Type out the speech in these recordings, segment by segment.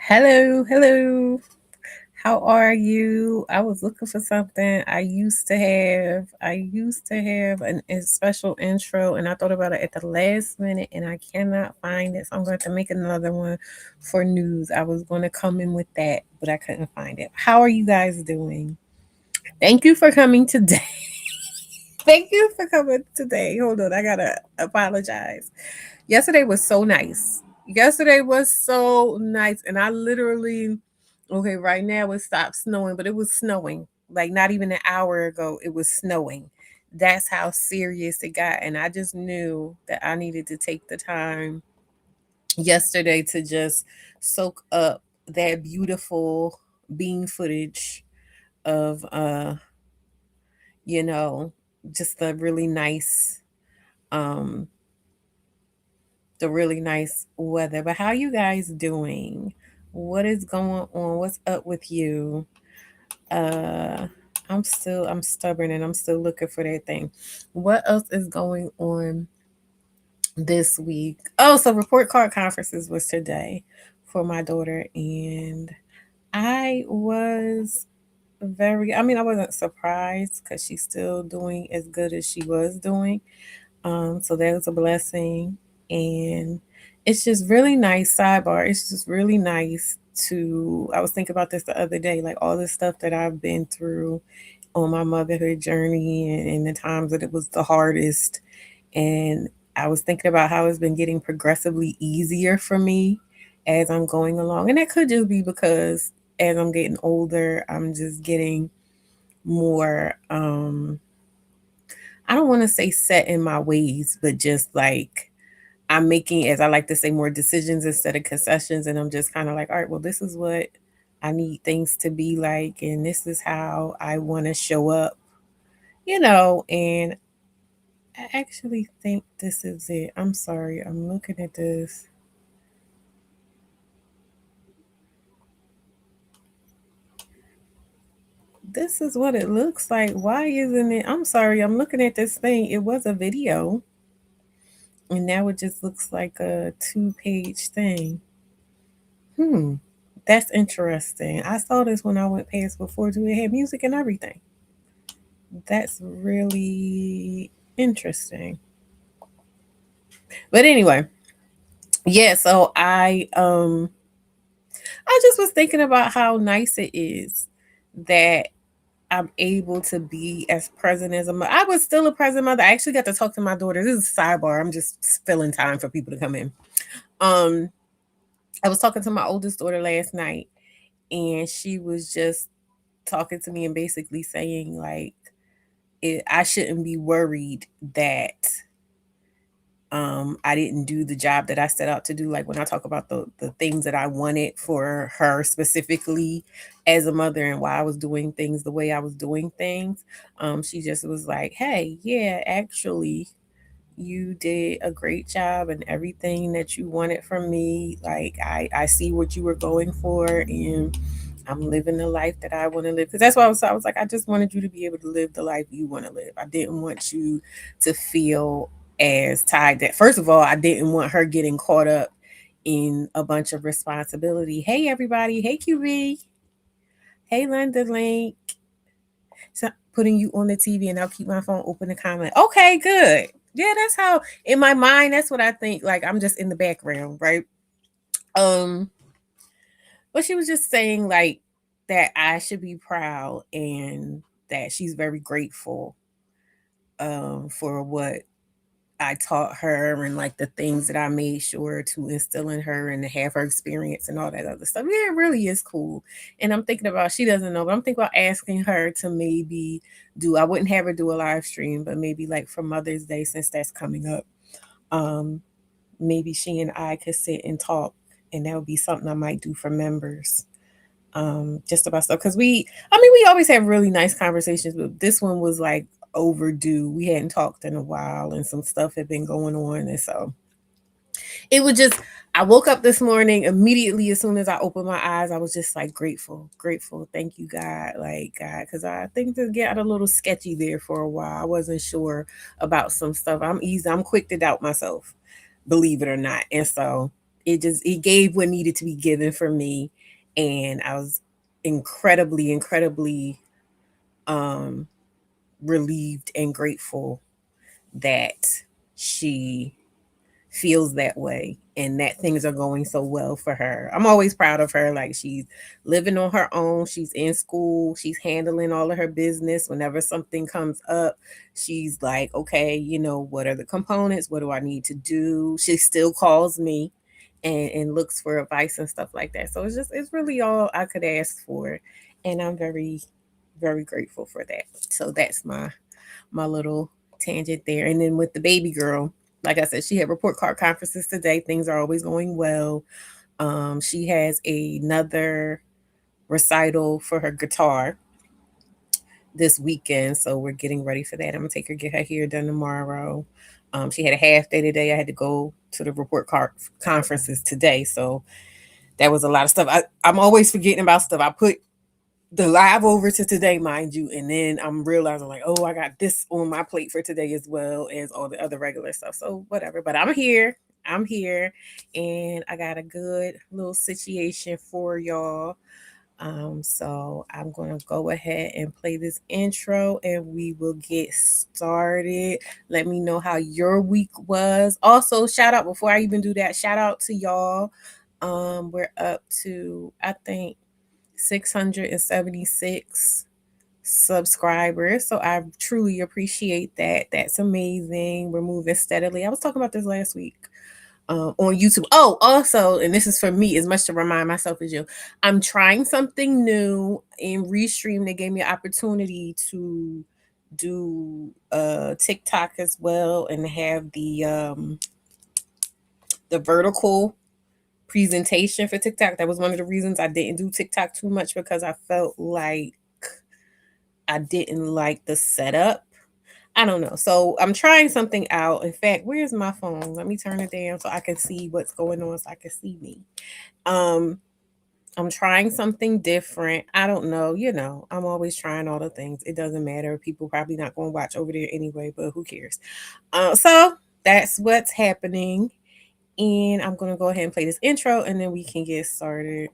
Hello, hello. How are you? I was looking for something. I used to have a special intro, and I thought about it at the last minute, and I cannot find it. So I'm going to make another one for news. I was going to come in with that, but I couldn't find it. How are you guys doing? Thank you for coming today. Thank you for coming today. Hold on, I gotta apologize. Yesterday was so nice. Yesterday was so nice. And I literally, okay, right now it stopped snowing, but it was snowing. Like not even an hour ago, it was snowing. That's how serious it got. And I just knew that I needed to take the time yesterday to just soak up that beautiful beam footage of you know, just um the really nice weather. But how you guys doing? What is going on? What's up with you? Uh I'm stubborn and I'm still looking for that thing. What else is going on this week? Oh, so report card conferences was today for my daughter, and I was I wasn't surprised because she's still doing as good as she was doing. So that was a blessing. And it's just really nice, sidebar. It's just really nice I was thinking about this the other day, like all the stuff that I've been through on my motherhood journey and the times that it was the hardest. And I was thinking about how it's been getting progressively easier for me as I'm going along. And that could just be because as I'm getting older, I'm just getting more I don't want to say set in my ways, but just like I'm making, as I like to say, more decisions instead of concessions. And I'm just kind of like, all right, well, this is what I need things to be like. And this is how I want to show up, And I actually think this is it. I'm sorry. I'm looking at this. This is what it looks like. Why isn't it? I'm sorry. I'm looking at this thing. It was a video. And now it just looks like a two-page thing. Hmm. That's interesting. I saw this when I went past before too. It had music and everything. That's really interesting. But anyway, yeah, so I just was thinking about how nice it is that I'm able to be as present as a mother. I was still a present mother. I actually got to talk to my daughter. This is a sidebar. I'm just filling time for people to come in. Um, I was talking to my oldest daughter last night, and she was just talking to me and basically saying like I shouldn't be worried that I didn't do the job that I set out to do. Like when I talk about the things that I wanted for her specifically as a mother and why I was doing things the way I was doing things, she just was like, "Hey, yeah, actually, you did a great job and everything that you wanted from me. Like I see what you were going for, and I'm living the life that I want to live." Because that's why I was like, I just wanted you to be able to live the life you want to live. I didn't want you to feel as tied that. First of all, I didn't want her getting caught up in a bunch of responsibility. Hey everybody, hey QB, hey Linda Link. So putting you on the TV and I'll keep my phone open to comment. Okay, good. Yeah, that's how in my mind, that's what I think. Like I'm just in the background, right? Um, but she was just saying like that I should be proud and that she's very grateful for what I taught her and like the things that I made sure to instill in her and to have her experience and all that other stuff. Yeah, it really is cool. And I'm thinking about, she doesn't know, but I'm thinking about asking her to maybe I wouldn't have her do a live stream, but maybe like for Mother's Day, since that's coming up, um, maybe she and I could sit and talk. And that would be something I might do for members, just about stuff. Because we always have really nice conversations, but this one was like overdue. We hadn't talked in a while and some stuff had been going on. And so it was just, I woke up this morning immediately as soon as I opened my eyes. I was just like grateful, grateful. Thank you, God. Like, God, because I think this got a little sketchy there for a while. I wasn't sure about some stuff. I'm quick to doubt myself, believe it or not. And so it gave what needed to be given for me. And I was incredibly um, relieved and grateful that she feels that way and that things are going so well for her. I'm always proud of her. Like, she's living on her own. She's in school. She's handling all of her business. Whenever something comes up, she's like, okay, what are the components? What do I need to do? She still calls me and looks for advice and stuff like that. So it's really all I could ask for. And I'm very, very grateful for that. So that's my little tangent there. And then with the baby girl, like I said, she had report card conferences today. Things are always going well. She has another recital for her guitar this weekend, so we're getting ready for that. I'm gonna take her, get her hair done tomorrow. She had a half day today. I had to go to the report card conferences today, so that was a lot of stuff. I'm always forgetting about stuff. I put the live over to today, mind you, and then I'm realizing like, oh, I got this on my plate for today as well as all the other regular stuff. So whatever, but I'm here. I'm here, and I got a good little situation for y'all. So I'm gonna go ahead and play this intro, and we will get started. Let me know how your week was. Also, shout out before I even do that. Shout out to y'all. We're up to, I think, 676 subscribers. So I truly appreciate that. That's amazing. We're moving steadily. I was talking about this last week on YouTube. Oh, also, and this is for me as much to remind myself as you, I'm trying something new in Restream. They gave me an opportunity to do TikTok as well and have the vertical presentation for TikTok. That was one of the reasons I didn't do TikTok too much, because I felt like I didn't like the setup. I don't know. So I'm trying something out. In fact, where's my phone? Let me turn it down so I can see what's going on, so I can see me. Um, I'm trying something different. I don't know. I'm always trying all the things. It doesn't matter. People probably not going to watch over there anyway, but who cares? So that's what's happening. And I'm going to go ahead and play this intro, and then we can get started.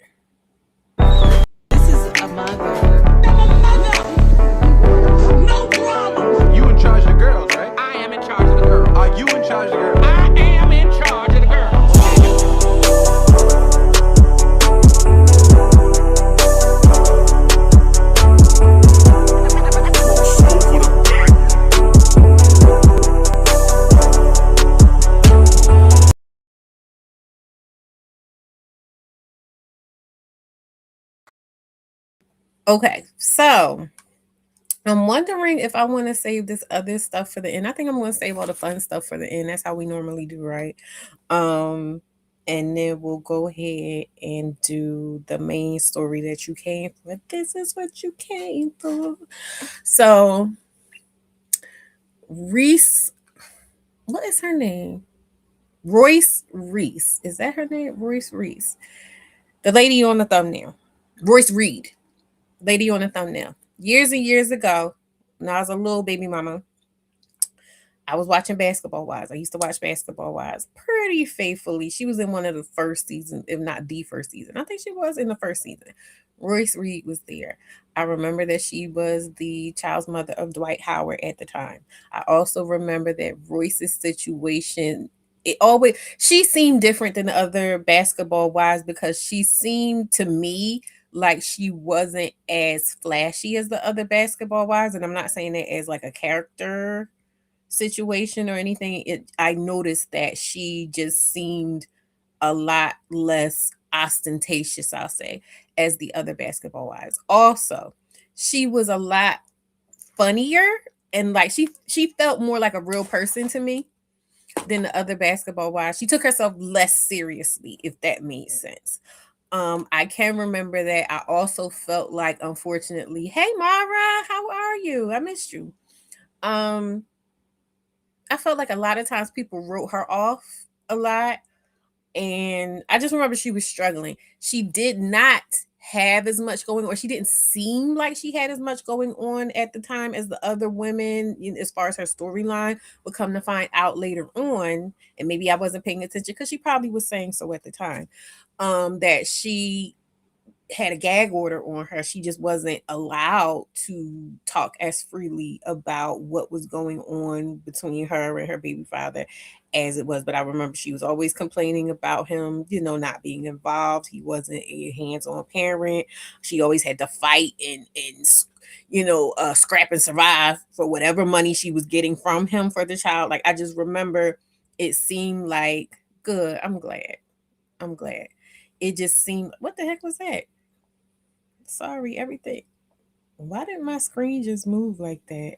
This is a mother. No problem. You in charge of the girls, right? I am in charge of the girls. Are you in charge of the girls? I am in charge of the girls. Okay, so I'm wondering if I want to save this other stuff for the end. I think I'm going to save all the fun stuff for the end. That's how we normally do, right? And then we'll go ahead and do the main story that you came for. This is what you came for. So, Reese, what is her name? Royce Reese. Is that her name? Royce Reese. The lady on the thumbnail. Royce Reed. Lady on the thumbnail. Years and years ago, when I was a little baby mama, I was watching Basketball Wives. I used to watch Basketball Wives pretty faithfully. She was in one of the first seasons, if not the first season. I think she was in the first season. Royce Reed was there. I remember that she was the child's mother of Dwight Howard at the time. I also remember that Royce's situation, she seemed different than the other Basketball Wives, because she seemed to me like she wasn't as flashy as the other Basketball Wives. And I'm not saying that as like a character situation or anything. I noticed that she just seemed a lot less ostentatious, I'll say, as the other Basketball Wives. Also, she was a lot funnier, and like she felt more like a real person to me than the other Basketball Wives. She took herself less seriously, if that made sense. I can remember that. I also felt like, unfortunately, hey Mara, how are you? I missed you. I felt like a lot of times people wrote her off a lot. And I just remember she was struggling. She did not have as much going on, or she didn't seem like she had as much going on at the time as the other women, as far as her storyline. Would come to find out later on, and maybe I wasn't paying attention because she probably was saying so at the time, that she had a gag order on her. She just wasn't allowed to talk as freely about what was going on between her and her baby father as it was. But I remember she was always complaining about him, not being involved. He wasn't a hands-on parent. She always had to fight and scrap and survive for whatever money she was getting from him for the child. Like I just remember it seemed like good. I'm glad. I'm glad. It just seemed, what the heck was that? Sorry, everything. Why did my screen just move like that?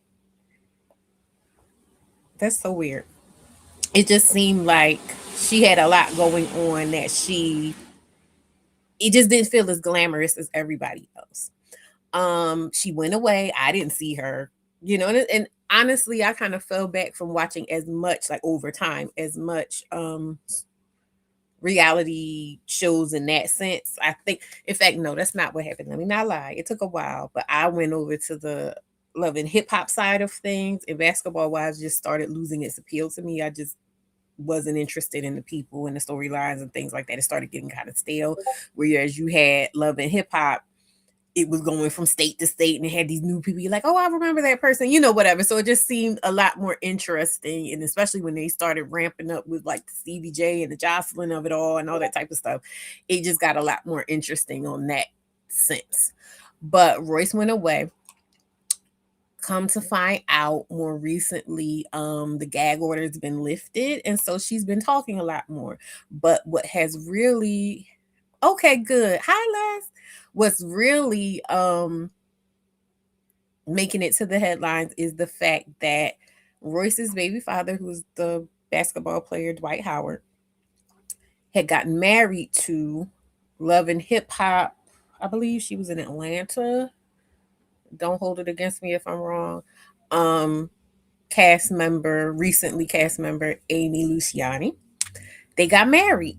That's so weird. It just seemed like she had a lot going on that it just didn't feel as glamorous as everybody else. She went away. I didn't see her, and honestly, I kind of fell back from watching as much, like over time, as much reality shows in that sense. I think, in fact, no, that's not what happened. Let me not lie. It took a while, but I went over to the love and hip hop side of things, and basketball wise just started losing its appeal to me. I just wasn't interested in the people and the storylines and things like that. It started getting kind of stale. Whereas you had love and hip hop, it was going from state to state and it had these new people. You're like, oh, I remember that person, whatever. So it just seemed a lot more interesting. And especially when they started ramping up with like the Stevie J and the Jocelyn of it all and all that type of stuff, it just got a lot more interesting on that sense. But Royce went away. Come to find out more recently, the gag order has been lifted. And so she's been talking a lot more. But what has really, okay, good. Hi, Les. What's really making it to the headlines is the fact that Royce's baby father, who's the basketball player Dwight Howard, had gotten married to Love and Hip Hop. I believe she was in Atlanta. Don't hold it against me if I'm wrong. Um, recently cast member Amy Luciani. They got married.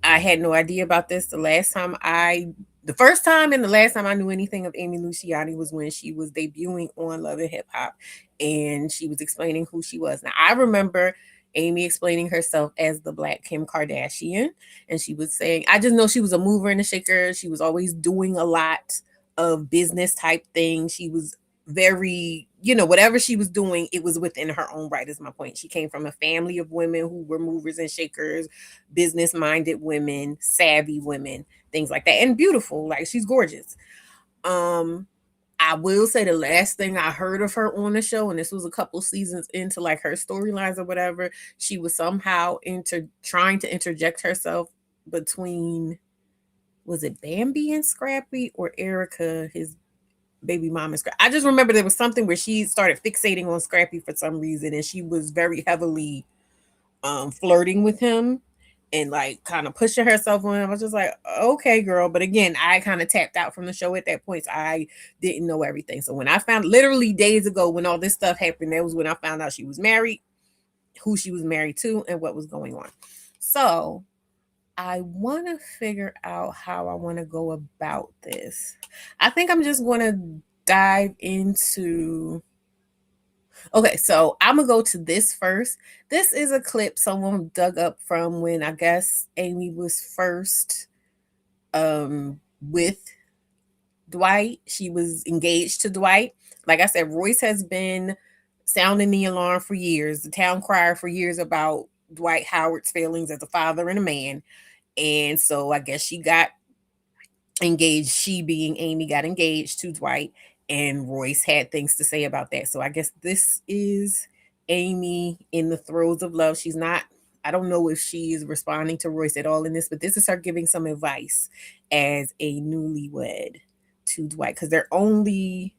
I had no idea about this. The first time and the last time I knew anything of Amy Luciani was when she was debuting on Love and Hip Hop, and she was explaining who she was. Now I remember Amy explaining herself as the Black Kim Kardashian, and she was saying, I just know she was a mover and a shaker. She was always doing a lot of business type things. She was very, whatever she was doing, it was within her own right, is my point. She came from a family of women who were movers and shakers, business minded women, savvy women, things like that, and beautiful. Like she's gorgeous. I will say the last thing I heard of her on the show, and this was a couple seasons into like her storylines or whatever, she was somehow trying to interject herself between, was it Bambi and Scrappy or Erica, his baby mama? I just remember there was something where she started fixating on Scrappy for some reason, and she was very heavily flirting with him and like kind of pushing herself on him. I was just like, okay, girl. But again, I kind of tapped out from the show at that point. So I didn't know everything. So when I found, literally days ago, when all this stuff happened, that was when I found out she was married, who she was married to, and what was going on. So I want to figure out how I want to go about this. I think I'm just going to dive into. Okay, so I'm gonna go to this first. This is a clip someone dug up from when I guess Amy was first with Dwight. She was engaged to Dwight. Like I said, Royce has been sounding the alarm for years, the town crier for years about Dwight Howard's failings as a father and a man. And so I guess she got engaged, she being Amy got engaged to Dwight, and Royce had things to say about that. So I guess this is Amy in the throes of love. She's not, I don't know if she is responding to Royce at all in this, but this is her giving some advice as a newlywed to Dwight, because they're only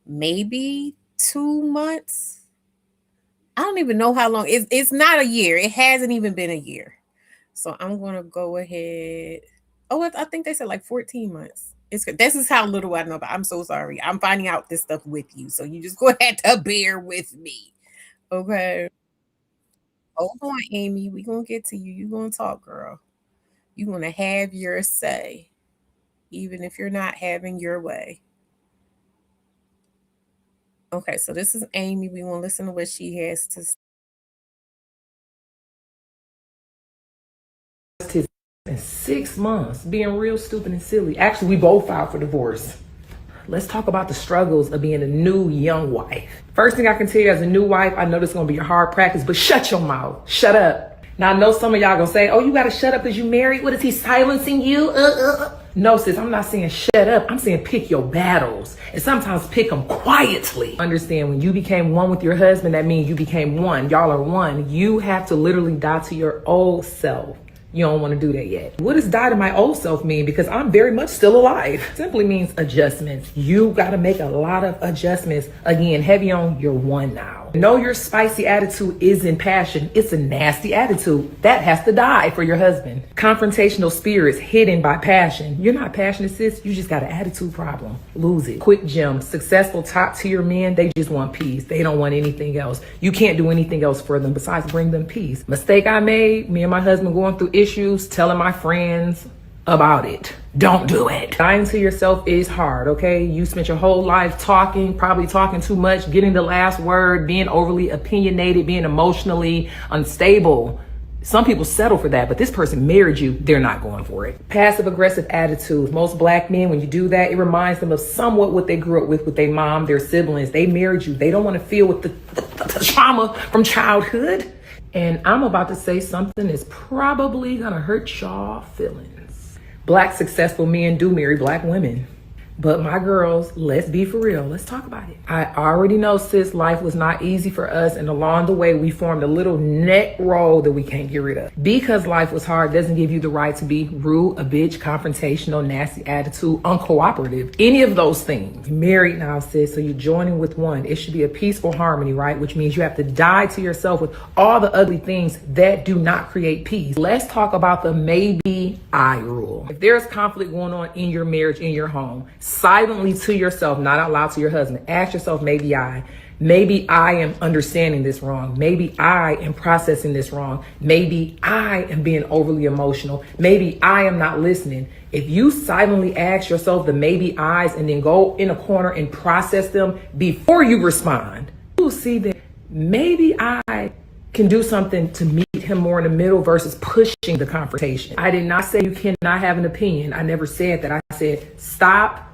maybe 2 months. I don't even know how long. It's not a year. It hasn't even been a year. So I'm going to go ahead. Oh, I think they said like 14 months. This is how little I know, but I'm so sorry. I'm finding out this stuff with you. So you just go ahead to bear with me. Okay. Hold on, Amy. We're going to get to you. You're going to talk, girl. You're going to have your say, even if you're not having your way. Okay, so this is Amy. We want to listen to what she has to say. in 6 months, being real stupid and silly. Actually, we both filed for divorce. Let's talk about the struggles of being a new young wife. First thing I can tell you as a new wife, I know this is gonna be a hard practice, but shut your mouth. Shut up. Now I know some of y'all gonna say, oh, you gotta shut up because you married. What is he silencing you? No, sis, I'm not saying shut up. I'm saying pick your battles. And sometimes pick them quietly. Understand, when you became one with your husband, that means you became one. Y'all are one. You have to literally die to your old self. You don't want to do that yet. What does die to my old self mean? Because I'm very much still alive. Simply means adjustments. You got to make a lot of adjustments. Again, heavy on your one now. Know your spicy attitude isn't passion. It's a nasty attitude. That has to die for your husband. Confrontational spirits hidden by passion. You're not passionate, sis. You just got an attitude problem. Lose it. Quick gem. Successful top tier men, they just want peace. They don't want anything else. You can't do anything else for them besides bring them peace. Mistake I made, me and my husband going through issues, telling my friends about it. Don't do it. Dying to yourself is hard, okay? You spent your whole life talking, probably talking too much, getting the last word, being overly opinionated, being emotionally unstable. Some people settle for that, but this person married you, they're not going for it. Passive aggressive attitudes. Most black men, when you do that, it reminds them of somewhat what they grew up with their mom, their siblings. They married you. They don't want to feel with the trauma from childhood. And I'm about to say something that's probably gonna hurt y'all feelings. Black successful men do marry black women. But my girls, let's be for real. Let's talk about it. I already know, sis, life was not easy for us. And along the way, we formed a little neck roll that we can't get rid of. Because life was hard doesn't give you the right to be rude, a bitch, confrontational, nasty attitude, uncooperative. Any of those things. You're married now, sis, so you're joining with one. It should be a peaceful harmony, right? Which means you have to die to yourself with all the ugly things that do not create peace. Let's talk about the maybe I rule. If there's conflict going on in your marriage, in your home, silently to yourself, not out loud to your husband, ask yourself, maybe I am understanding this wrong. Maybe I am processing this wrong. Maybe I am being overly emotional. Maybe I am not listening. If you silently ask yourself the maybe I's and then go in a corner and process them before you respond, you will see that maybe I can do something to meet him more in the middle versus pushing the confrontation. I did not say you cannot have an opinion. I never said that. I said stop.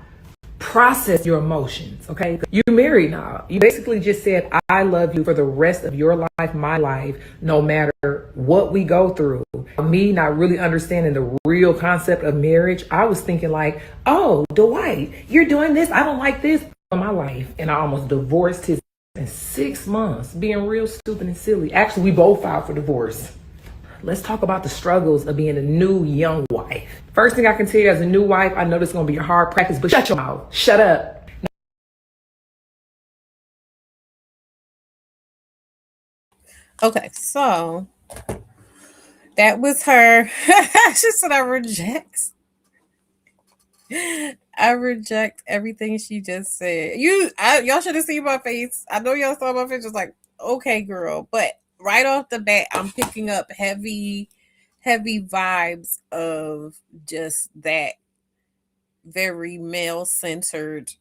Process your emotions, okay? You're married now. You basically just said, I love you for the rest of your life, my life, no matter what we go through. Me not really understanding the real concept of marriage, I was thinking like, oh, Dwight, you're doing this. I don't like this in my life. And I almost divorced his in 6 months, being real stupid and silly. Actually, we both filed for divorce. Let's talk about the struggles of being a new young wife. First thing I can tell you as a new wife, I know this is going to be a hard practice, but shut your mouth. Shut up. Okay, so that was her. She said I reject. I reject everything she just said. Y'all should have seen my face. I know y'all saw my face. Just like, okay, girl. But right off the bat, I'm picking up heavy vibes of just that very male centered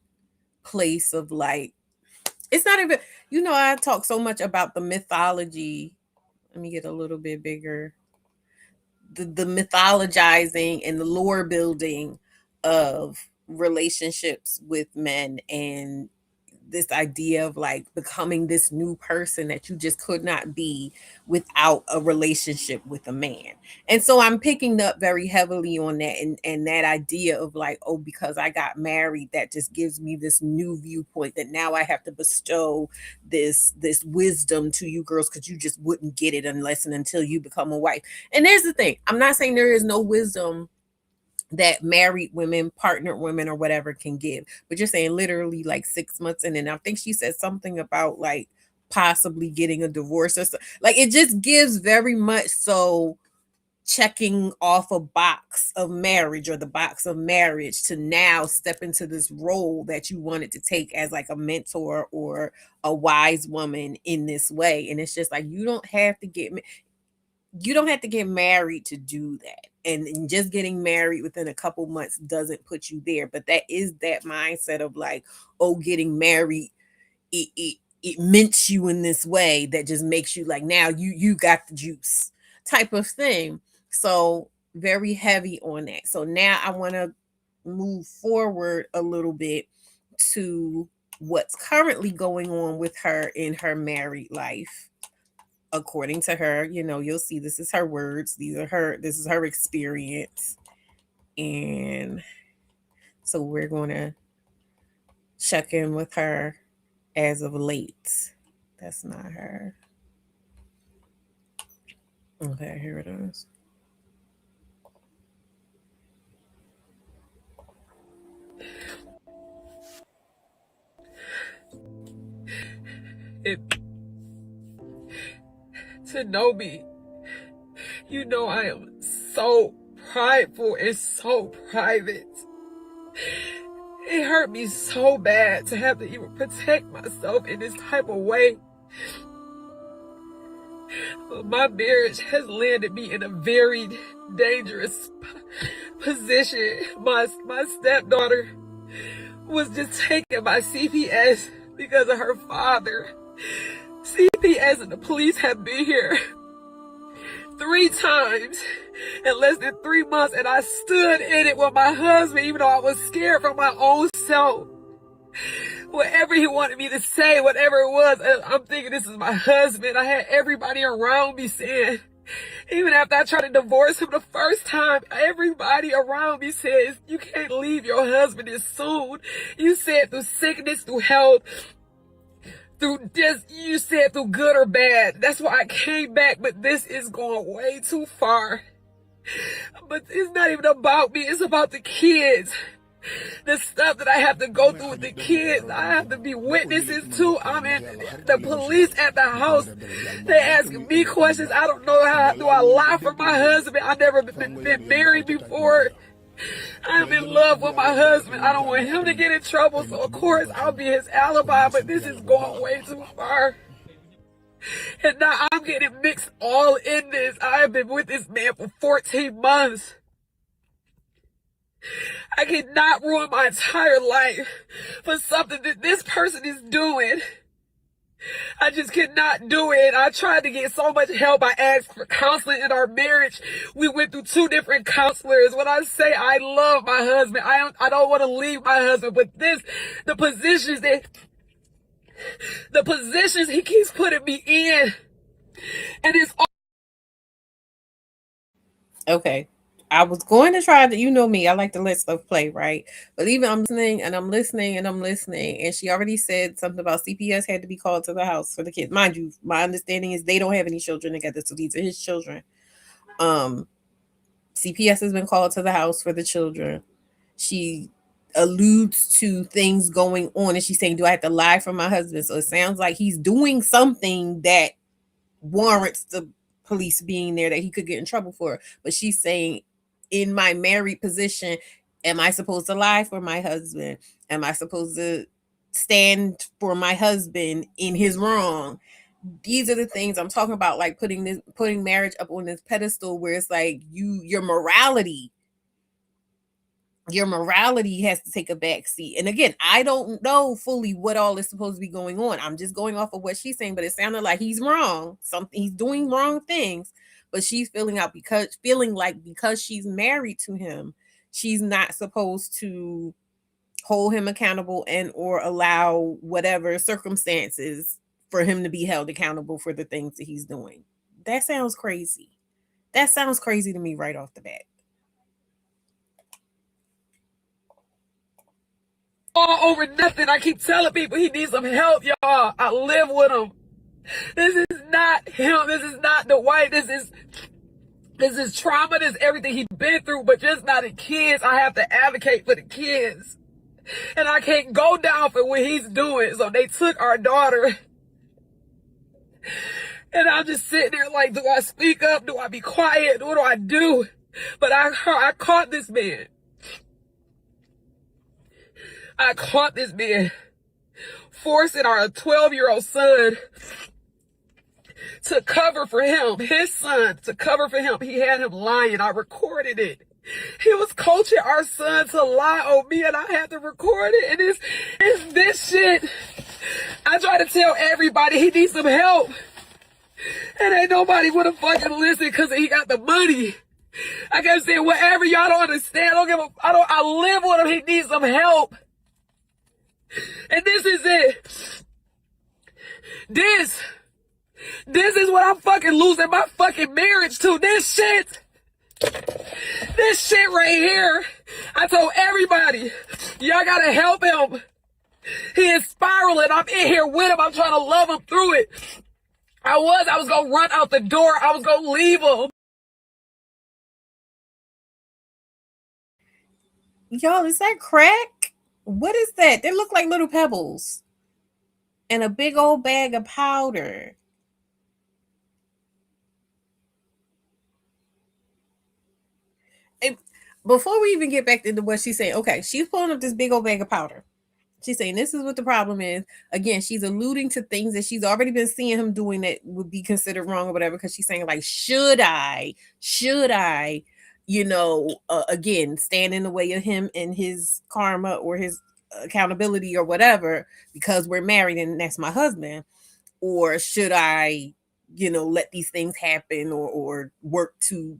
place of like, it's not even, I talk so much about the mythology. Let me get a little bit bigger. The mythologizing and the lore building of relationships with men, and this idea of like becoming this new person that you just could not be without a relationship with a man. And so I'm picking up very heavily on that, and that idea of like, oh, because I got married, that just gives me this new viewpoint that now I have to bestow this wisdom to you girls, because you just wouldn't get it unless and until you become a wife. And there's the thing, I'm not saying there is no wisdom that married women, partnered women, or whatever can give. But you're saying literally like 6 months in, and I think she said something about like possibly getting a divorce or so. Like it just gives very much so checking off a box of marriage, or the box of marriage, to now step into this role that you wanted to take as like a mentor or a wise woman in this way. And it's just like, you don't have to get married to do that. And just getting married within a couple months doesn't put you there. But that is that mindset of like, oh, getting married, it mints you in this way that just makes you like, now you got the juice type of thing. So very heavy on that. So now I want to move forward a little bit to what's currently going on with her in her married life. According to her, you know, you'll see this is her words, this is her experience. And so we're going to check in with her as of late. That's not her. Okay, here it is. To know me, you know I am so prideful and so private. It hurt me so bad to have to even protect myself in this type of way. But my marriage has landed me in a very dangerous position. My stepdaughter was just taking my CPS because of her father. CPS and the police have been here 3 times in less than 3 months, and I stood in it with my husband, even though I was scared for my own self. Whatever he wanted me to say, whatever it was, I'm thinking this is my husband. I had everybody around me saying, even after I tried to divorce him the first time, everybody around me says, you can't leave your husband this soon. You said through sickness, through health, through this, you said through good or bad. That's why I came back, but this is going way too far. But it's not even about me, it's about the kids. The stuff that I have to go through with the kids, I have to be witnesses to. I'm in the police at the house. They're asking me questions. I don't know how do I lie for my husband. I've never been married before. I'm in love with my husband. I don't want him to get in trouble, so of course I'll be his alibi, but this is going way too far. And now I'm getting mixed all in this. I have been with this man for 14 months. I cannot ruin my entire life for something that this person is doing. I just cannot do it. I tried to get so much help. I asked for counseling in our marriage. We went through 2 different counselors. When I say I love my husband, I don't want to leave my husband, but the positions he keeps putting me in, and it's all. Okay. I was going to try to, you know me, I like to let stuff play, right? But even I'm listening and I'm listening and I'm listening, and she already said something about CPS had to be called to the house for the kids. Mind you, my understanding is they don't have any children together, so these are his children. CPS has been called to the house for the children. She alludes to things going on, and she's saying, do I have to lie for my husband? So it sounds like he's doing something that warrants the police being there that he could get in trouble for. But she's saying, in my married position, am I supposed to lie for my husband? Am I supposed to stand for my husband in his wrong? These are the things I'm talking about, like putting marriage up on this pedestal where it's like your morality has to take a back seat. And again, I don't know fully what all is supposed to be going on. I'm just going off of what she's saying, but it sounded like he's wrong. He's doing wrong things. But she's feeling like because she's married to him, she's not supposed to hold him accountable and or allow whatever circumstances for him to be held accountable for the things that he's doing. That sounds crazy. That sounds crazy to me right off the bat. All over nothing. I keep telling people he needs some help, y'all. I live with him. This is not him. This is not Dwight. This is trauma. This is everything he's been through, but just not the kids. I have to advocate for the kids. And I can't go down for what he's doing. So they took our daughter. And I'm just sitting there like, do I speak up? Do I be quiet? What do I do? But I caught this man. I caught this man forcing our 12-year-old son to cover for him, his son, to cover for him. He had him lying. I recorded it. He was coaching our son to lie on me, and I had to record it. And it's this shit. I try to tell everybody he needs some help. And ain't nobody would have fucking listened because he got the money. I kept saying, whatever, y'all don't understand. I live with him. He needs some help. And this is it. This is what I'm fucking losing my fucking marriage to. This shit right here. I told everybody, y'all gotta help him. He is spiraling. I'm in here with him. I'm trying to love him through it. I was gonna run out the door. I was gonna leave him. Y'all, is that crack? What is that? They look like little pebbles. And a big old bag of powder. And before we even get back into what she's saying, okay, she's pulling up this big old bag of powder. She's saying this is what the problem is. Again, she's alluding to things that she's already been seeing him doing that would be considered wrong or whatever, because she's saying, like, should I, again, stand in the way of him and his karma or his accountability or whatever because we're married and that's my husband? Or should I, let these things happen or work to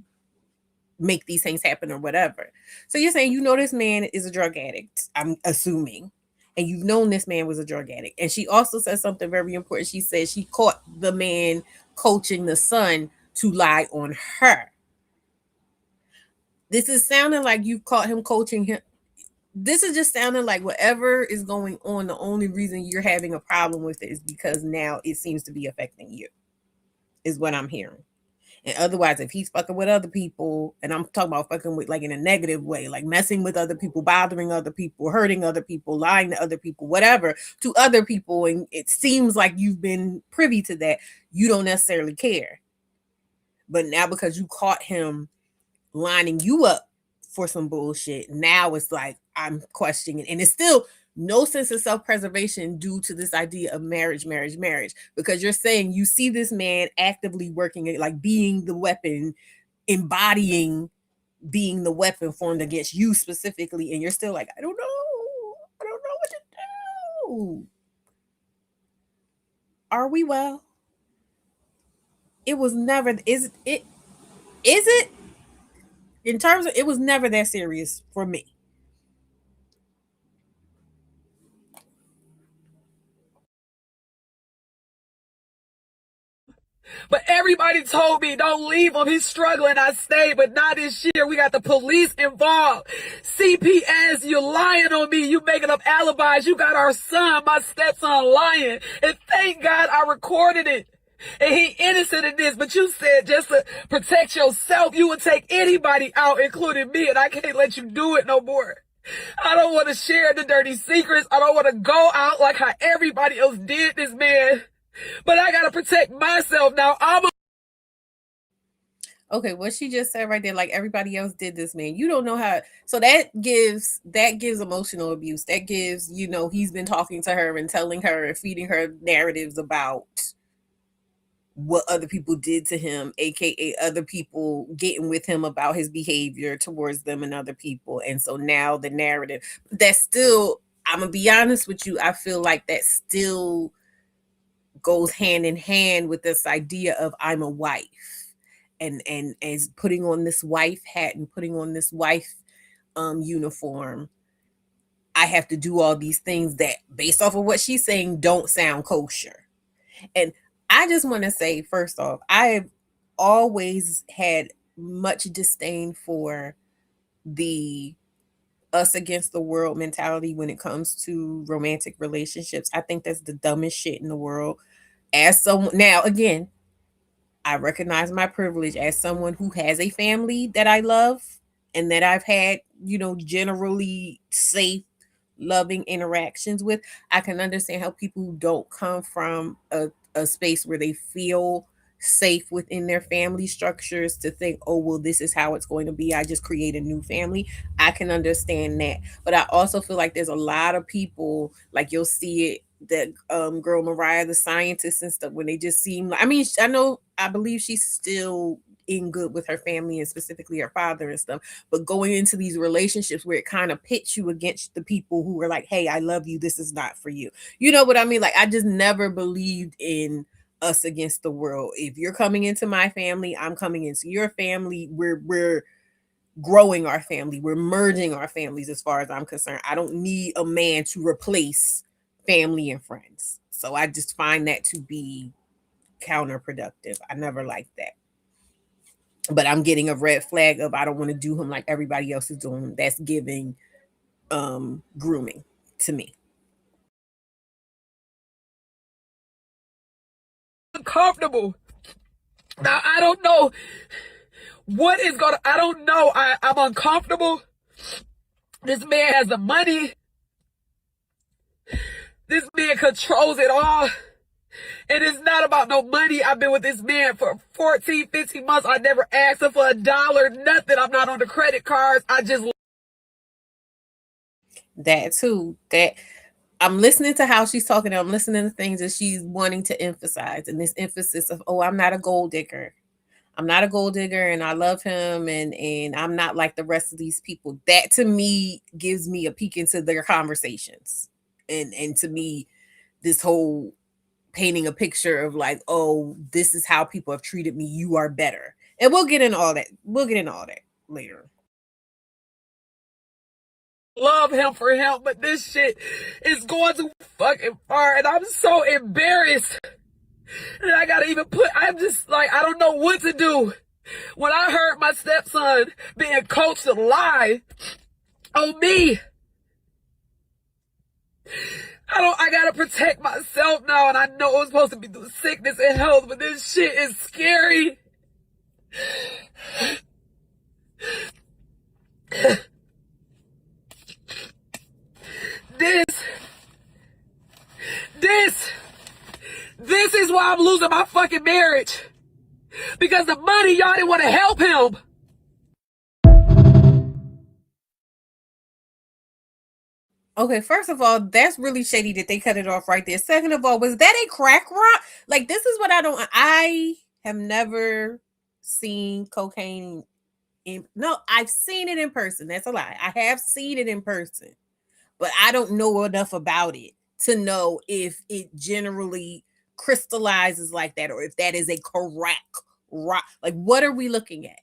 make these things happen or whatever? So you're saying, this man is a drug addict, I'm assuming. And you've known this man was a drug addict. And she also said something very important. She said she caught the man coaching the son to lie on her. This is sounding like you caught him coaching him. This is just sounding like whatever is going on, the only reason you're having a problem with it is because now it seems to be affecting you, is what I'm hearing. And otherwise, if he's fucking with other people, and I'm talking about fucking with, like, in a negative way, like messing with other people, bothering other people, hurting other people, lying to other people, whatever, to other people, and it seems like you've been privy to that, you don't necessarily care. But now because you caught him lining you up for some bullshit, now it's like, I'm questioning it. And it's still no sense of self-preservation due to this idea of marriage, because you're saying you see this man actively working it, like being the weapon, embodying being the weapon formed against you specifically, and you're still like, I don't know what to do. Are we well? It was never, is it in terms of, it was never that serious for me. But everybody told me, don't leave him. He's struggling. I stayed, but not this year. We got the police involved. CPS, you're lying on me. You making up alibis. You got our son, my stepson, lying. And thank God I recorded it. And he innocent in this, but you said just to protect yourself, you would take anybody out, including me, and I can't let you do it no more. I don't want to share the dirty secrets. I don't want to go out like how everybody else did this, man. But I gotta protect myself now. Okay, what she just said right there, like everybody else did this, man. You don't know how. So that gives emotional abuse. That gives, he's been talking to her and telling her and feeding her narratives about what other people did to him, aka other people getting with him about his behavior towards them and other people. And so now the narrative, that's still, I'm gonna be honest with you, I feel like that still goes hand in hand with this idea of I'm a wife, and as putting on this wife hat and putting on this wife uniform, I have to do all these things that, based off of what she's saying, don't sound kosher. And I just want to say, first off, I've always had much disdain for the us against the world mentality when it comes to romantic relationships. I think that's the dumbest shit in the world. As someone, now again, I recognize my privilege as someone who has a family that I love and that I've had, generally safe, loving interactions with. I can understand how people who don't come from a space where they feel safe within their family structures to think, oh, well, this is how it's going to be. I just create a new family. I can understand that. But I also feel like there's a lot of people, like you'll see it, that girl Mariah, the scientist and stuff, when they just seem like, I believe she's still in good with her family and specifically her father and stuff, but going into these relationships where it kind of pits you against the people who are like, hey, I love you, this is not for you. You know what I mean? Like, I just never believed in us against the world. If you're coming into my family, I'm coming into your family. We're growing our family. We're merging our families as far as I'm concerned. I don't need a man to replace family and friends. So I just find that to be counterproductive. I never liked that. But I'm getting a red flag of I don't want to do him like everybody else is doing. That's giving grooming to me. Uncomfortable. Now I don't know what is gonna. I don't know. I'm uncomfortable. This man has the money. This man controls it all. And it's not about no money. I've been with this man for 14, 15 months. I never asked him for $1, nothing. I'm not on the credit cards. I just. That too. That I'm listening to how she's talking. I'm listening to things that she's wanting to emphasize. And this emphasis of, oh, I'm not a gold digger. I'm not a gold digger and I love him and I'm not like the rest of these people. That to me gives me a peek into their conversations. And to me, this whole painting a picture of like, oh, this is how people have treated me. You are better. And we'll get into all that. We'll get into all that later. Love him for him, but this shit is going too fucking far. And I'm so embarrassed. And I gotta even I'm just like, I don't know what to do. When I heard my stepson being coached to lie on me, I gotta protect myself now. And I know it's supposed to be through sickness and health, but this shit is scary. This is why I'm losing my fucking marriage. Because the money, y'all didn't want to help him. Okay, first of all, that's really shady that they cut it off right there. Second of all, was that a crack rock? Like, this is what I have never seen cocaine no, I've seen it in person. That's a lie. I have seen it in person, but I don't know enough about it to know if it generally crystallizes like that or if that is a crack rock. Like, what are we looking at?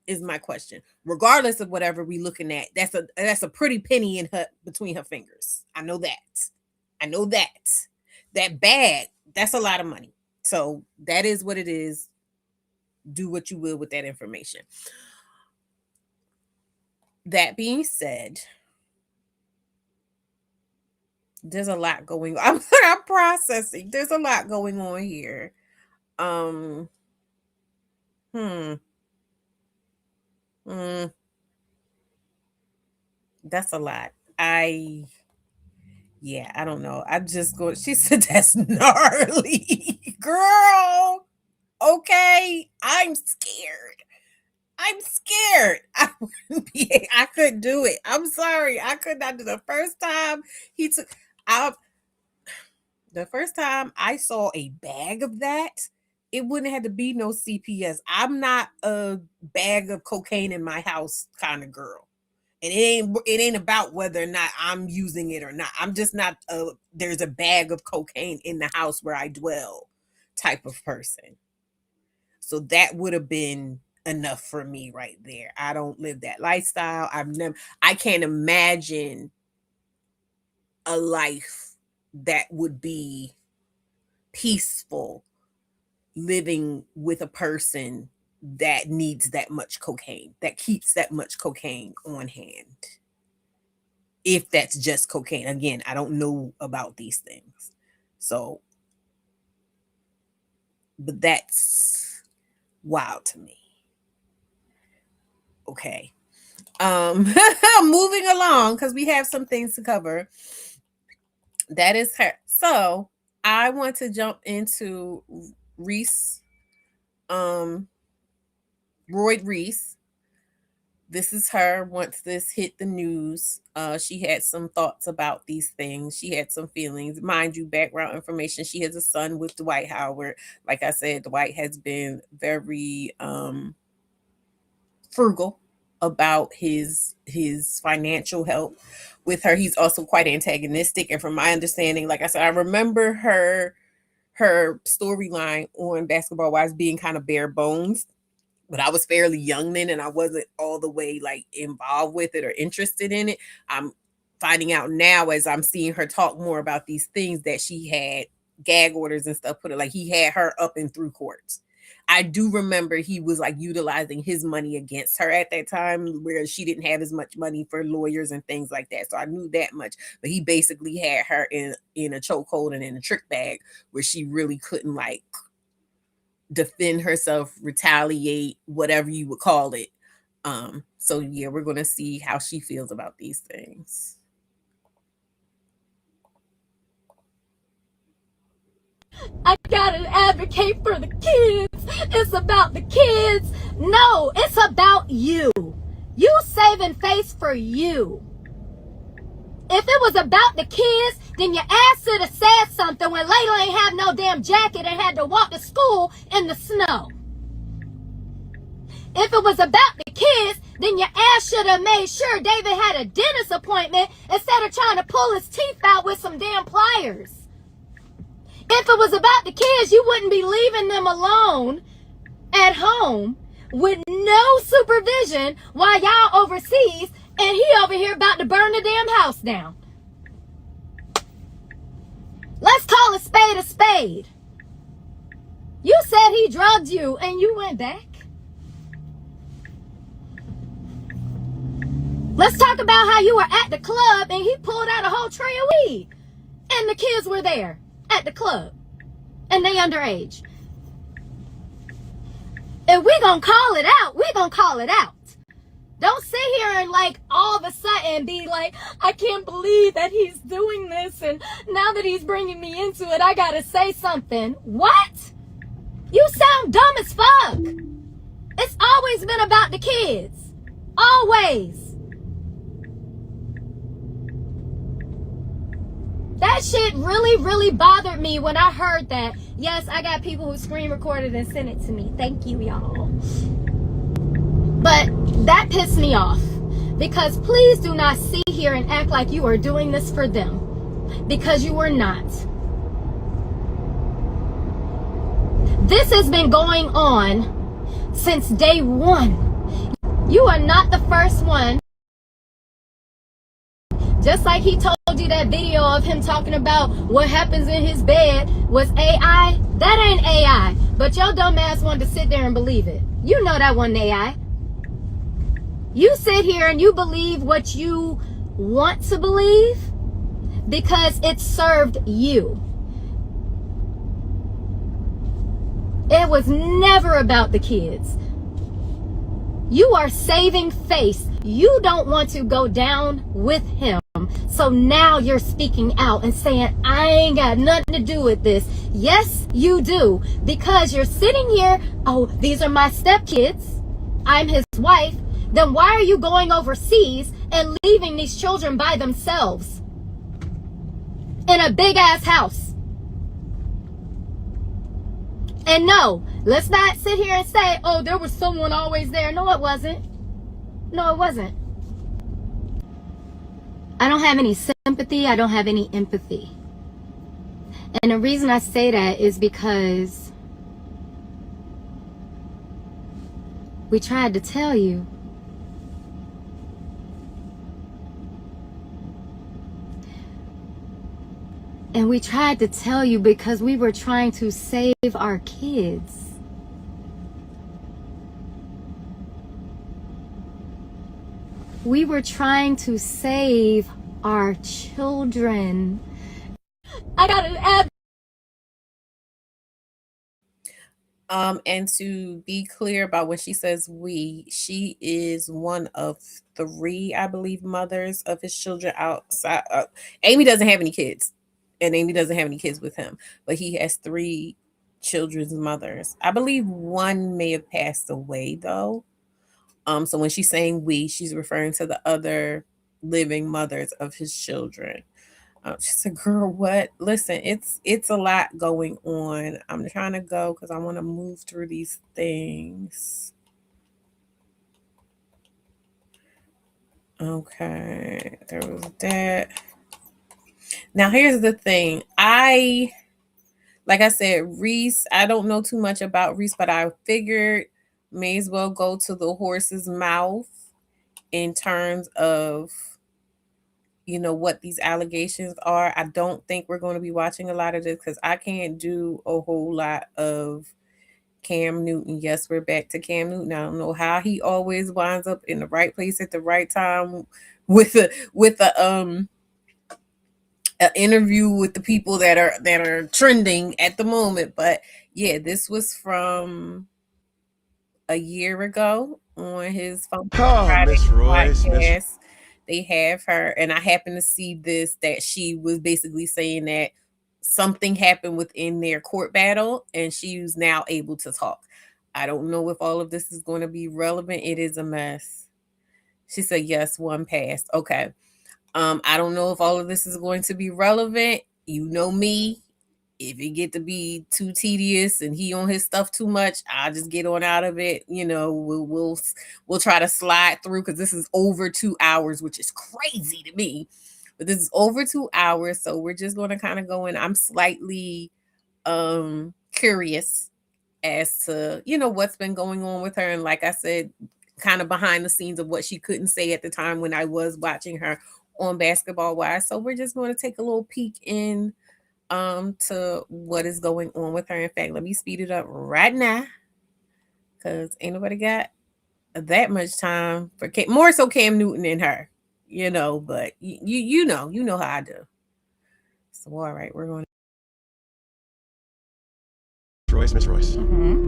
Is my question. Regardless of whatever we looking at, that's a pretty penny in her between her fingers. I know that. That bag, that's a lot of money. So that is what it is. Do what you will with that information. That being said, there's a lot going on. I'm processing. There's a lot going on here. That's a lot. I don't know. I just go, she said that's gnarly. Girl, okay. I'm scared. I couldn't do it. I'm sorry. I could not do the first time he took out the first time I saw a bag of that, it wouldn't have to be no CPS. I'm not a bag of cocaine in my house kind of girl. And it ain't about whether or not I'm using it or not. I'm just not there's a bag of cocaine in the house where I dwell type of person. So that would have been enough for me right there. I don't live that lifestyle. I can't imagine a life that would be peaceful living with a person that needs that much cocaine, that keeps that much cocaine on hand. If that's just cocaine. Again, I don't know about these things. So, but that's wild to me. Okay. Moving along because we have some things to cover. That is her. So I want to jump into Reese, Royce Reed. This is her. Once this hit the news, she had some thoughts about these things. She had some feelings. Mind you, background information. She has a son with Dwight Howard. Like I said, Dwight has been very frugal about his financial help with her. He's also quite antagonistic. And from my understanding, like I said, I remember her her storyline on Basketball Wives being kind of bare bones, but I was fairly young then and I wasn't all the way like involved with it or interested in it. I'm finding out now as I'm seeing her talk more about these things that she had gag orders and stuff put it, like he had her up and through courts. I do remember he was like utilizing his money against her at that time, where she didn't have as much money for lawyers and things like that. So I knew that much. But he basically had her in a chokehold and in a trick bag where she really couldn't like defend herself, retaliate, whatever you would call it. So yeah, we're gonna see how she feels about these things. I gotta advocate for the kids. It's about the kids. No, it's about you. You saving face for you. If it was about the kids, then your ass should have said something when Layla ain't have no damn jacket and had to walk to school in the snow. If it was about the kids, then your ass should have made sure David had a dentist appointment instead of trying to pull his teeth out with some damn pliers. If it was about the kids, you wouldn't be leaving them alone at home with no supervision while y'all overseas and he over here about to burn the damn house down. Let's call a spade a spade. You said he drugged you and you went back. Let's talk about how you were at the club and he pulled out a whole tray of weed and the kids were there at the club and they underage. If we gonna call it out, we gonna call it out. Don't sit here and like all of a sudden be like, I can't believe that he's doing this and now that he's bringing me into it, I gotta say something. What? You sound dumb as fuck. It's always been about the kids. Always. That shit really, really bothered me when I heard that. Yes, I got people who screen recorded and sent it to me. Thank you, y'all. But that pissed me off. Because please do not sit here and act like you are doing this for them. Because you are not. This has been going on since day one. You are not the first one. Just like he told you that video of him talking about what happens in his bed was AI. That ain't AI. But your dumb ass wanted to sit there and believe it. You know that wasn't AI. You sit here and you believe what you want to believe because it served you. It was never about the kids. You are saving face. You don't want to go down with him. So now you're speaking out and saying, I ain't got nothing to do with this. Yes, you do. Because you're sitting here, oh, these are my stepkids. I'm his wife. Then why are you going overseas and leaving these children by themselves in a big ass house? And no, let's not sit here and say, oh, there was someone always there. No, it wasn't. No, it wasn't. I don't have any sympathy. I don't have any empathy. And the reason I say that is because we tried to tell you. And we tried to tell you because we were trying to save our kids. We were trying to save our children. I got an ad. And to be clear about when she says we, she is one of 3, I believe, mothers of his children outside. Amy doesn't have any kids, and Amy doesn't have any kids with him, but he has 3 children's mothers. I believe one may have passed away though. So when she's saying we, she's referring to the other living mothers of his children. She said, girl, what? Listen, it's a lot going on. I'm trying to go because I want to move through these things. Okay, there was that. Now, here's the thing. like I said, Reese, I don't know too much about Reese, but I figured may as well go to the horse's mouth in terms of, you know, what these allegations are. I don't think we're going to be watching a lot of this because I can't do a whole lot of Cam Newton. Yes, we're back to Cam Newton. I don't know how he always winds up in the right place at the right time with a interview with the people that are trending at the moment. But yeah, this was from a year ago on his Friday Miss Royce, podcast. They have her, and I happened to see this that she was basically saying that something happened within their court battle, and she was now able to talk. I don't know if all of this is going to be relevant. It is a mess. She said, yes, one passed. Okay. I don't know if all of this is going to be relevant. You know me. If it get to be too tedious and he on his stuff too much, I'll just get on out of it. You know, we'll try to slide through because this is over 2 hours, which is crazy to me. But this is over 2 hours, so we're just going to kind of go in. I'm slightly curious as to, you know, what's been going on with her. And like I said, kind of behind the scenes of what she couldn't say at the time when I was watching her on Basketball Wives. So we're just going to take a little peek in to what is going on with her. In fact, let me speed it up right now because ain't nobody got that much time for more so Cam Newton and her, you know, but you know how I do. So all right, we're going. Miss Royce,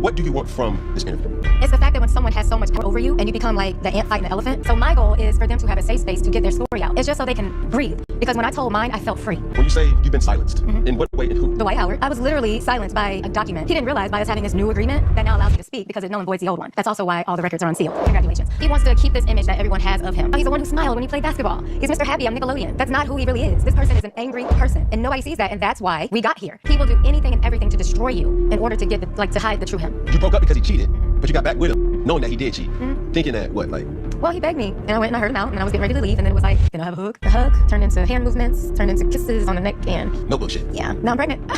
what do you want from this interview? It's the fact that when someone has so much power over you and you become like the ant fighting the elephant. So my goal is for them to have a safe space to get their story out. It's just so they can breathe. Because when I told mine, I felt free. When you say you've been silenced, in what way and who? Dwight Howard, I was literally silenced by a document. He didn't realize by us having this new agreement that now allows me to speak because it null and voids the old one. That's also why all the records are unsealed. Congratulations. He wants to keep this image that everyone has of him. He's the one who smiled when he played basketball. He's Mr. Happy on Nickelodeon. That's not who he really is. This person is an angry person. And nobody sees that, and that's why we got here. He will do anything and everything to destroy you in order to get to hide the true him. You broke up because he cheated, but you got back with him, knowing that he did cheat. Thinking that, what, like? Well, he begged me, and I went and I heard him out, and I was getting ready to leave, and then it was like, then I have a hug. The hug turned into hand movements, turned into kisses on the neck, and... No bullshit. Yeah, now I'm pregnant.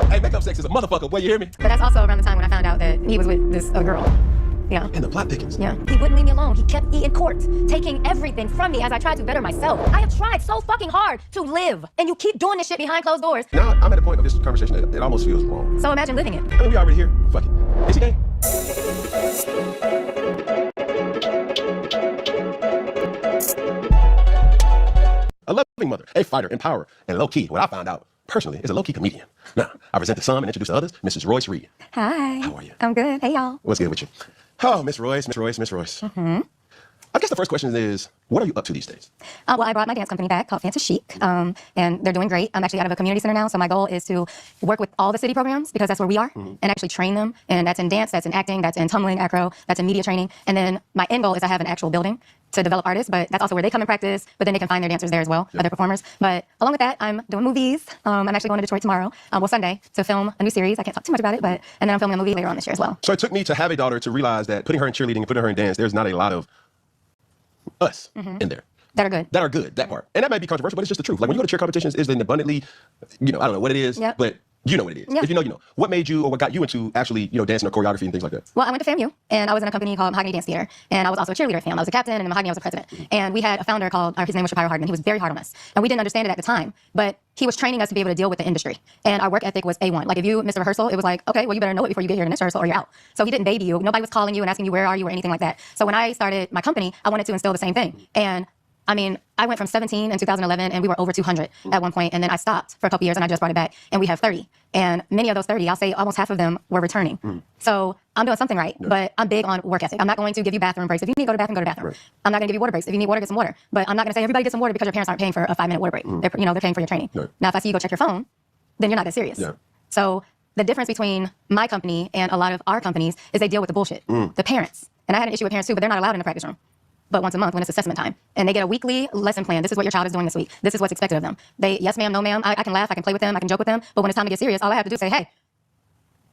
Hey, makeup sex is a motherfucker, boy, you hear me? But that's also around the time when I found out that he was with this girl. Yeah. And the plot thickens. Yeah. He wouldn't leave me alone. He kept me in court, taking everything from me as I tried to better myself. I have tried so fucking hard to live, and you keep doing this shit behind closed doors. Now, I'm at a point of this conversation that it almost feels wrong. So imagine living it. I mean, we already here. Fuck it. Is he gay? A loving mother, a fighter, empowerer, and low-key, what I found out personally is a low-key comedian. Now, I present to some and introduce to others, Mrs. Royce Reed. Hi. How are you? I'm good. Hey, y'all. What's good with you? Oh, Miss Royce. I guess the first question is, what are you up to these days? Well, I brought my dance company back called Fancy Chic, and they're doing great. I'm actually out of a community center now, so my goal is to work with all the city programs because that's where we are, and actually train them. And that's in dance, that's in acting, that's in tumbling, acro, that's in media training. And then my end goal is to have an actual building to develop artists, but that's also where they come and practice, but then they can find their dancers there as well, other performers. But along with that, I'm doing movies. I'm actually going to Detroit tomorrow, Sunday, to film a new series. I can't talk too much about it, and then I'm filming a movie later on this year as well. So it took me to have a daughter to realize that putting her in cheerleading and putting her in dance, there's not a lot of us in there. That are good. That are good, that part. And that might be controversial, but it's just the truth. Like when you go to cheer competitions, is it abundantly, I don't know what it is, but you know what it is. Yep. If you know, you know. What made you or what got you into actually, dancing or choreography and things like that? Well, I went to FAMU, and I was in a company called Mahogany Dance Theater, and I was also a cheerleader at FAM. I was a captain, and in Mahogany I was a president. And we had a founder called, his name was Shapiro Hardman. He was very hard on us, and we didn't understand it at the time, but he was training us to be able to deal with the industry. And our work ethic was A1. Like if you missed a rehearsal, it was like, okay, well, you better know it before you get here to this rehearsal or you're out. So he didn't baby you. Nobody was calling you and asking you, where are you, or anything like that. So when I started my company, I wanted to instill the same thing. And I mean, I went from 17 in 2011, and we were over 200 at one point, and then I stopped for a couple years, and I just brought it back, and we have 30. And many of those 30, I'll say almost half of them were returning. So I'm doing something right, but I'm big on work ethic. I'm not going to give you bathroom breaks. If you need to go to the bathroom, go to the bathroom. Right. I'm not going to give you water breaks. If you need water, get some water. But I'm not going to say everybody get some water because your parents aren't paying for a 5-minute water break. They're paying for your training. Right. Now, if I see you go check your phone, then you're not that serious. Yeah. So the difference between my company and a lot of our companies is they deal with the bullshit. The parents. And I had an issue with parents too, but they're not allowed in the practice room. But once a month when it's assessment time. And they get a weekly lesson plan. This is what your child is doing this week. This is what's expected of them. They, yes ma'am, no ma'am. I can laugh, I can play with them, I can joke with them. But when it's time to get serious, all I have to do is say, hey,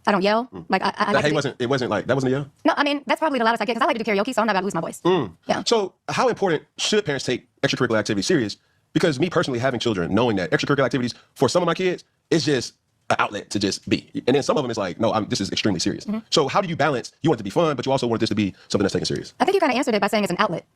I don't yell. Like it wasn't like, that wasn't a yell? No, I mean, that's probably the loudest I get because I like to do karaoke, so I'm not about to lose my voice. Yeah. So how important should parents take extracurricular activities serious? Because me personally having children, knowing that extracurricular activities for some of my kids is just an outlet to just be. And then some of them is like, no, this is extremely serious. So how do you balance? You want it to be fun, but you also want this to be something that's taken serious. I think you kind of answered it by saying it's an outlet.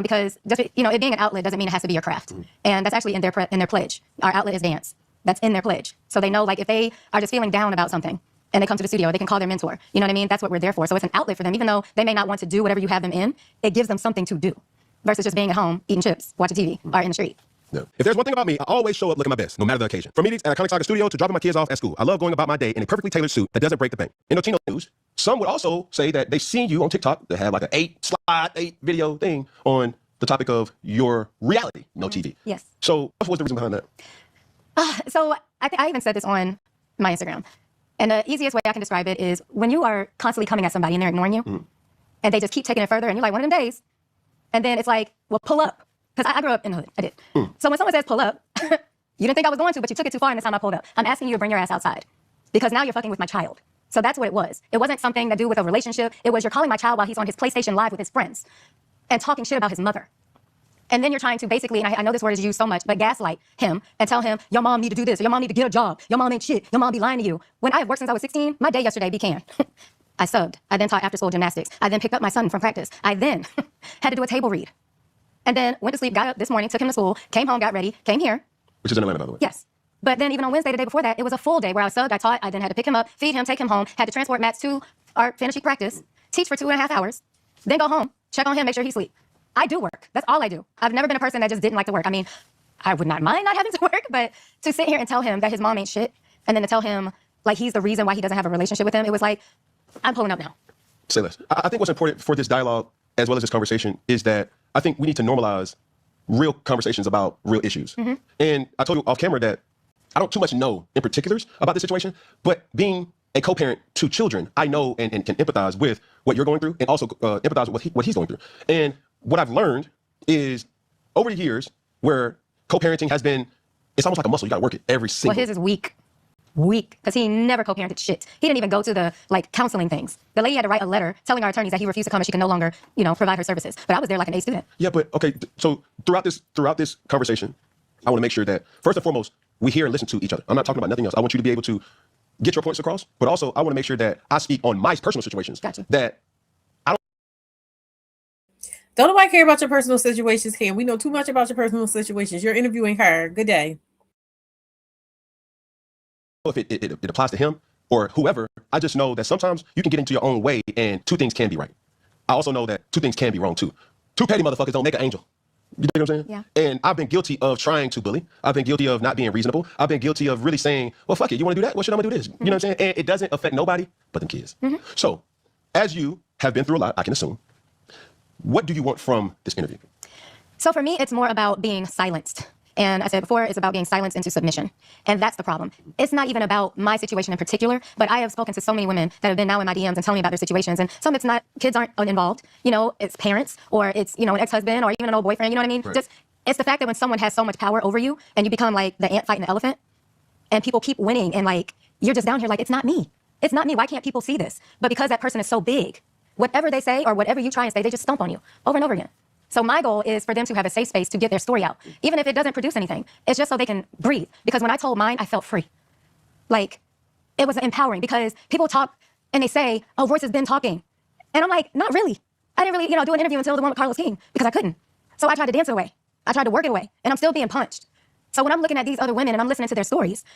Because just, it being an outlet doesn't mean it has to be your craft. And that's actually in their pledge. Our outlet is dance. That's in their pledge. So they know, like, if they are just feeling down about something and they come to the studio, they can call their mentor. You know what I mean? That's what we're there for. So it's an outlet for them. Even though they may not want to do whatever you have them in, it gives them something to do versus just being at home, eating chips, watching TV, or in the street. No. If there's one thing about me, I always show up looking my best, no matter the occasion. From meetings at a Iconic Saga studio to dropping my kids off at school, I love going about my day in a perfectly tailored suit that doesn't break the bank. In Latino news, some would also say that they've seen you on TikTok that have like an 8 video thing on the topic of your reality, TV. Yes. So what was the reason behind that? So I even said this on my Instagram. And the easiest way I can describe it is when you are constantly coming at somebody and they're ignoring you, and they just keep taking it further, and you're like, one of them days. And then it's like, well, pull up. Because I grew up in the hood. I did. So when someone says pull up, you didn't think I was going to, but you took it too far, and this time I pulled up. I'm asking you to bring your ass outside. Because now you're fucking with my child. So that's what it was. It wasn't something to do with a relationship. It was you're calling my child while he's on his PlayStation Live with his friends and talking shit about his mother. And then you're trying to basically, and I know this word is used so much, but gaslight him and tell him, your mom need to do this, or your mom need to get a job, your mom ain't shit, your mom be lying to you. When I have worked since I was 16, my day yesterday began. I subbed. I then taught after-school gymnastics. I then picked up my son from practice. I then had to do a table read. And then went to sleep, got up this morning, took him to school, came home, got ready, came here. Which is in Atlanta, by the way. Yes. But then even on Wednesday, the day before that, it was a full day where I subbed, I taught, I then had to pick him up, feed him, take him home, had to transport Max to our fantasy practice, teach for 2.5 hours, then go home, check on him, make sure he's asleep. I do work. That's all I do. I've never been a person that just didn't like to work. I mean, I would not mind not having to work, but to sit here and tell him that his mom ain't shit, and then to tell him like he's the reason why he doesn't have a relationship with him, it was like, I'm pulling up now. Say less. I think what's important for this dialogue, as well as this conversation, is that I think we need to normalize real conversations about real issues. And I told you off camera that I don't too much know in particulars about this situation, but being a co-parent to children, I know and can empathize with what you're going through and also empathize with what he's going through. And what I've learned is over the years where co-parenting has been, it's almost like a muscle. You got to work it every single. Well, his is weak, because he never co-parented shit. He didn't even go to the counseling things. The lady had to write a letter telling our attorneys that he refused to come and she can no longer, provide her services. But I was there like an A student. Yeah, but okay. So throughout this conversation, I want to make sure that first and foremost, we hear and listen to each other. I'm not talking about nothing else. I want you to be able to get your points across, but also I want to make sure that I speak on my personal situations. Gotcha. That Don't nobody care about your personal situations, Cam. We know too much about your personal situations. You're interviewing her. Good day. if it applies to him or whoever, I just know that sometimes you can get into your own way and two things can be right. I also know that two things can be wrong too. Two petty motherfuckers don't make an angel. You know what I'm saying? Yeah. And I've been guilty of trying to bully. I've been guilty of not being reasonable. I've been guilty of really saying, well, fuck it. You want to do that? Well, shit, I'm going to do this. You know what I'm saying? And it doesn't affect nobody but them kids. So as you have been through a lot, I can assume, what do you want from this interview? So for me, it's more about being silenced. And I said before, it's about being silenced into submission. And that's the problem. It's not even about my situation in particular, but I have spoken to so many women that have been now in my DMs and telling me about their situations. And some it's not, kids aren't involved, you know, it's parents or it's, you know, an ex-husband or even an old boyfriend, you know what I mean? Right. Just, it's the fact that when someone has so much power over you and you become like the ant fighting the elephant and people keep winning and like, you're just down here like, it's not me. It's not me. Why can't people see this? But because that person is so big, whatever they say or whatever you try and say, they just stomp on you over and over again. So my goal is for them to have a safe space to get their story out. Even if it doesn't produce anything, it's just so they can breathe. Because when I told mine, I felt free. Like, it was empowering because people talk and they say, oh, Royce has been talking. And I'm like, not really. I didn't really, do an interview until the one with Carlos King because I couldn't. So I tried to dance it away. I tried to work it away. And I'm still being punched. So when I'm looking at these other women and I'm listening to their stories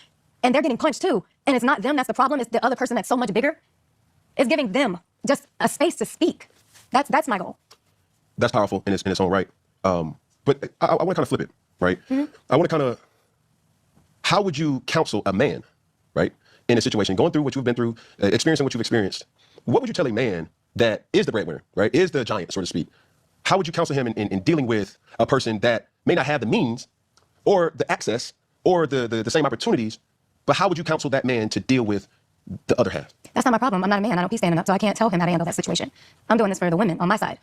and they're getting punched too, and it's not them that's the problem, it's the other person that's so much bigger, it's giving them just a space to speak. That's my goal. That's powerful in its own right. But I want to kind of flip it, right? I want to kind of, how would you counsel a man, right, in a situation, going through what you've been through, experiencing what you've experienced? What would you tell a man that is the breadwinner, right, is the giant, so to speak? How would you counsel him in dealing with a person that may not have the means or the access or the same opportunities, but how would you counsel that man to deal with the other half? That's not my problem. I'm not a man. I don't be standing up, so I can't tell him how to handle that situation. I'm doing this for the women on my side.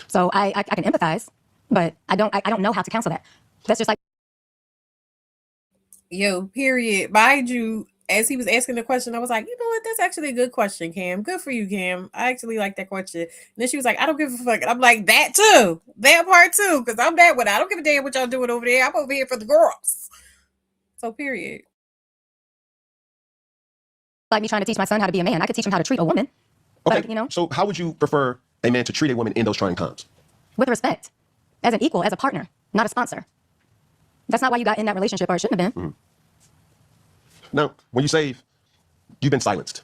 So I can empathize, but I don't know how to counsel that. That's just like, yo, period. Mind you, as he was asking the question, I was like, you know what? That's actually a good question, Cam. Good for you, Cam. I actually like that question. And then she was like, I don't give a fuck. And I'm like, that too. That part too. Because I'm that one. I don't give a damn what y'all doing over there. I'm over here for the girls. So period. like me trying to teach my son how to be a man. I could teach him how to treat a woman. Okay, But, you know, so how would you prefer a man to treat a woman in those trying times? with respect, as an equal, as a partner, not a sponsor. That's not why you got in that relationship, or it shouldn't have been. Now, when you say you've been silenced,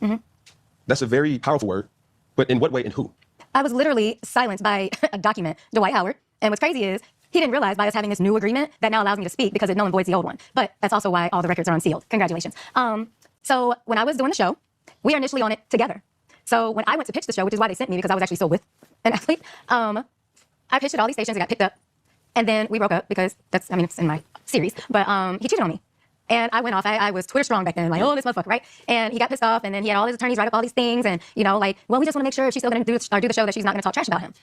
that's a very powerful word, but in what way and who? I was literally silenced by a document, Dwight Howard. And what's crazy is he didn't realize by us having this new agreement that now allows me to speak because it null and voids the old one. But that's also why all the records are unsealed. Congratulations. So when I was doing the show, we were initially on it together. So when I went to pitch the show, which is why they sent me because I was actually still with an athlete, I pitched at all these stations, it got picked up. And then we broke up because that's, I mean, it's in my series, but he cheated on me. And I went off. I was Twitter strong back then, like, oh, this motherfucker, right? And he got pissed off, and then he had all his attorneys write up all these things, and, you know, like, well, we just want to make sure if she's still going to do the show that she's not going to talk trash about him.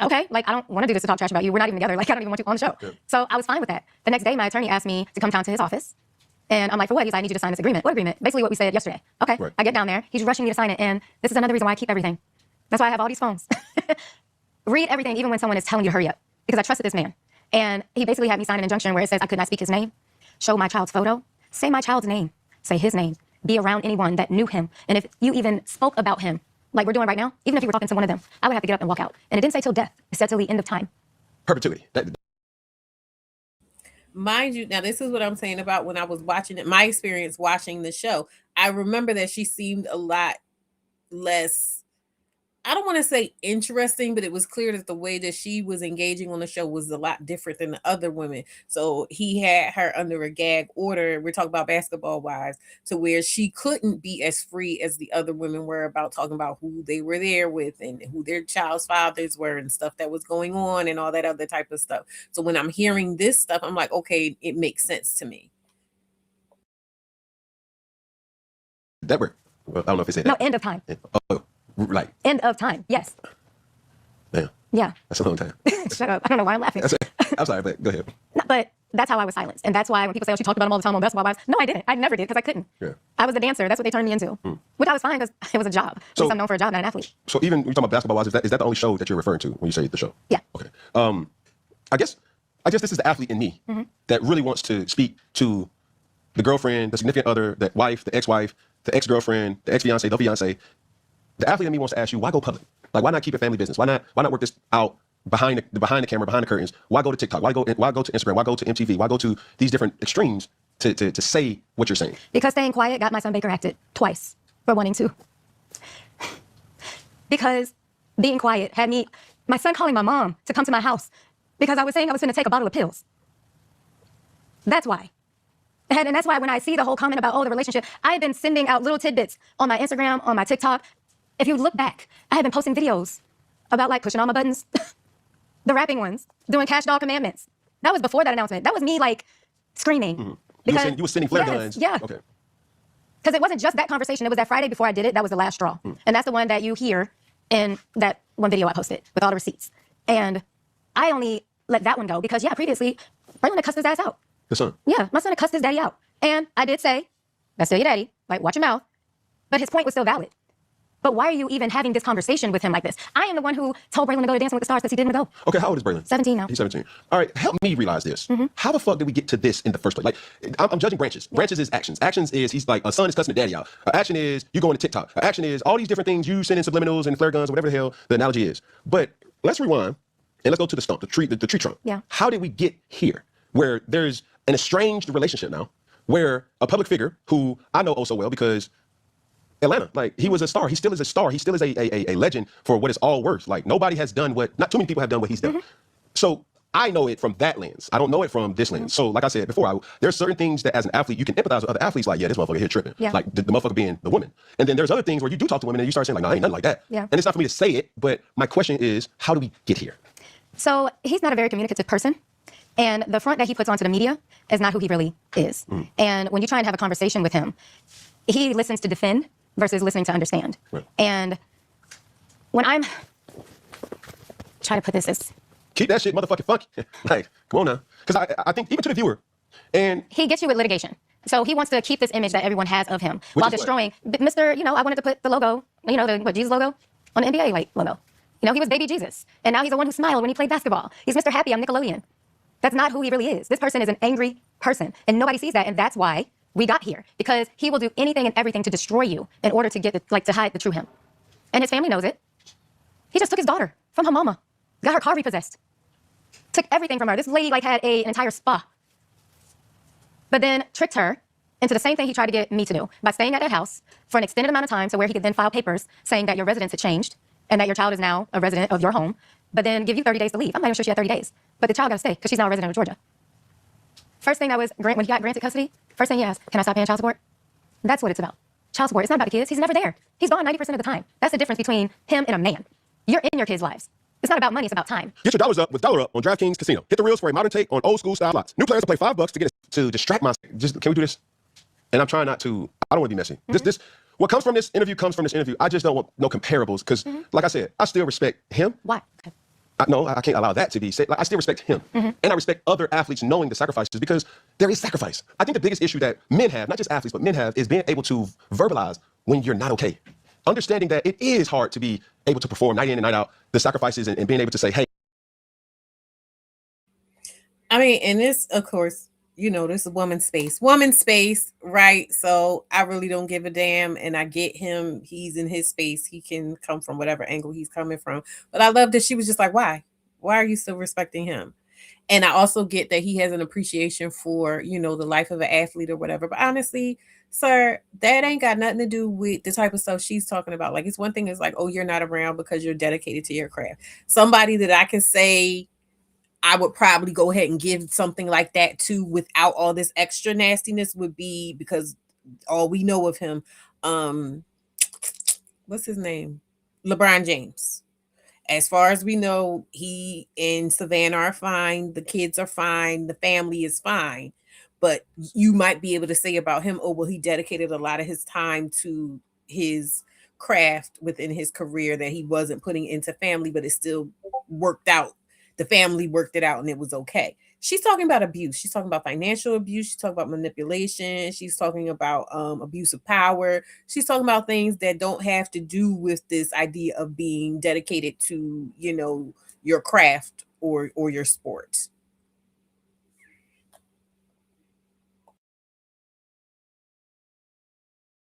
Okay, like, I don't want to do this to talk trash about you. We're not even together. Like, I don't even want you on the show. Yeah. So I was fine with that. The next day, my attorney asked me to come down to his office. And I'm like, for what? He's like, I need you to sign this agreement. What agreement? Basically what we said yesterday. Okay, right. I get down there. He's rushing me to sign it, and this is another reason why I keep everything. That's why I have all these phones. Read everything, even when someone is telling you to hurry up, because I trusted this man. And he basically had me sign an injunction where it says I could not speak his name, show my child's photo, say my child's name, say his name, be around anyone that knew him. And if you even spoke about him, like we're doing right now, even if you were talking to one of them, I would have to get up and walk out. And it didn't say till death. It said till the end of time. Perpetuity. Mind you, now this is what I'm saying about when I was watching it, my experience watching the show. I remember that she seemed a lot less, I don't want to say interesting, but it was clear that the way that she was engaging on the show was a lot different than the other women. So he had her under a gag order. We're talking about Basketball Wives, to where she couldn't be as free as the other women were about talking about who they were there with and who their child's fathers were and stuff that was going on and all that other type of stuff. So when I'm hearing this stuff, I'm like, okay, it makes sense to me. That word. Well, I don't know if it said No, that. end of time. Oh, like. End of time. Yes. Damn. Yeah. That's a long time. Shut up. I don't know why I'm laughing. I'm sorry, but go ahead. No, but that's how I was silenced. And that's why when people say, oh, she talked about him all the time on Basketball Wives. No, I didn't. I never did because I couldn't. Yeah. I was a dancer. That's what they turned me into. Which I was fine because it was a job. So, at least I'm known for a job, not an athlete. So even when you're talking about Basketball Wives, is that the only show that you're referring to when you say the show? Yeah. Okay. I guess this is the athlete in me that really wants to speak to the girlfriend, the significant other, the wife, the ex-wife, the ex-girlfriend, the ex-fiance, the fiance. The athlete in me wants to ask you, why go public? Like, why not keep it family business? Why not work this out behind the camera, behind the curtains? Why go to TikTok? Why go to Instagram? Why go to MTV? Why go to these different extremes to say what you're saying? Because staying quiet got my son Baker acted twice for wanting to. Because being quiet had my son calling my mom to come to my house because I was saying I was going to take a bottle of pills. That's why. And that's why when I see the whole comment about, oh, the relationship, I had been sending out little tidbits on my Instagram, on my TikTok. If you look back, I had been posting videos about like pushing all my buttons, the rapping ones, doing cash doll commandments. That was before that announcement. That was me like screaming. Because you were sending flare guns. Yeah. Okay. Because it wasn't just that conversation. It was that Friday before I did it. That was the last straw. And that's the one that you hear in that one video I posted with all the receipts. And I only let that one go because, yeah, previously, Braylon had cussed his ass out. The son? Yeah, my son had cussed his daddy out. And I did say, that's still your daddy. Like, watch your mouth. But his point was still valid. But why are you even having this conversation with him like this? I am the one who told Braylon to go to Dancing with the Stars because he didn't go. Okay, how old is Braylon? 17 now. He's 17. All right, help me realize this. How the fuck did we get to this in the first place? Like, I'm judging branches. Branches is actions. Actions is he's like, a son is cussing the daddy out. Action is you going to TikTok. Action is all these different things you sending subliminals and flare guns or whatever the hell the analogy is. But let's rewind and let's go to the stump, the tree trunk. Yeah. How did we get here where there's an estranged relationship now where a public figure who I know oh so well because Atlanta, like he was a star. He still is a star. He still is a legend for what it's all worth. Like nobody has done not too many people have done what he's done. So I know it from that lens. I don't know it from this lens. So like I said before, there's certain things that as an athlete, you can empathize with other athletes like, yeah, this motherfucker here tripping. Yeah. Like the motherfucker being the woman. And then there's other things where you do talk to women and you start saying like, no, ain't nothing like that. Yeah. And it's not for me to say it, but my question is, how do we get here? So he's not a very communicative person. And the front that he puts onto the media is not who he really is. And when you try and have a conversation with him, he listens to defend versus listening to understand. Right. And when I'm trying to put this as... Keep that shit motherfucking funky. Like, come on now. Because I think even to the viewer, and... He gets you with litigation. So he wants to keep this image that everyone has of him while destroying... Mr., I wanted to put the logo, the Jesus logo on the NBA logo. He was baby Jesus. And now he's the one who smiled when he played basketball. He's Mr. Happy on Nickelodeon. That's not who he really is. This person is an angry person. And nobody sees that. And that's why we got here, because he will do anything and everything to destroy you in order to get to hide the true him. And his family knows it. He just took his daughter from her mama, got her car repossessed, took everything from her. This lady had an entire spa, but then tricked her into the same thing he tried to get me to do by staying at that house for an extended amount of time, to where he could then file papers saying that your residence had changed and that your child is now a resident of your home, but then give you 30 days to leave. I'm not even sure she had 30 days, but the child got to stay because she's now a resident of Georgia. First thing that was, when he got granted custody, first thing he asked, can I stop paying child support? That's what it's about. Child support, it's not about the kids. He's never there. He's gone 90% of the time. That's the difference between him and a man. You're in your kids' lives. It's not about money, it's about time. Get your dollars up with Dollar Up on DraftKings Casino. Hit the reels for a modern take on old school style slots. New players will play $5 to get to distract my. Can we do this? And I'm trying not to. I don't want to be messy. What comes from this interview comes from this interview. I just don't want no comparables because, like I said, I still respect him. Why? Okay. I can't allow that to be said. Like, I still respect him, and I respect other athletes knowing the sacrifices, because there is sacrifice. I think the biggest issue that men have, not just athletes, but men have, is being able to verbalize when you're not okay. Understanding that it is hard to be able to perform night in and night out, the sacrifices, and being able to say, hey. I mean, and this, of course, this is woman's space, right? So I really don't give a damn, and I get him. He's in his space. He can come from whatever angle he's coming from. But I love that she was just like, why? Why are you still respecting him? And I also get that he has an appreciation for, the life of an athlete or whatever. But honestly, sir, that ain't got nothing to do with the type of stuff she's talking about. Like, it's one thing is like, oh, you're not around because you're dedicated to your craft. Somebody that I can say I would probably go ahead and give something like that to without all this extra nastiness would be, because all we know of him, what's his name? LeBron James. As far as we know, he and Savannah are fine. The kids are fine. The family is fine. But you might be able to say about him, oh, well, he dedicated a lot of his time to his craft within his career that he wasn't putting into family, but it still worked out. The family worked it out and it was okay. She's talking about abuse. She's talking about financial abuse. She's talking about manipulation. She's talking about abuse of power. She's talking about things that don't have to do with this idea of being dedicated to, your craft or your sport.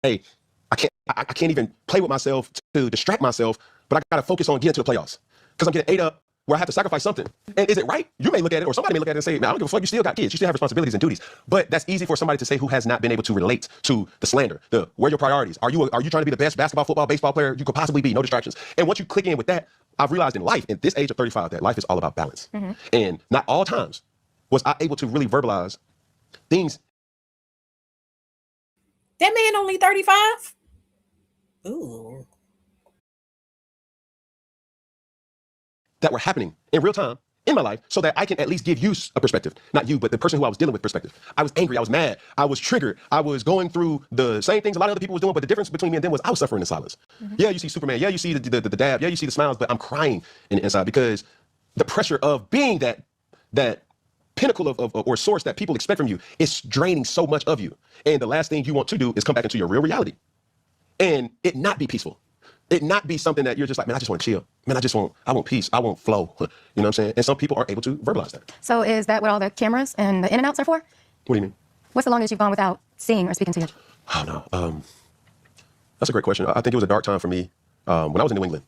Hey, I can't even play with myself to distract myself, but I got to focus on getting to the playoffs because I'm getting ate up where I have to sacrifice something. And is it right? You may look at it, or somebody may look at it and say, man, I don't give a fuck, you still got kids. You still have responsibilities and duties. But that's easy for somebody to say who has not been able to relate to the slander. Where are your priorities? Are you trying to be the best basketball, football, baseball player you could possibly be? No distractions. And once you click in with that, I've realized in life, at this age of 35, that life is all about balance. And not all times was I able to really verbalize things. That man only 35? Ooh. That were happening in real time in my life, so that I can at least give you a perspective. Not you, but the person who I was dealing with perspective. I was angry, I was mad, I was triggered, I was going through the same things a lot of other people was doing, but the difference between me and them was I was suffering in silence. Yeah, you see Superman, yeah, you see the dab, yeah, you see the smiles, but I'm crying inside because the pressure of being that pinnacle of or source that people expect from you is draining so much of you. And the last thing you want to do is come back into your real reality and it not be peaceful. It not be something that you're just like, man, I just want to chill. Man, I want peace. I want flow. You know what I'm saying? And some people aren't able to verbalize that. So is that what all the cameras and the in and outs are for? What do you mean? What's the longest you've gone without seeing or speaking to you? Oh, no. That's a great question. I think it was a dark time for me. When I was in New England,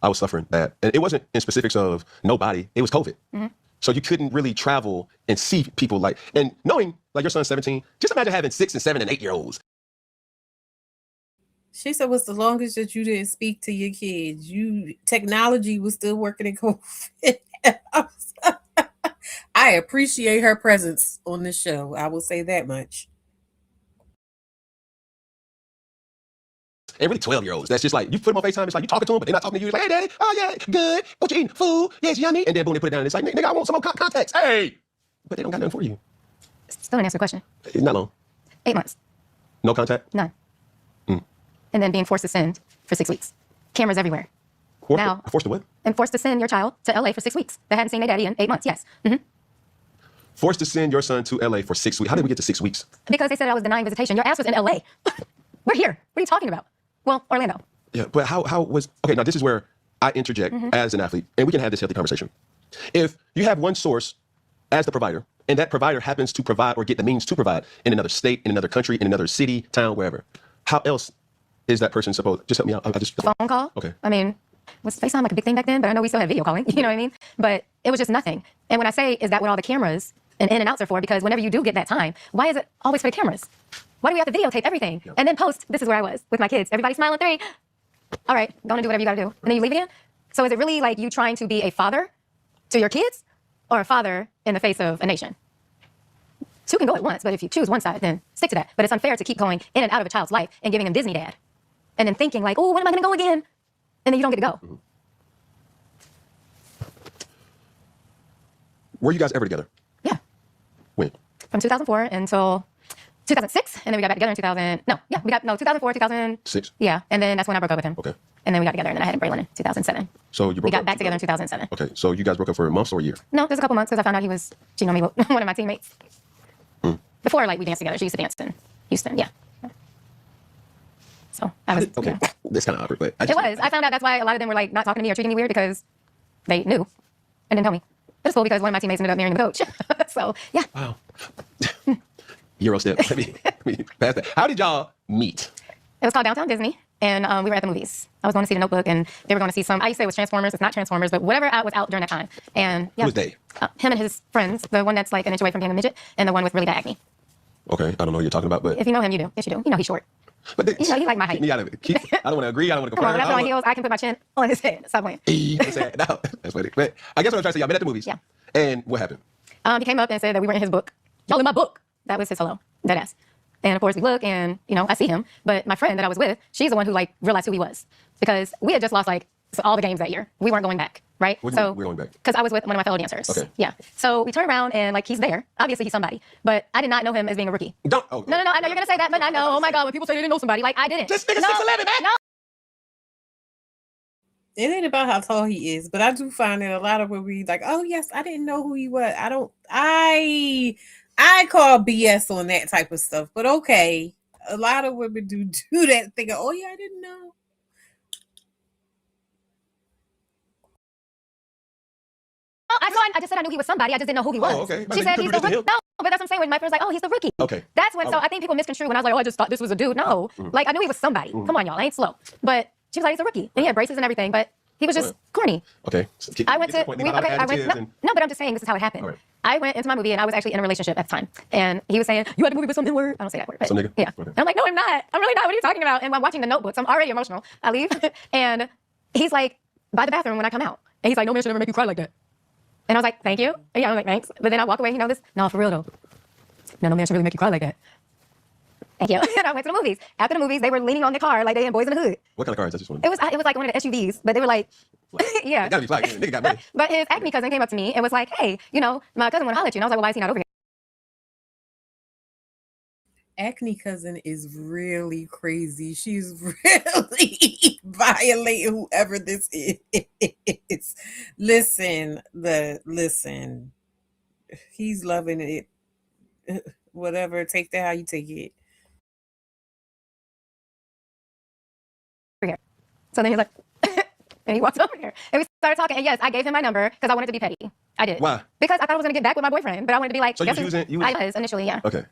I was suffering bad. And it wasn't in specifics of nobody. It was COVID. So you couldn't really travel and see people and knowing like your son's 17, just imagine having 6 and 7 and 8-year-olds. She said, what's the longest that you didn't speak to your kids? Technology was still working in COVID. I appreciate her presence on the show. I will say that much. And really 12-year-olds. That's just like, you put them on FaceTime, it's like you talking to them, but they're not talking to you. It's like, hey, daddy, oh, yeah, good. What you eating? Food? Yeah, it's yummy. And then boom, they put it down and it's like, nigga, I want some more context. Hey! But they don't got nothing for you. Still didn't answer the question. It's not long. 8 months. No contact? None. And then being forced to send for 6 weeks. Cameras everywhere. Forced to what? And forced to send your child to LA for 6 weeks. They hadn't seen their daddy in 8 months, yes. Forced to send your son to LA for 6 weeks. How did we get to 6 weeks? Because they said I was denying visitation. Your ass was in LA. We're here. What are you talking about? Well, Orlando. Yeah, but how was, okay, now this is where I interject as an athlete, and we can have this healthy conversation. If you have one source as the provider, and that provider happens to provide or get the means to provide in another state, in another country, in another city, town, wherever, how else is that person supposed? Just help me out. I just phone call. Okay. I mean, was FaceTime like a big thing back then? But I know we still had video calling. You know what I mean? But it was just nothing. And when I say, is that what all the cameras and in and outs are for? Because whenever you do get that time, why is it always for the cameras? Why do we have to videotape everything and then post? This is where I was with my kids. Everybody smiling 3. All right, going to do whatever you got to do, and then you leave again. So is it really like you trying to be a father to your kids, or a father in the face of a nation? 2 can go at once, but if you choose one side, then stick to that. But it's unfair to keep going in and out of a child's life and giving them Disney dad, and then thinking like, oh, when am I going to go again? And then you don't get to go. Mm-hmm. Were you guys ever together? Yeah. When? From 2004 until 2006, and then we got back together in 2000. No, yeah, 2004, 2006. Yeah, and then that's when I broke up with him. Okay. And then we got together, and then I had him Braylon in 2007. So you broke We got up back together in 2007. Okay, so you guys broke up for months or a year? No, just a couple months because I found out he was cheating on me with one of my teammates. Before, like, we danced together. She used to dance in Houston, yeah. So I was, Okay, yeah. that's kind of awkward, but It was. I found out that's why a lot of them were, like, not talking to me or treating me weird because they knew and didn't tell me. But it's cool because one of my teammates ended up marrying the coach. So, yeah. Wow. Euro step. Let me pass that. How did y'all meet? It was called Downtown Disney, and we were at the movies. I was going to see The Notebook, and they were going to see some, I used to say it was Transformers. It's not Transformers, but whatever was out during that time. And, yeah. Who was they? Him and his friends, the one that's, like, an inch away from being a midget, and the one with really bad acne. Okay, I don't know who you're talking about, but... If you know him, you do. Yes, you do. You know he's short. But You know, he like my height. keep me out of it. I don't want to agree. I don't want to Come on, confirm. when I put on heels, I can put my chin on his head. Stop playing. No, that's funny. But I guess what I'm trying to say, y'all met at the movies. Yeah. And what happened? He came up and said that we were in his book. Y'all in my book. That was his hello. Deadass. And of course we look and, you know, I see him. But my friend that I was with, she's the one who like realized who he was. Because we had just lost like all the games that year. We weren't going back, right? What do you mean we're going back? Because I was with one of my fellow dancers. Okay. Yeah. So we turn around and like he's there. Obviously he's somebody. But I did not know him as being a rookie. Don't. Oh, No. I know you're going to say that, but I know. Oh my God, when people say they didn't know somebody, like I didn't. This nigga's No, 6'11", man. No. It ain't about how tall he is, but I do find that a lot of when we like, oh yes, I didn't know who he was. I call BS on that type of stuff, but okay. A lot of women do that thinking, oh yeah, I didn't know. I just said I knew he was somebody. I just didn't know who he was. Oh, okay. She said he's the rookie. No, but that's what I'm saying. When my friend was like, oh, he's the rookie. Okay. That's when, so I think people misconstrue when I was like, oh, I just thought this was a dude. No. Like, I knew he was somebody. Come on, y'all. I ain't slow. But she was like, he's a rookie. And he had braces and everything, but he was just corny. Okay. So I went to, no, but I'm just saying this is how it happened. Right. I went into my movie and I was actually in a relationship at the time. And he was saying, you had a movie with some N-word. I don't say that word. But Some nigga? yeah. Okay. And I'm like, no, I'm not. I'm really not. What are you talking about? And I'm watching The Notebook. So I'm already emotional. I leave and he's like, by the bathroom when I come out. And he's like, no man should ever make you cry like that. And I was like, thank you. And yeah, I was like, thanks. But then I walk away, you know this? No, for real though. No man should really make you cry like that. Thank you. And I went to the movies. After the movies, they were leaning on the car like they in Boys in the Hood. What kind of car is that? Just one. It was like one of the SUVs, but they were like, yeah. It gotta be fly. Nigga got money. But his acne cousin came up to me and was like, hey, you know, my cousin want to holler at you. And I was like, well, why is he not over here? Acne cousin is really crazy. She's really violating whoever this is. Listen. He's loving it. Whatever. Take that how you take it. Here. So then he was like, and he walked over here. And we started talking. And yes, I gave him my number because I wanted to be petty. I did. Why? Because I thought I was going to get back with my boyfriend. But I wanted to be like, So I was initially, yeah. Okay.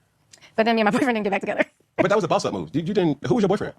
But then me and my boyfriend didn't get back together. But that was a boss up move. You didn't. Who was your boyfriend?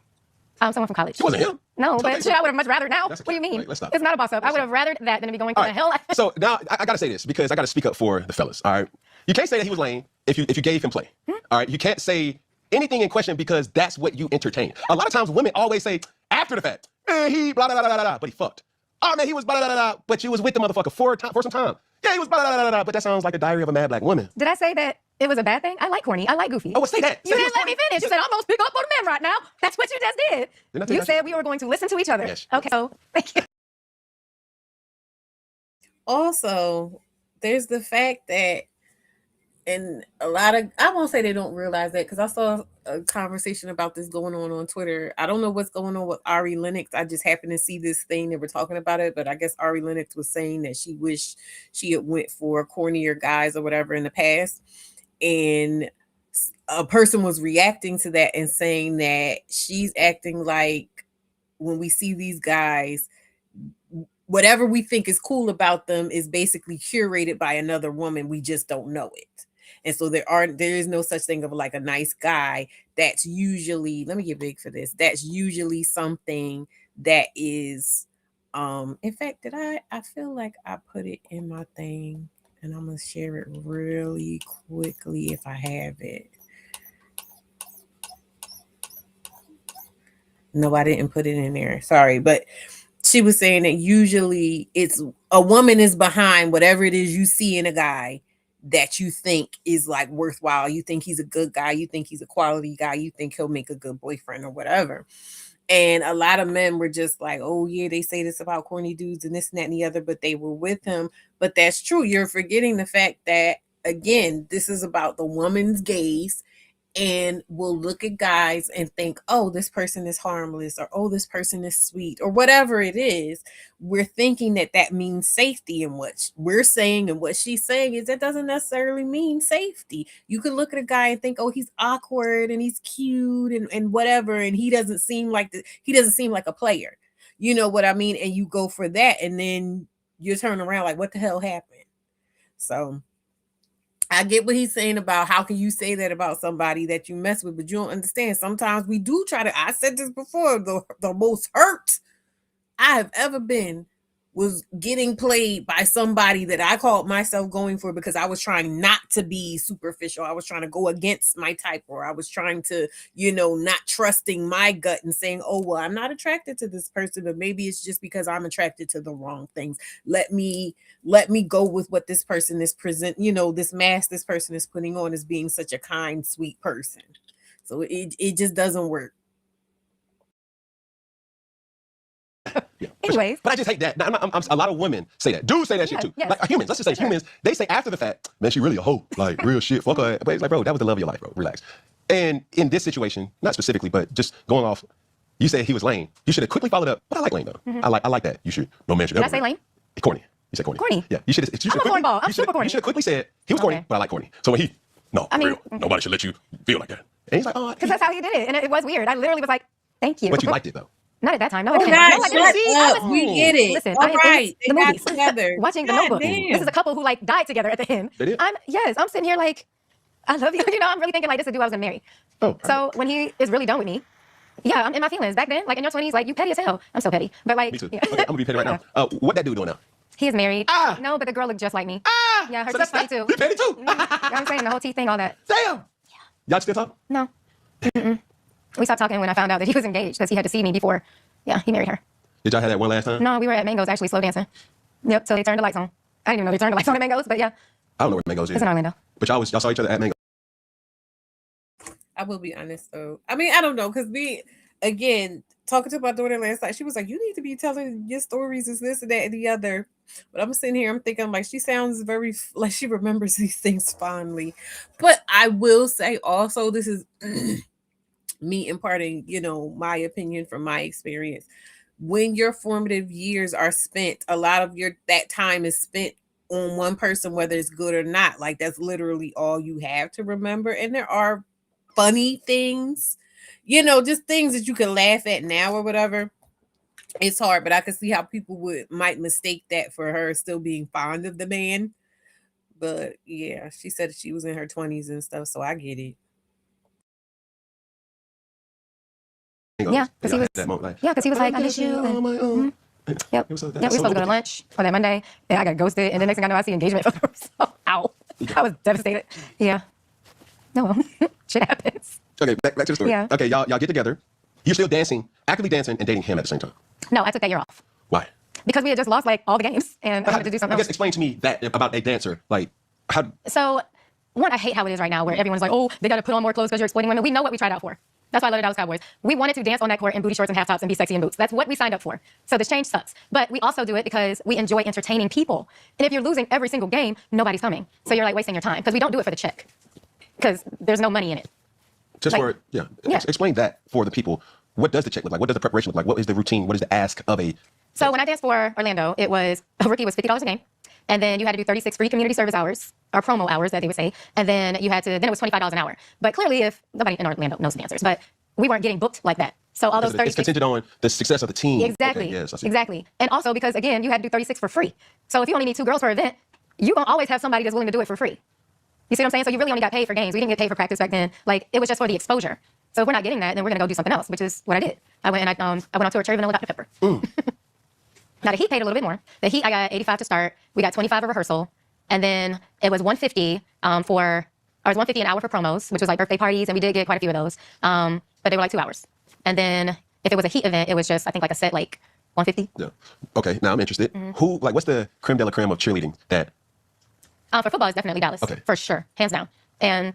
Someone from college. It wasn't him. No, Okay, but so- shit, I would have much rather now. That's What do you mean? right, let's stop. It's not a boss up. I would have rathered that than to be going through All the hell. So now I gotta say this because I gotta speak up for the fellas. All right. You can't say that he was lame if you gave him play. All right. You can't say anything in question because that's what you entertain. A lot of times women always say after the fact, man, he blah blah blah blah blah, but he fucked. Oh man, he was blah blah blah blah, but you was with the motherfucker for some time. Yeah, he was blah blah blah blah, but that sounds like the diary of a mad black woman. Did I say that it was a bad thing? I like corny. I like goofy. Oh, well, say that. You didn't let me finish. You said, I'm going to speak up for the men right now. That's what you just did. Didn't I tell You you said we were going to listen to each other. Yes. Okay, so thank you. Also, there's the fact that, and a lot of, I won't say they don't realize that because I saw a conversation about this going on Twitter. I don't know what's going on with Ari Lennox. I just happened to see this thing that we're talking about it, but I guess Ari Lennox was saying that she wished she had went for cornier guys or whatever in the past. And a person was reacting to that and saying that she's acting like when we see these guys, whatever we think is cool about them is basically curated by another woman. We just don't know it. And so there is no such thing of like a nice guy. That's usually, let me get big for this. That's usually something that is, in fact, I feel like I put it in my thing, and I'm gonna share it really quickly if I have it. No, I didn't put it in there. Sorry, but she was saying that usually it's a woman is behind whatever it is you see in a guy that you think is like worthwhile. You think he's a good guy. You think he's a quality guy. You think he'll make a good boyfriend or whatever. And a lot of men were just like, oh, yeah, they say this about corny dudes and this and that and the other, but they were with him. But that's true. You're forgetting the fact that, again, this is about the woman's gaze, and will look at guys and think, oh, this person is harmless, or oh, this person is sweet, or whatever it is. We're thinking that that means safety. And what we're saying and what she's saying is that doesn't necessarily mean safety. You can look at a guy and think, oh, he's awkward and he's cute and whatever, and he doesn't seem like a player. You know what I mean? And you go for that, and then you turn around like, what the hell happened? So I get what he's saying about how can you say that about somebody that you mess with, but you don't understand. Sometimes we do try to, I said this before, the most hurt I have ever been was getting played by somebody that I called myself going for because I was trying not to be superficial. I was trying to go against my type, or I was trying to, not trusting my gut and saying, oh, well, I'm not attracted to this person, but maybe it's just because I'm attracted to the wrong things. Let me go with what this person is this mask this person is putting on as being such a kind, sweet person. So it just doesn't work. Yeah. Anyways. But I just hate that. A lot of women say that. Dudes say that shit too. Yes. Like humans, let's just say humans, they say after the fact, man, she really a hoe. Like real shit. Fuck her. But it's like, bro, that was the love of your life, bro. Relax. And in this situation, not specifically, but just going off, you said he was lame. You should have quickly followed up. But I like lame though. I like that. You should. No man should Did ever. I say lame? Corny. You said corny. Corny? Yeah. You should. I'm a cornball. I'm super corny. You should have quickly said he was corny, but I like corny. So when nobody should let you feel like that. And he's like, oh, because that's how he did it, and it was weird. I literally was like, thank you. But you liked it though. Not at that time. No, Oh, I didn't. God, No, I didn't. shut up. We get it. Listen, All right. the They got movies. together. Watching The God Notebook. damn. This is a couple who like died together at the end. They did? I'm sitting here like, I love you. I'm really thinking like this is a dude I was gonna marry. Oh, so when he is really done with me, yeah, I'm in my feelings. Back then, like in your 20s, like you petty as hell. I'm so petty. But like, me too. yeah. Okay, I'm gonna be petty right now. What that dude doing now? He is married. Ah! No, but the girl looked just like me. Ah! Yeah, her So teeth that's funny too. You petty too? You know what I'm saying? The whole teeth thing, all that. Damn. Yeah. Y'all still talk? No. Mm-mm. We stopped talking when I found out that he was engaged because he had to see me before. Yeah, he married her. Did y'all have that one last time? No, we were at Mango's actually slow dancing. Yep, so they turned the lights on. I didn't even know they turned the lights on at Mango's, but yeah. I don't know where Mango's is. It's in Orlando. But y'all saw each other at Mango. I will be honest though. I mean, I don't know, because talking to my daughter last night, she was like, you need to be telling your stories, is this and that and the other. But I'm sitting here, I'm thinking like she sounds very like she remembers these things fondly. But I will say also, this is me imparting, my opinion from my experience. When your formative years are spent, a lot of that time is spent on one person, whether it's good or not. Like that's literally all you have to remember. And there are funny things, just things that you can laugh at now or whatever. It's hard, but I can see how people might mistake that for her still being fond of the man. But yeah, she said she was in her 20s and stuff, so I get it. Yeah, because he was. That moment, like, Yeah, because he was like, I miss you. Oh my God. Yep. We were supposed to go to lunch on that Monday, and I got ghosted. And the next thing I know, I see engagement photos. So, ow! I was devastated. Yeah. No, well, shit happens. Okay, back to the story. Yeah. Okay, y'all get together. You're still dancing, actively dancing, and dating him at the same time. No, I took that year off Why? because we had just lost like all the games, and I wanted to do something I guess else. explain to me that about a dancer. Like, how? So, one, I hate how it is right now, where everyone's like, "Oh, they got to put on more clothes because you're exploiting women." We know what we tried out for. That's why I love the Dallas Cowboys. We wanted to dance on that court in booty shorts and half tops and be sexy in boots. That's what we signed up for. So this change sucks. But we also do it because we enjoy entertaining people. And if you're losing every single game, nobody's coming. So you're like wasting your time because we don't do it for the check because there's no money in it. Just Like, yeah. yeah. Explain that for the people. What does the check look like? What does the preparation look like? What is the routine? What is the ask of a? So when I danced for Orlando, a rookie was $50 a game. And then you had to do 36 free community service hours, or promo hours that they would say. And then then it was $25 an hour. But clearly, if nobody in Orlando knows the dancers, but we weren't getting booked like that. So all those It's 36. contingent on the success of the team. Exactly. Okay, yes, I see. Exactly. And also because, again, you had to do 36 for free. So if you only need 2 girls per event, you're going to always have somebody that's willing to do it for free. You see what I'm saying? So you really only got paid for games. We didn't get paid for practice back then. Like, it was just for the exposure. So if we're not getting that, then we're going to go do something else, which is what I did. I went on tour with Cherry Vanilla Dr. Pepper. Now, the Heat paid a little bit more. The Heat, I got 85 to start. We got 25 a rehearsal. And then it was 150 it was 150 an hour for promos, which was like birthday parties. And we did get quite a few of those. But they were like 2 hours. And then if it was a Heat event, it was just, I think, like a set, like 150. Yeah. Okay, now I'm interested. What's the creme de la creme of cheerleading that? For football, it's definitely Dallas. Okay. For sure. Hands down. And,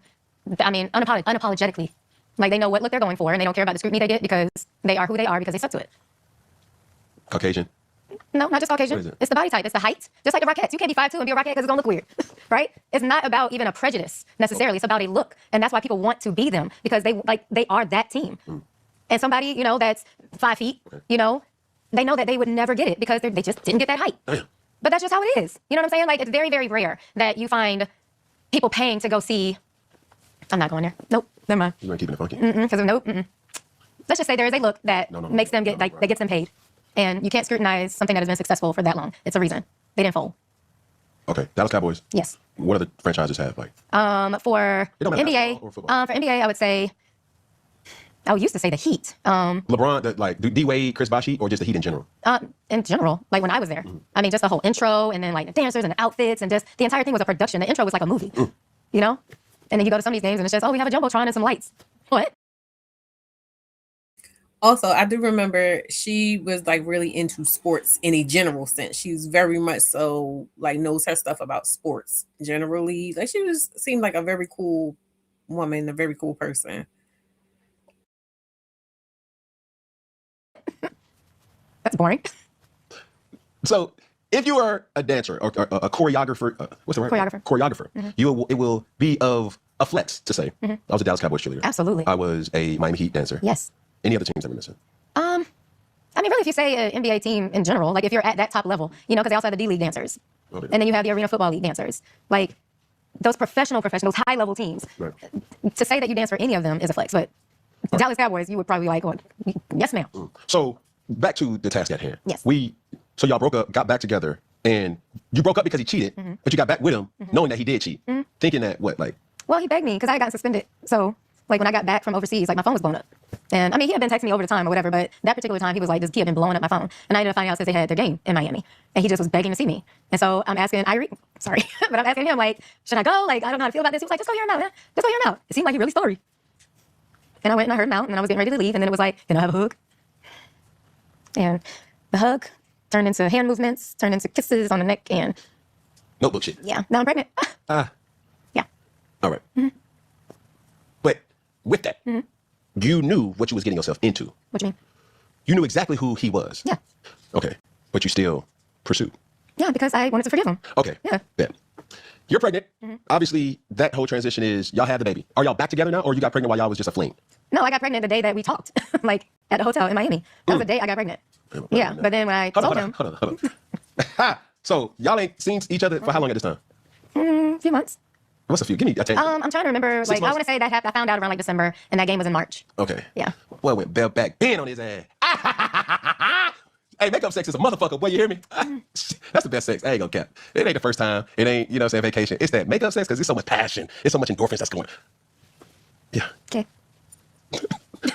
I mean, unapologetically. Like, they know what look they're going for, and they don't care about the scrutiny they get because they are who they are because they stuck to it. Caucasian? No, not just Caucasian. What is it? It's the body type. It's the height. Just like the Rockettes. You can't be 5'2" and be a Rockette because it's going to look weird. Right? It's not about even a prejudice necessarily. It's about a look. And that's why people want to be them because they are that team. And somebody, you know, that's 5 feet, you know, they know that they would never get it because they just didn't get that height. Damn. But that's just how it is. You know what I'm saying? Like, it's very, very rare that you find people paying to go see. I'm not going there. Nope. Never mind. You ain't keeping it funky? Because of nope. Let's just say there is a look that No, makes them get, that gets them paid. And you can't scrutinize something that has been successful for that long. It's a reason. They didn't fold. Okay, Dallas Cowboys. Yes. What other franchises have like? For It don't matter, NBA, basketball or football. for NBA, I would say, I used to say the Heat. LeBron, like D Wade, Chris Bosh, or just the Heat in general? In general, like when I was there. I mean, just the whole intro and then like the dancers and the outfits and just the entire thing was a production. The intro was like a movie, you know? And then you go to some of these games and it's just, oh, we have a Jumbotron and some lights. What? Also, I do remember she was like really into sports in a general sense. She's very much so like knows her stuff about sports generally. Like she seemed like a very cool woman, a very cool person. That's boring. So, if you are a dancer or a choreographer, what's the word? Choreographer. It will be of a flex to say. I was a Dallas Cowboys cheerleader. Absolutely. I was a Miami Heat dancer. Yes. Any other teams that we're missing? I mean, really, if you say an NBA team in general, like if you're at that top level, you know, because they also have the D-League dancers. Oh, yeah. And then you have the Arena Football League dancers. Like, those professionals, high-level teams. Right. To say that you dance for any of them is a flex. But the Dallas Cowboys, you would probably be like, oh, yes, ma'am. So, back to the task at hand. Yes. So y'all broke up, got back together, and you broke up because he cheated, but you got back with him knowing that he did cheat. Thinking that, Well, he begged me because I had gotten suspended. So, like, when I got back from overseas, like, my phone was blown up. And, I mean, he had been texting me over the time or whatever, but that particular time, he was like, he had been blowing up my phone. And I ended up finding out because they had their game in Miami. And he just was begging to see me. And so I'm asking sorry, but I'm asking him, like, should I go? Like, I don't know how to feel about this. He was like, just go hear him out, man. Just go hear him out. It seemed like he really sorry. And I went and I heard him out, and then I was getting ready to leave. And then it was like, can I have a hug? And the hug turned into hand movements, turned into kisses on the neck, and notebook shit. yeah, now I'm pregnant. Yeah. All right. But with that, you knew what you was getting yourself into. What do you mean? You knew exactly who he was. Yeah. Okay. But you still pursued. Yeah, because I wanted to forgive him. Okay. Yeah. Bet. You're pregnant. Obviously, that whole transition is y'all have the baby. Are y'all back together now, or you got pregnant while y'all was just a fling? No, I got pregnant the day that we talked, like at the hotel in Miami. That was the day I got pregnant. Yeah, but then when I told him, Hold on. So y'all ain't seen each other for how long at this time? a few months. What's a few? Give me a take. I'm trying to remember. Like, I months. want to say that I found out around like December, and that game was in March. Okay. Yeah. Boy went bell back Ben on his ass. Hey, makeup sex is a motherfucker. Boy, you hear me? That's the best sex. I ain't gonna cap. It ain't the first time. It ain't, you know what I'm saying, vacation. It's that makeup sex because there's so much passion. It's so much endorphins that's going. Yeah. Okay.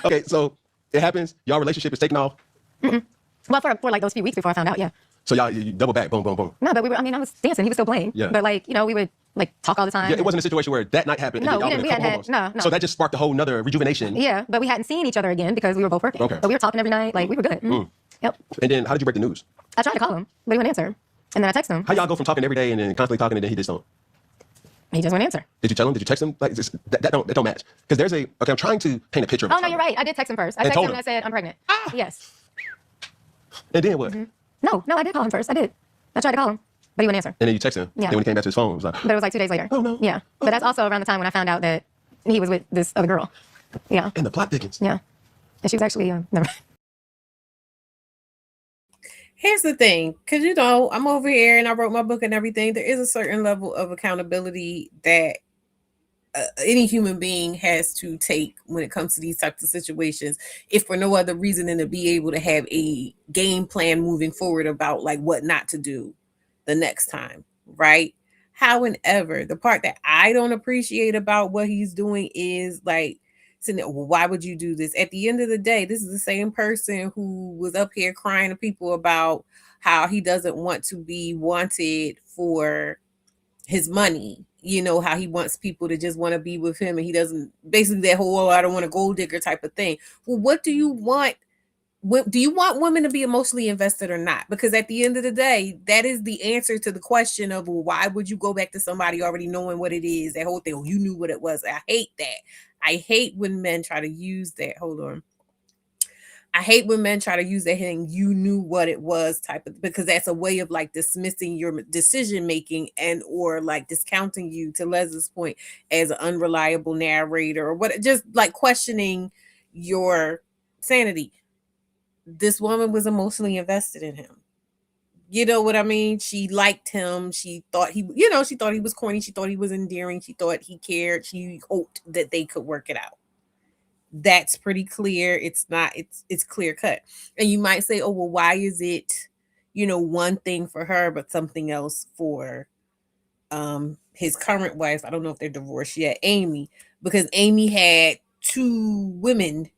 Okay, so it happens. Y'all relationship is taking off. Well, for like those few weeks before I found out, yeah. So y'all you double back, boom, boom, boom. No, but I was dancing. He was still playing. Yeah. But like, you know, we would like talk all the time. Yeah, it wasn't a situation where that night happened. No, and then y'all we went a hadn't couple had- homos. no. So that just sparked a whole nother rejuvenation. Yeah, but we hadn't seen each other again because we were both working. Okay. But we were talking every night. Like, we were good. Yep. And then how did you break the news? I tried to call him, but he wouldn't answer. And then I texted him. How y'all go from talking every day and then constantly talking and then he just don't? He just wouldn't answer. Did you tell him? Did you text him? Like that don't match. Because there's okay, I'm trying to paint a picture of Oh, no, you're right. I did text him first. I And texted told him and him. I said, I'm pregnant. Yes. And then what? No, I did call him first. I did. I tried to call him, but he wouldn't answer. And then you text him. Yeah. Then when he came back to his phone, it was like, But it was like 2 days later. Oh, no. Yeah. But that's also around the time when I found out that he was with this other girl. Yeah. and the plot thickens. Yeah. And she was actually, never. Here's the thing, because you know, I'm over here and I wrote my book and everything. There is a certain level of accountability that any human being has to take when it comes to these types of situations, if for no other reason than to be able to have a game plan moving forward about like what not to do the next time, right? However, the part that I don't appreciate about what he's doing is like, well, why would you do this? At the end of the day, this is the same person who was up here crying to people about how he doesn't want to be wanted for his money, how he wants people to just want to be with him, and he doesn't, basically that whole, I don't want a gold digger type of thing. Well, what do you want? Do you want women to be emotionally invested or not? Because at the end of the day, that is the answer to the question of, well, why would you go back to somebody already knowing what it is? That whole thing, you knew what it was. I hate that. I hate when men try to use that. Hold on. I hate when men try to use that thing, you knew what it was type of, because that's a way of like dismissing your decision making and or like discounting you, to Leslie's point, as an unreliable narrator or what, just like questioning your sanity. This woman was emotionally invested in him. You know what I mean? She liked him. She thought he was corny. She thought he was endearing. She thought he cared. She hoped that they could work it out. That's pretty clear. It's not, it's clear cut. And you might say, oh, well, why is it, one thing for her, but something else for his current wife? I don't know if they're divorced yet, Amy, because Amy had 2 women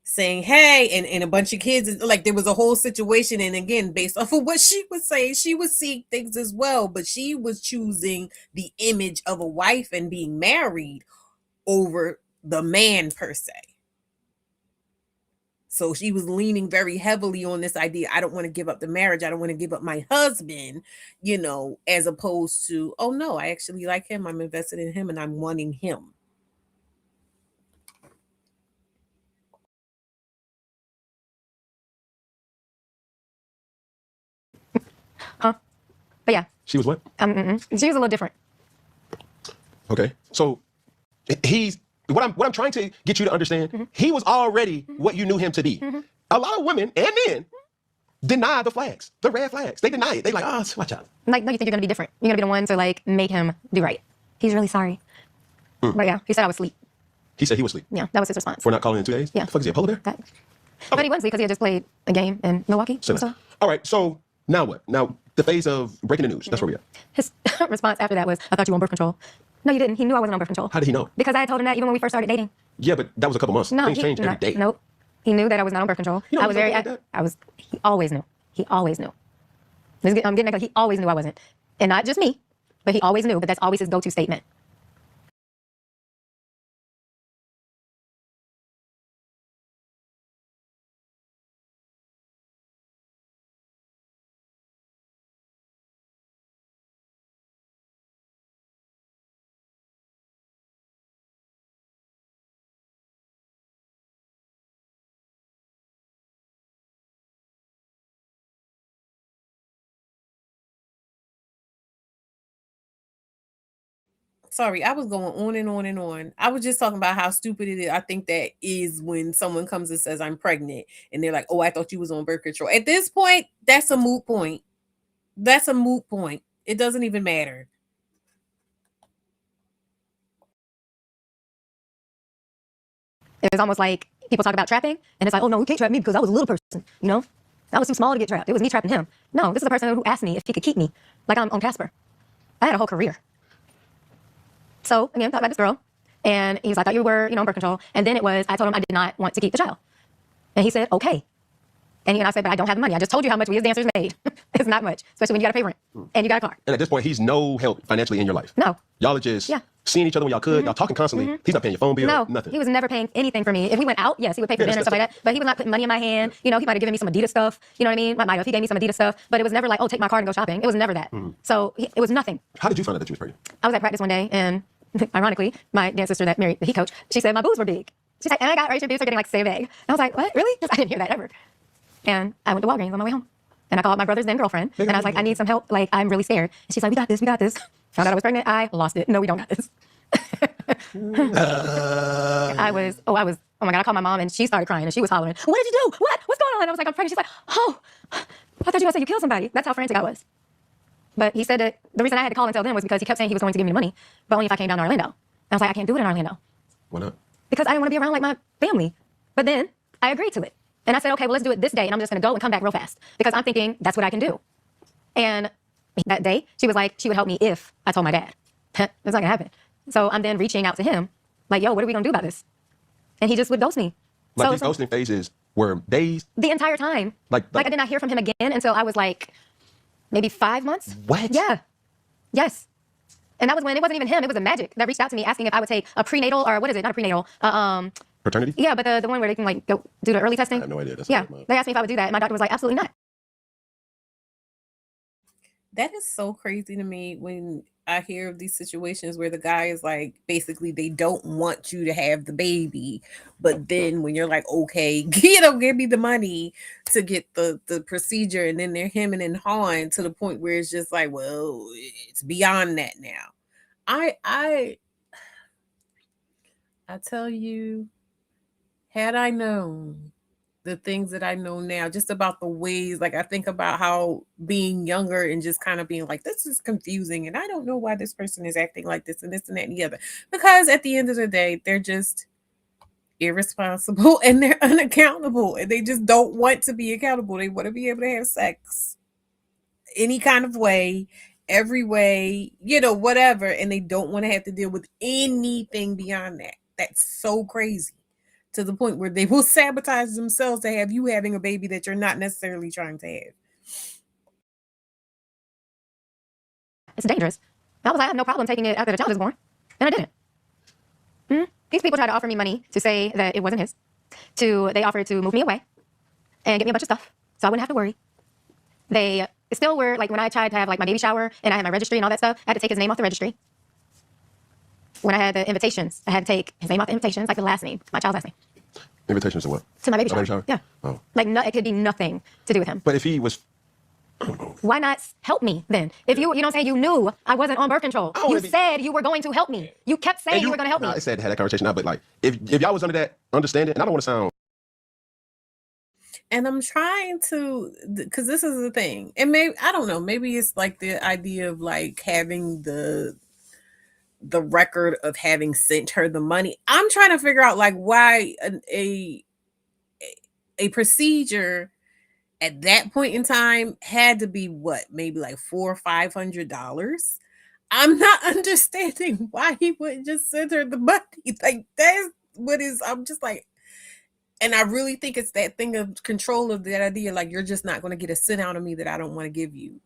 saying, hey, and a bunch of kids, like there was a whole situation. And again, based off of what she was saying, she was seeing things as well, but she was choosing the image of a wife and being married over the man per se. So she was leaning very heavily on this idea, I don't want to give up the marriage, I don't want to give up my husband, as opposed to, oh no, I actually like him, I'm invested in him, and I'm wanting him. Huh? But yeah. She was what? She was a little different. Okay. So he's what I'm trying to get you to understand, he was already what you knew him to be. A lot of women and men deny the flags, the red flags. They deny it. They like, oh, watch out. Like, no, you think you're gonna be different. You're gonna be the one to like make him do right. He's really sorry. But yeah, he said I was asleep. He said he was asleep. Yeah, that was his response. For not calling in 2 days? Yeah. The fuck is he, a polar bear? That, but he wasn't, because he had just played a game in Milwaukee. So. All right, so now what? Now the phase of breaking the news. That's where we are. His response after that was, I thought you were on birth control. No, you didn't. He knew I wasn't on birth control. How did he know? Because I had told him that even when we first started dating. Yeah, but that was a couple months. No, Things change every day. Nope. He knew that I was not on birth control. You know, I was very. He always knew. He always knew. I'm getting like he always knew I wasn't, and not just me, but he always knew. But that's always his go-to statement. Sorry, I was going on and on and on. I was just talking about how stupid it is. I think that is when someone comes and says, I'm pregnant, and they're like, oh, I thought you was on birth control. At this point, that's a moot point. That's a moot point. It doesn't even matter. It was almost like people talk about trapping, and it's like, oh no, you can't trap me because I was a little person, you know? I was too small to get trapped. It was me trapping him. No, this is a person who asked me if he could keep me, like I'm on Casper. I had a whole career. So, again, talk about this girl, and he was like, I thought you were, on birth control. And then it was, I told him I did not want to keep the child. And he said, okay. And I said, but I don't have the money. I just told you how much we as dancers made. It's not much, especially when you got to pay rent and you got a car. And at this point, he's no help financially in your life. No. Y'all are just seeing each other when y'all could. Y'all talking constantly. He's not paying your phone bill. No, nothing. He was never paying anything for me. If we went out, yes, he would pay for dinner and stuff like that. But he was not putting money in my hand. He might have given me some Adidas stuff. You know what I mean? Might have. He gave me some Adidas stuff. But it was never like, oh, take my card and go shopping. It was never that. So it was nothing. How did you find out that you was pregnant? I was at practice one day, and ironically, my dance sister that married the he coach, she said my boobs were big. She's like, and I got Rachel boobs are getting like same big. And I was like, what? Really? I didn't hear that ever. And I went to Walgreens on my way home. And I called my brother's then girlfriend. And I was like, I need some help. Like, I'm really scared. And she's like, we got this, we got this. Found out I was pregnant. I lost it. No, we don't got this. I was, oh my God, I called my mom and she started crying and she was hollering, what did you do? What's going on? And I was like, I'm pregnant. She's like, oh, I thought you were going to say you killed somebody. That's how frantic I was. But he said that the reason I had to call and tell them was because he kept saying he was going to give me the money, but only if I came down to Orlando. I was like, I can't do it in Orlando. Why not? Because I didn't want to be around like my family. But then I agreed to it. And I said, okay, well, let's do it this day. And I'm just going to go and come back real fast. Because I'm thinking that's what I can do. And that day, she was like, she would help me if I told my dad. That's not going to happen. So I'm then reaching out to him. Like, yo, what are we going to do about this? And he just would ghost me. Like these ghosting phases were days? The entire time. Like I did not hear from him again until I was like maybe 5 months. What? Yeah. Yes. And that was when it wasn't even him. It was a Magic that reached out to me asking if I would take a prenatal, or what is it? Not a prenatal. Paternity? Yeah, but the one where they can like go do the early testing. I have no idea. That's yeah. They asked me if I would do that. And my doctor was like, absolutely not. That is so crazy to me when I hear of these situations where the guy is like, basically, they don't want you to have the baby. But then when you're like, okay, give me the money to get the procedure. And then they're hemming and hawing to the point where it's just like, well, it's beyond that now. I tell you, had I known the things that I know now, just about the ways, like I think about how being younger and just kind of being like, this is confusing. And I don't know why this person is acting like this and this and that and the other. Because at the end of the day, they're just irresponsible and they're unaccountable and they just don't want to be accountable. They want to be able to have sex any kind of way, every way, whatever. And they don't want to have to deal with anything beyond that. That's so crazy. To the point where they will sabotage themselves to have you having a baby that you're not necessarily trying to have. It's dangerous. I was like, I have no problem taking it after the child is born. And I didn't. These people tried to offer me money to say that it wasn't his. They offered to move me away and get me a bunch of stuff so I wouldn't have to worry. They still were, like when I tried to have like my baby shower and I had my registry and all that stuff, I had to take his name off the registry. When I had the invitations, I had to take his name off the invitations, like the last name, my child's last name. Invitations to what? To my baby shower. Yeah. Oh. Like, no, it could be nothing to do with him. But if he was... Why not help me then? If you know what I'm saying, you knew I wasn't on birth control. You said you were going to help me. You kept saying you were going to help me. I said had that conversation now, but like, if y'all was under that understanding, and I don't want to sound... And I'm trying to, because this is the thing. And maybe, I don't know, maybe it's like the idea of like having the record of having sent her the money. I'm trying to figure out like why a procedure at that point in time had to be what, maybe like $400 or $500. I'm not understanding why he wouldn't just send her the money. Like that's what is, I'm just like, and I really think it's that thing of control of that idea. Like you're just not going to get a cent out of me that I don't want to give you.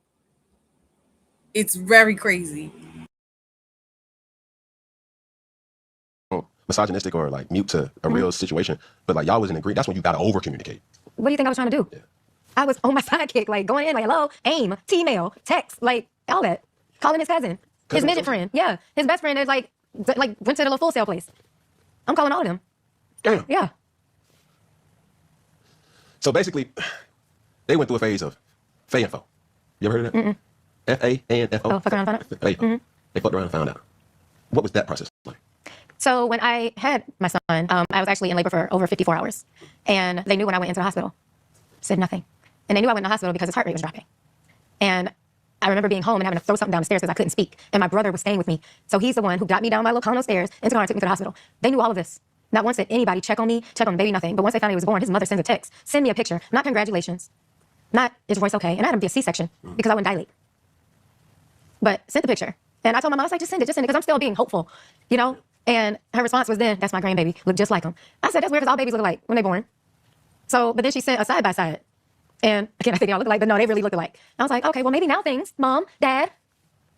It's very crazy. Misogynistic or like mute to a real situation, but like y'all was in agreement. That's when you gotta over communicate. What do you think I was trying to do? Yeah. I was on my sidekick, like going in, like hello, aim, T-mail, text, like all that. Calling his cousin, his midget friend, yeah, his best friend is like went to the little Full Sail place. I'm calling all of them. Damn. Yeah. So basically, they went through a phase of FA-info. You ever heard of that? F-A-N-F-O. Oh, fuck around and find out. FA-info. They fucked around and found out. What was that process like? So when I had my son, I was actually in labor for over 54 hours. And they knew when I went into the hospital. Said nothing. And they knew I went in the hospital because his heart rate was dropping. And I remember being home and having to throw something down the stairs because I couldn't speak. And my brother was staying with me. So he's the one who got me down my little condo stairs into the car and took me to the hospital. They knew all of this. Not once did anybody check on me, check on the baby, nothing. But once they found he was born, his mother sends a text. Send me a picture. Not congratulations. Not, is Royce okay? And I had him be a C-section because I wouldn't dilate. But sent the picture. And I told my mom, I was like, just send it, because I'm still being hopeful, you know? And her response was then, that's my grandbaby, look just like him. I said, that's weird because all babies look alike when they're born. So, but then she sent a side-by-side. And again, I think they all look alike, but no, they really look alike. I was like, okay, well, maybe now things, mom, dad,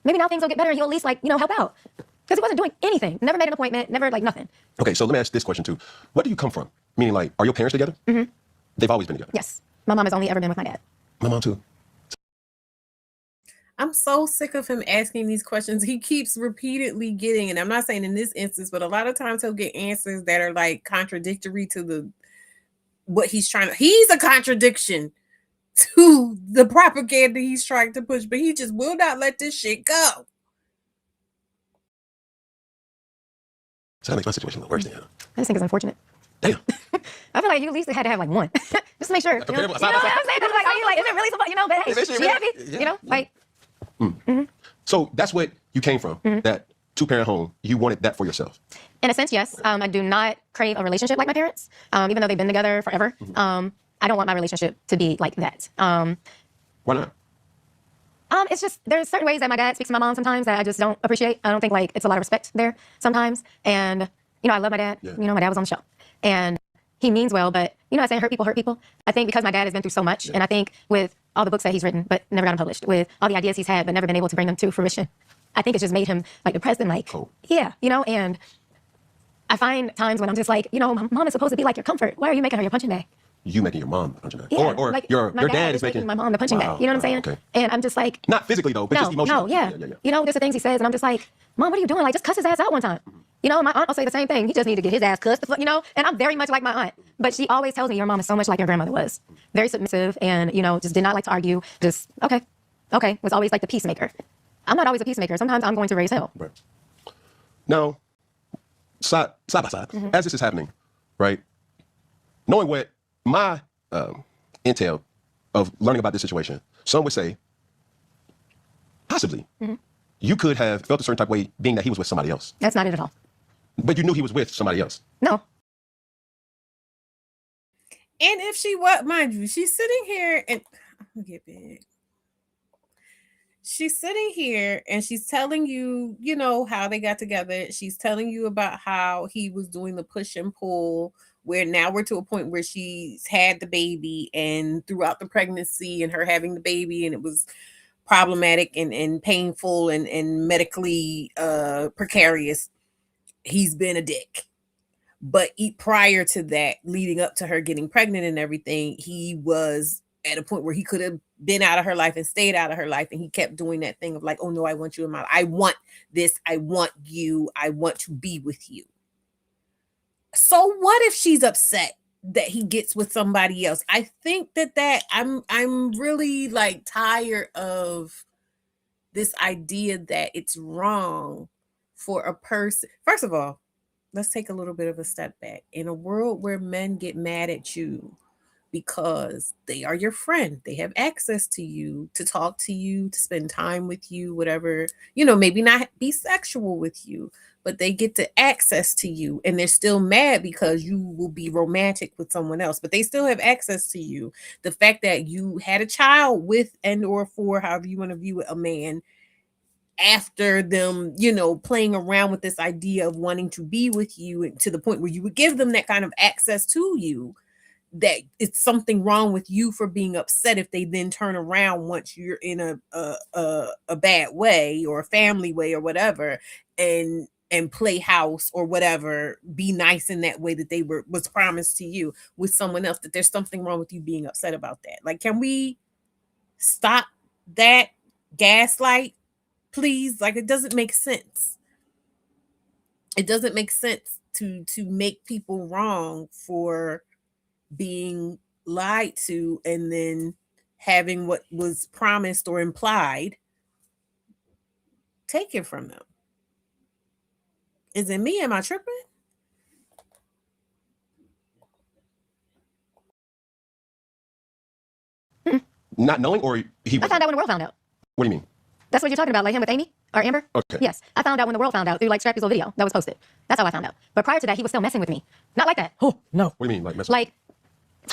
maybe now things will get better and he'll at least like, help out. Because he wasn't doing anything. Never made an appointment, never like nothing. Okay, so let me ask this question too. Where do you come from? Meaning like, are your parents together? Mm-hmm. They've always been together? Yes. My mom has only ever been with my dad. My mom too. I'm so sick of him asking these questions. He keeps repeatedly getting, and I'm not saying in this instance, but a lot of times he'll get answers that are like contradictory to what he's trying to. He's a contradiction to the propaganda he's trying to push, but he just will not let this shit go. So that makes my situation a little worse than I just think it's unfortunate. Damn. I feel like you at least had to have like one. Just to make sure. You know what I'm saying? Like, are you like, is it really somebody, but hey, she happy? Yeah. Like. So that's what you came from. Mm-hmm. That two-parent home, you wanted that for yourself? In a sense, yes. I do not crave a relationship like my parents, even though they've been together forever. I don't want my relationship to be like that. Why not? It's just, there's certain ways that my dad speaks to my mom sometimes that I just don't appreciate. I don't think like it's a lot of respect there sometimes. And, you know, I love my dad. Yeah. You know, my dad was on the show. And he means well, but, you know, I say hurt people hurt people. I think because my dad has been through so much, and I think with all the books that he's written, but never got them published, with all the ideas he's had, but never been able to bring them to fruition, I think it's just made him like depressed and like, yeah, you know, and I find times when I'm just like, you know, my mom is supposed to be like your comfort. Why are you making her your punching bag? You making your mom the punching bag? Yeah, Or like, your my dad is making my mom the punching bag. You know what I'm saying? Okay. And I'm just like, not physically though, but just emotionally. No, yeah. You know, there's the things he says, and I'm just like, Mom, what are you doing? Like, just cuss his ass out one time. You know, my aunt will say the same thing. He just need to get his ass cussed, you know? And I'm very much like my aunt. But she always tells me your mom is so much like your grandmother was. Very submissive and, you know, just did not like to argue. Just, okay, was always like the peacemaker. I'm not always a peacemaker. Sometimes I'm going to raise hell. Right. Now, side by side, as this is happening, right? Knowing what my intel of learning about this situation, some would say, possibly, you could have felt a certain type of way being that he was with somebody else. That's not it at all. But you knew he was with somebody else. No. And if she was, mind you, she's sitting here and I'm gonna get big. She's sitting here and she's telling you, you know, how they got together. She's telling you about how he was doing the push and pull, where now we're to a point where she's had the baby, and throughout the pregnancy and her having the baby, and it was problematic and painful and medically precarious, he's been a dick. But prior to that, leading up to her getting pregnant and everything, he was at a point where he could have been out of her life and stayed out of her life. And he kept doing that thing of like, oh no, I want you in my life. I want this. I want you. I want to be with you. So what if she's upset that he gets with somebody else? I think that I'm really like tired of this idea that it's wrong for a person. First of all, let's take a little bit of a step back. In a world where men get mad at you because they are your friend, they have access to you, to talk to you, to spend time with you, whatever, you know, maybe not be sexual with you, but they get to access to you, and they're still mad because you will be romantic with someone else, but they still have access to you. The fact that you had a child with and or for, however you want to view it, a man, after them, you know, playing around with this idea of wanting to be with you, to the point where you would give them that kind of access to you, that it's something wrong with you for being upset if they then turn around once you're in a bad way or a family way or whatever, and play house or whatever, be nice in that way that they was promised to you with someone else, that there's something wrong with you being upset about that. Like, can we stop that gaslight, please? Like, it doesn't make sense. It doesn't make sense to make people wrong for being lied to and then having what was promised or implied taken from them. Is it me? Am I tripping? Not knowing, or he I found out when the world found out. What do you mean? That's what you're talking about, like him with Amy or Amber? Okay. Yes. I found out when the world found out through like Scrappy's little video that was posted. That's how I found out. But prior to that, he was still messing with me. Not like that. Oh, no. What do you mean? Like,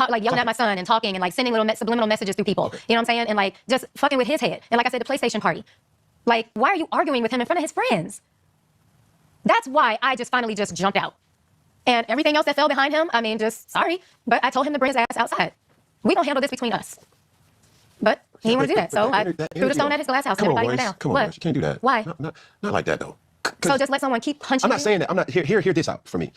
Like, yelling at my son and talking and like sending little subliminal messages through people. Okay. You know what I'm saying? And like just fucking with his head. And like I said, the PlayStation party. Like, why are you arguing with him in front of his friends? That's why I just finally just jumped out. And everything else that fell behind him, I mean, just sorry. But I told him to bring his ass outside. We gonna handle this between us. But he didn't want to do that. So I threw the stone at his glass house and everybody went down. Come on, Royce. You can't do that. Why? Not like that, though. So just let someone keep punching I'm not you? saying that. I'm not. Hear this out for me.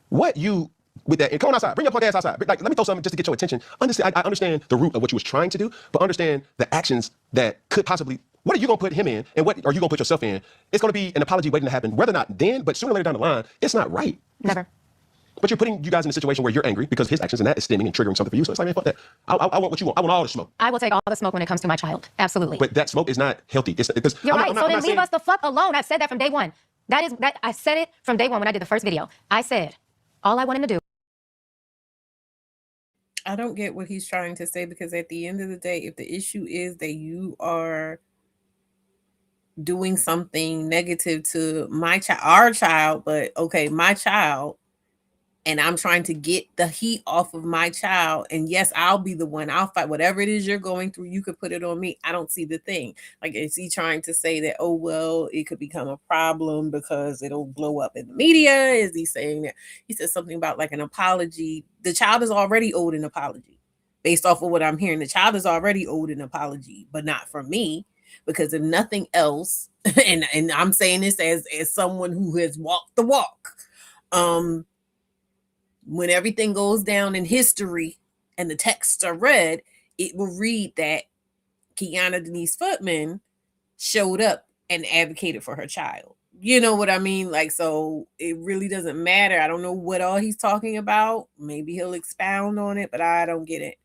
What you, with that, and come on outside. Bring your punk ass outside. Like, let me throw something just to get your attention. I understand the root of what you was trying to do, but understand the actions that could possibly, what are you going to put him in, and what are you going to put yourself in? It's going to be an apology waiting to happen, whether or not then, but sooner or later down the line, it's not right. Never. But you're putting you guys in a situation where you're angry because his actions, and that is stemming and triggering something for you. So it's like, man, fuck that. I want what you want. I want all the smoke. I will take all the smoke when it comes to my child. Absolutely. But that smoke is not healthy. It's because You're right. So then leave us the fuck alone. I said that from day one. I said it from day one when I did the first video. I said, all I want him to do. I don't get what he's trying to say, because at the end of the day, if the issue is that you are doing something negative to my child, our child, but okay, my child, and I'm trying to get the heat off of my child. And yes, I'll be the one, I'll fight whatever it is you're going through. You could put it on me. I don't see the thing. Like, is he trying to say that, oh, well, it could become a problem because it'll blow up in the media? Is he saying that? He said something about like an apology. The child is already owed an apology. Based off of what I'm hearing, the child is already owed an apology, but not from me. Because if nothing else, and I'm saying this as someone who has walked the walk, when everything goes down in history and the texts are read, it will read that Kiana Denise Footman showed up and advocated for her child. You know what I mean? Like, so it really doesn't matter. I don't know what all he's talking about. Maybe he'll expound on it, but I don't get it.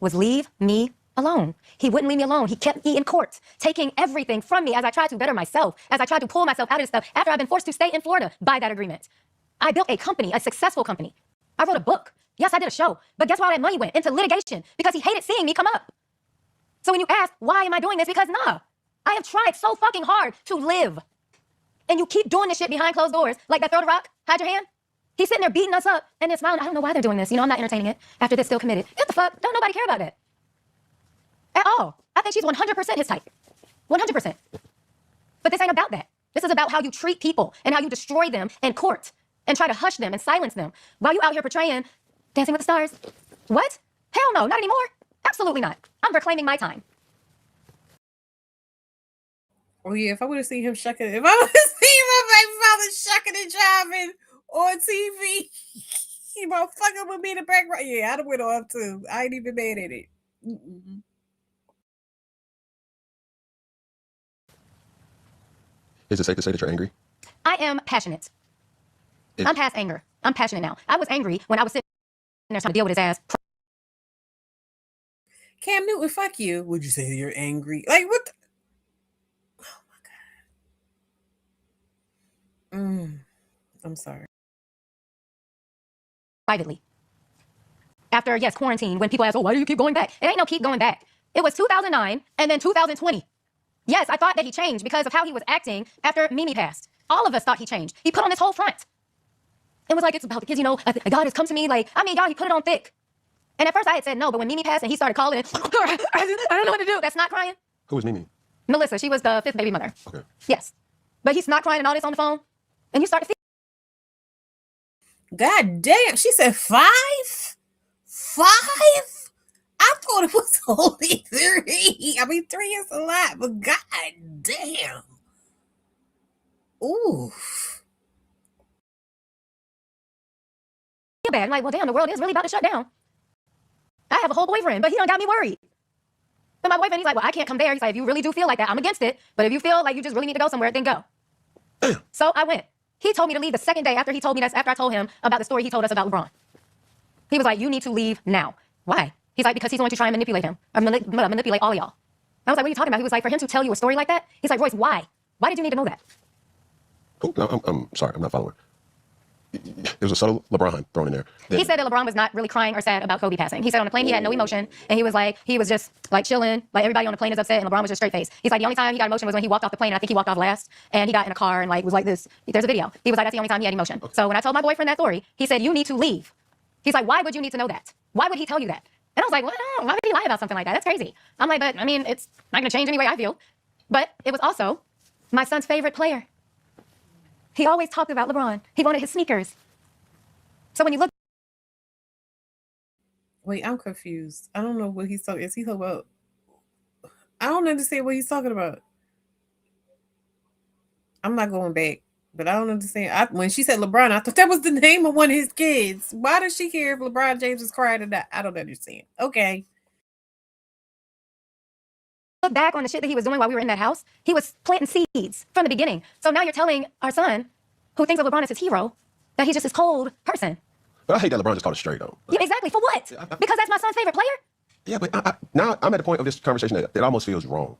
Was leave me alone. He wouldn't leave me alone. He kept me in court, taking everything from me as I tried to better myself, as I tried to pull myself out of this stuff after I've been forced to stay in Florida by that agreement. I built a company, a successful company. I wrote a book. Yes, I did a show. But guess where all that money went? Into litigation, because he hated seeing me come up. So when you ask, why am I doing this? Because nah, I have tried so fucking hard to live. And you keep doing this shit behind closed doors, like that throw the rock, hide your hand. He's sitting there beating us up and then smiling. I don't know why they're doing this. You know, I'm not entertaining it. After this, still committed. What the fuck? Don't nobody care about that. At all. I think she's 100% his type. 100%. But this ain't about that. This is about how you treat people and how you destroy them in court and try to hush them and silence them while you out here portraying Dancing with the Stars. What? Hell no, not anymore. Absolutely not. I'm reclaiming my time. Oh yeah, if I would have seen him shucking, if I would have seen my baby father shucking and driving on TV, he motherfucker would be in the background. Yeah, I'd have went off too. I ain't even mad at it. Mm-mm. Is it safe to say that you're angry? I am passionate. I'm past anger. I'm passionate now. I was angry when I was sitting there trying to deal with his ass. Cam Newton, fuck you. Would you say you're angry? Like, what? Oh my God. I'm sorry. Privately. After, yes, quarantine, when people ask, oh, why do you keep going back? It ain't no keep going back. It was 2009 and then 2020. Yes, I thought that he changed because of how he was acting after Mimi passed. All of us thought he changed. He put on this whole front. It was like, it's about the kids, you know, God has come to me. Like, I mean, y'all, he put it on thick. And at first I had said no, but when Mimi passed and he started calling, I don't know what to do. That's not crying. Who was Mimi? Melissa, she was the 5th baby mother. Okay. Yes. But he's not crying and all this on the phone. And you start to feel. God damn. She said 5? 5? I thought it was only 3. I mean, 3 is a lot, but god damn. Ooh. Bad. I'm like, well, damn, the world is really about to shut down. I have a whole boyfriend, but he done got me worried. But my boyfriend, he's like, well, I can't come there. He's like, if you really do feel like that, I'm against it. But if you feel like you just really need to go somewhere, then go. So I went. He told me to leave the second day after he told me that, after I told him about the story he told us about LeBron. He was like, you need to leave now. Why? He's like, because he's going to try and manipulate him. Or manipulate all of y'all. I was like, what are you talking about? He was like, for him to tell you a story like that? He's like, Royce, why? Why did you need to know that? Oh, no, I'm sorry. I'm not following. There was a subtle LeBron thrown in there. He said that LeBron was not really crying or sad about Kobe passing. He said on the plane he had no emotion, and he was just like chilling, like everybody on the plane is upset, and LeBron was just straight face. He's like, the only time he got emotion was when he walked off the plane, and I think he walked off last, and he got in a car and like was like this. There's a video. He was like, that's the only time he had emotion. Okay. So when I told my boyfriend that story, he said, you need to leave. He's like, why would you need to know that? Why would he tell you that? And I was like, well, why would he lie about something like that? That's crazy. I'm like, but I mean, it's not going to change any way I feel. But it was also my son's favorite player. He always talked about LeBron. He wanted his sneakers. So when you look. Wait, I'm confused. I don't know what he's talking. Is he talking about? I don't understand what he's talking about. I'm not going back, but I don't understand. When she said LeBron, I thought that was the name of one of his kids. Why does she care if LeBron James is crying or not? I don't understand. Okay. Look back on the shit that he was doing while we were in that house. He was planting seeds from the beginning. So now you're telling our son, who thinks of LeBron as his hero, that he's just this cold person. But I hate that LeBron just called it straight, though. Yeah, exactly. For what? Because that's my son's favorite player? Yeah, but now I'm at the point of this conversation that it almost feels wrong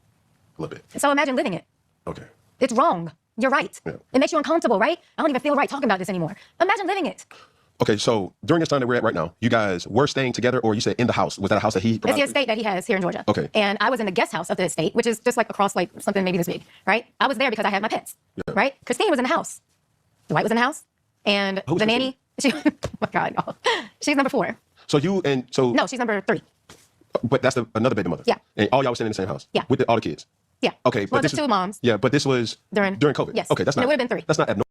a little bit. So imagine living it. Okay. It's wrong. You're right. Yeah. It makes you uncomfortable, right? I don't even feel right talking about this anymore. Imagine living it. Okay, so during this time that we're at right now, you guys were staying together, or you said in the house? Was that a house that he It's provided? the estate that he has here in Georgia. Okay. And I was in the guest house of the estate, which is just like across like something maybe this big, right? I was there because I had my pets, right? Christine was in the house. Dwight was in the house. And Who's the nanny, oh my God, no. She's number 4. So you and so No, she's number 3. But that's another baby mother. Yeah. And all y'all was staying in the same house. Yeah. With all the kids. Yeah. Okay, Well, but just 2 moms. Yeah, but this was During COVID. Yes. Okay, that's And not. it would have been 3. That's not abnormal.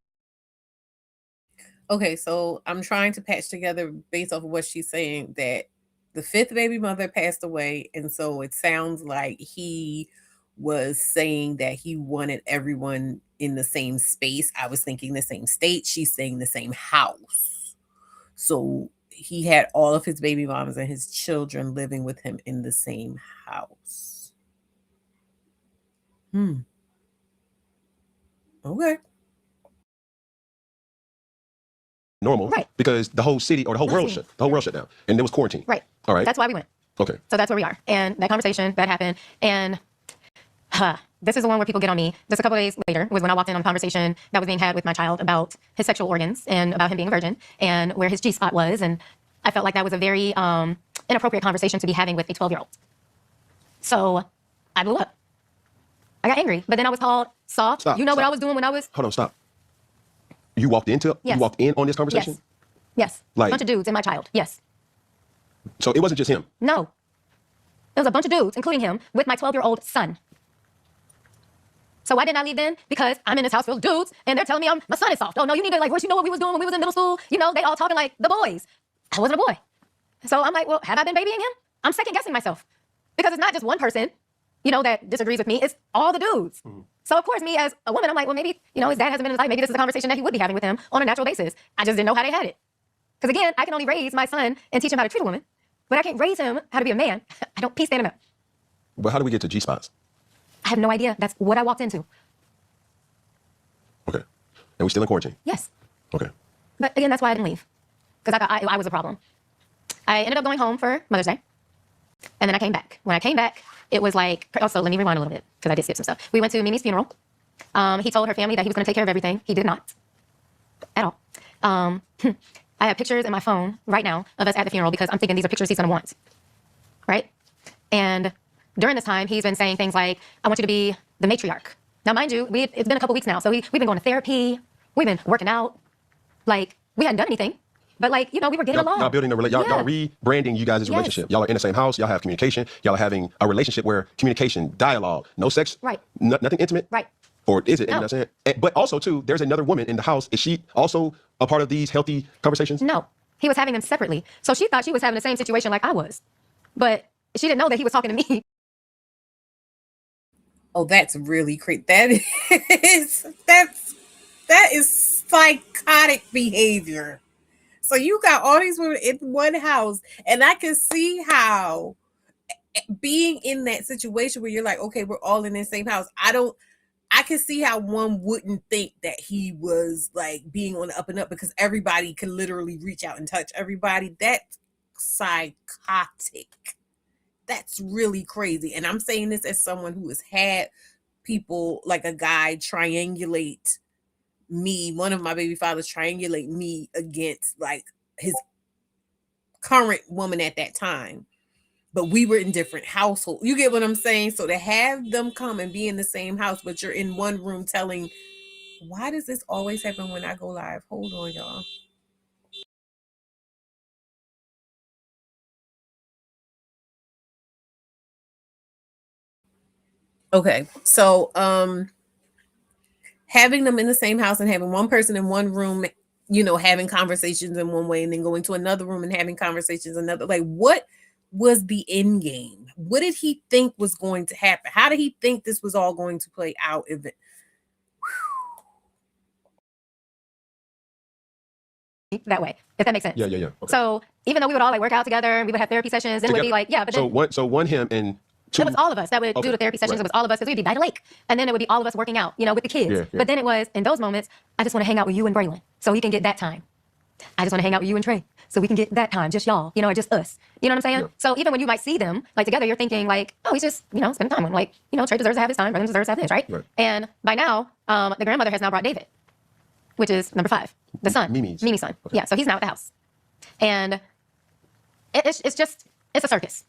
Okay, so I'm trying to patch together based off of what she's saying that the 5th baby mother passed away, and so it sounds like he was saying that he wanted everyone in the same space. I was thinking the same state. She's saying the same house. So he had all of his baby mamas and his children living with him in the same house. Okay. Normal. Right. Because the whole city or the whole world shut down. And there was quarantine. Right. All right. That's why we went. Okay. So that's where we are. And that conversation that happened. And this is the one where people get on me. Just a couple of days later was when I walked in on a conversation that was being had with my child about his sexual organs and about him being a virgin and where his G-spot was. And I felt like that was a very inappropriate conversation to be having with a 12-year-old. So I blew up. I got angry. But then I was called soft. Stop, you know what stop. I was doing when I was... Hold on, stop. You walked in on this conversation? Yes. Like- A bunch of dudes and my child. Yes. So it wasn't just him. No. There was a bunch of dudes, including him, with my 12-year-old son. So why didn't I leave then? Because I'm in this house full of dudes, and they're telling me my son is soft. Oh, no, you need to, like, Royce, you know what we was doing when we was in middle school? You know, they all talking like the boys. I wasn't a boy. So I'm like, well, have I been babying him? I'm second-guessing myself. Because it's not just one person, you know, that disagrees with me. It's all the dudes. Mm-hmm. So, of course, me as a woman, I'm like, well, maybe, you know, his dad hasn't been in his life. Maybe this is a conversation that he would be having with him on a natural basis. I just didn't know how they had it. Because, again, I can only raise my son and teach him how to treat a woman. But I can't raise him how to be a man. I don't pee stand him up. But how do we get to G-spots? I have no idea. That's what I walked into. Okay. And we still in quarantine? Yes. Okay. But, again, that's why I didn't leave. Because I was a problem. I ended up going home for Mother's Day. And then I came back. When I came back, it was like, also, let me rewind a little bit, because I did skip some stuff. We went to Mimi's funeral. He told her family that he was going to take care of everything. He did not. At all. I have pictures in my phone right now of us at the funeral because I'm thinking these are pictures he's going to want. Right? And during this time, he's been saying things like, I want you to be the matriarch. Now, mind you, it's been a couple weeks now, so we've been going to therapy. We've been working out. Like, we hadn't done anything. But, like, you know, we were getting along. Y'all building y'all rebranding you guys' relationship. Y'all are in the same house. Y'all have communication. Y'all are having a relationship where communication, dialogue, no sex. Right. Nothing intimate. Right. Or is it? No. You know what I'm saying? But also, too, there's another woman in the house. Is she also a part of these healthy conversations? No. He was having them separately. So she thought she was having the same situation like I was. But she didn't know that he was talking to me. Oh, that's really crazy. That is psychotic behavior. So you got all these women in one house, and I can see how being in that situation where you're like, okay, we're all in the same house. I can see how one wouldn't think that he was like being on the up and up because everybody can literally reach out and touch everybody. That's psychotic. That's really crazy. And I'm saying this as someone who has had people, like a guy triangulate me, one of my baby fathers triangulate me against like his current woman at that time. But we were in different households. You get what I'm saying? So to have them come and be in the same house, but you're in one room telling, why does this always happen when I go live? Hold on, y'all. Okay, so having them in the same house and having one person in one room, you know, having conversations in one way and then going to another room and having conversations another, like, what was the end game? What did he think was going to happen? How did he think this was all going to play out? That way, if that makes sense. Yeah. Okay. So even though we would all like work out together and we would have therapy sessions, then it would be like, yeah, but then so one him and two. it was all of us that would do the therapy sessions. Right. It was all of us because we'd be by the lake. And then it would be all of us working out, you know, with the kids. Yeah. But then it was, in those moments, I just want to hang out with you and Braylon so he can get that time. I just want to hang out with you and Trey so we can get that time, just y'all, you know, or just us. You know what I'm saying? Yeah. So even when you might see them, like, together, you're thinking, like, oh, he's just, you know, spending time with him. Like, you know, Trey deserves to have his time, Braylon deserves to have his, right? And by now, the grandmother has now brought David, which is number 5, the son. Mimi's son. Okay. Yeah, so he's now at the house. And it's a circus.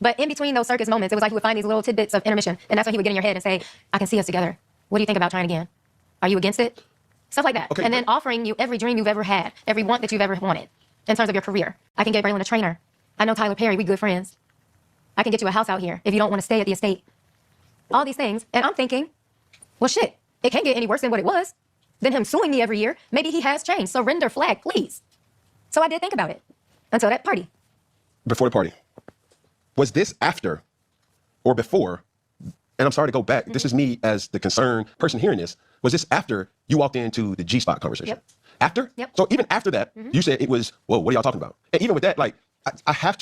But in between those circus moments, it was like he would find these little tidbits of intermission. And that's when he would get in your head and say, I can see us together. What do you think about trying again? Are you against it? Stuff like that. Okay, and then offering you every dream you've ever had, every want that you've ever wanted in terms of your career. I can get Braylon a trainer. I know Tyler Perry. We good friends. I can get you a house out here if you don't want to stay at the estate. All these things. And I'm thinking, well, shit, it can't get any worse than what it was. Than him suing me every year. Maybe he has changed. Surrender flag, please. So I did think about it until that party. Before the party, was this after or before? And I'm sorry to go back. This is me as the concerned person hearing this. Was this after you walked into the G-spot conversation? Yep. After? Yep. So even after that, you said it was, whoa, what are y'all talking about? And even with that, like, we have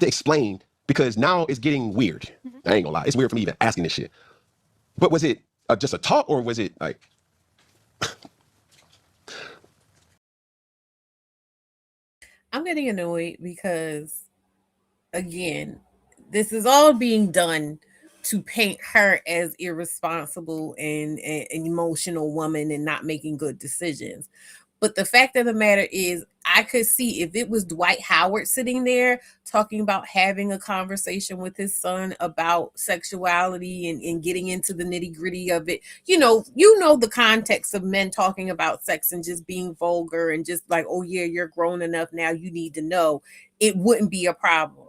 to explain because now it's getting weird. I ain't gonna lie. It's weird for me even asking this shit. But was it just a talk or was it like... I'm getting annoyed because, again, this is all being done to paint her as irresponsible and an emotional woman and not making good decisions. But the fact of the matter is, I could see if it was Dwight Howard sitting there talking about having a conversation with his son about sexuality and getting into the nitty gritty of it. You know the context of men talking about sex and just being vulgar and just like, oh yeah, you're grown enough now, you need to know. It wouldn't be a problem.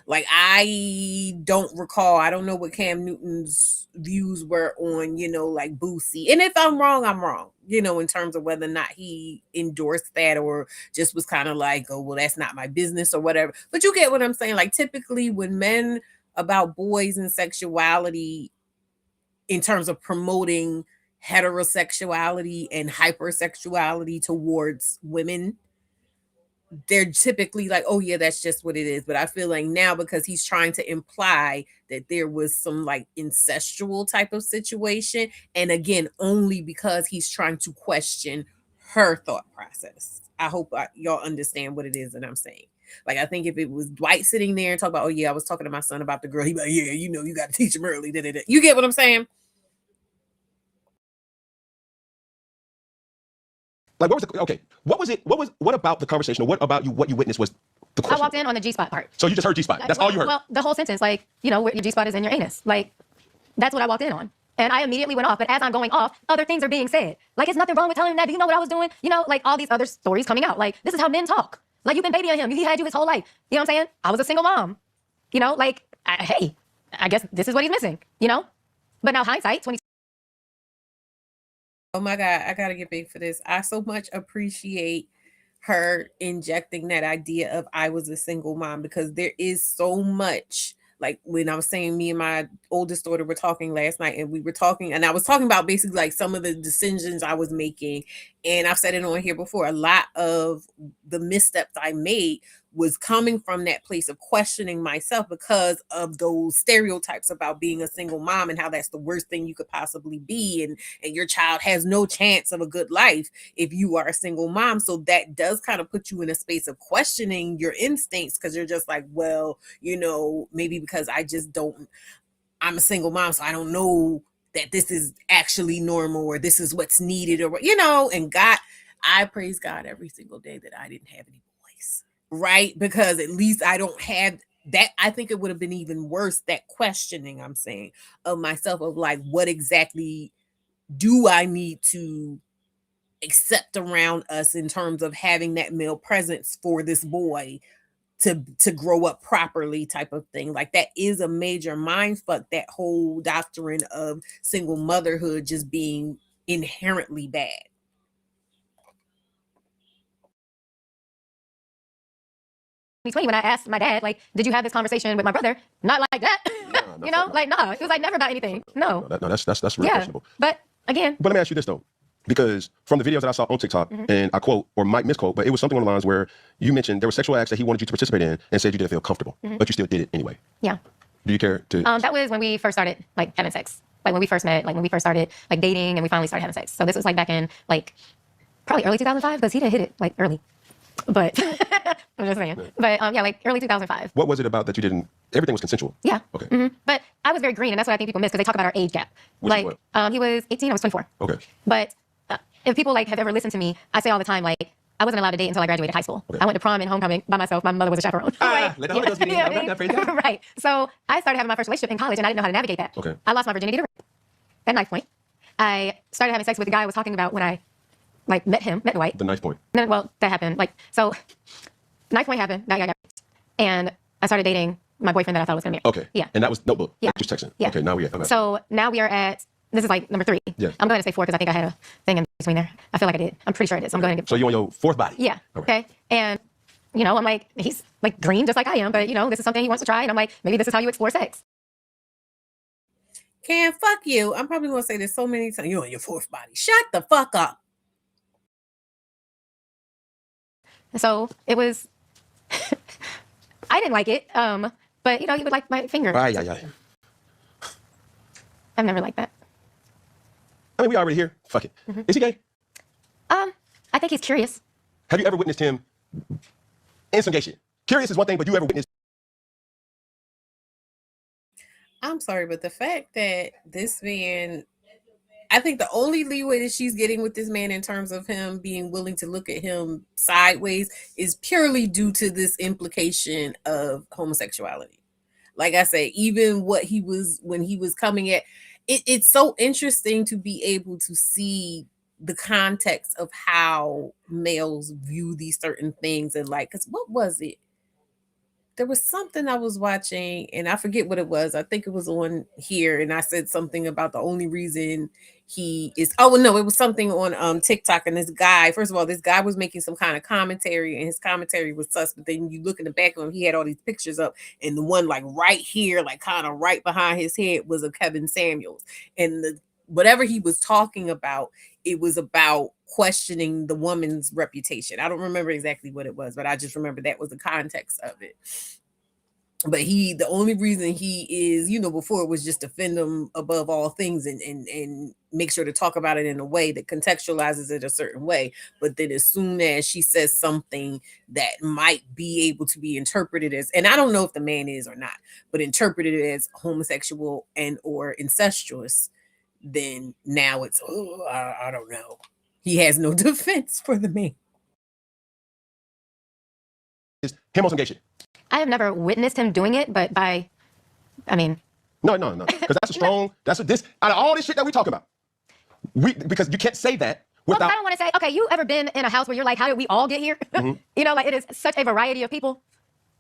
Like, I don't recall, I don't know what Cam Newton's views were on, like Boosie. And if I'm wrong, I'm wrong, in terms of whether or not he endorsed that or just was kind of like, oh, well, that's not my business or whatever. But you get what I'm saying? Like, typically when men about boys and sexuality in terms of promoting heterosexuality and hypersexuality towards women, they're typically like, oh yeah, that's just what it is. But I feel like now, because he's trying to imply that there was some like incestual type of situation, and again, only because he's trying to question her thought process. I hope y'all understand what it is that I'm saying. Like, I think if it was Dwight sitting there and talk about, oh yeah, I was talking to my son about the girl, he'd be like, yeah, you got to teach him early. You get what I'm saying? Like, what was the, okay, what about the conversation, or what about what you witnessed was the question? I walked in on the G-spot part. So you just heard G-spot. That's all you heard? Well, the whole sentence, like, where your G-spot is in your anus. Like, that's what I walked in on. And I immediately went off. But as I'm going off, other things are being said. Like, it's nothing wrong with telling him that. Do you know what I was doing? Like all these other stories coming out. Like, this is how men talk. Like, you've been babying him. He had you his whole life. You know what I'm saying? I was a single mom. Like, hey, I guess this is what he's missing, But now hindsight, 20. Oh my God, I gotta get big for this. I so much appreciate her injecting that idea of I was a single mom, because there is so much, like when I was saying me and my oldest daughter were talking last night, and we were talking, and I was talking about basically like some of the decisions I was making. And I've said it on here before, a lot of the missteps I made was coming from that place of questioning myself because of those stereotypes about being a single mom and how that's the worst thing you could possibly be. And your child has no chance of a good life if you are a single mom. So that does kind of put you in a space of questioning your instincts, because you're just like, well, maybe because I'm a single mom, so I don't know that this is actually normal or this is what's needed, or, and God, I praise God every single day that I didn't have any boys. Right? Because at least I don't have that. I think it would have been even worse, that questioning I'm saying of myself, of like, what exactly do I need to accept around us in terms of having that male presence for this boy to grow up properly, type of thing. Like, that is a major mind fuck, that whole doctrine of single motherhood just being inherently bad. When I asked my dad, like, did you have this conversation with my brother? Not like that. No, like, no. It was like never about anything. No. That's really questionable. But again. But let me ask you this though, because from the videos that I saw on TikTok, and I quote or might misquote, but it was something on the lines where you mentioned there were sexual acts that he wanted you to participate in and said you didn't feel comfortable, but you still did it anyway. Yeah. Do you care to? That was when we first started like having sex. Like when we first met, like when we first started like dating, and we finally started having sex. So this was like back in like probably early 2005, because he didn't hit it like early. But I'm just saying. But yeah, like early 2005. What was it about that you didn't? Everything was consensual. Yeah. Okay. But I was very green, and that's what I think people miss, because they talk about our age gap. Which like, he was 18, I was 24. Okay. But if people like have ever listened to me, I say all the time, like, I wasn't allowed to date until I graduated high school. Okay. I went to prom and homecoming by myself. My mother was a chaperone. Let the other girls get in. All right, that phrase, yeah. Right. So I started having my first relationship in college, and I didn't know how to navigate that. Okay. I lost my virginity to rape at knife point. I started having sex with the guy I was talking about when I met Dwight. The knife point. No, well, that happened. So knife point happened. That guy got raped. And I started dating my boyfriend that I thought was going to marry. Okay. Yeah. And that was Notebook. Yeah. Just texting. Yeah. Okay, now we okay. So now we are at, this is like number 3. Yeah. I'm going to say 4 because I think I had a thing in between there. I feel like I did. I'm pretty sure I did. So I'm going to get. So you on your 4th body? Yeah. Okay. Okay. And, I'm like, he's like green just like I am, but, this is something he wants to try. And I'm like, maybe this is how you explore sex. Can fuck you. I'm probably going to say this so many times. You're on your 4th body. Shut the fuck up. So it was, I didn't like it. But, you would like my finger. Yeah. I've never liked that. I mean, we already here. Fuck it. Mm-hmm. Is he gay? I think he's curious. Have you ever witnessed him in some gay shit? Curious is one thing, but you ever witnessed? I'm sorry, but the fact that this man, I think the only leeway that she's getting with this man in terms of him being willing to look at him sideways is purely due to this implication of homosexuality. Like I say, even what he was, when he was coming at, it's so interesting to be able to see the context of how males view these certain things. And like, because what was it? There was something I was watching and I forget what it was. I think it was on here. And I said something about the only reason he is, oh no, it was something on TikTok. And this guy, first of all, this guy was making some kind of commentary and his commentary was sus. But then you look in the back of him, he had all these pictures up. And the one like right here, like kind of right behind his head was of Kevin Samuels. And whatever he was talking about, it was about questioning the woman's reputation. I don't remember exactly what it was, but I just remember that was the context of it. But the only reason he is, before it was just defend him above all things and make sure to talk about it in a way that contextualizes it a certain way. But then as soon as she says something that might be able to be interpreted as, and I don't know if the man is or not, but interpreted as homosexual and or incestuous, then now it's, I don't know. He has no defense for the man. Is him on some gay shit? I have never witnessed him doing it, but No. Because that's a strong, that's what this, out of all this shit that we talk about, because you can't say that without. Well, I don't want to say, okay, you ever been in a house where you're like, how did we all get here? Mm-hmm. It is such a variety of people.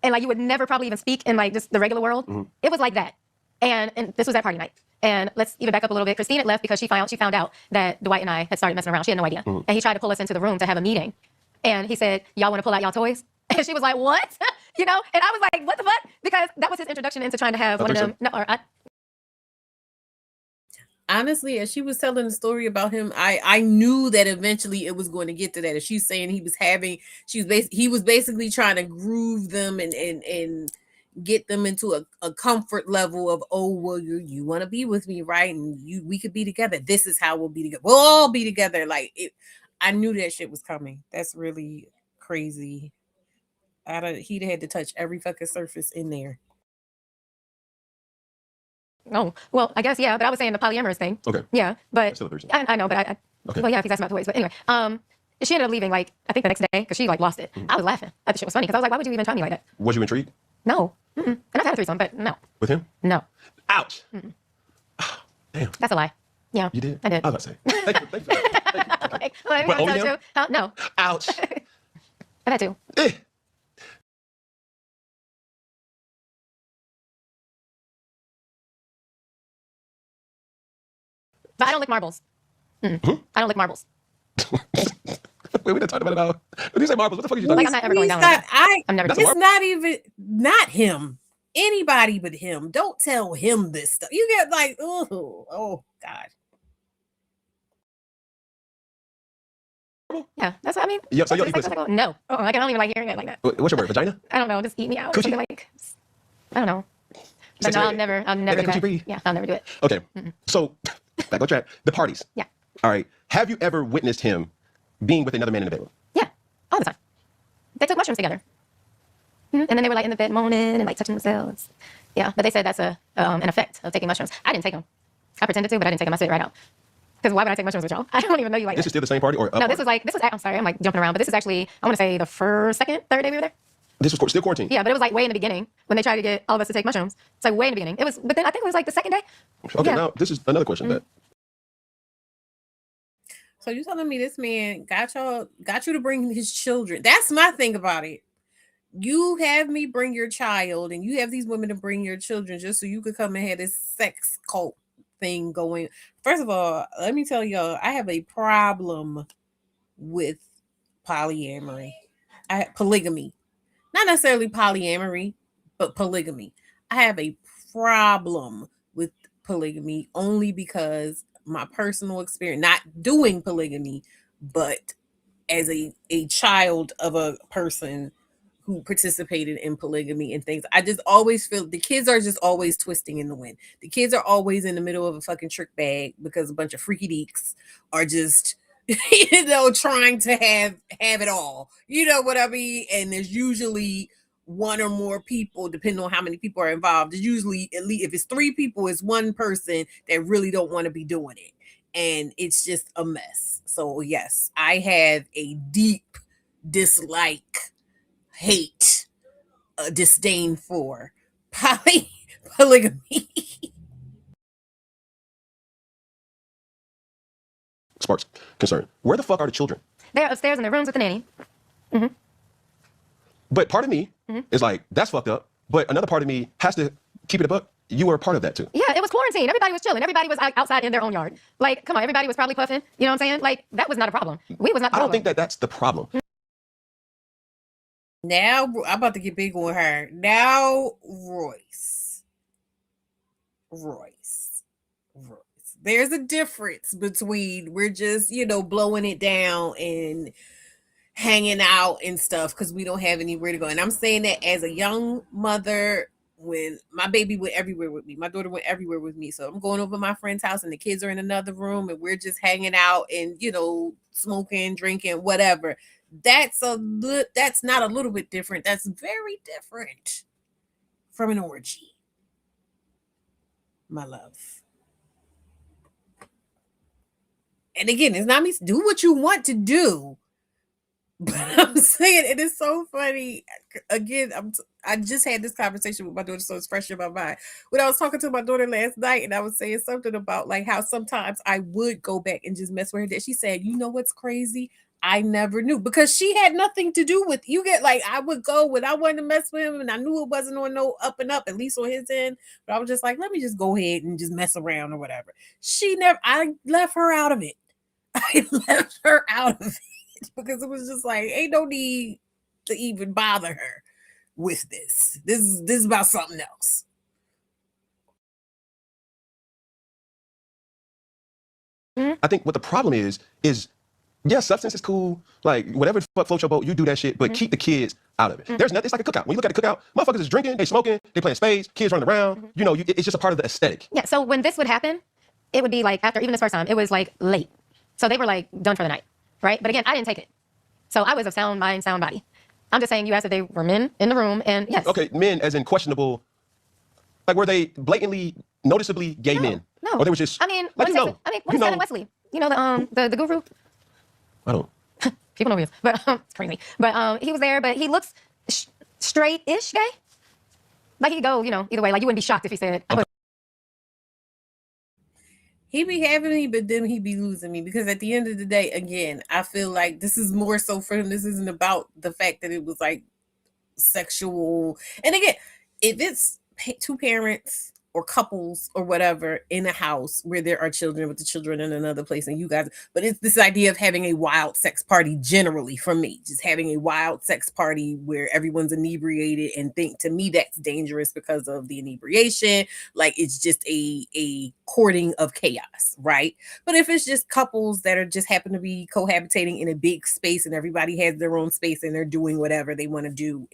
And like, you would never probably even speak in like just the regular world. Mm-hmm. It was like that. And this was at party night. And let's even back up a little bit. Christine had left because she found out that Dwight and I had started messing around. She had no idea. Mm-hmm. And he tried to pull us into the room to have a meeting. And he said, y'all want to pull out y'all toys? And she was like, what? And I was like, what the fuck? Because that was his introduction into trying to have one of them. Honestly, as she was telling the story about him, I knew that eventually it was going to get to that. If she's saying he was basically trying to groove them and get them into a comfort level of, oh, well, you want to be with me, right? And we could be together. This is how we'll be together. We'll all be together. Like I knew that shit was coming. That's really crazy. He'd had to touch every fucking surface in there. Oh, well, I guess, yeah, but I was saying the polyamorous thing. Okay. Yeah, but That's still a version. I know, but Okay. Well, yeah, if he's asking about toys. But anyway, she ended up leaving, like, I think the next day, because she, like, lost it. Mm-hmm. I was laughing. I thought shit was funny, because I was like, why would you even try me like that? Was you intrigued No. Mm-mm. And I've had a threesome, but no. with him? No. Ouch. Damn. That's a lie. Yeah. You did? I did. I was about to say. Thank you. Like, But only you? him? No. Ouch. I've had two. Eh. But I don't lick marbles. I don't lick marbles. Wait, we done talked about it all. When you say marbles, what the fuck are you talking Like, I'm not ever going down with that. I'm never doing It's it. not even, not him. Anybody but him. Don't tell him this stuff. You get like, oh God. Yeah, that's what I mean. Yeah, so you'll eat It's pussy. like, no. I don't even like hearing it like that. What's your word? Vagina? I don't know. Just eat me out. Coochie? Something like, I don't know. But Sex no, area? I'll never Let do that coochie that. breathe? Yeah, I'll never do it. Okay. So, back on track. The parties. Yeah. All right. Have you ever witnessed him being with another man in the bedroom? Yeah, all the time. They took mushrooms together. And then they were like in the bed moaning and like touching themselves. Yeah, but they said that's an effect of taking mushrooms. I didn't take them. I pretended to, but I didn't take them. I said it right out. Because why would I take mushrooms with y'all? I don't even know you like This that. is still the same party or No, this was I'm sorry, I'm like jumping around, but this is actually, I want to say the first, second, third day we were there. This was still quarantine. Yeah, but it was like way in the beginning when they tried to get all of us to take mushrooms. It's like way in the beginning. It was, but then I think it was like the second day. Okay, Yeah. now this is another question that. So you telling me this man got you to bring his children? That's my thing about it. You have me bring your child, and you have these women to bring your children just so you could come and have this sex cult thing going. First of all, let me tell y'all, I have a problem with polyamory. Polygamy. Not necessarily polyamory, but polygamy. I have a problem with polygamy only because my personal experience, not doing polygamy, but as a child of a person who participated in polygamy and things. I just always feel the kids are just always twisting in the wind. The kids are always in the middle of a fucking trick bag because a bunch of freaky deeks are just, trying to have it all. You know what I mean? And there's usually one or more people, depending on how many people are involved. There's usually, at least if it's 3 people, it's one person that really don't want to be doing it. And it's just a mess. So yes, I have a deep dislike, hate, disdain for polygamy. Sparks concern. Where the fuck are the children? They're upstairs in their rooms with the nanny. Mm-hmm. But part of me is like, that's fucked up. But another part of me has to keep it a buck. You were a part of that too. Yeah, it was quarantine. Everybody was chilling. Everybody was outside in their own yard. Like, come on, everybody was probably puffing. You know what I'm saying? Like, that was not a problem. We was not the I don't problem. think that that's the problem. Now I'm about to get big on her. Now Royce. There's a difference between we're just, blowing it down and hanging out and stuff because we don't have anywhere to go. And I'm saying that as a young mother, when my baby went everywhere with me, my daughter went everywhere with me. So I'm going over my friend's house and the kids are in another room and we're just hanging out and, smoking, drinking, whatever. That's not a little bit different. That's very different from an orgy, my love. And again, it's not me. Do what you want to do. But I'm saying it is so funny. Again, I just had this conversation with my daughter, so it's fresh in my mind. When I was talking to my daughter last night, and I was saying something about like how sometimes I would go back and just mess with her. That she said, "You know what's crazy? I never knew because she had nothing to do with you. Get like I would go when I wanted to mess with him, and I knew it wasn't on no up and up, at least on his end. But I was just like, let me just go ahead and just mess around or whatever. I left her out of it. I left her out of it because it was just like, ain't no need to even bother her with this. This is about something else. I think what the problem is yes, substance is cool. Like whatever the fuck floats your boat, you do that shit, but keep the kids out of it. There's nothing. It's like a cookout. When you look at a cookout, motherfuckers is drinking, they smoking, they playing spades, kids running around. It's just a part of the aesthetic. Yeah. So when this would happen, it would be like after even this first time, it was like late. So they were like done for the night, right? But again, I didn't take it. So I was of sound mind, sound body. I'm just saying you asked if they were men in the room, and yes. Okay, men as in questionable. Like were they blatantly, noticeably gay men? No. Or they were just. I mean, like what is Kevin Wesley? The guru. I don't. People know who he is, but it's crazy. But he was there, but he looks straight-ish gay. Like he could go, either way. Like you wouldn't be shocked if he said. He be having me, but then he be losing me because at the end of the day, again, I feel like this is more so for him. This isn't about the fact that it was like sexual. And again, if it's 2 parents or couples or whatever in a house where there are children with the children in another place and you guys, but it's this idea of having a wild sex party generally for me, just having a wild sex party where everyone's inebriated and to me that's dangerous because of the inebriation. Like it's just a courting of chaos, right? But if it's just couples that are just happen to be cohabitating in a big space and everybody has their own space and they're doing whatever they want to do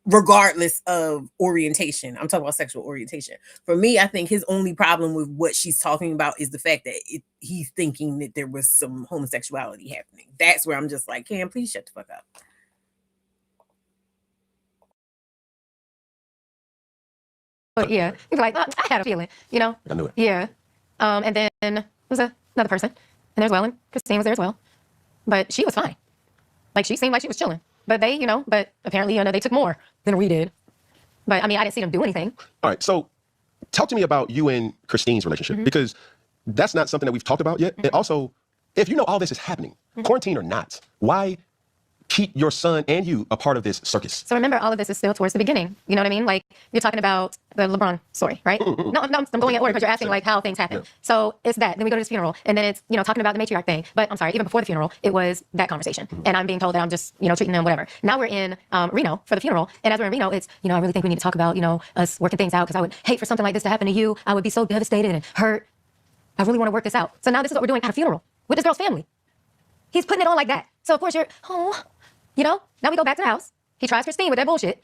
regardless of orientation. I'm talking about sexual orientation. For me, I think his only problem with what she's talking about is the fact that he's thinking that there was some homosexuality happening. That's where I'm just like, Cam, please shut the fuck up. But yeah, he'd be like, I had a feeling, I knew it. Yeah. And then, what was that? another person in there as well, and Christine was there as well. But she was fine. Like, she seemed like she was chilling. But they, but apparently, they took more than we did. But, I mean, I didn't see them do anything. All right, so talk to me about you and Christine's relationship, because that's not something that we've talked about yet. And also, if you know all this is happening, quarantine or not, why keep your son and you a part of this circus? So remember, all of this is still towards the beginning. You know what I mean? Like, you're talking about the LeBron story, right? No, I'm going in order because you're asking, like, how things happen. Yeah. So it's that. Then we go to his funeral. And then it's, talking about the matriarch thing. But I'm sorry, even before the funeral, it was that conversation. And I'm being told that I'm just, treating them whatever. Now we're in Reno for the funeral. And as we're in Reno, it's, I really think we need to talk about, us working things out, because I would hate for something like this to happen to you. I would be so devastated and hurt. I really want to work this out. So now this is what we're doing at a funeral with this girl's family. He's putting it on like that. So of course you're, now we go back to the house. He tries Christine with that bullshit.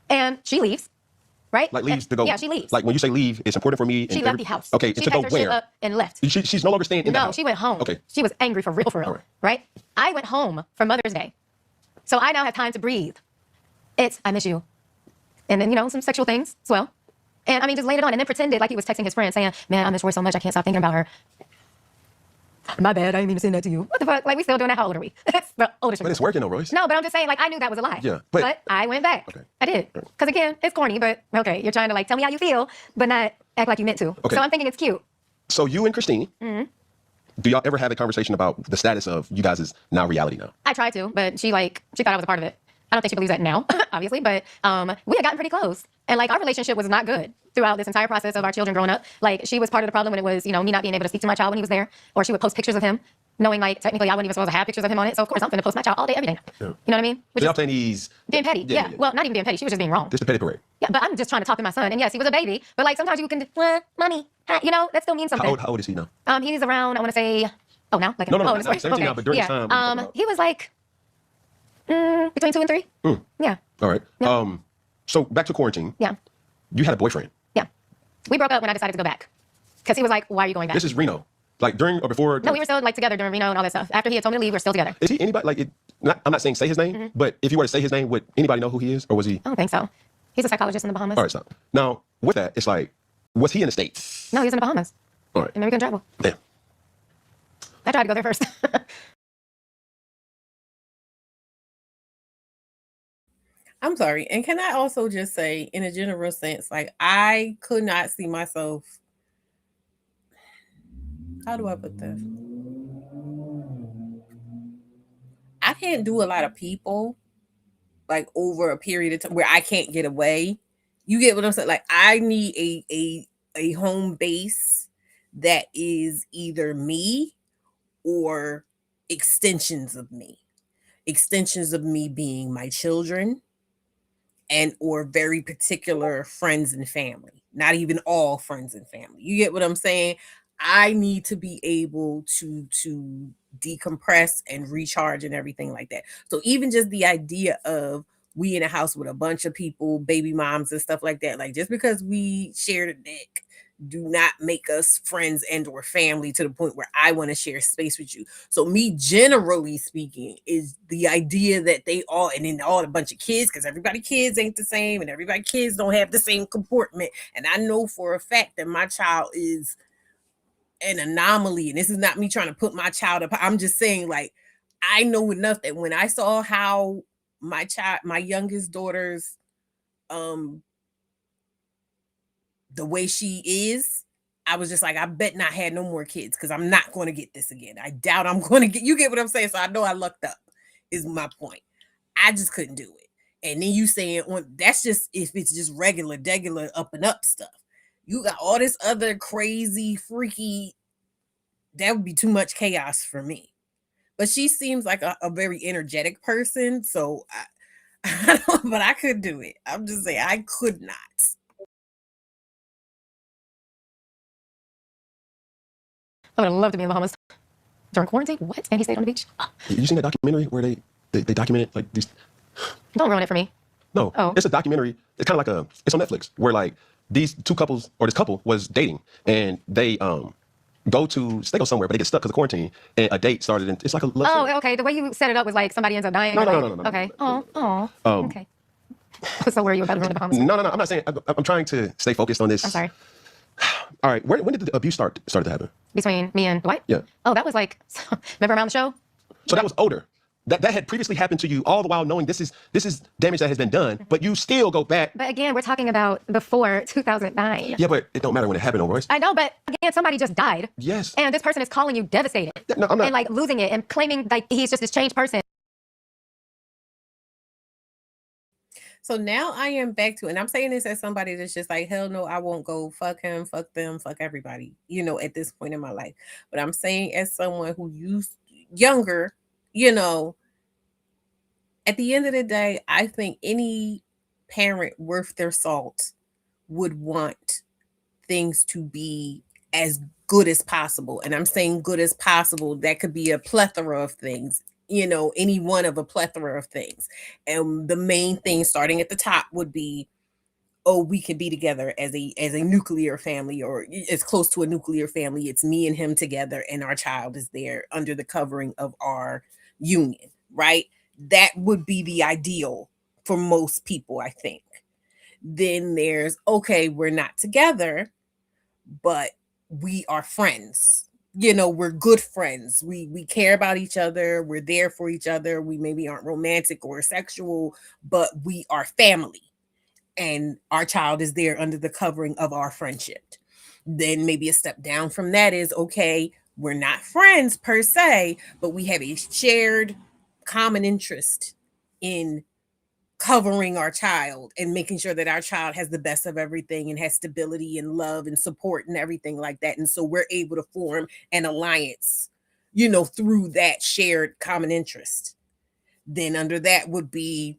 And she leaves, right? Like leaves to go. Yeah, she leaves. Like when you say leave, it's important for me. She left the house. Okay, she to go packed her shit where? up and left. She's no longer staying in the house. No, she went home. Okay. She was angry for real, right? I went home for Mother's Day. So I now have time to breathe. I miss you. And then, some sexual things as well. And I mean, just laid it on and then pretended like he was texting his friend saying, man, I miss Royce so much, I can't stop thinking about her. My bad, I didn't mean to send that to you. What the fuck? Like, we still doing that? How old are we? But it's working though, Royce. No, but I'm just saying, like, I knew that was a lie. Yeah, but I went back. Okay. I did. Because again, it's corny, but okay, you're trying to, like, tell me how you feel, but not act like you meant to. Okay. So I'm thinking it's cute. So you and Christine, do y'all ever have a conversation about the status of you guys' now reality now? I tried to, but she thought I was a part of it. I don't think she believes that now, obviously, but we had gotten pretty close. And, like, our relationship was not good throughout this entire process of our children growing up. Like, she was part of the problem when it was, me not being able to speak to my child when he was there. Or she would post pictures of him, knowing, like, technically I wasn't even supposed to have pictures of him on it. So, of course, I'm going to post my child all day, every day. Yeah. You know what I mean? So y'all saying he's being petty. Yeah. Well, not even being petty. She was just being wrong. Just the petty parade. Yeah, but I'm just trying to talk to my son. And, yes, he was a baby. But, like, sometimes you can, mommy, that still means something. How old is he now? He's around, I want to say, now? Like, no, not 17 now, but during this time. He was, like, between 2 and 3. Yeah. All right. Yeah. So back to quarantine. Yeah. You had a boyfriend. Yeah. We broke up when I decided to go back. Because he was like, why are you going back? This is Reno. Like during or before? No, we were still like together during Reno and all that stuff. After he had told me to leave, we were still together. Is he anybody like it? I'm not saying say his name, but if you were to say his name, would anybody know who he is, or was he? I don't think so. He's a psychologist in the Bahamas. All right, stop. Now with that, it's like, was he in the States? No, he was in the Bahamas. All right. And then we couldn't travel. Damn. I tried to go there first. I'm sorry. And can I also just say, in a general sense, like, I could not see myself. How do I put this? I can't do a lot of people, like, over a period of time where I can't get away. You get what I'm saying? Like, I need a home base that is either me or extensions of me. Extensions of me being my children, and or very particular friends and family, not even all friends and family. You get what I'm saying? I need to be able to decompress and recharge and everything like that. So even just the idea of we in a house with a bunch of people, baby moms and stuff like that, like just because we shared a dick, do not make us friends and or family to the point where I want to share space with you. So me, generally speaking, is the idea that they all, and then all a bunch of kids, because everybody kids ain't the same and everybody kids don't have the same comportment. And I know for a fact that my child is an anomaly. And this is not me trying to put my child up. I'm just saying, like, I know enough that when I saw how my youngest daughter's, the way she is, I was just like, I bet not had no more kids because I'm not going to get this again. I doubt I'm going to get, you get what I'm saying? So I know I lucked up is my point. I just couldn't do it. And then you saying, that's just, if it's just regular up and up stuff. You got all this other crazy, freaky, that would be too much chaos for me. But she seems like a very energetic person. So I don't, but I could do it. I'm just saying I could not. I would love to be in the Bahamas during quarantine. What? And he stayed on the beach? You seen that documentary where they documented like these? Don't ruin it for me. No, It's a documentary. It's kind of like it's on Netflix where like these two couples or this couple was dating and they go somewhere but they get stuck because of quarantine and a date started and it's like a love story. Okay. The way you set it up was like somebody ends up dying. No. Okay. Okay. So where are you about to ruin the Bahamas? No. I'm not saying. I'm trying to stay focused on this. I'm sorry. All right, when did the abuse started to happen? Between me and Dwight? Yeah. Oh, that was like, remember around the show? So that was older. That had previously happened to you all the while knowing this is damage that has been done, but you still go back. But again, we're talking about before 2009. Yeah, but it don't matter when it happened, Royce. I know, but again, somebody just died. Yes. And this person is calling you devastated. No, I'm not. And like losing it and claiming like he's just this changed person. So now I am back to, and I'm saying this as somebody that's just like, hell no, I won't go. Fuck him, fuck them, fuck everybody, at this point in my life. But I'm saying as someone who used younger, at the end of the day, I think any parent worth their salt would want things to be as good as possible. And I'm saying good as possible. That could be a plethora of things, any one of a plethora of things. And the main thing starting at the top would be, oh, we can be together as a nuclear family, or as close to a nuclear family. It's me and him together, and our child is there under the covering of our union, right? That would be the ideal for most people, I think. Then there's, okay, we're not together, but we are friends. We're good friends. We care about each other. We're there for each other. We maybe aren't romantic or sexual, but we are family. And our child is there under the covering of our friendship. Then maybe a step down from that is, okay, we're not friends per se, but we have a shared common interest in covering our child and making sure that our child has the best of everything and has stability and love and support and everything like that. And so we're able to form an alliance, through that shared common interest. Then under that would be,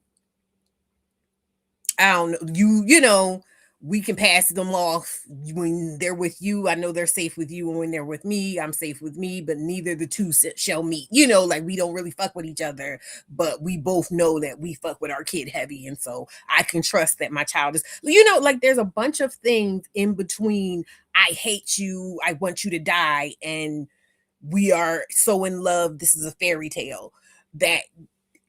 I don't know, we can pass them off when they're with you. I know they're safe with you, and when they're with me, I'm safe with me, but neither the two shall meet. Like we don't really fuck with each other, but we both know that we fuck with our kid heavy. And so I can trust that my child is, like there's a bunch of things in between. I hate you, I want you to die, and we are so in love. This is a fairy tale that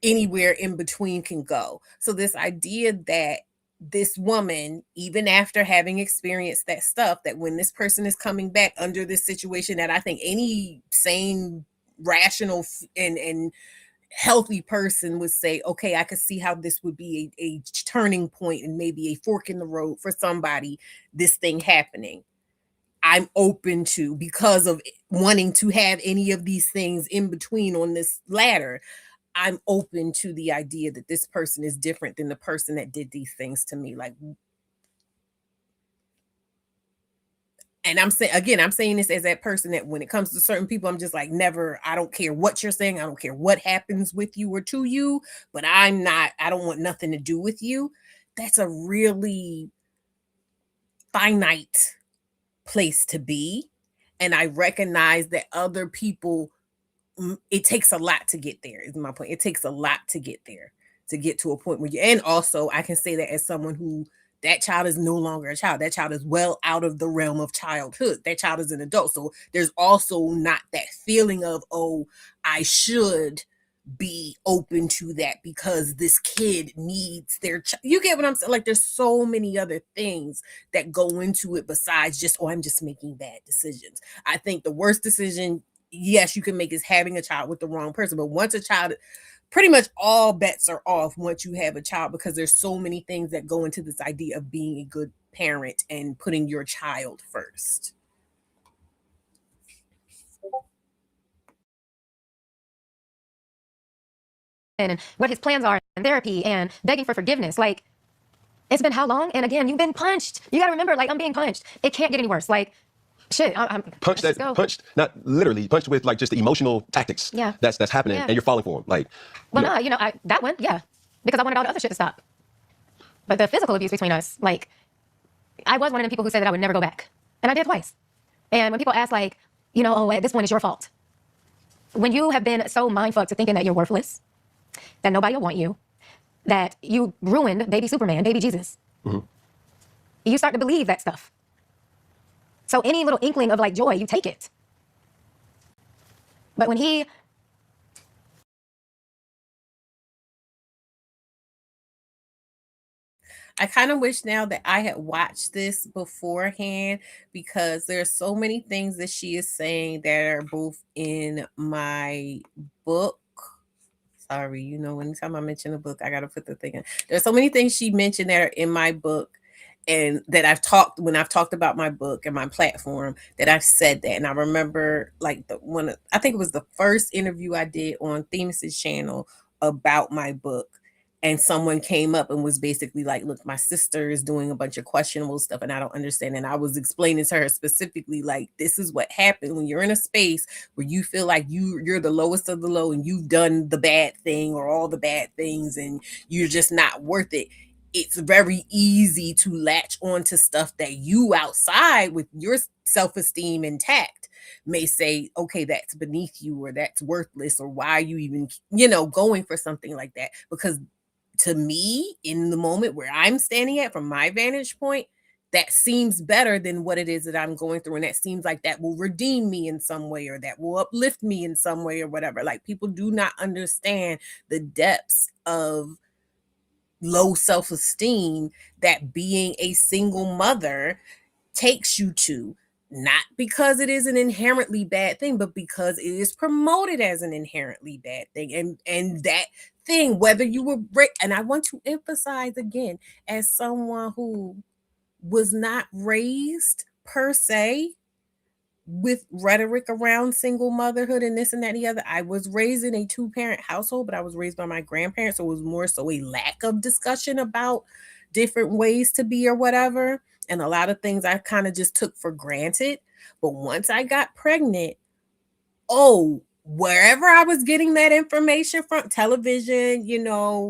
anywhere in between can go. So this idea that this woman, even after having experienced that stuff, that when this person is coming back under this situation, that I think any sane, rational, and healthy person would say, okay, I could see how this would be a turning point and maybe a fork in the road for somebody, this thing happening. I'm open to, because of wanting to have any of these things in between on this ladder, I'm open to the idea that this person is different than the person that did these things to me. And I'm saying this as that person that when it comes to certain people, I'm just like, never, I don't care what you're saying. I don't care what happens with you or to you, but I don't want nothing to do with you. That's a really finite place to be. And I recognize that other people, it takes a lot to get there, is my point. It takes a lot to get there, to get to a point where and also I can say that as someone who, that child is no longer a child. That child is well out of the realm of childhood. That child is an adult. So there's also not that feeling of, oh, I should be open to that because this kid needs their you get what I'm saying? Like there's so many other things that go into it besides just, oh, I'm just making bad decisions. I think the worst decision, yes, you can make, is having a child with the wrong person. But once a child, pretty much all bets are off once you have a child, because there's so many things that go into this idea of being a good parent and putting your child first. And what his plans are in therapy and begging for forgiveness. Like, it's been how long? And again, you've been punched. You got to remember, like, I'm being punched. It can't get any worse. Like, shit, I'm punched, not literally punched with like just the emotional tactics. Yeah. That's happening, Yeah. and you're falling for them. Like, well, no, that one, yeah, because I wanted all the other shit to stop. But the physical abuse between us, like, I was one of the people who said that I would never go back, and I did twice. And when people ask, like, oh, at this point it's your fault. When you have been so mindfucked to thinking that you're worthless, that nobody will want you, that you ruined baby Superman, baby Jesus, you start to believe that stuff. So any little inkling of like joy, you take it. But when he I kind of wish now that I had watched this beforehand, because there's so many things that she is saying that are both in my book. Sorry, you know, anytime I mention a book, I gotta put the thing in. There's so many things she mentioned that are in my book, and that I've talked when I've talked about my book and my platform, that I've said that. And I remember like the one, I think it was the first interview I did on Themis's channel about my book. And someone came up and was basically like, look, my sister is doing a bunch of questionable stuff and I don't understand. And I was explaining to her specifically, like, this is what happened when you're in a space where you feel like you're the lowest of the low and you've done the bad thing or all the bad things and you're just not worth it. It's very easy to latch on to stuff that you outside with your self-esteem intact may say, okay, that's beneath you or that's worthless, or why are you even, going for something like that? Because to me, in the moment where I'm standing at from my vantage point, that seems better than what it is that I'm going through. And that seems like that will redeem me in some way, or that will uplift me in some way, or whatever. Like, people do not understand the depths of low self-esteem that being a single mother takes you to, not because it is an inherently bad thing, but because it is promoted as an inherently bad thing. And that thing, whether you were and I want to emphasize again, as someone who was not raised per se with rhetoric around single motherhood and this and that and the other. I was raised in a 2-parent household, but I was raised by my grandparents, so it was more so a lack of discussion about different ways to be or whatever. And a lot of things I kind of just took for granted. But once I got pregnant, wherever I was getting that information from, television,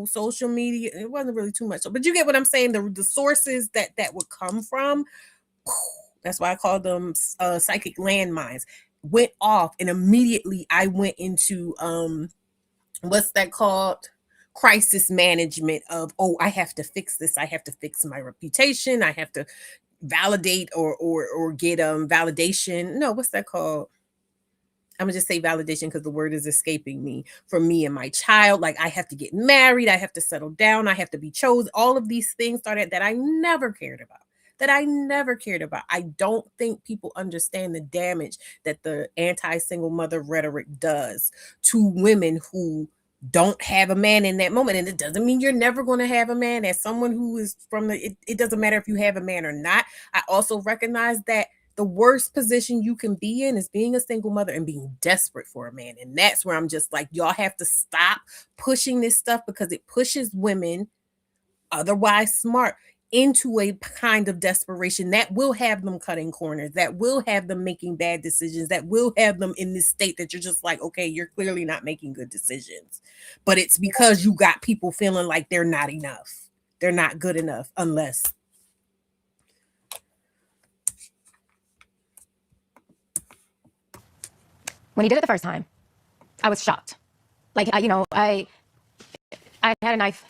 social media, it wasn't really too much. But you get what I'm saying? The sources that would come from, that's why I call them psychic landmines, went off. And immediately I went into, what's that called? Crisis management of, I have to fix this. I have to fix my reputation. I have to validate or get validation. No, what's that called? I'm gonna just say validation because the word is escaping me, for me and my child. Like, I have to get married, I have to settle down, I have to be chosen. All of these things started that I never cared about. I don't think people understand the damage that the anti-single mother rhetoric does to women who don't have a man in that moment. And it doesn't mean you're never going to have a man. As someone who is from it doesn't matter if you have a man or not. I also recognize that the worst position you can be in is being a single mother and being desperate for a man. And that's where I'm just like, y'all have to stop pushing this stuff, because it pushes women, otherwise smart, into a kind of desperation that will have them cutting corners, that will have them making bad decisions, that will have them in this state that you're just like, okay, you're clearly not making good decisions. But it's because you got people feeling like they're not enough. They're not good enough unless. When he did it the first time, I was shocked. Like, I had a knife,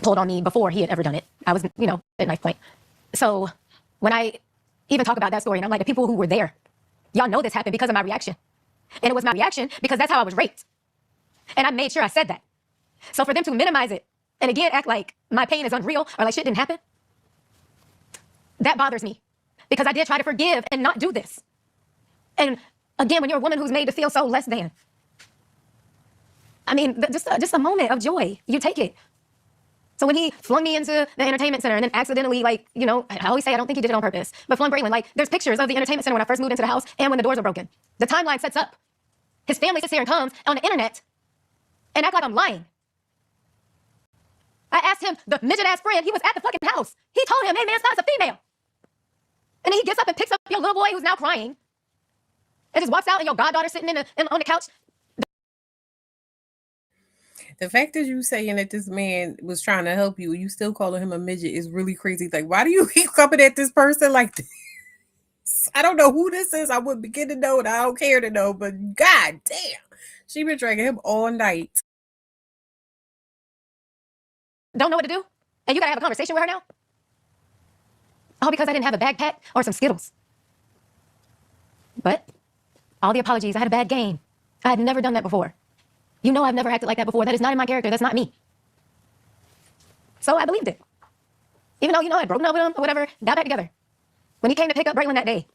pulled on me before he had ever done it. I was, at knife point. So when I even talk about that story, and I'm like, the people who were there, y'all know this happened because of my reaction. And it was my reaction because that's how I was raped. And I made sure I said that. So for them to minimize it and again act like my pain is unreal or like shit didn't happen, that bothers me, because I did try to forgive and not do this. And again, when you're a woman who's made to feel so less than, I mean, just a moment of joy, you take it. So when he flung me into the entertainment center and then accidentally, I always say I don't think he did it on purpose, but flung Braylon, there's pictures of the entertainment center when I first moved into the house and when the doors were broken. The timeline sets up. His family sits here and comes on the internet and act like I'm lying. I asked him, the midget-ass friend, he was at the fucking house. He told him, hey man, it's a female. And then he gets up and picks up your little boy who's now crying and just walks out, and your goddaughter sitting on the couch. The fact that you saying that this man was trying to help you, you still calling him a midget, is really crazy. Like, why do you keep coming at this person like this? I don't know who this is. I wouldn't begin to know, and I don't care to know, but god damn, she been dragging him all night. Don't know what to do? And you gotta have a conversation with her now? All because I didn't have a backpack or some Skittles. But all the apologies, I had a bad game. I had never done that before. I've never acted like that before. That is not in my character. That's not me. So I believed it. even though, you know, I'd broken up with him or whatever, got back together. When he came to pick up Braylon that day,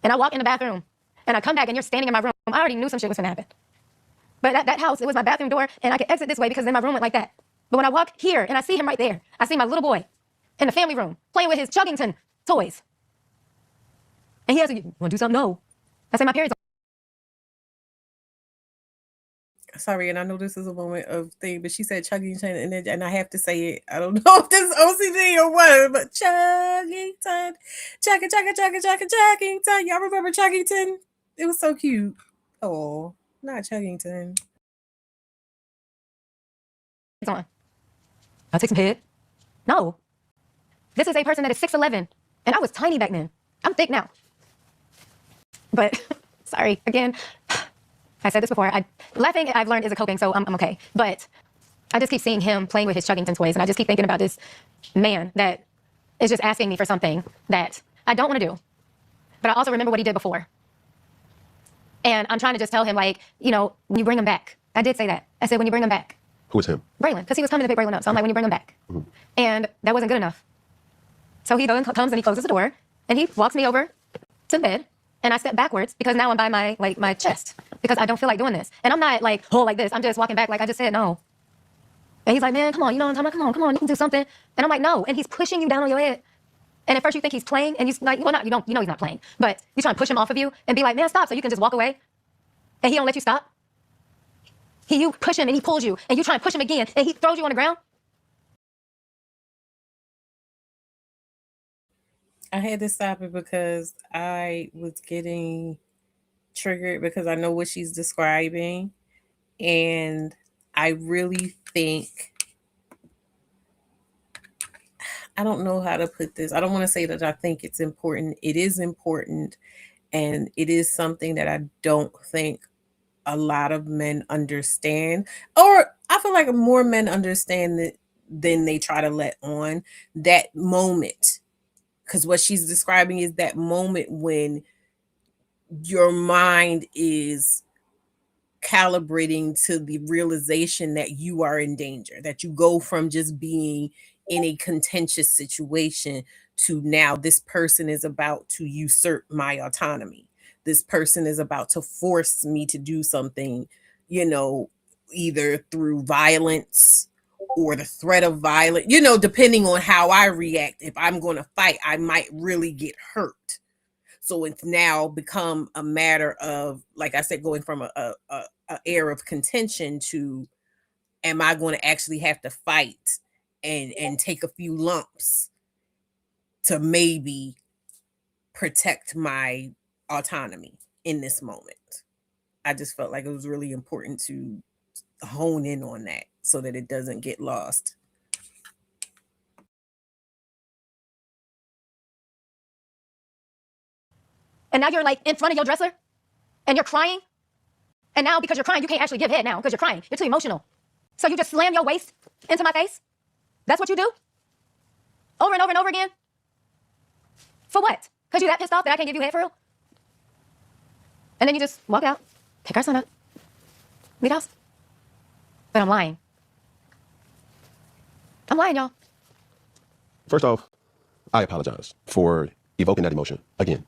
and I walk in the bathroom, and I come back and you're standing in my room, I already knew some shit was gonna happen. But at that house, it was my bathroom door, and I could exit this way because then my room went like that. But when I walk here and I see him right there, I see my little boy in the family room playing with his Chuggington toys. And he has a, you wanna do something? No. I say my period's Sorry, and I know this is a moment of thing, but she said Chuggington, and I have to say it. I don't know if this is OCD or what, but Chuggington, Chuggington. Y'all remember Chuggington? It was so cute. Oh, not Chuggington. on. I'll take some head. No. This is a person that is 6'11", and I was tiny back then. I'm thick now. But, sorry, again, I said this before. Laughing, I've learned, is a coping, so I'm okay. But I just keep seeing him playing with his Chuggington toys, and I just keep thinking about this man that is just asking me for something that I don't want to do. But I also remember what he did before. And I'm trying to just tell him, like, you know, when you bring him back. I did say that. I said, when you bring him back. Who is him? Braylon, because he was coming to pick Braylon up. So I'm like, when you bring him back. Mm-hmm. And that wasn't good enough. So he comes and he closes the door, and he walks me over to the bed, and I step backwards because now I'm by my chest because I don't feel like doing this. And I'm not like, oh, like this. I'm just walking back like I just said no. And he's like, man, come on, you know what I'm talking about? Come on, you can do something. And I'm like, no. And he's pushing you down on your head. And at first you think he's playing, and you like, well, not you don't, you know he's not playing, but you try to push him off of you and be like, man, stop, so you can just walk away. And he don't let you stop. You push him and he pulls you, and you try and push him again, and he throws you on the ground. I had to stop it because I was getting triggered because I know what she's describing. And I really think, I don't know how to put this. I don't want to say that I think it's important. It is important. And it is something that I don't think a lot of men understand. Or I feel like more men understand it than they try to let on. That moment. Because what she's describing is that moment when your mind is calibrating to the realization that you are in danger, that you go from just being in a contentious situation to now this person is about to usurp my autonomy. This person is about to force me to do something, you know, either through violence or the threat of violence, you know, depending on how I react. If I'm going to fight, I might really get hurt. So it's now become a matter of, like I said, going from a air of contention to, am I going to actually have to fight and take a few lumps to maybe protect my autonomy in this moment? I just felt like it was really important to hone in on that so that it doesn't get lost. And now you're like in front of your dresser and you're crying. And now because you're crying, you can't actually give head now because you're crying. You're too emotional. So you just slam your waist into my face? That's what you do? Over and over and over again? For what? Because you're that pissed off that I can't give you head for real? And then you just walk out, pick our son up, leave the house. But I'm lying. I'm lying, y'all. First off, I apologize for evoking that emotion again.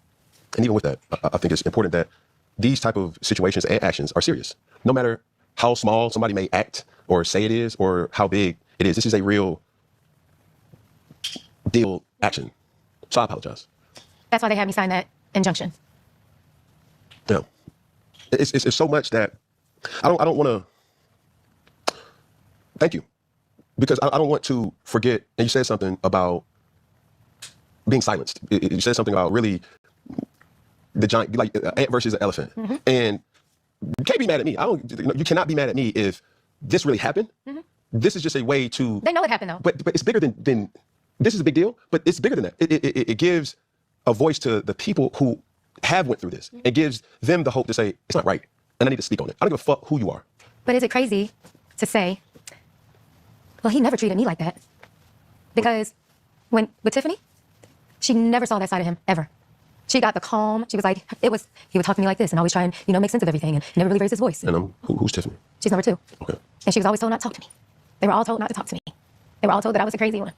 And even with that, I think it's important that these type of situations and actions are serious. No matter how small somebody may act or say it is or how big it is, this is a real deal action. So I apologize. That's why they had me sign that injunction. Yeah. It's so much that I don't want to. Thank you. Because I don't want to forget, and you said something about being silenced. You said something about really the giant, like ant versus an elephant. Mm-hmm. And you can't be mad at me. You cannot be mad at me if this really happened. Mm-hmm. This is just a way to. They know it happened though. But it's bigger than this is a big deal, but it's bigger than that. It gives a voice to the people who have went through this. Mm-hmm. It gives them the hope to say, it's not right. And I need to speak on it. I don't give a fuck who you are. But is it crazy to say, well, he never treated me like that? Because with Tiffany, she never saw that side of him, ever. She got the calm. She was like, he would talk to me like this and always try and, make sense of everything and never really raise his voice. And who's Tiffany? She's number 2. Okay. And she was always told not to talk to me. They were all told not to talk to me. They were all told that I was a crazy one.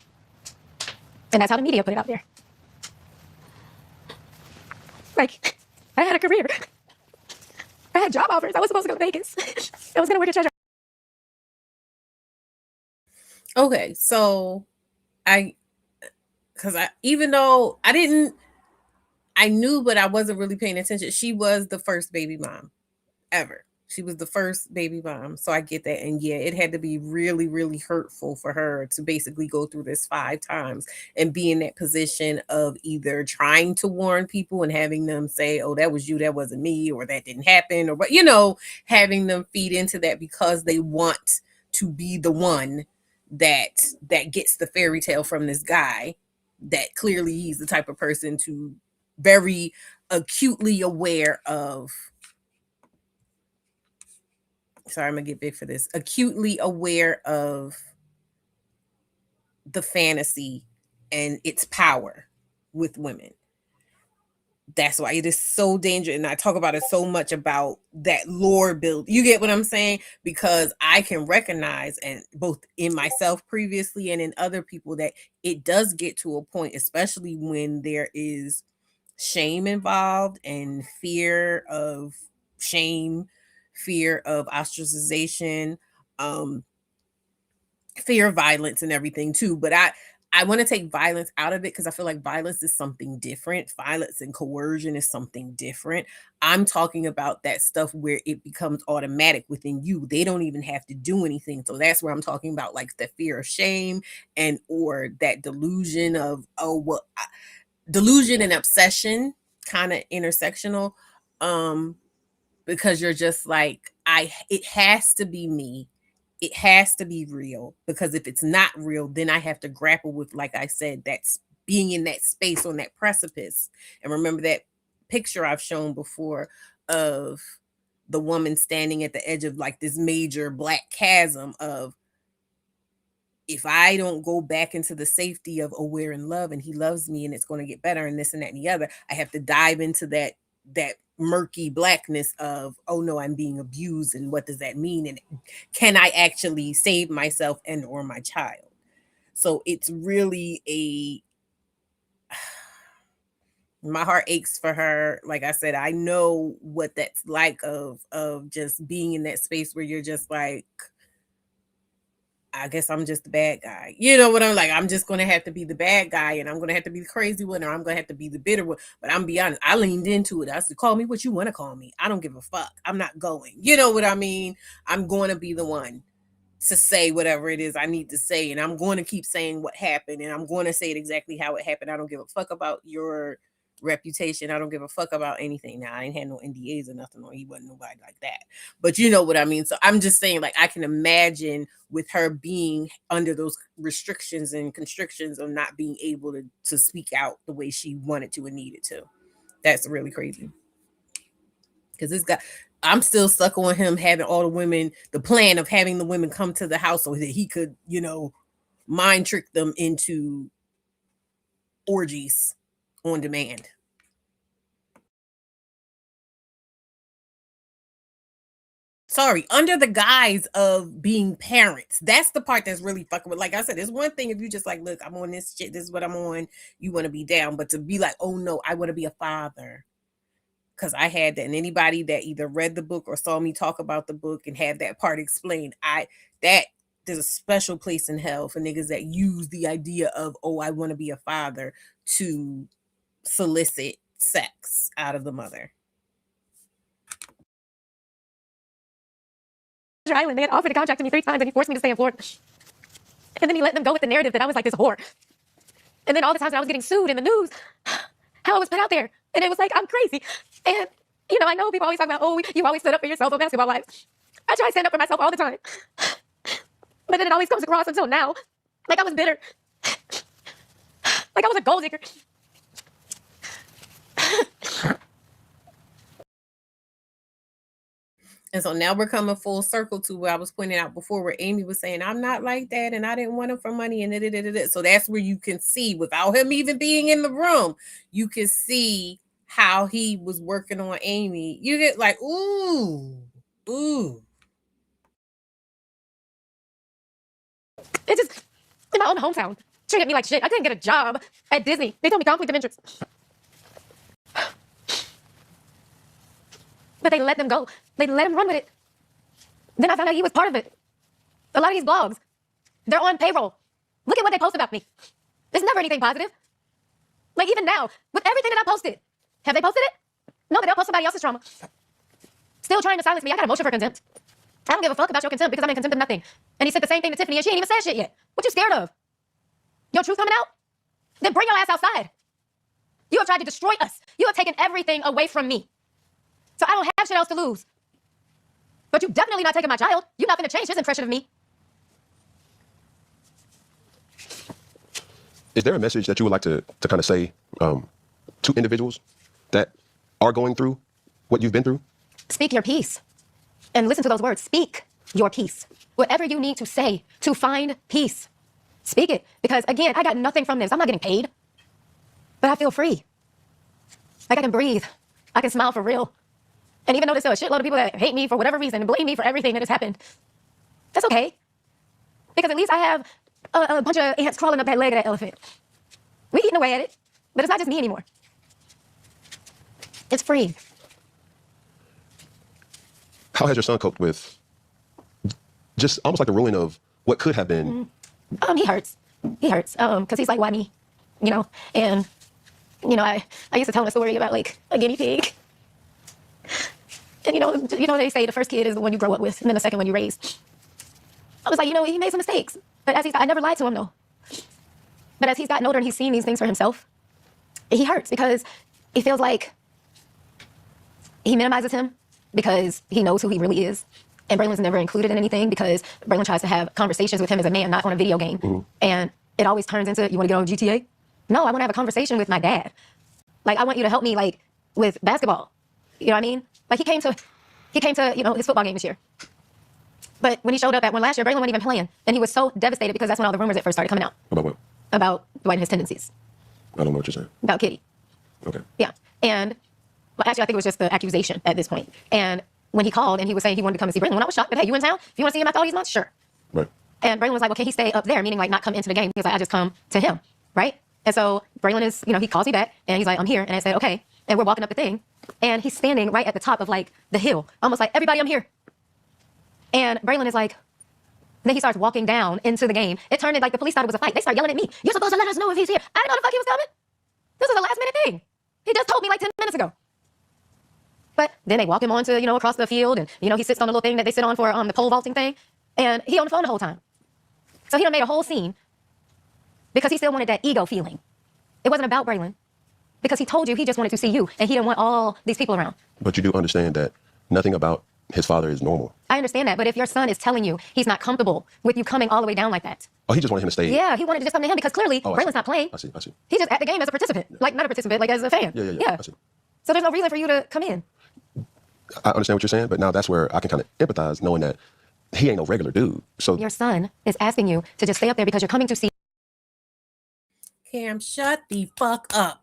And that's how the media put it out there. Like, I had a career. I had job offers. I was supposed to go to Vegas. I was going to work at Treasure. Okay, so even though I knew, but I wasn't really paying attention. She was the first baby mom ever. She was the first baby mom. So I get that. And yeah, it had to be really, really hurtful for her to basically go through this 5 times and be in that position of either trying to warn people and having them say, oh, that was you, that wasn't me, or that didn't happen, or what, having them feed into that because they want to be the one that gets the fairy tale from this guy, that clearly he's the type of person to very acutely aware of. Sorry, I'm gonna get big for this. Acutely aware of the fantasy and its power with women. That's why it is so dangerous. And I talk about it so much about that lore build. You get what I'm saying? Because I can recognize, and both in myself previously and in other people, that it does get to a point, especially when there is shame involved and fear of shame, fear of ostracization, fear of violence and everything too. But I want to take violence out of it because I feel like violence is something different. Violence and coercion is something different. I'm talking about that stuff where it becomes automatic within you. They don't even have to do anything. So that's where I'm talking about, like the fear of shame or that delusion of, delusion and obsession, kind of intersectional. Because you're just like, it has to be me. It has to be real, because if it's not real, then I have to grapple with, like I said, that's being in that space on that precipice. And remember that picture I've shown before of the woman standing at the edge of like this major black chasm of, if I don't go back into the safety of, oh, we're in love and he loves me and it's going to get better and this and that and the other, I have to dive into that murky blackness of, oh no, I'm being abused, and what does that mean, and can I actually save myself and or my child? So it's really my heart aches for her. Like I said, I know what that's like of just being in that space where you're just like, I guess I'm just the bad guy. You know what I'm like? I'm just going to have to be the bad guy, and I'm going to have to be the crazy one, or I'm going to have to be the bitter one. But I'm be honest, I leaned into it. I said, call me what you want to call me. I don't give a fuck. I'm not going. You know what I mean? I'm going to be the one to say whatever it is I need to say. And I'm going to keep saying what happened. And I'm going to say it exactly how it happened. I don't give a fuck about your reputation. I don't give a fuck about anything. Now, I ain't had no NDAs or nothing, or he wasn't nobody like that. But you know what I mean? So I'm just saying, like, I can imagine with her being under those restrictions and constrictions of not being able to speak out the way she wanted to and needed to. That's really crazy. Because this guy, I'm still stuck on him having all the women, the plan of having the women come to the house so that he could, mind trick them into orgies on demand. Sorry, under the guise of being parents. That's the part that's really fucking with. Like I said, it's one thing if you just like, look, I'm on this shit, this is what I'm on, you want to be down. But to be like, oh no, I want to be a father. Because I had that. And anybody that either read the book or saw me talk about the book and have that part explained, there's a special place in hell for niggas that use the idea of, oh, I want to be a father to solicit sex out of the mother. Island. They had offered to contract me 3 times and he forced me to stay in Florida. And then he let them go with the narrative that I was like this whore. And then all the times that I was getting sued in the news, how I was put out there. And it was like, I'm crazy. And, I know people always talk about, oh, you always stood up for yourself on basketball life. I try to stand up for myself all the time. But then it always comes across until now, like I was bitter. Like I was a gold digger. And so now we're coming full circle to where I was pointing out before, where Amy was saying, I'm not like that, and I didn't want him for money, and so that's where you can see, without him even being in the room, you can see how he was working on Amy. You get like, ooh. It's just in my own hometown. treated me like shit. I couldn't get a job at Disney. They told me conflict of interest. But they let them go. They let him run with it. Then I found out he was part of it. A lot of these blogs, they're on payroll. Look at what they post about me. There's never anything positive. Like even now, with everything that I posted, have they posted it? No, but they'll post somebody else's trauma. Still trying to silence me. I got a motion for contempt. I don't give a fuck about your contempt because I'm in contempt of nothing. And he said the same thing to Tiffany and she ain't even said shit yet. What you scared of? Your truth coming out? Then bring your ass outside. You have tried to destroy us. You have taken everything away from me. So I don't have shit else to lose. But you definitely not taking my child. You're not going to change his impression of me. Is there a message that you would like to kind of say to individuals that are going through what you've been through? Speak your peace. And listen to those words. Speak your peace. Whatever you need to say to find peace, speak it. Because again, I got nothing from this. I'm not getting paid. But I feel free. Like I can breathe. I can smile for real. And even though there's still a shitload of people that hate me for whatever reason and blame me for everything that has happened, that's okay. Because at least I have a bunch of ants crawling up that leg of that elephant. We eating away at it. But it's not just me anymore. It's free. How has your son coped with just almost like the ruin of what could have been? He hurts. He hurts. Because he's like, why me? You know? And, you know, I used to tell him a story about like a guinea pig. And you know, they say the first kid is the one you grow up with, and then the second one you raise. I was like, you know, he made some mistakes. But I never lied to him though. But as he's gotten older and he's seen these things for himself, he hurts because he feels like he minimizes him because he knows who he really is. And Braylon's never included in anything because Braylon tries to have conversations with him as a man, not on a video game. Mm-hmm. And it always turns into, you want to get on GTA? No, I want to have a conversation with my dad. Like, I want you to help me, like, with basketball. You know what I mean? Like, he came to, you know, his football game this year. But when he showed up at one last year, Braylon wasn't even playing. And he was so devastated because that's when all the rumors at first started coming out. About what? About Dwight and his tendencies. I don't know what you're saying. About Kitty. Okay. Yeah. And, well, actually, I think it was just the accusation at this point. And when he called and he was saying he wanted to come and see Braylon, when I was shocked, but hey, you in town? If you want to see him after all these months, sure. Right. And Braylon was like, well, can he stay up there? Meaning, like, not come into the game. He was like, I just come to him. Right? And so Braylon is, you know, he calls me back and he's like, I'm here. And I said, okay. And we're walking up the thing. And he's standing right at the top of, like, the hill. Almost like, everybody, I'm here. And Braylon is like, then he starts walking down into the game. It turned into, like, the police thought it was a fight. They start yelling at me. You're supposed to let us know if he's here. I didn't know the fuck he was coming. This was a last-minute thing. He just told me, like, 10 minutes ago. But then they walk him onto, you know, across the field. And, you know, he sits on the little thing that they sit on for the pole vaulting thing. And he on the phone the whole time. So he done made a whole scene because he still wanted that ego feeling. It wasn't about Braylon. Because he told you he just wanted to see you. And he didn't want all these people around. But you do understand that nothing about his father is normal. I understand that. But if your son is telling you he's not comfortable with you coming all the way down like that. Oh, he just wanted him to stay. Yeah, he wanted to just come to him because clearly Braylon's not playing. I see. He's just at the game as a participant. Yeah. Like, not a participant, like as a fan. Yeah. I see. So there's no reason for you to come in. I understand what you're saying, but now that's where I can kind of empathize knowing that he ain't no regular dude. So your son is asking you to just stay up there because you're coming to see. Cam, shut the fuck up.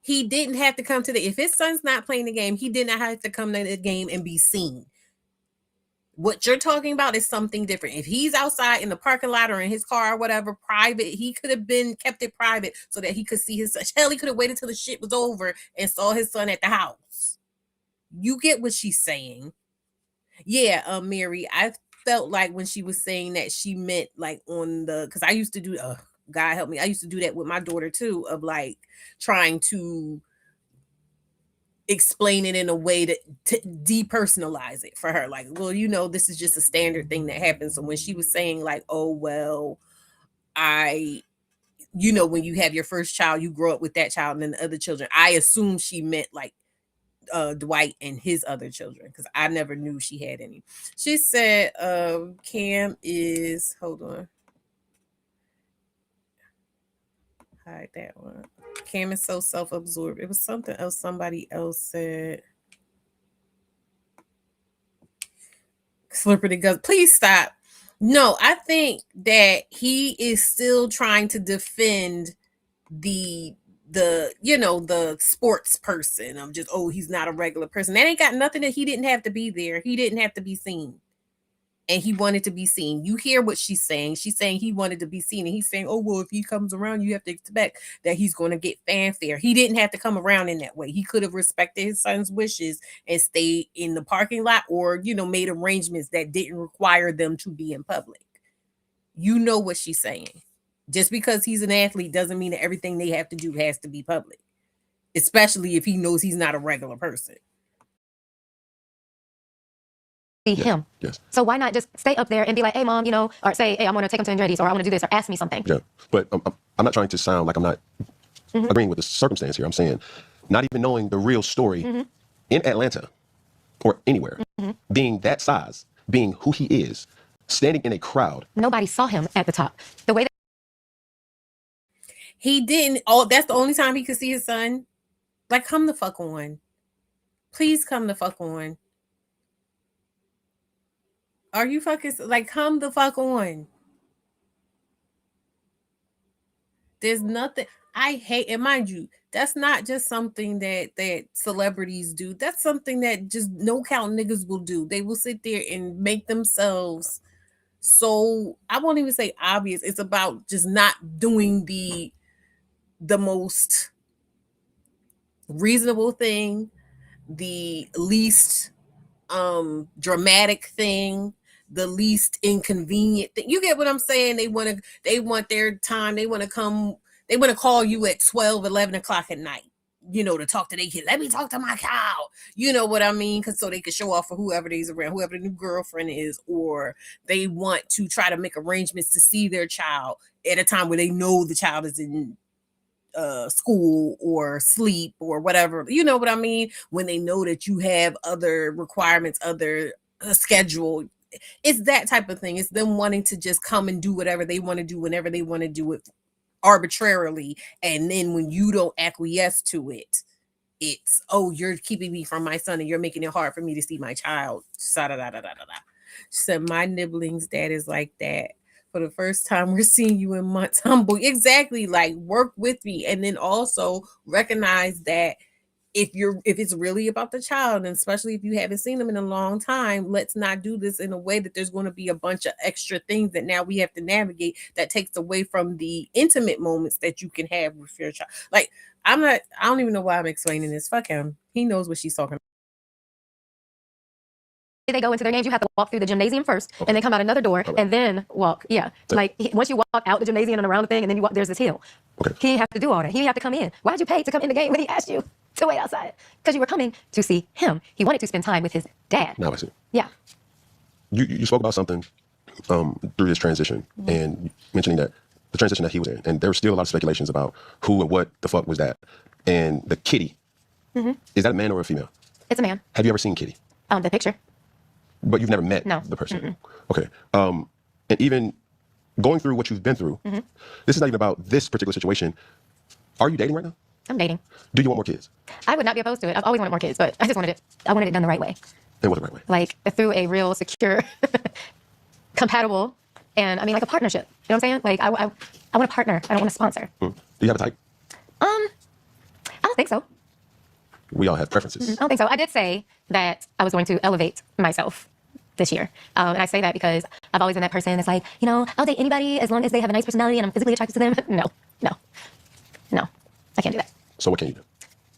He didn't have to come to the, if his son's not playing the game, he did not have to come to the game and be seen. What you're talking about is something different. If he's outside in the parking lot or in his car or whatever, private, he could have been kept it private so that he could see his son. Hell, he could have waited till the shit was over and saw his son at the house. You get what she's saying. Yeah, Mary, I felt like when she was saying that she meant like on the, because I used to do, God help me, I used to do that with my daughter too, of like trying to explain it in a way to depersonalize it for her. Like, well, you know, this is just a standard thing that happens. So when she was saying like, oh, well, you know, when you have your first child, you grow up with that child and then the other children, I assume she meant like Dwight and his other children because I never knew she had any. She said Cam is, hold on. Hide that one. Cam is so self-absorbed. It was something else somebody else said. Slippery guns. Please stop. No, I think that he is still trying to defend the you know, the sports person of just, oh, he's not a regular person. That ain't got nothing that he didn't have to be there. He didn't have to be seen. and he wanted to be seen. You hear what she's saying. She's saying he wanted to be seen, and he's saying, oh, well, if he comes around, you have to expect that he's going to get fanfare. He didn't have to come around in that way. He could have respected his son's wishes and stayed in the parking lot, or, you know, made arrangements that didn't require them to be in public. You know what she's saying. Just because he's an athlete doesn't mean that everything they have to do has to be public, especially if he knows he's not a regular person. Him. Yes. So why not just stay up there and be like, hey, mom, you know, or say, hey, I'm going to take him to Andretti's, or I want to do this, or ask me something. Yeah. But I'm not trying to sound like I'm not agreeing with the circumstance here. I'm saying not even knowing the real story in Atlanta or anywhere, being that size, being who he is, standing in a crowd. Nobody saw him at the top. The way that he didn't. Oh, that's the only time he could see his son. Like, come the fuck on. Please come the fuck on. Are you fucking like, come the fuck on? There's nothing I hate, and mind you, that's not just something that celebrities do. That's something that just no count niggas will do. They will sit there and make themselves so, I won't even say obvious. It's about just not doing the most reasonable thing, the least dramatic thing, the least inconvenient thing. You get what I'm saying? They want their time. They want to call you at 12, 11 o'clock at night, you know, to talk to their kid. Let me talk to my child. You know what I mean? Because so they can show off for whoever they's around, whoever the new girlfriend is, or they want to try to make arrangements to see their child at a time where they know the child is in school or sleep or whatever. You know what I mean? When they know that you have other requirements, other schedule. It's that type of thing. It's them wanting to just come and do whatever they want to do whenever they want to do it arbitrarily. And then when you don't acquiesce to it, it's, oh, you're keeping me from my son and you're making it hard for me to see my child. She said, my nibblings, dad is like that. For the first time, we're seeing you in months. Humble. Exactly. Like, work with me. And then also recognize that if it's really about the child, and especially if you haven't seen them in a long time, let's not do this in a way that there's going to be a bunch of extra things that now we have to navigate that takes away from the intimate moments that you can have with your child. Like, I don't even know why I'm explaining this. Fuck him. He knows what she's talking about. they go into their games, you have to walk through the gymnasium first, and then come out another door, and then walk. Yeah. Like, once you walk out the gymnasium and around the thing, and then you walk, there's this hill. Okay. He didn't have to do all that. He didn't have to come in. Why did you pay to come in the game when he asked you to wait outside? Because you were coming to see him. He wanted to spend time with his dad. Now I see. Yeah. You spoke about something through this transition, and mentioning that the transition that he was in, and there were still a lot of speculations about who and what the fuck was that. And the kitty, is that a man or a female? It's a man. Have you ever seen Kitty? The picture. But you've never met No. the person? Okay. And even going through what you've been through, this is not even about this particular situation. Are you dating right now? I'm dating. Do you want more kids? I would not be opposed to it. I've always wanted more kids, but I wanted it done the right way. And what the right way? Like, through a real, secure, compatible, and I mean, like a partnership. You know what I'm saying? Like, I want a partner. I don't want a sponsor. Do you have a type? I don't think so. We all have preferences. I don't think so. I did say that I was going to elevate myself this year. And I say that because I've always been that person that's like, you know, I'll date anybody as long as they have a nice personality and I'm physically attracted to them. No. I can't do that. So what can you do?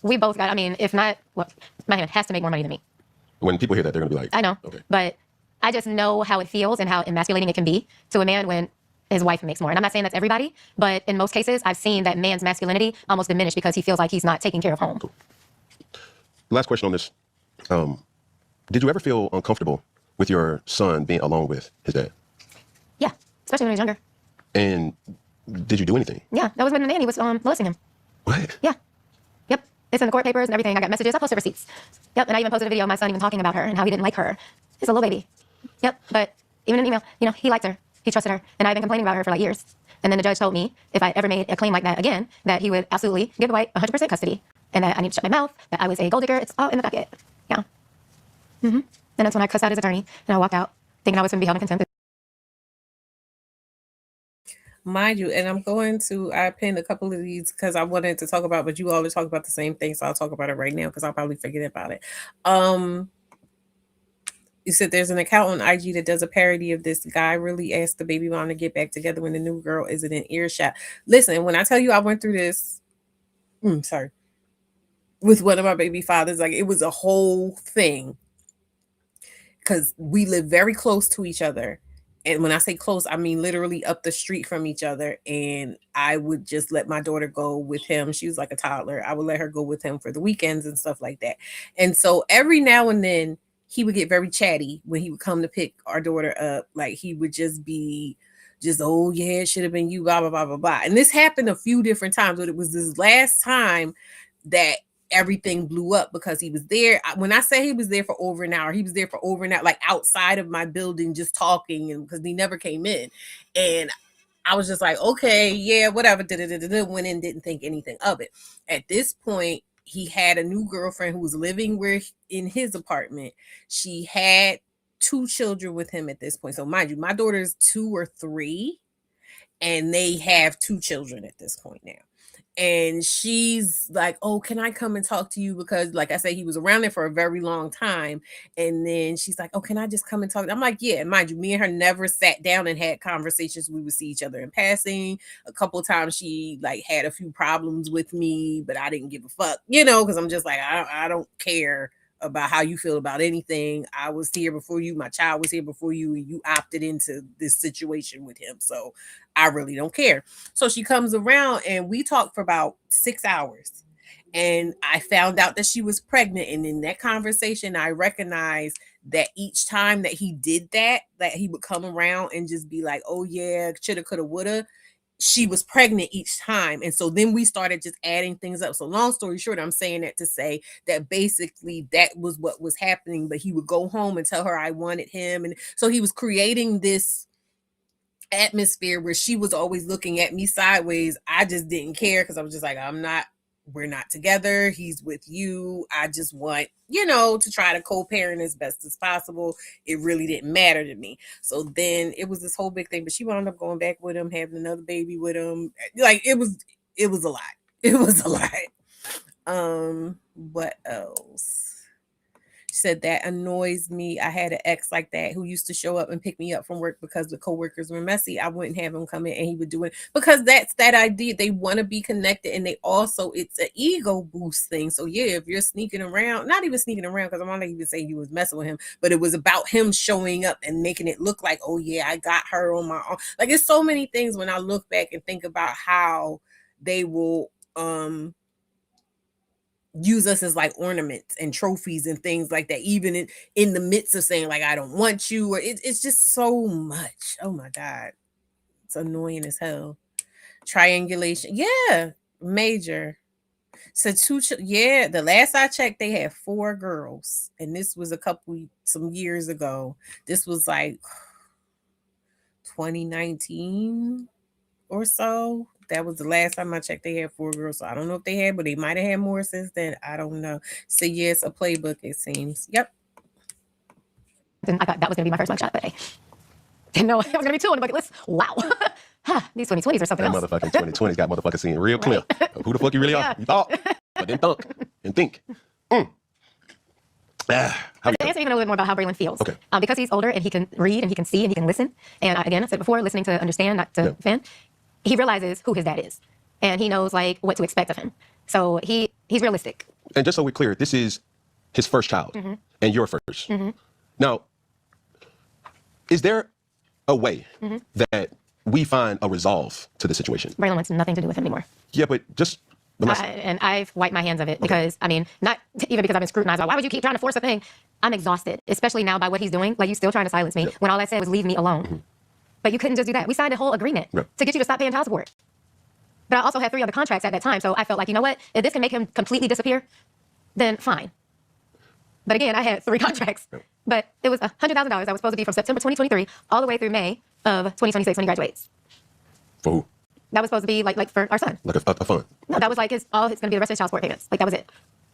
We both got, I mean, if not, well, my husband has to make more money than me. When people hear that, they're going to be like, I know. Okay. But I just know how it feels and how emasculating it can be to a man when his wife makes more. And I'm not saying that's everybody, but in most cases, I've seen that man's masculinity almost diminish because he feels like he's not taking care of home. Cool. Last question on this. Did you ever feel uncomfortable with your son being alone with his dad? Yeah, especially when he was younger. And did you do anything? Yeah, that was when the nanny was molesting him. What? Yeah. Yep. It's in the court papers and everything. I got messages. I posted receipts. Yep. And I even posted a video of my son even talking about her and how he didn't like her. He's a little baby. Yep. But even in an email, you know, he liked her. He trusted her. And I've been complaining about her for like years. And then the judge told me if I ever made a claim like that again, that he would absolutely give Dwight 100% custody. And that I need to shut my mouth, that I was a gold digger. It's all in the docket. Yeah. And that's when I cussed out his attorney and I walked out thinking I was going to be held in contempt. Mind you, and I pinned a couple of these because I wanted to talk about, but you always talk about the same thing, so I'll talk about it right now because I'll probably forget about it. You said there's an account on IG that does a parody of this. Guy really asked the baby mom to get back together when the new girl isn't in earshot. Listen, when I tell you I went through this, sorry, with one of my baby fathers, like it was a whole thing because we live very close to each other. And when I say close, I mean literally up the street from each other. And I would just let my daughter go with him. She was like a toddler. I would let her go with him for the weekends and stuff like that. And so every now and then he would get very chatty when he would come to pick our daughter up. Like he would just be just, oh yeah, it should have been you, blah, blah, blah, blah, blah. And this happened a few different times, but it was this last time that everything blew up because he was there. When I say he was there for over an hour, he was there for over an hour, like outside of my building, just talking, and because he never came in. And I was just like, okay, yeah, whatever. Went in, didn't think anything of it. At this point, he had a new girlfriend who was living in his apartment. She had 2 children with him at this point. So mind you, my daughter's 2 or 3, and they have 2 children at this point now. And she's like, oh, can I come and talk to you? Because like I said, he was around there for a very long time. And then she's like, oh, can I just come and talk? I'm like, yeah. And mind you, me and her never sat down and had conversations. We would see each other in passing. A couple of times she like had a few problems with me, but I didn't give a fuck, because I'm just like, I don't care about how you feel about anything. I was here before you. My child was here before you, and you opted into this situation with him. So I really don't care. So she comes around and we talked for about 6 hours. And I found out that she was pregnant. And in that conversation, I recognized that each time that he did that he would come around and just be like, oh yeah, shoulda, coulda, woulda. She was pregnant each time. And so then we started just adding things up. So long story short, I'm saying that to say that basically that was what was happening. But he would go home and tell her I wanted him. And so he was creating this atmosphere where she was always looking at me sideways. I just didn't care because I was just like, we're not together. He's with you. I just want, to try to co-parent as best as possible. It really didn't matter to me. So then it was this whole big thing, but she wound up going back with him, having another baby with him. Like it was a lot. It was a lot. What else? Said that annoys me. I had an ex like that who used to show up and pick me up from work because the coworkers were messy. I wouldn't have him come in, and he would do it because that's that idea. They want to be connected, and they also, it's an ego boost thing. So yeah, if you're sneaking around, not even sneaking around, because I'm not even saying you was messing with him, but it was about him showing up and making it look like, oh yeah, I got her on my own. Like it's so many things when I look back and think about how they will use us as like ornaments and trophies and things like that, even in the midst of saying like I don't want you, or it's just so much. Oh my God, it's annoying as hell. Triangulation, yeah, major. So the last I checked, they had 4 girls, and this was some years ago. This was like 2019 or so. That was the last time I checked. They had 4 girls. So I don't know if they had, but they might have had more since then. I don't know. So yes, a playbook, it seems. Yep. I thought that was going to be my first mugshot, but hey, didn't know it was going to be 2 on the bucket list. Wow. These 2020s are something that else. Motherfucking 2020's got motherfuckers seeing real clear of who the fuck you really are. You thought, but then thunk and think. To answer even a little bit more about how Braylon feels. Okay. Because he's older and he can read and he can see and he can listen. And again, I said before, listening to understand, not to offend. He realizes who his dad is, and he knows like what to expect of him. So he's realistic. And just so we're clear, this is his first child, and your 1st. Now, is there a way that we find a resolve to the situation? Braylon wants nothing to do with him anymore. Yeah, but just. And I've wiped my hands of it because, I mean, not even because I've been scrutinized. Why would you keep trying to force a thing? I'm exhausted, especially now by what he's doing. Like, you still trying to silence me when all I said was leave me alone. But you couldn't just do that. We signed a whole agreement to get you to stop paying child support. But I also had 3 other contracts at that time, so I felt like, you know what? If this can make him completely disappear, then fine. But again, I had 3 contracts. But it was $100,000 that was supposed to be from September 2023 all the way through May of 2026 when he graduates. For who? That was supposed to be like for our son. Like a fund? No, that was like it's going to be the rest of his child support payments. Like that was it.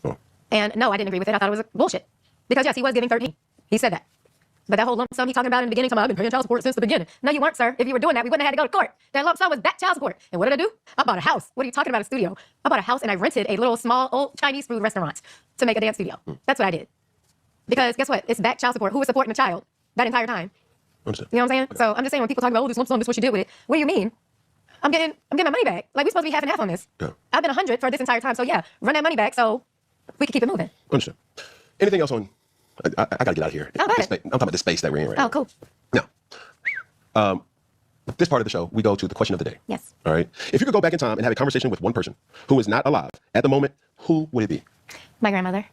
Oh. And no, I didn't agree with it. I thought it was bullshit. Because yes, he was giving 13. He said that. But that whole lump sum he talking about in the beginning, I've been paying child support since the beginning. No, you weren't, sir. If you were doing that, we wouldn't have had to go to court. That lump sum was back child support. And what did I do? I bought a house. What are you talking about, a studio? I bought a house and I rented a little small old Chinese food restaurant to make a dance studio. That's what I did. Because guess what? It's back child support. Who is supporting the child that entire time? Understand. You know what I'm saying? So I'm just saying when people talk about, oh, this lump sum, this is what you did with it. What do you mean? I'm getting my money back. Like, we're supposed to be half and half on this. Yeah. I've been 100 for this entire time. So yeah, run that money back so we can keep it moving. Understand. Anything else on? I gotta get out of here. Oh, go ahead. I'm talking about the space that we're in right now. Oh, cool. Now, this part of the show, we go to the question of the day. Yes. All right. If you could go back in time and have a conversation with one person who is not alive at the moment, who would it be? My grandmother.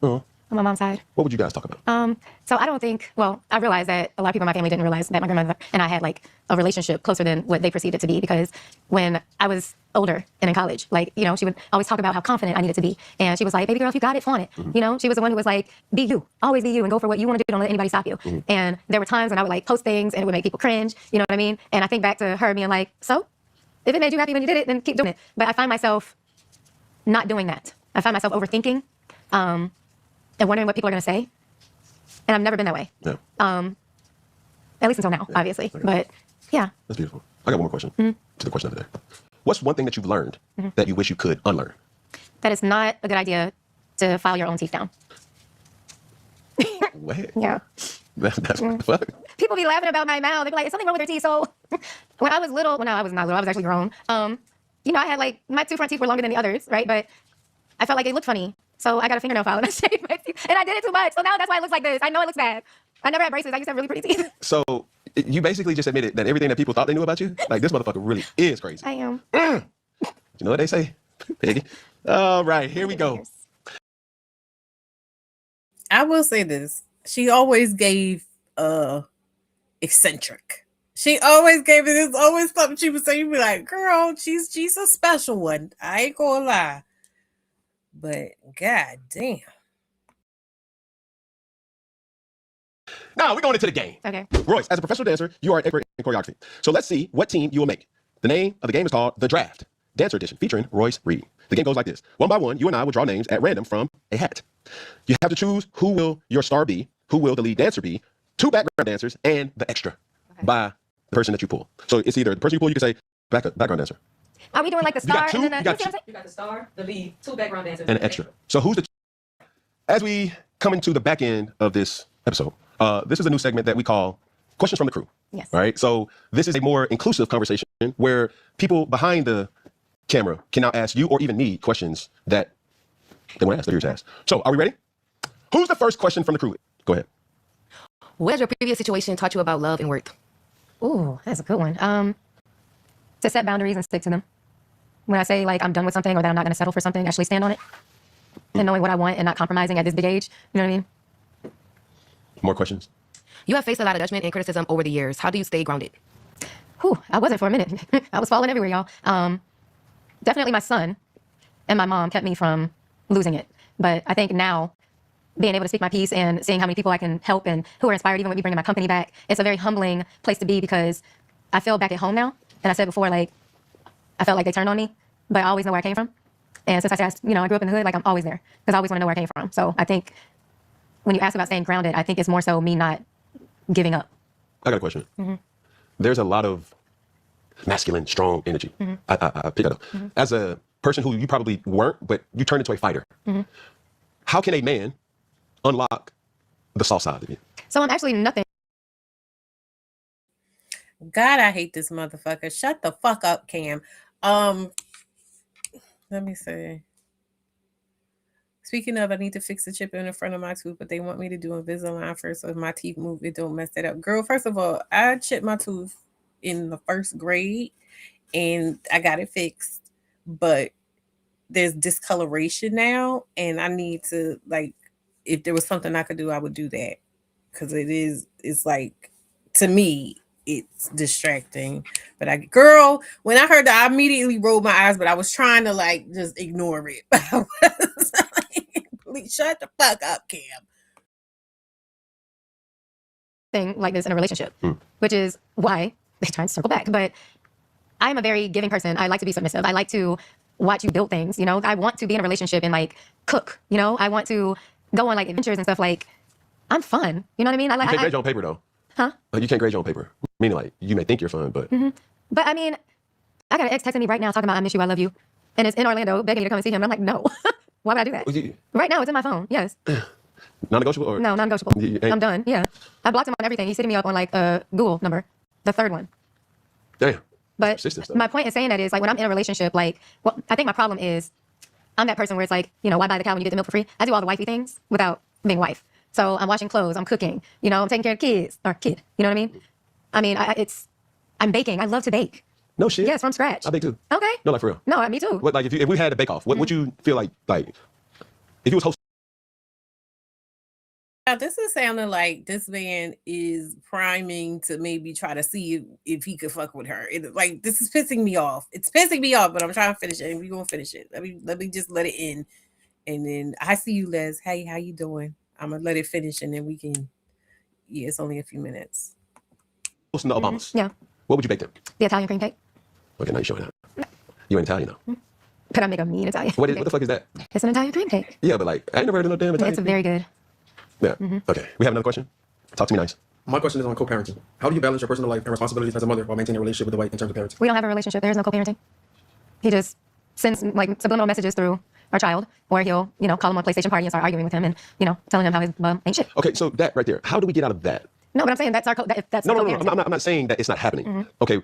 Uh-huh. On my mom's side. What would you guys talk about? So I don't think, well, I realized that a lot of people in my family didn't realize that my grandmother and I had like a relationship closer than what they perceived it to be, because when I was older and in college, like, you know, she would always talk about how confident I needed to be. And she was like, baby girl, if you got it, flaunt it. Mm-hmm. You know, she was the one who was like, be you, always be you and go for what you want to do. Don't let anybody stop you. Mm-hmm. And there were times when I would like post things and it would make people cringe. You know what I mean? And I think back to her being like, so if it made you happy when you did it, then keep doing it. But I find myself not doing that. I find myself overthinking. And wondering what people are going to say. And I've never been that way. Yeah. At least until now, obviously. Okay. But yeah. That's beautiful. I got one more question to the question of the day. What's one thing that you've learned that you wish you could unlearn? That it's not a good idea to file your own teeth down. What? Yeah. That's what the fuck. People be laughing about my mouth. They be like, is something wrong with your teeth? So when I was little, well, no, I was not little. I was actually grown. You know, I had like, my two front teeth were longer than the others, right? But I felt like they looked funny. So I got a fingernail file and I shaved my teeth. And I did it too much. So now that's why it looks like this. I know it looks bad. I never had braces. I used to have really pretty teeth. So you basically just admitted that everything that people thought they knew about you, like this motherfucker really is crazy. I am. You know what they say, Peggy? All right, here we go. I will say this. She always gave eccentric. She always gave it. It's always something she would say. You'd be like, girl, she's a special one. I ain't gonna lie. But god damn. Now we're going into the game. Okay. Royce, as a professional dancer, you are an expert in choreography. So let's see what team you will make. The name of the game is called The Draft, Dancer Edition, featuring Royce Reed. The game goes like this. One by one, you and I will draw names at random from a hat. You have to choose who will your star be, who will the lead dancer be, two background dancers, and the extra by the person that you pull. So it's either the person you pull, you can say background dancer. Are we doing like the star two- and then the, you got see what I'm saying? You got the star, the lead, two background dancers, And an extra. So who's the... As we come into the back end of this episode, this is a new segment that we call Questions from the Crew. Yes. All right. So this is a more inclusive conversation where people behind the camera can now ask you or even me questions that they want to ask, that you're asked. So are we ready? Who's the first question from the crew? Go ahead. What has your previous situation taught you about love and work? Ooh, that's a good one. To set boundaries and stick to them. When I say like I'm done with something or that I'm not going to settle for something, actually stand on it. And knowing what I want and not compromising at this big age. You know what I mean? More questions? You have faced a lot of judgment and criticism over the years. How do you stay grounded? Whew, I wasn't for a minute. I was falling everywhere, y'all. Definitely my son and my mom kept me from losing it. But I think now, being able to speak my piece and seeing how many people I can help and who are inspired even with me bringing my company back, it's a very humbling place to be because I feel back at home now. And I said before, like, I felt like they turned on me, but I always know where I came from. And since I said, you know, I grew up in the hood, like I'm always there because I always want to know where I came from. So I think when you ask about staying grounded, I think it's more so me not giving up. I got a question. There's a lot of masculine, strong energy. I pick that up. As a person who you probably weren't, but you turned into a fighter, how can a man unlock the soft side of you? So I'm actually nothing. God, I hate this motherfucker. Shut the fuck up, Cam. Let me see. Speaking of, I need to fix the chip in the front of my tooth, but they want me to do Invisalign first, so if my teeth move, it don't mess it up. Girl, first of all, I chipped my tooth in the first grade, and I got it fixed, but there's discoloration now, and I need to, like, if there was something I could do, I would do that, because it's like, to me, it's distracting. But girl, when I heard that, I immediately rolled my eyes, but I was trying to like just ignore it. I was like, please shut the fuck up, Cam. Thing like this in a relationship, which is why they try to circle back. But I'm a very giving person. I like to be submissive. I like to watch you build things. You know, I want to be in a relationship and like cook. You know, I want to go on like adventures and stuff. Like, I'm fun. You know what I mean? I like. You can't grade your own paper though. Huh? Like, you can't grade your own paper. Meaning, like, you may think you're fun, but... But, I mean, I got an ex texting me right now talking about I miss you, I love you. And it's in Orlando, begging me to come and see him. And I'm like, no. Why would I do that? Right now, it's in my phone. Yes. Non-negotiable or No, non-negotiable. I'm done. Yeah, I blocked him on everything. He's hitting me up on like a Google number, the third one. Damn. But my point in saying that is like when I'm in a relationship, like, well, I think my problem is I'm that person where it's like, you know, why buy the cow when you get the milk for free? I do all the wifey things without being wife. So I'm washing clothes, I'm cooking, you know, I'm taking care of kids or kid. You know what I mean? I mean, I'm baking. I love to bake. No shit. Yes, from scratch. I bake too. Okay. No, like for real. No, me too. What, like if we had a bake off, what would you feel like if you was hosting? Now, this is sounding like this man is priming to maybe try to see if he could fuck with her. Like, this is pissing me off. It's pissing me off, but I'm trying to finish it, and we're gonna finish it. Let me just let it in, and then I see you, Les. Hey, how you doing? I'm gonna let it finish, and then we can. Yeah, it's only a few minutes. Hosting the Obamas. Yeah. What would you bake them? The Italian cream cake. Okay, now you're showing that. You ain't Italian though. Could I make a mean Italian? What the fuck is that? It's an Italian cream cake. Yeah, but like I ain't never heard of no damn Italian. It's very good. Yeah. Okay. We have another question. Talk to me nice. My question is on co-parenting. How do you balance your personal life and responsibilities as a mother while maintaining a relationship with Dwight in terms of parenting? We don't have a relationship. There is no co-parenting. He just sends like subliminal messages through our child, or he'll, you know, call him on a PlayStation party and start arguing with him and, you know, telling him how his mom ain't shit. Okay, so that right there. How do we get out of that? No, but I'm saying that's our that's No. co-parenting. I'm not saying that it's not happening. Okay,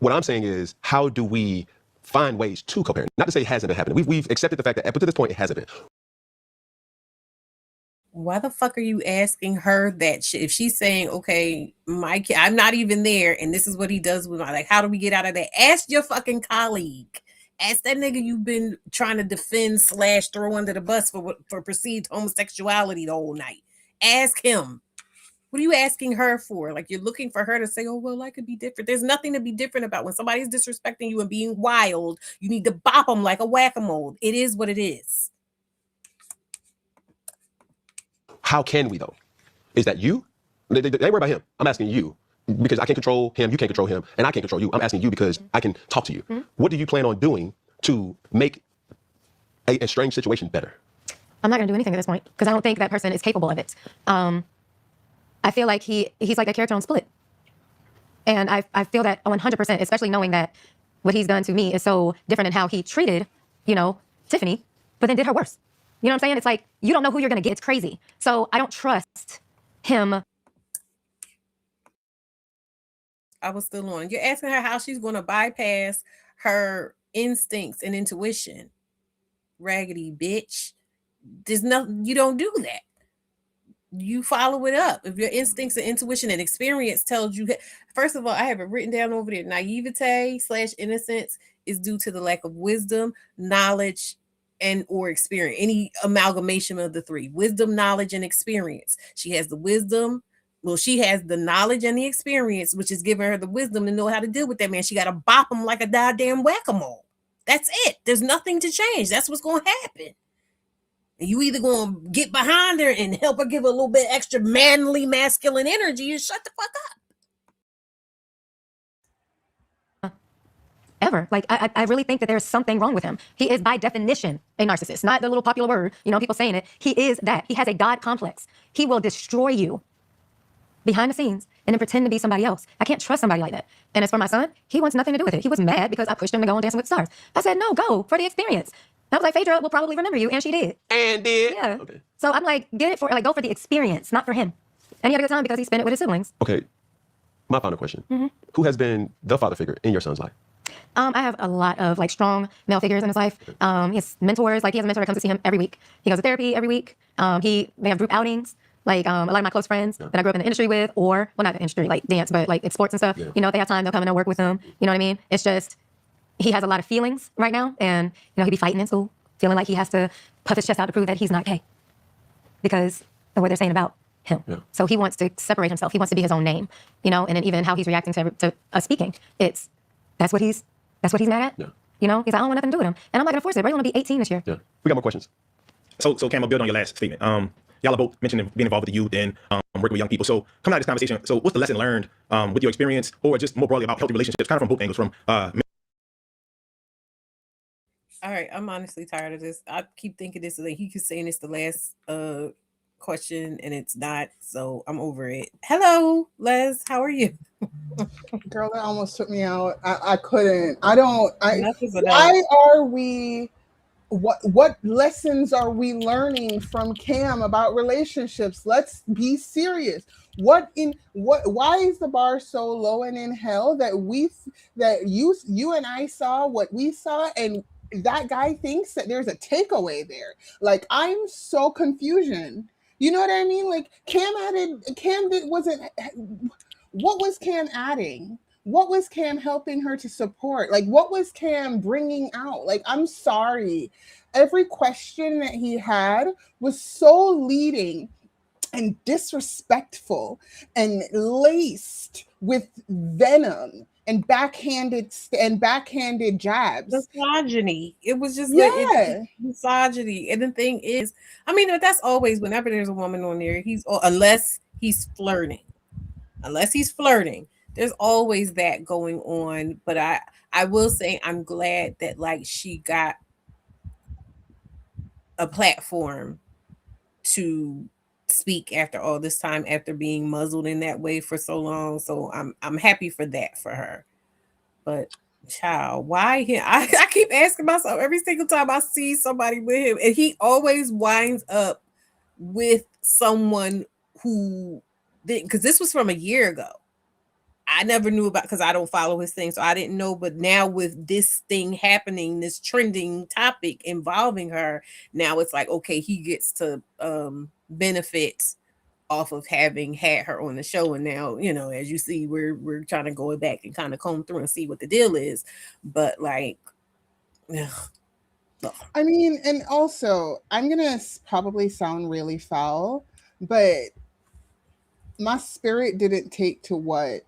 what I'm saying is how do we find ways to co-parent? Not to say it hasn't been happening. We've accepted the fact that up to this point it hasn't been. Why the fuck are you asking her that shit? If she's saying, okay, my kid, I'm not even there, and this is what he does with my, like, how do we get out of that? Ask your fucking colleague. Ask that nigga you've been trying to defend / throw under the bus for perceived homosexuality the whole night. Ask him. What are you asking her for? Like, you're looking for her to say, oh, well, I could be different. There's nothing to be different about. When somebody's disrespecting you and being wild, you need to bop them like a whack-a-mole. It is what it is. How can we though? Is that you? They worry about him. I'm asking you because I can't control him. You can't control him, and I can't control you. I'm asking you because I can talk to you. What do you plan on doing to make a strange situation better? I'm not gonna do anything at this point because I don't think that person is capable of it. I feel like he's like that character on Split, and I feel that 100%, especially knowing that what he's done to me is so different in how he treated, you know, Tiffany, but then did her worse. You know what I'm saying? It's like, you don't know who you're going to get. It's crazy. So I don't trust him. I was still on. You're asking her how she's going to bypass her instincts and intuition. Raggedy bitch. There's nothing, you don't do that. You follow it up. If your instincts and intuition and experience tells you, first of all, I have it written down over there. Naivete / innocence is due to the lack of wisdom, knowledge, and or experience, any amalgamation of the three: wisdom, knowledge, and experience. She has the wisdom. Well, she has the knowledge and the experience, which is giving her the wisdom to know how to deal with that man. She got to bop him like a goddamn whack-a-mole. That's it. There's nothing to change. That's what's going to happen. And you either going to get behind her and help her give a little bit extra manly, masculine energy, or shut the fuck up. Ever. Like, I really think that there's something wrong with him. He is by definition a narcissist, not the little popular word, you know, people saying it. He is that. He has a God complex. He will destroy you behind the scenes and then pretend to be somebody else. I can't trust somebody like that. And as for my son, he wants nothing to do with it. He was mad because I pushed him to go on Dancing with the Stars. I said, no, go for the experience. I was like, Phaedra will probably remember you, and she did. And did. Yeah. Okay. So I'm like, get it for, like, go for the experience, not for him. And he had a good time because he spent it with his siblings. Okay. My final question. Who has been the father figure in your son's life? I have a lot of like strong male figures in his life. He has mentors. Like, he has a mentor that comes to see him every week. He goes to therapy every week. They have group outings. Like, a lot of my close friends that I grew up in the industry with, or, well, not the industry, like dance, but like sports and stuff. You know, if they have time, they'll come in and work with him. You know what I mean? It's just, he has a lot of feelings right now, and, you know, he be fighting in school, feeling like he has to puff his chest out to prove that he's not gay because of what they're saying about him. So he wants to separate himself. He wants to be his own name, you know, and then even how he's reacting to us speaking, that's what he's mad at. You know, he's like, I don't want nothing to do with him. And I'm not going to force it. Bray's going to be 18 this year. Yeah. We got more questions. So Cam, I'll build on your last statement. Y'all are both mentioning being involved with the youth and working with young people. So coming out of this conversation, so what's the lesson learned with your experience, or just more broadly about healthy relationships, kind of from both angles, from All right, I'm honestly tired of this. I keep thinking this is like he keeps saying it's the last question, and it's not. So I'm over it. Hello, Les. How are you? Girl, that almost took me out. I couldn't. I don't. Enough is enough. Why are we what lessons are we learning from Cam about relationships? Let's be serious. Why is the bar so low and in hell that you and I saw what we saw, and that guy thinks that there's a takeaway there? Like, I'm so confusion. You know what I mean? Like, wasn't. What was Cam adding? What was Cam helping her to support? Like, what was Cam bringing out? Like, I'm sorry. Every question that he had was so leading and disrespectful and laced with venom and backhanded jabs. Misogyny. It was just Yeah. misogyny. And the thing is, I mean, that's always whenever there's a woman on there, unless he's flirting. There's always that going on. But I will say I'm glad that like she got a platform to speak after all this time, after being muzzled in that way for so long. So I'm happy for that for her. But child, why him? I keep asking myself every single time I see somebody with him, and he always winds up with someone who, because this was from a year ago. I never knew about, because I don't follow his thing, so I didn't know. But now with this thing happening, this trending topic involving her, now it's like, okay, he gets to benefit off of having had her on the show. And now, as you see, we're trying to go back and kind of comb through and see what the deal is. But like, I mean, and also, I'm gonna probably sound really foul, but my spirit didn't take to what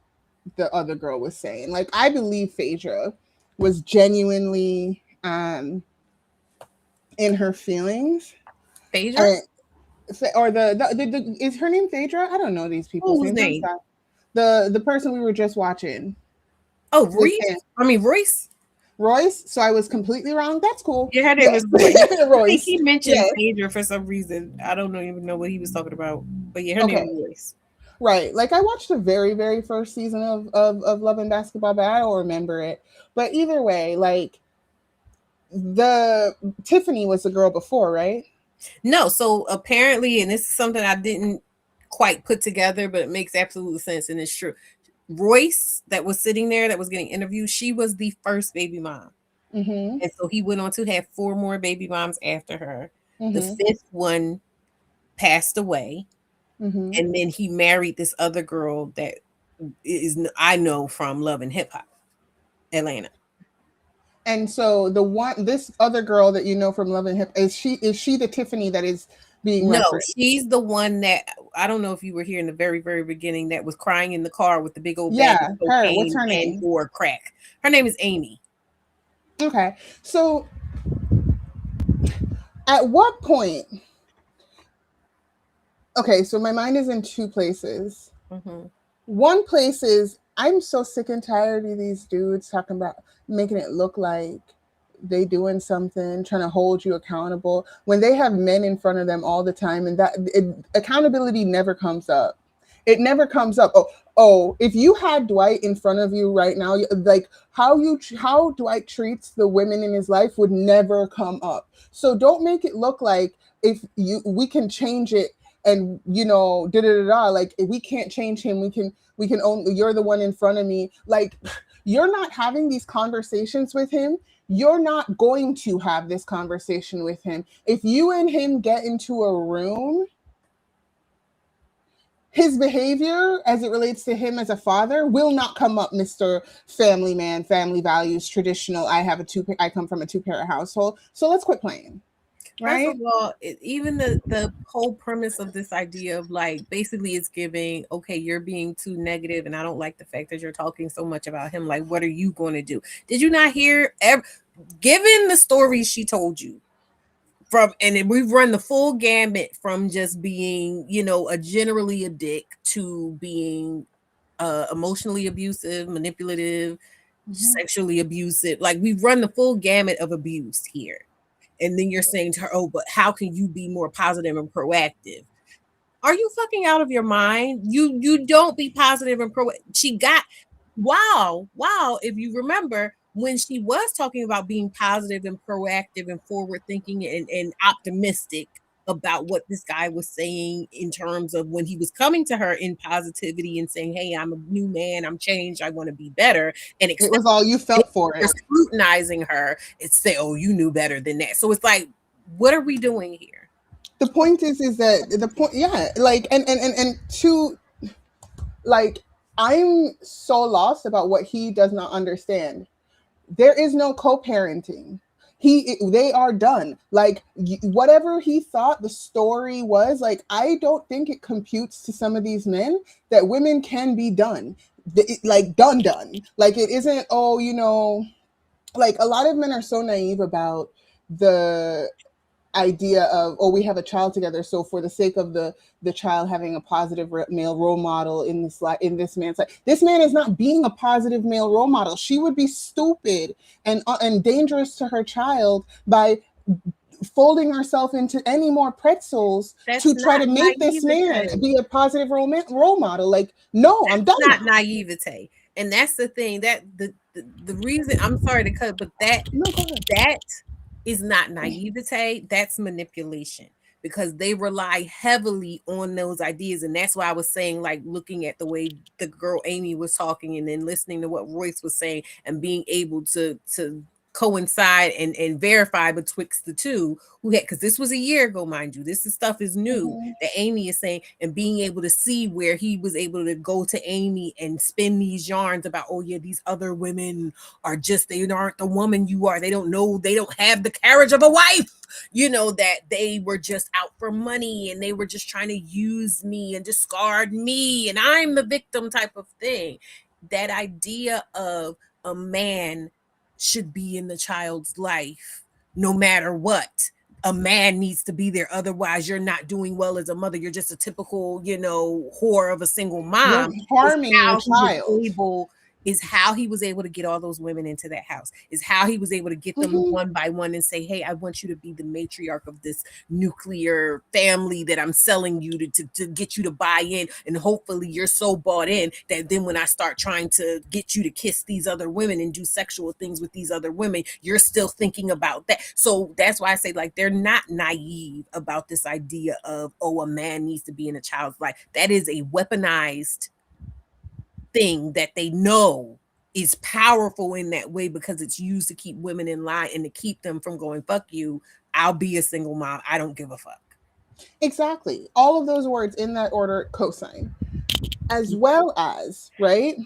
the other girl was saying. Like, I believe Phaedra was genuinely in her feelings. Phaedra? Or the is her name Phaedra? I don't know these people's names. The person we were just watching. Oh, Royce. Royce. So I was completely wrong. That's cool. Yeah, her name was Royce. Royce. I think he mentioned Phaedra for some reason. I don't even know what he was talking about. But yeah, her name was Royce. Right. Like, I watched the very, very first season of Love and Basketball, but I don't remember it. But either way, like, the Tiffany was the girl before, right? No. So apparently, and this is something I didn't quite put together, but it makes absolute sense, and it's true. Royce, that was sitting there, that was getting interviewed, she was the first baby mom. Mm-hmm. And so he went on to have 4 more baby moms after her. Mm-hmm. The 5th one passed away. Mm-hmm. And then he married this other girl that I know from Love and Hip Hop, Atlanta. And so this other girl that you know from Love and Hip, is she the Tiffany that is being referenced? She's the one that, I don't know if you were here in the very, very beginning, that was crying in the car with the big old bag of her. What's her name? Or crack. Her name is Amy. Okay. So at what point? Okay, so my mind is in 2 places. Mm-hmm. One place is, I'm so sick and tired of these dudes talking about making it look like they doing something, trying to hold you accountable, when they have men in front of them all the time, and accountability never comes up. It never comes up. Oh, if you had Dwight in front of you right now, like how Dwight treats the women in his life would never come up. So don't make it look like we can change it. And like, if we can't change him, we can only, you're the one in front of me. Like, you're not having these conversations with him. You're not going to have this conversation with him. If you and him get into a room, his behavior as it relates to him as a father will not come up, Mr. Family Man, family values, traditional. I come from a 2-parent household. So let's quit playing. Right. First of all, even the whole premise of this idea of, like, basically it's giving, okay, you're being too negative, and I don't like the fact that you're talking so much about him. Like, what are you going to do? Did you not hear, given the stories she told you and we've run the full gamut from just being, generally a dick to being emotionally abusive, manipulative, sexually abusive. Like, we've run the full gamut of abuse here. And then you're saying to her, oh, but how can you be more positive and proactive? Are you fucking out of your mind? You don't be positive and proactive. Wow. If you remember, when she was talking about being positive and proactive and forward thinking and optimistic about what this guy was saying in terms of when he was coming to her in positivity and saying, hey, I'm a new man, I'm changed, I want to be better, and it was all you felt for it. Scrutinizing her, it's say, oh, you knew better than that. So it's like, what are we doing here? The point is that the point, yeah, like, and to, like, I'm so lost about what he does not understand. There is no co-parenting. They are done. Like, whatever he thought the story was, like, I don't think it computes to some of these men that women can be done. Like, done. Like, it isn't, oh, you know, like, a lot of men are so naive about the idea of, oh, we have a child together, so for the sake of the child having a positive male role model in this man's life, this man is not being a positive male role model. She would be stupid and dangerous to her child by folding herself into any more pretzels to try to make this man be a positive role model. Like, no, I'm done. Not naivete. And that's the thing, that the reason, I'm sorry to cut, but that is not naivete, that's manipulation, because they rely heavily on those ideas. And that's why I was saying, like, looking at the way the girl Amy was talking and then listening to what Royce was saying and being able to coincide and verify betwixt the two, who had, because this was a year ago, mind you, this stuff is new, that Amy is saying, and being able to see where he was able to go to Amy and spin these yarns about, oh yeah, these other women are just, they aren't the woman you are, they don't know, they don't have the carriage of a wife, you know, that they were just out for money and they were just trying to use me and discard me and I'm the victim type of thing. That idea of a man should be in the child's life no matter what. A man needs to be there, otherwise you're not doing well as a mother, you're just a typical, you know, whore of a single mom. You're harming your child. Is how he was able to get all those women into that house, is how he was able to get them one by one and say, hey, I want you to be the matriarch of this nuclear family that I'm selling you to get you to buy in. And hopefully you're so bought in that then when I start trying to get you to kiss these other women and do sexual things with these other women, you're still thinking about that. So that's why I say, like, they're not naive about this idea of, oh, a man needs to be in a child's life. That is a weaponized thing that they know is powerful in that way, because it's used to keep women in line and to keep them from going, fuck you, I'll be a single mom, I don't give a fuck. Exactly. All of those words in that order, cosign. As well as, right,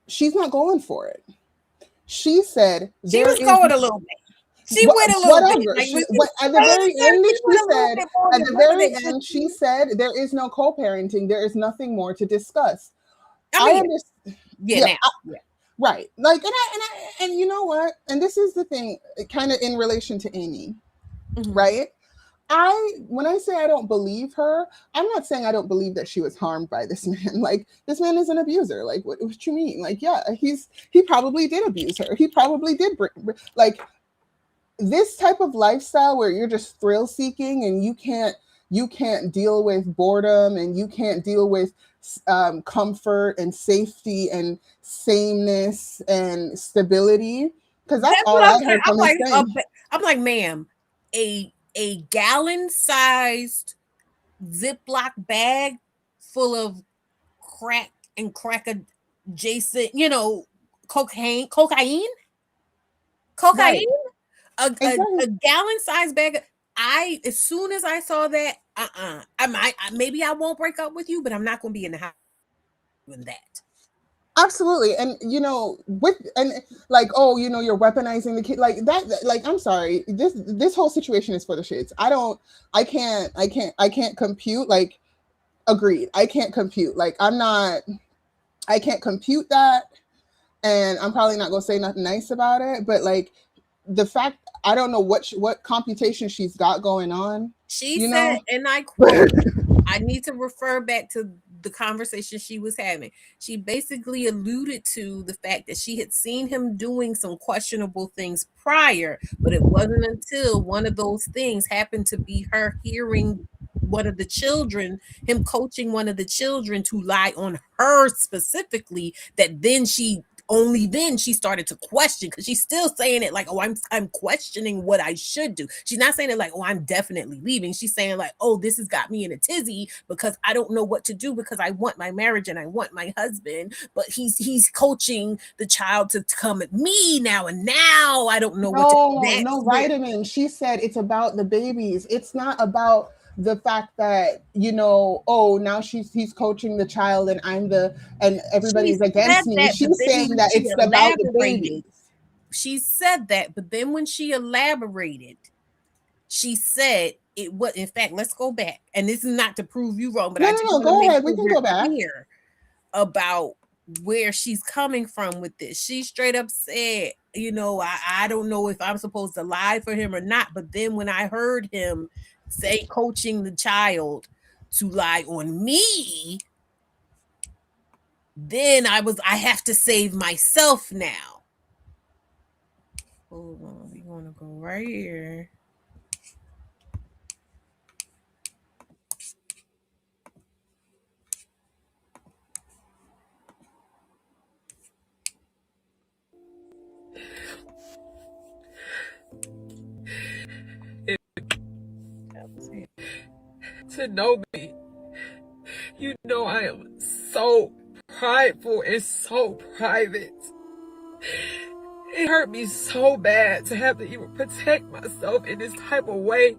she's not going for it. She said she was going a little bit. She went a little bit. Like, at the very end, at the very end, she said, there is no co-parenting. There is nothing more to discuss. I understand. Yeah. Right. Like, and you know what? And this is the thing, kind of in relation to Amy, right? When I say I don't believe her, I'm not saying I don't believe that she was harmed by this man. Like, this man is an abuser. Like, what you mean? Like, yeah, he probably did abuse her. He probably did like, this type of lifestyle where you're just thrill seeking and you can't deal with boredom and you can't deal with comfort and safety and sameness and stability, because that's all I heard from his thing. I'm like, ma'am, a gallon-sized Ziploc bag full of crack and crack adjacent, you know, cocaine. Right. A gallon-sized bag. As soon as I saw that, maybe I won't break up with you, but I'm not going to be in the house doing that. Absolutely. And, you know, like, oh, you know, you're weaponizing the kid like that. Like, I'm sorry, this whole situation is for the shits. I can't compute. Like, agreed. I can't compute. Like, I can't compute that. And I'm probably not going to say nothing nice about it, but like, the fact, I don't know what computation she's got going on. She said, and I quote, I need to refer back to the conversation she was having. She basically alluded to the fact that she had seen him doing some questionable things prior, but it wasn't until one of those things happened to be her hearing one of the children, him coaching one of the children to lie on her specifically, that then she only then she started to question, because she's still saying it like, oh, I'm questioning what I should do. She's not saying it like, oh, I'm definitely leaving. She's saying like, oh, this has got me in a tizzy because I don't know what to do, because I want my marriage and I want my husband, but he's coaching the child to come at me now, and now I don't know what to do. No, vitamin. She said it's about the babies. It's not about the fact that, you know, oh, now he's coaching the child and everybody's against me. She's saying that it's about the babies. She said that, but then when she elaborated, she said it was, in fact, let's go back. And this is not to prove you wrong, but go ahead. We can go back about where she's coming from with this. She straight up said, you know, I don't know if I'm supposed to lie for him or not. But then when I heard him say coaching the child to lie on me, then I have to save myself now. Hold on, we want to go right here. To know me, you know I am so prideful and so private. It hurt me so bad to have to even protect myself in this type of way.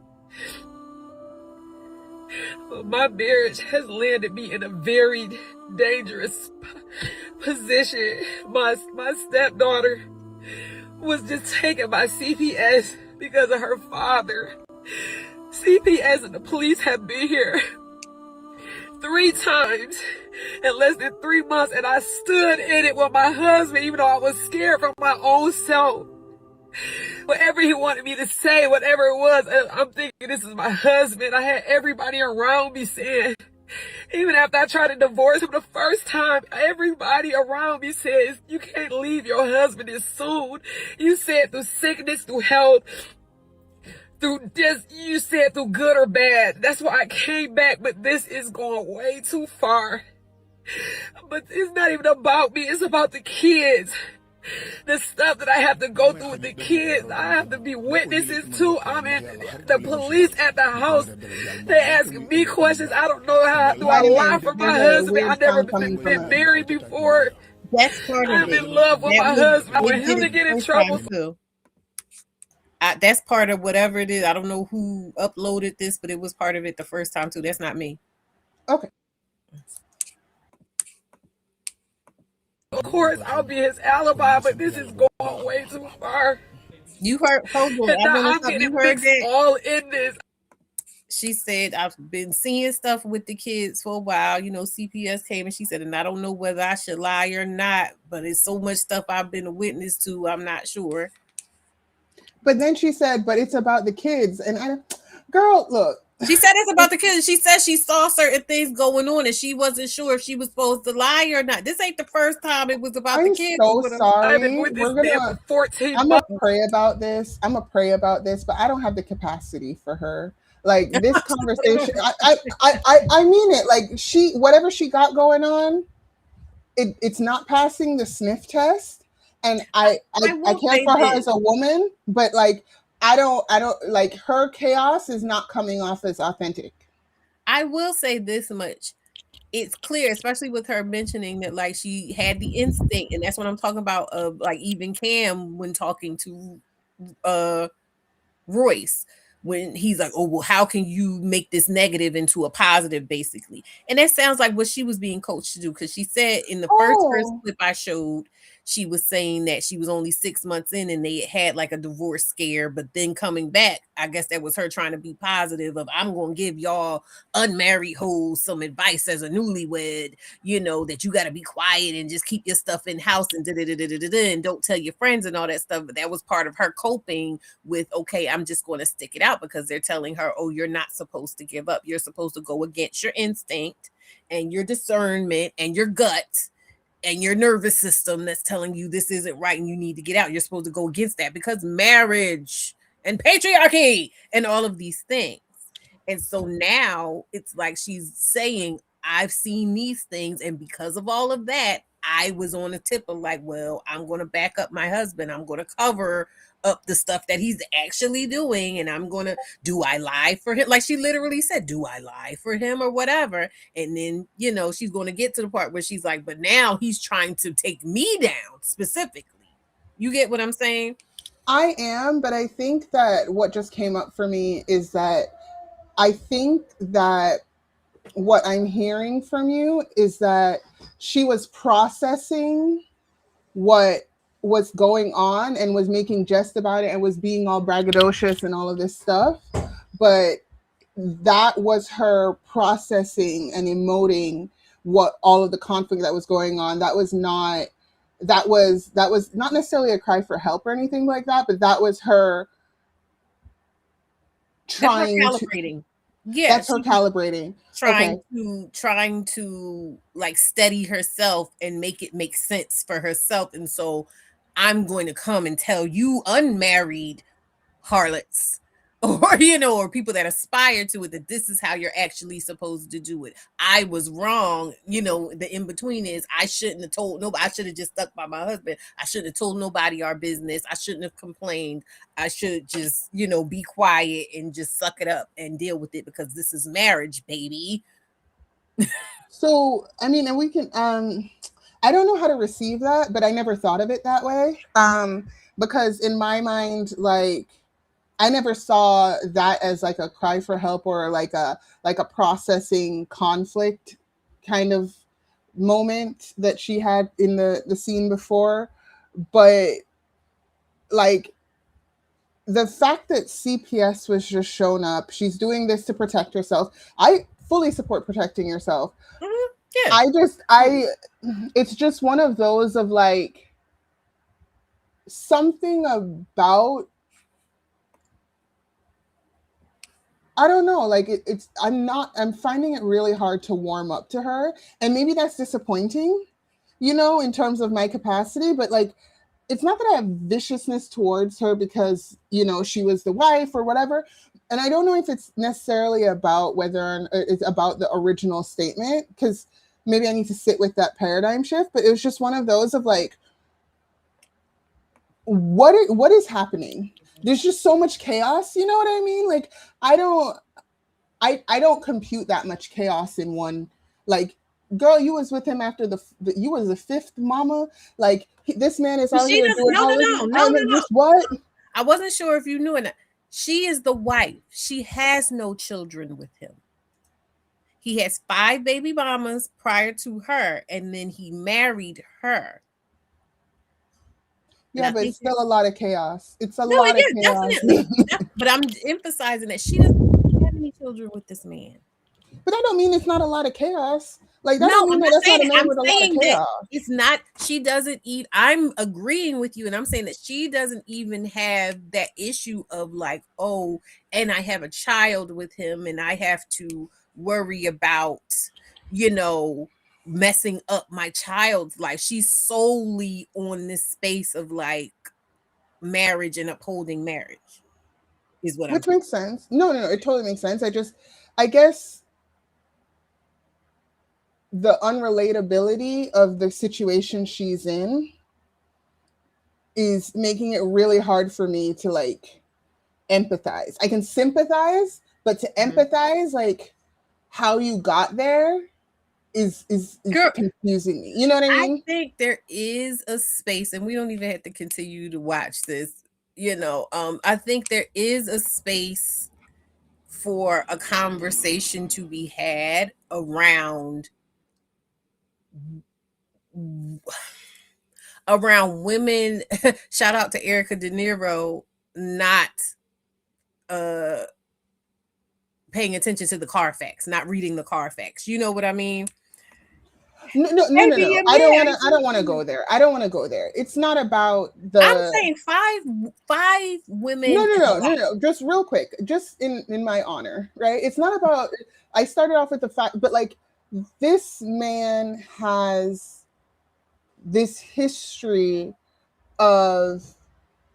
But my marriage has landed me in a very dangerous position. My stepdaughter was just taken by CPS because of her father. CPS and the police have been here 3 times in less than 3 months, and I stood in it with my husband, even though I was scared from my own self. Whatever he wanted me to say, whatever it was, I'm thinking this is my husband. I had everybody around me saying, even after I tried to divorce him the first time, everybody around me says, you can't leave your husband this soon. You said through sickness, through health, you said through good or bad. That's why I came back, but this is going way too far. But it's not even about me, it's about the kids. The stuff that I have to go through with the kids, I have to be witnesses to. I'm in the police at the house. They ask me questions. I don't know how do I lie for my husband. I've never been married before. That's part of it. I'm in love with my husband. I want him to get in trouble. That's part of whatever it is. I don't know who uploaded this, but it was part of it the first time too. That's not me. Okay. Of course, I'll be his alibi, but this is going way too far. You heard? Hold on. And now I'm getting mixed all in this. She said, I've been seeing stuff with the kids for a while. You know, CPS came and she said, and I don't know whether I should lie or not, but it's so much stuff I've been a witness to. I'm not sure. But then she said, but it's about the kids. And girl, look. She said it's about the kids. She said she saw certain things going on and she wasn't sure if she was supposed to lie or not. This ain't the first time it was about the kids. I'm so sorry. I've been with this man for 14 I'm months. gonna pray about this. But I don't have the capacity for her. Like this conversation, I mean it. Like whatever she got going on, it's not passing the sniff test. And I care for her as a woman, but like I don't like her chaos is not coming off as authentic. I will say this much. It's clear, especially with her mentioning that like she had the instinct, and that's what I'm talking about of like even Cam when talking to Royce, when he's like, oh, well, how can you make this negative into a positive, basically? And that sounds like what she was being coached to do, because she said in the first clip I showed, she was saying that she was only 6 months in and they had like a divorce scare, but then coming back, I guess that was her trying to be positive of, I'm going to give y'all unmarried hoes some advice as a newlywed, you know, that you got to be quiet and just keep your stuff in house and and don't tell your friends and all that stuff. But that was part of her coping with, okay, I'm just going to stick it out because they're telling her, oh, you're not supposed to give up. You're supposed to go against your instinct and your discernment and your gut and your nervous system that's telling you this isn't right and you need to get out. You're supposed to go against that because marriage and patriarchy and all of these things. And so now it's like she's saying, I've seen these things, and because of all of that, I was on the tip of like, well, I'm going to back up my husband. I'm going to cover up the stuff that he's actually doing, and I'm going to, do I lie for him? Like she literally said, do I lie for him or whatever? And then, she's going to get to the part where she's like, but now he's trying to take me down specifically. You get what I'm saying? I am, but I think that what just came up for me is that I think that what I'm hearing from you is that she was processing what was going on and was making jest about it and was being all braggadocious and all of this stuff. But that was her processing and emoting what all of the conflict that was going on. That was not necessarily a cry for help or anything like that, but that was her trying calibrating. That's her calibrating. Trying to like steady herself and make it make sense for herself. And so I'm going to come and tell you unmarried harlots or or people that aspire to it, that this is how you're actually supposed to do it. I was wrong. The in between is I shouldn't have told nobody. I should have just stuck by my husband. I shouldn't have told nobody our business. I shouldn't have complained. I should just be quiet and just suck it up and deal with it, because this is marriage, baby. So I mean, and we can I don't know how to receive that, but I never thought of it that way, because in my mind, like, I never saw that as like a cry for help or like a processing conflict kind of moment that she had in the scene before. But like the fact that CPS was just shown up, she's doing this to protect herself. I fully support protecting yourself. Yeah. It's just one of those of like something about, I don't know, like I'm finding it really hard to warm up to her. And maybe that's disappointing, in terms of my capacity, but like, it's not that I have viciousness towards her because, she was the wife or whatever. And I don't know if it's necessarily about whether it's about the original statement, because maybe I need to sit with that paradigm shift, but it was just one of those of like, what is happening? There's just so much chaos, you know what I mean? Like, I don't compute that much chaos in one. Like, girl, you was with him after you was the fifth mama. Like, this man is out here doing no. What? I wasn't sure if you knew it. She is the wife. She has no children with him. He has 5 baby mamas prior to her, and then he married her. Yeah, but it's still a lot of chaos. It's a lot of chaos. Definitely. But I'm emphasizing that she doesn't have any children with this man. But that don't mean it's not a lot of chaos. Like, that don't mean that's not a man with a lot of chaos. It's not, she doesn't eat. I'm agreeing with you, and I'm saying that she doesn't even have that issue of like, oh, and I have a child with him, and I have to worry about, messing up my child's life. She's solely on this space of like marriage and upholding marriage is what which makes sense. No, it totally makes sense. I guess the unrelatability of the situation she's in is making it really hard for me to like empathize. I can sympathize, but to empathize, like how you got there is confusing me. You know what I mean? I think there is a space, and we don't even have to continue to watch this. I think there is a space for a conversation to be had around women. Shout out to Erica De Niro not paying attention to the Carfax, not reading the Carfax. You know what I mean? No. I don't want to go there. I don't want to go there. It's not about the. I'm saying five women. No. Just real quick, just in my honor, right? It's not about. I started off with the fact, but like this man has this history of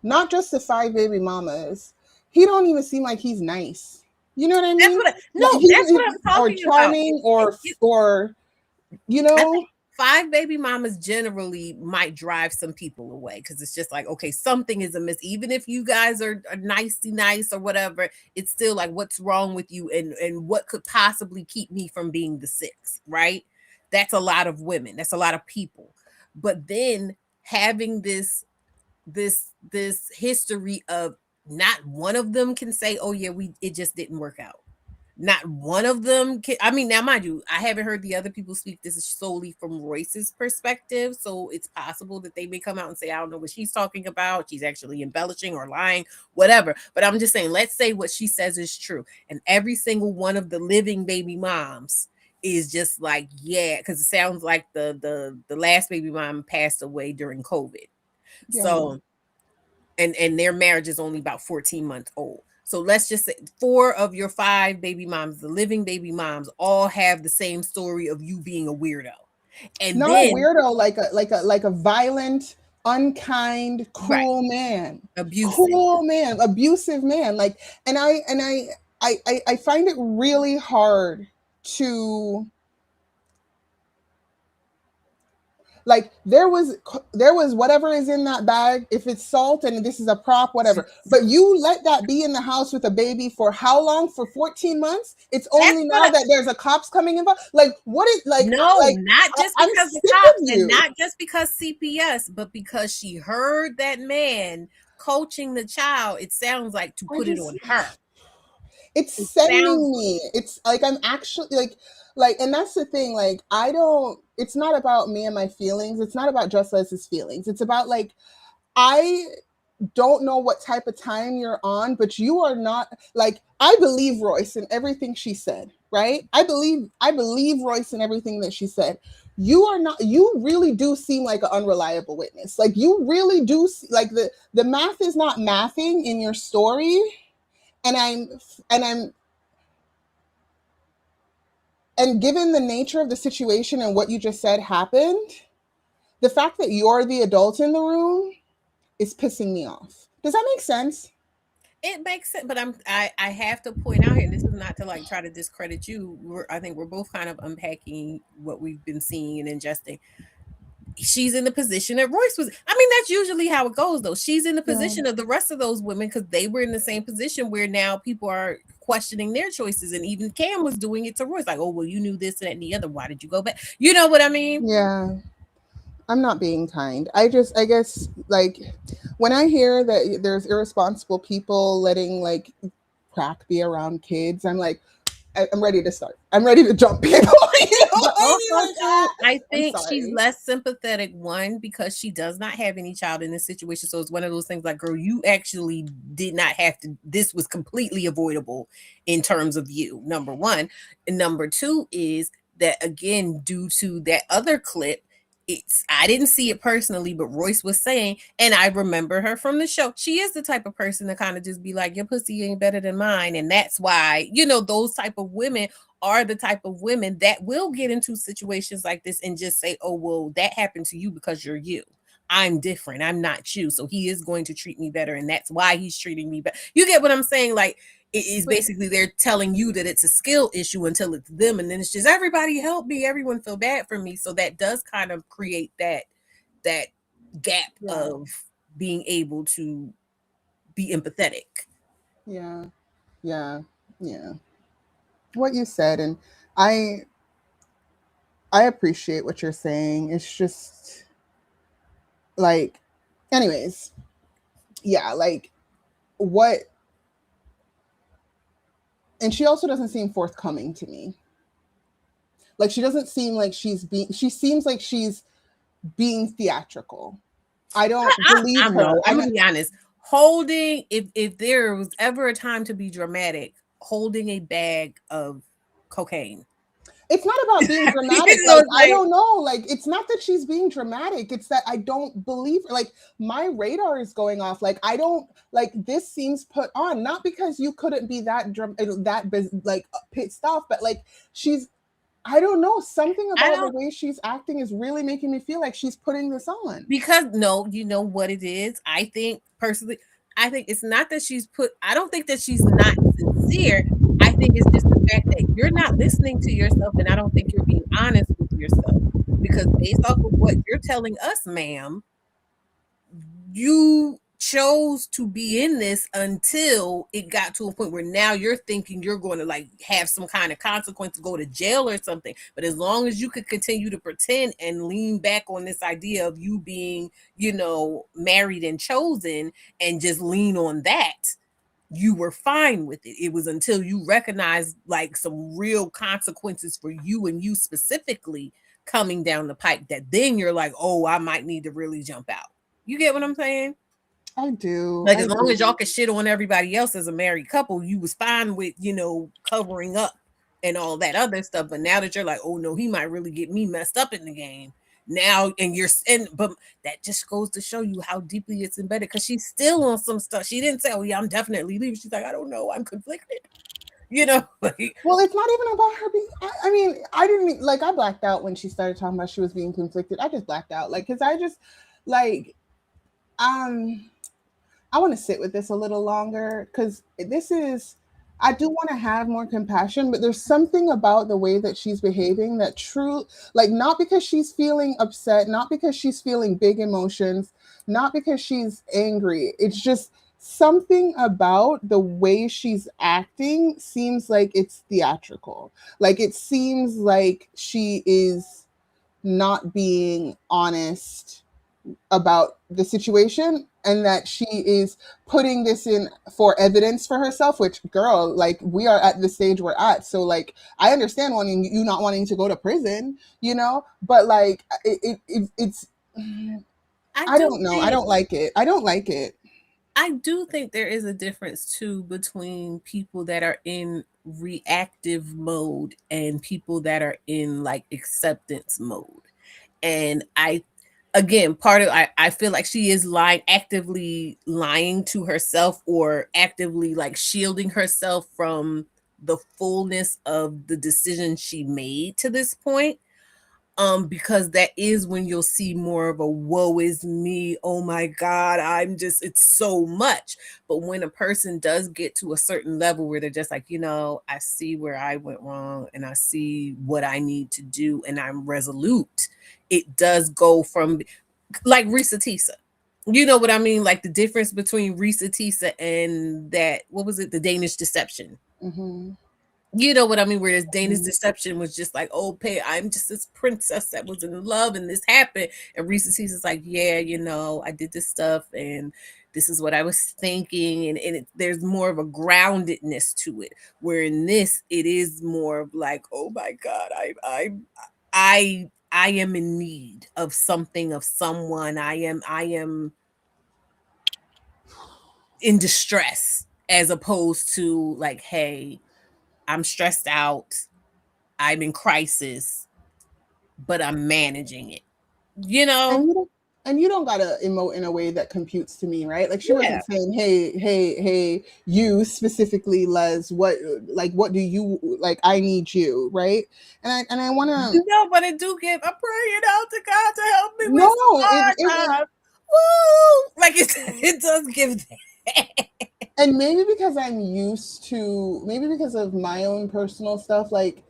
not just the 5 baby mamas. He don't even seem like he's nice. You know what I mean? That's what I'm talking or charming, about. or 5 baby mamas generally might drive some people away because it's just like, okay, something is amiss. Even if you guys are nicey nice or whatever, it's still like, what's wrong with you, and what could possibly keep me from being the 6th, right? That's a lot of women. That's a lot of people. But then having this history of not one of them can say, oh yeah, it just didn't work out. Not one of them can. I mean, now mind you, I haven't heard the other people speak. This is solely from Royce's perspective, so it's possible that they may come out and say, I don't know what she's talking about, she's actually embellishing or lying, whatever. But I'm just saying, let's say what she says is true, and every single one of the living baby moms is just like, yeah, because it sounds like the last baby mom passed away during COVID. Yeah. So and their marriage is only about 14 months old. So let's just say 4 of your 5 baby moms, the living baby moms, all have the same story of you being a weirdo. And not then, a weirdo, like a violent, unkind, cruel man, abusive man. Like, and I find it really hard to, like, there was whatever is in that bag, if it's salt and this is a prop, whatever, but you let that be in the house with a baby for how long? For 14 months? It's only now that there's a cops coming involved. Like, what is, like, no, like, not just because the cops, and not just because CPS, but because she heard that man coaching the child. It sounds like to put it on her. It's sending me. It's like, I'm actually like, and that's the thing. Like, it's not about me and my feelings. It's not about Just Les's feelings. It's about, like, I don't know what type of time you're on, but you are not, like, I believe Royce in everything she said, right? I believe Royce in everything that she said. You really do seem like an unreliable witness. Like, you really do, like, the math is not mathing in your story. And given the nature of the situation and what you just said happened, the fact that you're the adult in the room is pissing me off. Does that make sense? It makes sense, but I have to point out here, and this is not to like try to discredit you. I think we're both kind of unpacking what we've been seeing and ingesting. She's in the position that Royce was. I mean, that's usually how it goes, though. She's in the position of the rest of those women because they were in the same position where now people are questioning their choices. And even Cam was doing it to Royce, like, oh, well, you knew this, that, and the other. Why did you go back? You know what I mean? Yeah. I'm not being kind. I guess, like, when I hear that there's irresponsible people letting, like, crack be around kids, I'm like, I'm ready to start. I'm ready to jump people. You know? But also, I think she's less sympathetic, one, because she does not have any child in this situation. So it's one of those things like, girl, you actually did not have to. This was completely avoidable in terms of you, number one. And number two is that, again, due to that other clip, I didn't see it personally, but Royce was saying, and I remember her from the show, she is the type of person to kind of just be like, your pussy ain't better than mine. And that's why, those type of women are the type of women that will get into situations like this and just say, oh, well, that happened to you because you're you. I'm different. I'm not you. So he is going to treat me better. And that's why he's treating me better. You get what I'm saying? Like, it is basically they're telling you that it's a skill issue until it's them. And then it's just, everybody help me. Everyone feel bad for me. So that does kind of create that gap of being able to be empathetic. Yeah. What you said, and I appreciate what you're saying. It's just like, anyways, yeah, like what. And she also doesn't seem forthcoming to me. Like, she doesn't seem like she seems like she's being theatrical. I don't believe her. I'm going to be honest. Holding, if there was ever a time to be dramatic, holding a bag of cocaine. It's not about being dramatic. Like, I don't know. Like, it's not that she's being dramatic. It's that I don't believe her. Like, my radar is going off. Like, I don't, like, this seems put on, not because you couldn't be that pissed off, but like, I don't know, something about the way she's acting is really making me feel like she's putting this on. Because you know what it is? I think personally, it's not that I don't think that she's not sincere. I think it's just the fact that you're not listening to yourself, and I don't think you're being honest with yourself. because based off of what you're telling us, ma'am, you chose to be in this until it got to a point where now you're thinking you're going to like have some kind of consequence, go to jail or something. But as long as you could continue to pretend and lean back on this idea of you being, you know, married and chosen, and just lean on that, you were fine with it. It was until you recognized like some real consequences for you and you specifically coming down the pike that then you're like, oh, I might need to really jump out. You get what I'm saying? I do. Like, as long as y'all could shit on everybody else as a married couple, you was fine with, you know, covering up and all that other stuff. But now that you're like, oh no, he might really get me messed up in the game now, but that just goes to show you how deeply it's embedded, because she's still on some stuff. She didn't say, oh yeah, I'm definitely leaving. She's like, I don't know, I'm conflicted. You know, like, well, it's not even about her being. I mean, I didn't like. I blacked out when she started talking about she was being conflicted. I just blacked out, like, because I just like, I want to sit with this a little longer, because this is, I do want to have more compassion, but there's something about the way that she's behaving that like, not because she's feeling upset, not because she's feeling big emotions, not because she's angry. It's just something about the way she's acting seems like it's theatrical. Like, it seems like she is not being honest about the situation, and that she is putting this in for evidence for herself, which, girl, like, we are at the stage we're at. So like, I understand not wanting to go to prison, you know, but like, it's, I don't know. I don't like it. I do think there is a difference too between people that are in reactive mode and people that are in like acceptance mode. And again, I feel like she is actively lying to herself, or actively like shielding herself from the fullness of the decision she made to this point. Because that is when you'll see more of a woe is me, oh my God, it's so much. But when a person does get to a certain level where they're just like, you know, I see where I went wrong and I see what I need to do and I'm resolute, it does go from like Risa Tisa. You know what I mean? Like the difference between Risa Tisa and that, what was it? The Danish Deception. Mm-hmm. You know what I mean? Whereas Danish Deception was just like, oh, I'm just this princess that was in love and this happened. And Risa Tisa's like, yeah, you know, I did this stuff and this is what I was thinking. And there's more of a groundedness to it. Where in this, it is more of like, oh my God, I am in need of something, of someone. I am in distress, as opposed to like, hey, I'm stressed out, I'm in crisis, but I'm managing it, you know? And you don't gotta emote in a way that computes to me, right? Like, she wasn't saying, hey, you specifically, Les, what do you like? I need you, right? And I want to. No, but I do give. I'm praying out to God to help me with like it does give that. And maybe because I'm used to, maybe because of my own personal stuff, like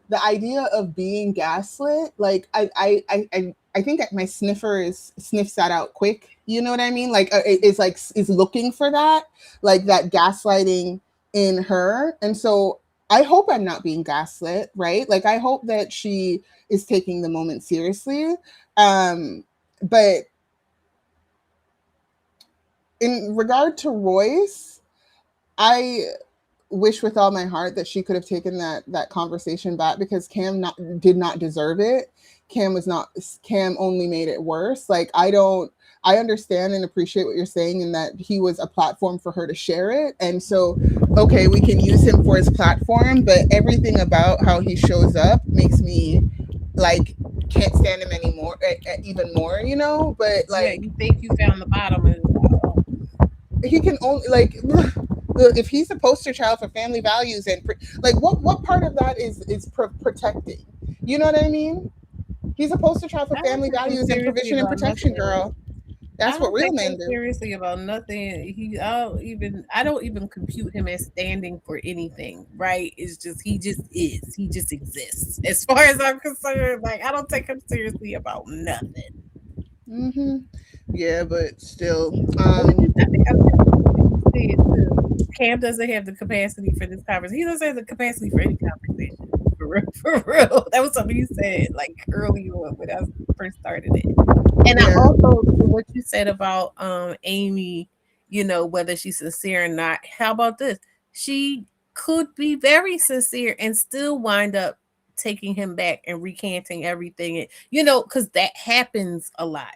the idea of being gaslit, like I think my sniffer sniffs that out quick. You know what I mean? Like is looking for that, like that gaslighting in her. And so I hope I'm not being gaslit, right? Like, I hope that she is taking the moment seriously. But in regard to Royce, I wish with all my heart that she could have taken that conversation back, because Cam did not deserve it. Cam only made it worse. Like, I understand and appreciate what you're saying, in that he was a platform for her to share it. And so, okay, we can use him for his platform, but everything about how he shows up makes me like can't stand him anymore, even more, you know? But like, you think you found the bottom, and he can only like, if he's a poster child for family values, and like what part of that is protecting? You know what I mean? He's a poster child for family values and provision and protection, girl. That's I what don't real take men him do. seriously about nothing. I don't even compute him as standing for anything, right? It's just he just is. He just exists. As far as I'm concerned, like I don't take him seriously about nothing. Mm-hmm. Yeah, but still, I think I say it too. Cam doesn't have the capacity for this conversation. He doesn't have the capacity for any conversation. For real, for real. That was something you said like early on when I first started it. And I yeah. also what you said about Amy, whether she's sincere or not. How about this? She could be very sincere and still wind up taking him back and recanting everything. And, because that happens a lot.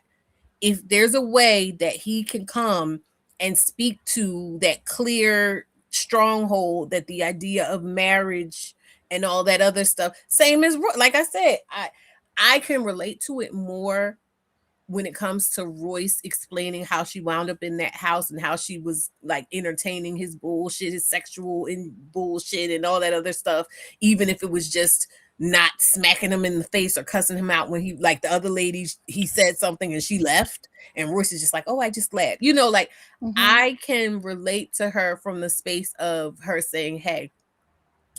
If there's a way that he can come and speak to that clear stronghold, that the idea of marriage and all that other stuff, same as like I said, I can relate to it more when it comes to Royce explaining how she wound up in that house and how she was like entertaining his bullshit, his sexual and bullshit and all that other stuff, even if it was just not smacking him in the face or cussing him out when he, like the other lady, he said something and she left and Royce is just like, oh, I just laughed. Like I can relate to her from the space of her saying, hey,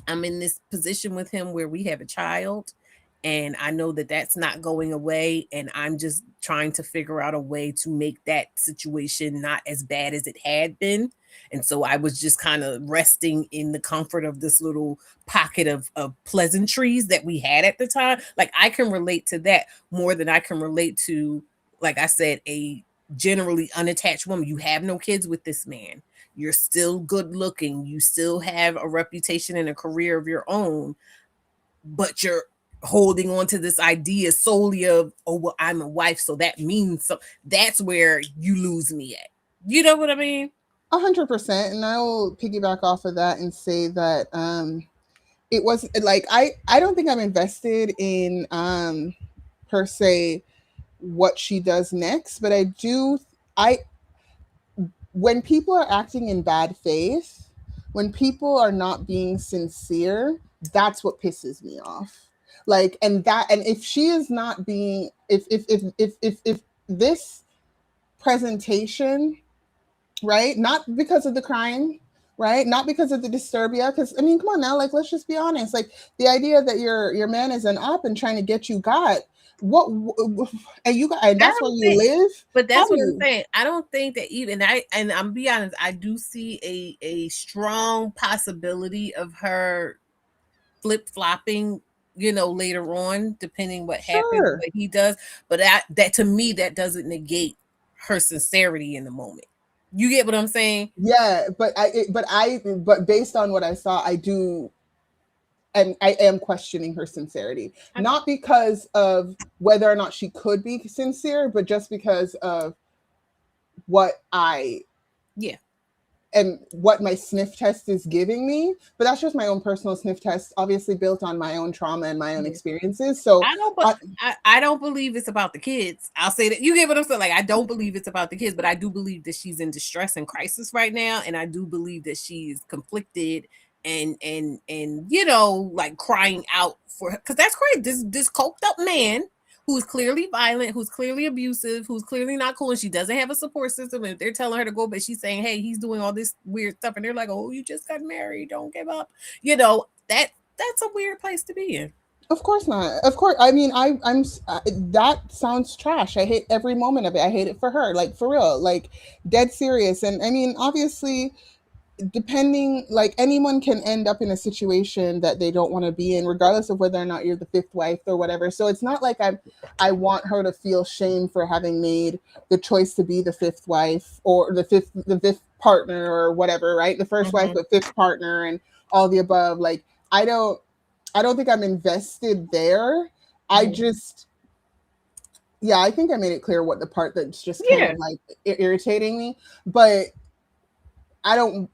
I'm in this position with him where we have a child and I know that that's not going away and I'm just trying to figure out a way to make that situation not as bad as it had been. And so I was just kind of resting in the comfort of this little pocket of pleasantries that we had at the time. Like I can relate to that more than I can relate to, like I said, a generally unattached woman. You have no kids with this man. You're still good looking. You still have a reputation and a career of your own, but you're holding on to this idea solely of, oh, well, I'm a wife, so that means so. That's where you lose me at. You know what I mean? 100%. And I will piggyback off of that and say that it was like I don't think I'm invested in per se what she does next, but I when people are acting in bad faith, when people are not being sincere, that's what pisses me off. Like, and if she is not being, if this presentation, right, not because of the crime, right, not because of the disturbia, because I mean, come on now, like let's just be honest, like the idea that your man is an op and trying to get you got what, and you got, and that's where you live. But How that's do what I'm you? saying. I don't think that even I'm be honest, I do see a strong possibility of her flip-flopping, later on, depending what happens, Sure. what he does. But that to me, that doesn't negate her sincerity in the moment. You get what I'm saying? Yeah, but based on what I saw, I do, and I am questioning her sincerity, not because of whether or not she could be sincere, but just because of what I Yeah. and what my sniff test is giving me. But that's just my own personal sniff test, obviously built on my own trauma and my own experiences. So I don't believe it's about the kids. I'll say that. You get what I'm saying? Like I don't believe it's about the kids, but I do believe that she's in distress and crisis right now, and I do believe that she is conflicted and like crying out for her, because that's great. This coked up man who's clearly violent, who's clearly abusive, who's clearly not cool, and she doesn't have a support system. And if they're telling her to go, but she's saying, hey, he's doing all this weird stuff, and they're like, oh, you just got married, don't give up. That's a weird place to be in. Of course not. Of course. I mean, I'm. That sounds trash. I hate every moment of it. I hate it for her. Like for real. Like dead serious. And I mean, obviously, depending, like anyone can end up in a situation that they don't want to be in, regardless of whether or not you're the fifth wife or whatever. So it's not like I want her to feel shame for having made the choice to be the fifth wife or the fifth partner or whatever. Right. The 1st wife, but fifth partner and all the above. Like I don't think I'm invested there. I just, yeah, I think I made it clear what the part that's just kind of like irritating me. But I don't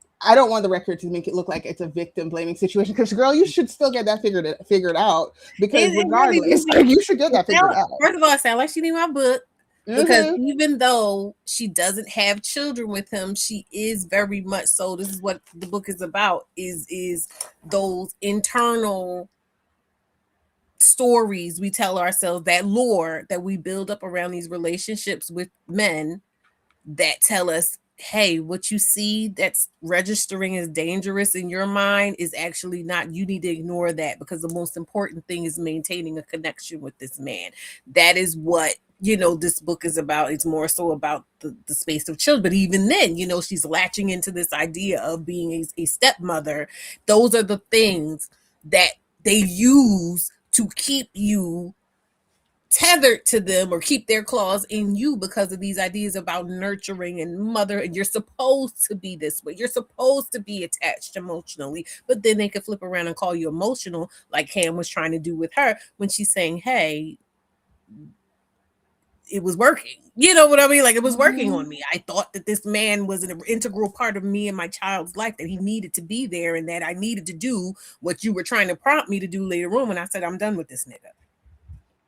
want the record to make it look like it's a victim blaming situation. Because girl, you should still get that figured out. Because regardless, you should get that figured out. First of all, it sounds like she need my book. Because even though she doesn't have children with him, she is very much so. This is what the book is about: is those internal stories we tell ourselves, that lore that we build up around these relationships with men, that tell us, hey, what you see that's registering as dangerous in your mind is actually not, you need to ignore that, because the most important thing is maintaining a connection with this man. That is what, you know, this book is about. It's more so about the space of children. But even then, you know, she's latching into this idea of being a stepmother. Those are the things that they use to keep you tethered to them or keep their claws in you, because of these ideas about nurturing and mother, and you're supposed to be this way, you're supposed to be attached emotionally. But then they could flip around and call you emotional, like Cam was trying to do with her when she's saying, hey, it was working, you know what I mean, like it was working on me. I thought that this man was an integral part of me and my child's life, that he needed to be there, and that I needed to do what you were trying to prompt me to do later on when I said I'm done with this nigga.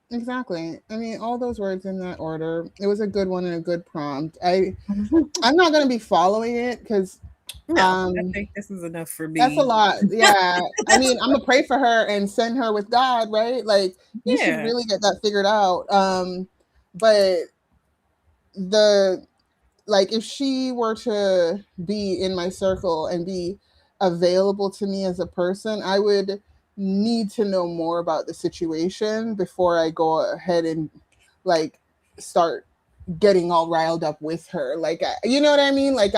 Exactly. I mean, all those words in that order. It was a good one and a good prompt. I'm not going to be following it because I think this is enough for me. That's a lot. Yeah. I mean, I'm gonna pray for her and send her with God, right? Like you should really get that figured out. But if she were to be in my circle and be available to me as a person, I would need to know more about the situation before I go ahead and like start getting all riled up with her. Like, you know what I mean? Like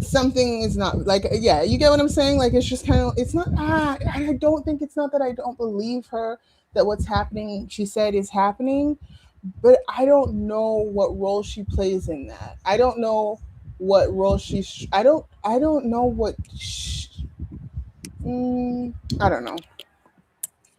something is not like, yeah, you get what I'm saying? Like, it's just kind of, it's not, I don't think, it's not that I don't believe her that what's happening, she said, is happening, but I don't know what role she plays in that. I don't know what role I don't know what I don't know.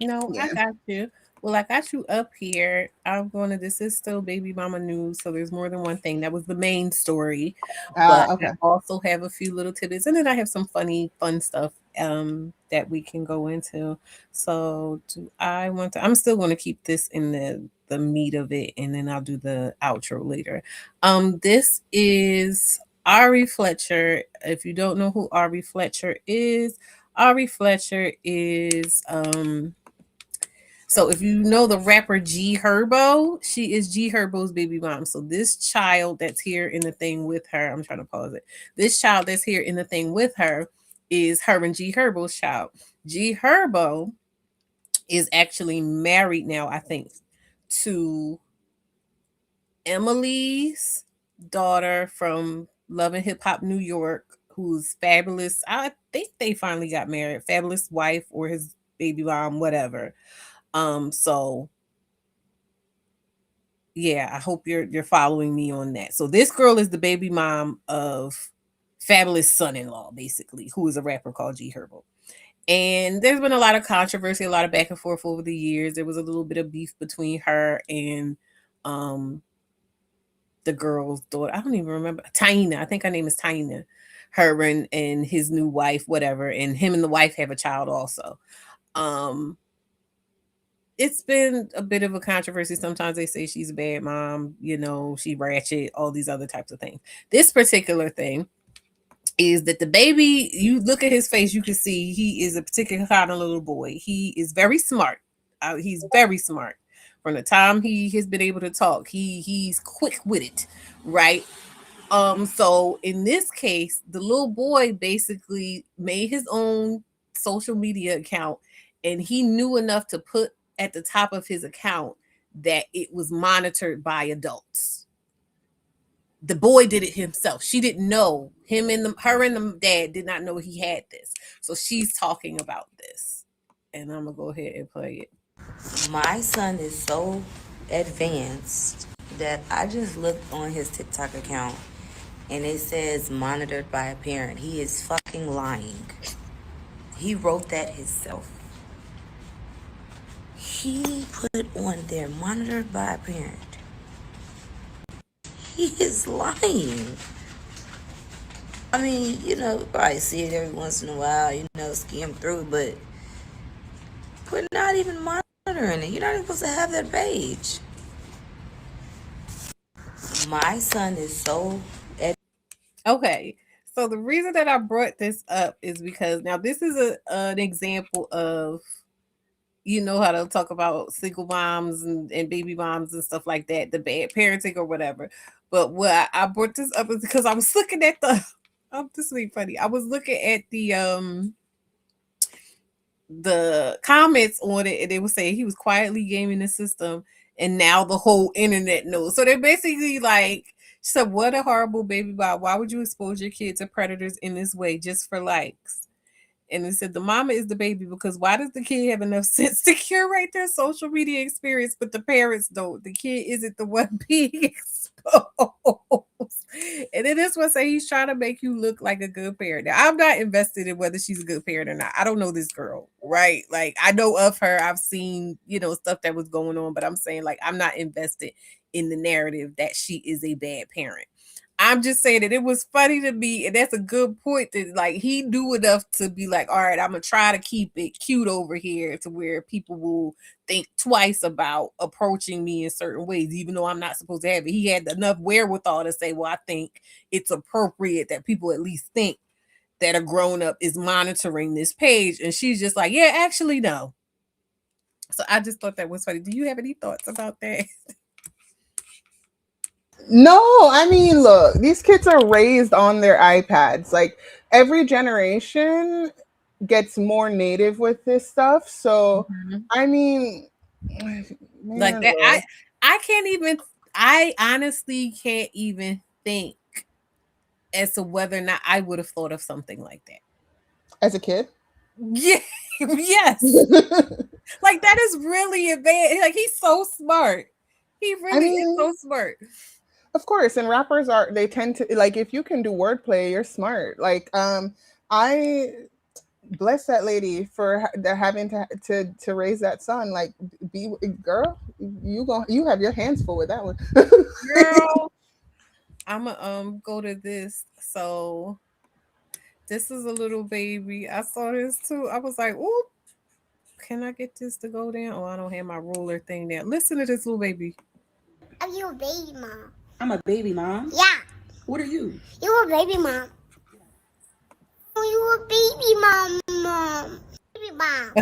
No, Yeah. I got you. Well, I got you up here. I'm going to, this is still Babymama news, so there's more than one thing. That was the main story, but Okay. I also have a few little tidbits, and then I have some fun stuff that we can go into. So do I want to, I'm still going to keep this in the meat of it, and then I'll do the outro later. This is Ari Fletcher. If you don't know who Ari Fletcher is so if you know the rapper G Herbo, she is G Herbo's baby mom. So this child that's here in the thing with her, I'm trying to pause it. This child that's here in the thing with her is her and G Herbo's child. G Herbo is actually married now, I think, to Emily's daughter from Love and Hip Hop New York, who's fabulous. I think they finally got married. Fabulous wife or his baby mom, whatever. So yeah, I hope you're following me on that. So this girl is the baby mom of Fabulous son-in-law, basically, who is a rapper called G Herbo. And there's been a lot of controversy, a lot of back and forth over the years. There was a little bit of beef between her and the girl's daughter. I don't even remember. Taina. I think her name is Taina. Her and his new wife, whatever. And him and the wife have a child also. It's been a bit of a controversy. Sometimes they say she's a bad mom, you know, she ratchet, all these other types of things. This particular thing is that the baby, you look at his face, you can see he is a particular kind of little boy. He is very smart. He's very smart. From the time he has been able to talk, he's quick with it, right? So in this case, the little boy basically made his own social media account, and he knew enough to put at the top of his account that it was monitored by adults. The boy did it himself. She didn't know. Her and the dad did not know he had this. So she's talking about this. And I'm gonna go ahead and play it. My son is so advanced that I just looked on his TikTok account and it says monitored by a parent. He is fucking lying. He wrote that himself. He put on there monitored by a parent. He is lying. I mean, you know, probably see it every once in a while, you know, skim through, but not even monitoring it. You're not even supposed to have that page. My son is so... Okay. So the reason that I brought this up is because now this is an example of, you know how they'll talk about single moms and baby moms and stuff like that, the bad parenting or whatever. But what I brought this up is because I was looking at the this is funny. I was looking at the comments on it, and they were saying he was quietly gaming the system, and now the whole internet knows. So they're basically like, so what a horrible baby mom. Why would you expose your kid to predators in this way just for likes? And it said the mama is the baby because why does the kid have enough sense to curate their social media experience, but the parents don't? The kid isn't the one being exposed. And then this one say he's trying to make you look like a good parent. Now, I'm not invested in whether she's a good parent or not. I don't know this girl, right? Like I know of her. I've seen, stuff that was going on, but I'm saying like I'm not invested in the narrative that she is a bad parent. I'm just saying that it was funny to me, and that's a good point that like he knew enough to be like, all right, I'm gonna try to keep it cute over here to where people will think twice about approaching me in certain ways, even though I'm not supposed to have it. He had enough wherewithal to say, well, I think it's appropriate that people at least think that a grown up is monitoring this page. And she's just like, yeah, actually, no. So I just thought that was funny. Do you have any thoughts about that? No, I mean, look, these kids are raised on their iPads. Like every generation gets more native with this stuff. So, I mean, like that, I can't even. I honestly can't even think as to whether or not I would have thought of something like that as a kid. Yeah, yes. Like that is really advanced. Like he's so smart. He really is so smart. Of course, and rappers they tend to like if you can do wordplay, you're smart. Like I bless that lady for having to raise that son. Like be girl, you have your hands full with that one. Girl, I'ma go to this. So this is a little baby. I saw this too. I was like, ooh, can I get this to go down? Oh, I don't have my ruler thing down. Listen to this little baby. Are you a baby mom? I'm a baby mom? Yeah. What are you? You're a baby mom. Oh, you a baby mom. Baby mom.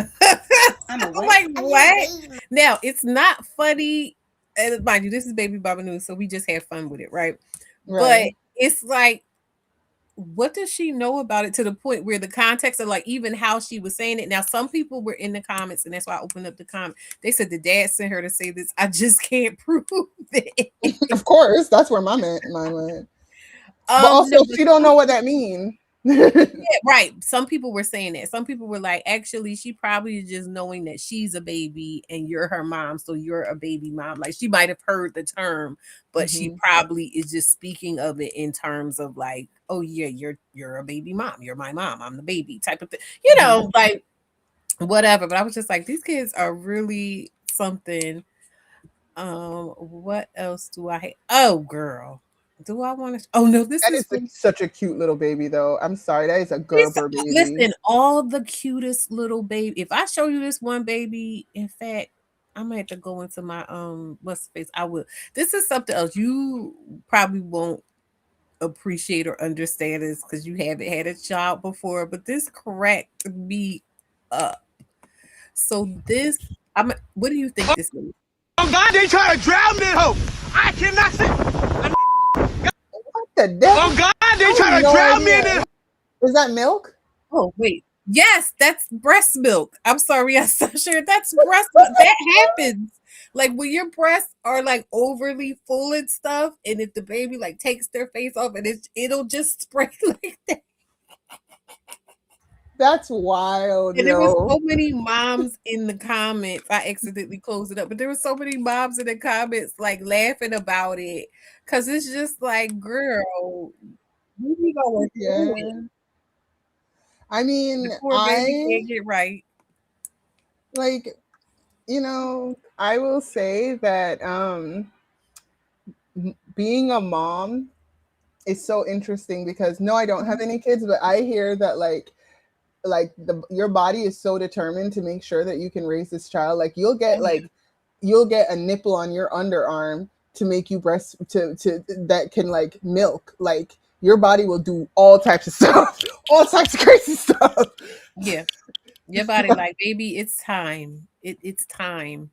I'm a I'm like, what? Now, it's not funny. And mind you, this is Baby Baba News, so we just had fun with it, right? But it's like, what does she know about it to the point where the context of like even how she was saying it? Now, some people were in the comments, and that's why I opened up the comment. They said the dad sent her to say this. I just can't prove it. Of course, that's where my mind went. But also, she don't know what that means. Yeah, right. Some people were saying that. Some people were like, actually, she probably is just knowing that she's a baby and you're her mom, so you're a baby mom. Like she might have heard the term, but she probably is just speaking of it in terms of like, oh yeah, you're a baby mom. You're my mom. I'm the baby type of thing. You know, like whatever. But I was just like, these kids are really something. What else do I have? Oh, girl. Do I want to? Oh no, this is such a cute little baby, though. I'm sorry, that is a Gerber baby. Listen, all the cutest little baby. If I show you this one baby, in fact, I'm gonna have to go into my what's the face. I will. This is something else you probably won't appreciate or understand this because you haven't had a child before. But this cracked me up. So this, what do you think this is? Oh God, they try to drown me, hoe. I cannot see. What the devil? Oh God, they try to drown me in it. Is that milk? Oh wait, yes, that's breast milk. I'm sorry, I'm so sure that's breast milk. That happens. Like when your breasts are like overly full and stuff, and if the baby like takes their face off, and it'll just spray like that. That's wild. And there was so many moms in the comments. I accidentally closed it up, but there were so many moms in the comments like laughing about it because it's just like, girl, what are you going through? I mean, the poor baby can't get right. Like, you know, I will say that being a mom is so interesting because no, I don't have any kids, but I hear that like your body is so determined to make sure that you can raise this child. Like you'll get a nipple on your underarm to make you breast to that can like milk. Like your body will do all types of stuff, all types of crazy stuff. Yeah. Your body like, baby, it's time. It's time.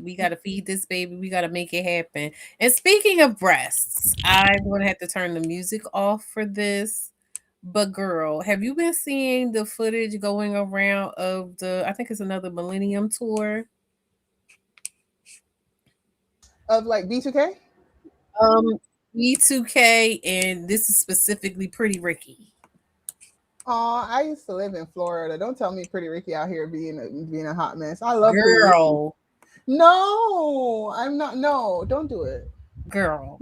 We got to feed this baby. We got to make it happen. And speaking of breasts, I'm going to have to turn the music off for this. But girl, have you been seeing the footage going around of I think it's another Millennium Tour? Of like B2K? B2K, and this is specifically Pretty Ricky. Oh, I used to live in Florida. Don't tell me Pretty Ricky out here being a hot mess. I love Pretty Ricky. Girl. No, I'm not. No, don't do it. Girl.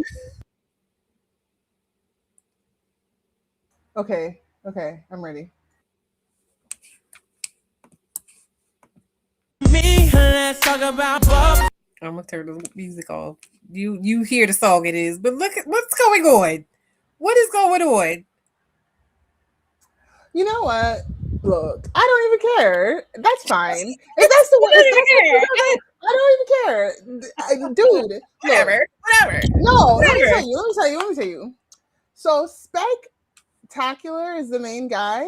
Okay, I'm ready. Let's talk about Bob. I'm gonna turn the music off. You hear the song it is, but look at what's going on. What is going on? You know what? Look, I don't even care. That's fine. If that's the way, I don't even care, dude. Whatever. No, let me tell you. So Spectacular is the main guy.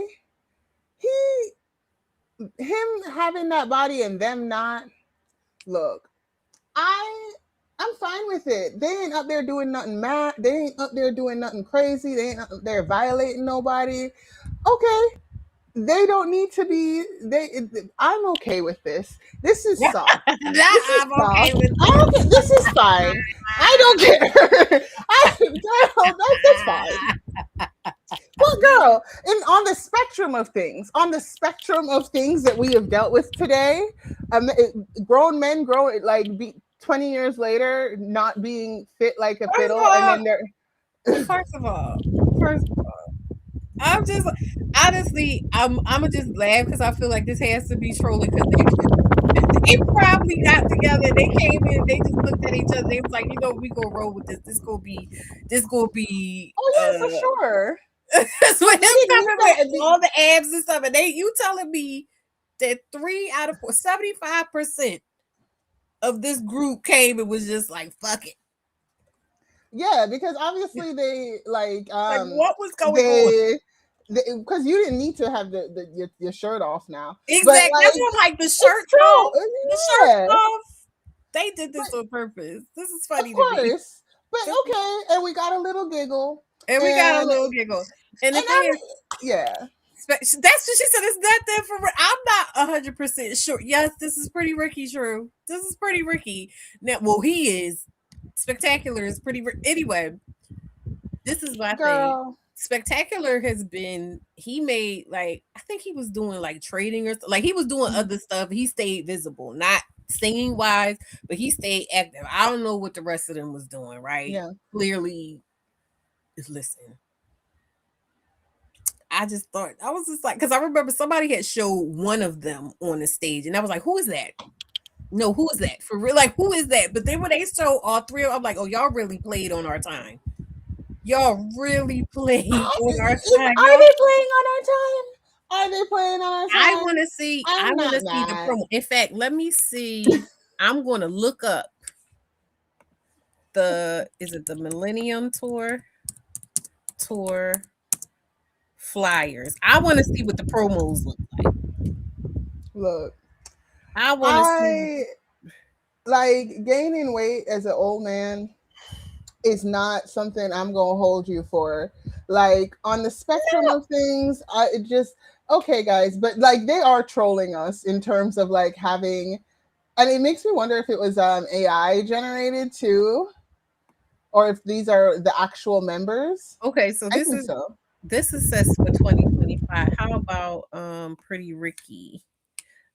Him having that body and them not. Look, I'm fine with it. They ain't up there doing nothing mad. They ain't up there doing nothing crazy. They ain't up there violating nobody. Okay. They don't need to be. I'm okay with this. This is soft. This is fine. I don't care. Girl, that's fine. Well, girl, on the spectrum of things that we have dealt with today, grown men grow like 20 years later, not being fit like a fiddle, and then they're. First of all, I'm just honestly, I'm gonna just laugh because I feel like this has to be trolling because they probably got together. They came in, they just looked at each other. They was like, we gonna roll with this. This gonna be. Oh yeah, for sure. That's what him coming with all the abs and stuff. And you telling me that 3 out of 4, 75% of this group came and was just like, fuck it. Yeah, because obviously they like what was going on? Because you didn't need to have your shirt off now. Exactly. That's what like the shirt off. The shirt off. They did this on purpose. This is funny of to me. Course. But okay, and we got a little giggle. And the thing is, yeah. That's what she said. It's not that for. I'm not 100% sure. Yes, this is Pretty Ricky. True. This is Pretty Ricky. Now, well, he is. Spectacular is pretty. Anyway, this is my thing. Spectacular has been. He made I think he was doing trading or like he was doing other stuff. He stayed visible, not singing wise, but he stayed active. I don't know what the rest of them was doing. Right? Yeah. Clearly, listen. I just thought I was just because I remember somebody had showed one of them on the stage, and I was like, "Who is that? No, who is that for real? Like, who is that?" But then when they show all three, I'm like, "Oh, y'all really played on our time. Y'all really played on our time. Are they playing on our time? Are they playing on our time? I want to see. I want to see the promo. In fact, let me see. I'm going to look up is it the Millennium Tour flyers. I want to see what the promos look like. Look, I want to see. Like gaining weight as an old man is not something I'm gonna hold you for. Like on the spectrum of things, okay, guys, but they are trolling us in terms of having, and it makes me wonder if it was AI generated too, or if these are the actual members. Okay, so this is says for 2025. How about Pretty Ricky?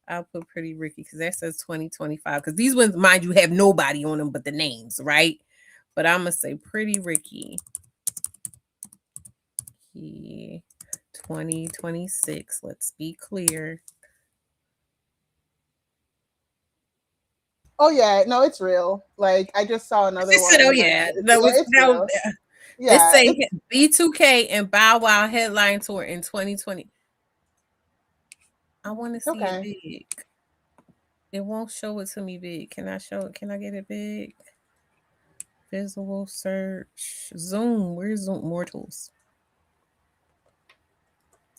I'll put Pretty Ricky because that says 2025. Because these ones, mind you, have nobody on them but the names, right? But I'm gonna say Pretty Ricky. 2026. Let's be clear. Oh yeah, no, it's real. I just saw another one. Oh yeah, it's real. Yeah, this say B2K and Bow Wow headline tour in 2020. I want to see it big. It won't show it to me big. Can I show it? Can I get it big? Visible search. Zoom. Where's Zoom? Mortals.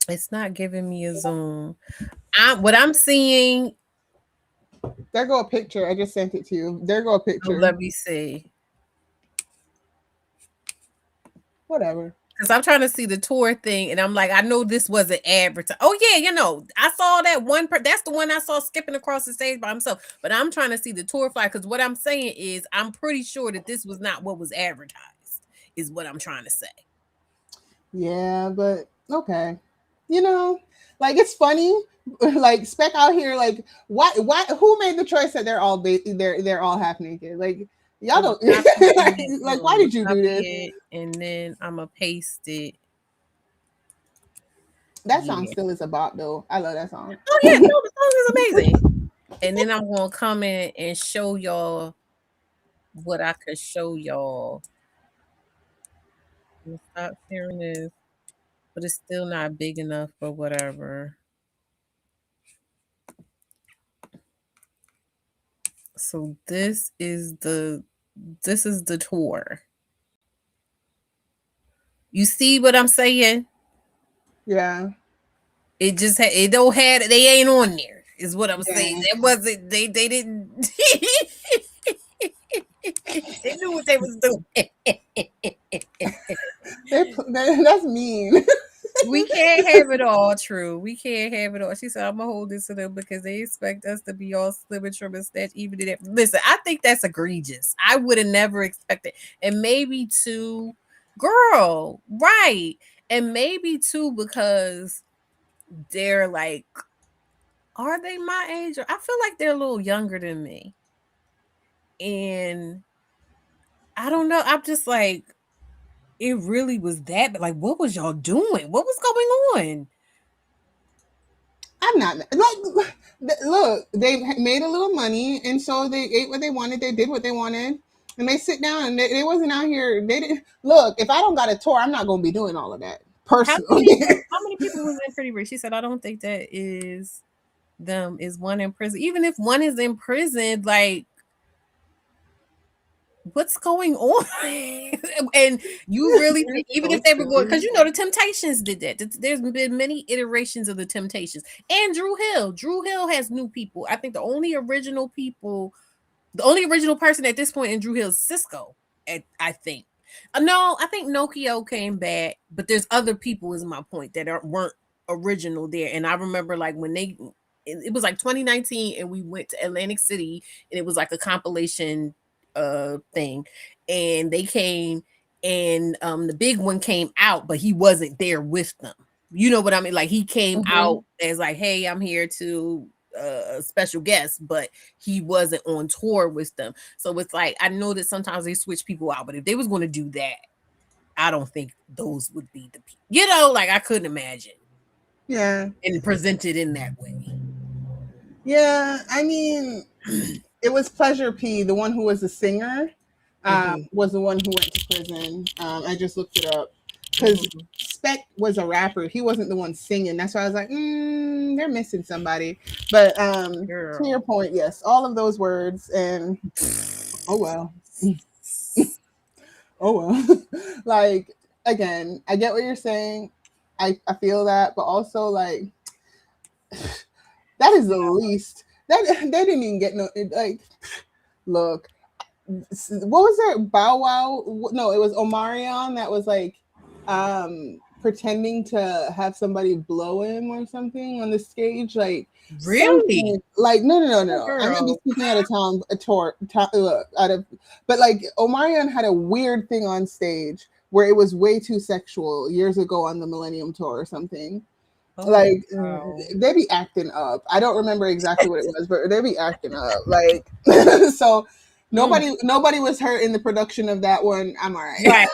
It's not giving me a zoom. what I'm seeing. There go a picture. I just sent it to you. There go a Oh, picture. let me see. Whatever. Because I'm trying to see the tour thing, and I'm like, I know this wasn't advertised. Oh yeah, I saw that one. That's the one I saw skipping across the stage by himself. But I'm trying to see the tour flyer because what I'm saying is, I'm pretty sure that this was not what was advertised. Is what I'm trying to say. Yeah, but okay. Like it's funny. Like Spec out here, like why? Who made the choice that they're all they're all half naked? Like y'all don't. Like why did you do this? And then I'm gonna paste it. That song still is a bop though. I love that song. Oh yeah, no, the song is amazing. And then I'm gonna come in and show y'all what I could show y'all. I'm gonna stop sharing this, but it's still not big enough for whatever. So this is the tour. You see what I'm saying? Yeah. It just it don't have they ain't on there. Is what I'm saying. That wasn't they didn't they knew what they was doing. That's mean. We can't have it all, true. We can't have it all. She said, I'm gonna hold this to them because they expect us to be all slim and trim and snatch, even if listen, I think that's egregious. I would have never expected. And maybe too, girl, right. And maybe too, because they're like, are they my age? Or I feel like they're a little younger than me. And I don't know. I'm just like, it really was that, but like, what was y'all doing? What was going on? I'm not like look, they made a little money and so they ate what they wanted, they did what they wanted, and they sit down and they wasn't out here. They didn't look, if I don't got a tour, I'm not gonna be doing all of that personally. How many people was in Pretty Rich? She said, I don't think that is them. Is one in prison? Even if one is in prison, like what's going on? And you really, even if they were going, because the Temptations did that. There's been many iterations of the Temptations. And Drew Hill has new people. I think the only original person at this point in Drew Hill is Cisco. I think. No, I think Nokia came back, but there's other people. Is my point that weren't original there. And I remember like when it was like 2019, and we went to Atlantic City, and it was like a compilation thing, and they came, and the big one came out, but he wasn't there with them. You know what I mean? Like he came out as like, hey, I'm here to a special guest, but he wasn't on tour with them. So it's like, I know that sometimes they switch people out, but if they was going to do that, I don't think those would be the people. Like I couldn't imagine. Yeah. And presented in that way. Yeah, I mean, it was Pleasure P, the one who was the singer, was the one who went to prison. I just looked it up because Spec was a rapper. He wasn't the one singing. That's why I was like, they're missing somebody. But to your point, yes, all of those words, and oh well. Oh well. Like, again, I get what you're saying. I feel that, but also like that is the least. That they didn't even get no like. Look, what was there? Bow Wow? No, it was Omarion that was like pretending to have somebody blow him or something on the stage. Like really? Like no. I'm gonna be speaking out of town. But like Omarion had a weird thing on stage where it was way too sexual years ago on the Millennium Tour or something. Like they be acting up. I don't remember exactly what it was, but they be acting up. Like so nobody was hurt in the production of that one. I'm all right. Right.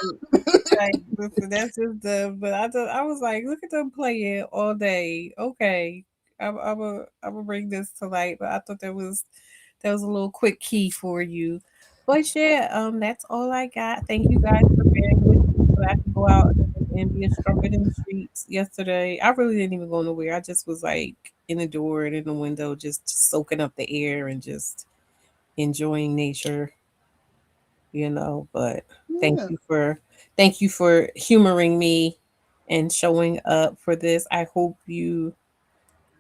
Like, that's just but I was like, look at them playing all day. Okay. I'm gonna bring this to light, but I thought that was a little quick key for you. But yeah, that's all I got. Thank you guys for bearing with me so I could go out and be a strumpet in the streets yesterday. I really didn't even go nowhere. I just was like in the door and in the window, just soaking up the air and just enjoying nature, but thank you for humoring me and showing up for this. I hope you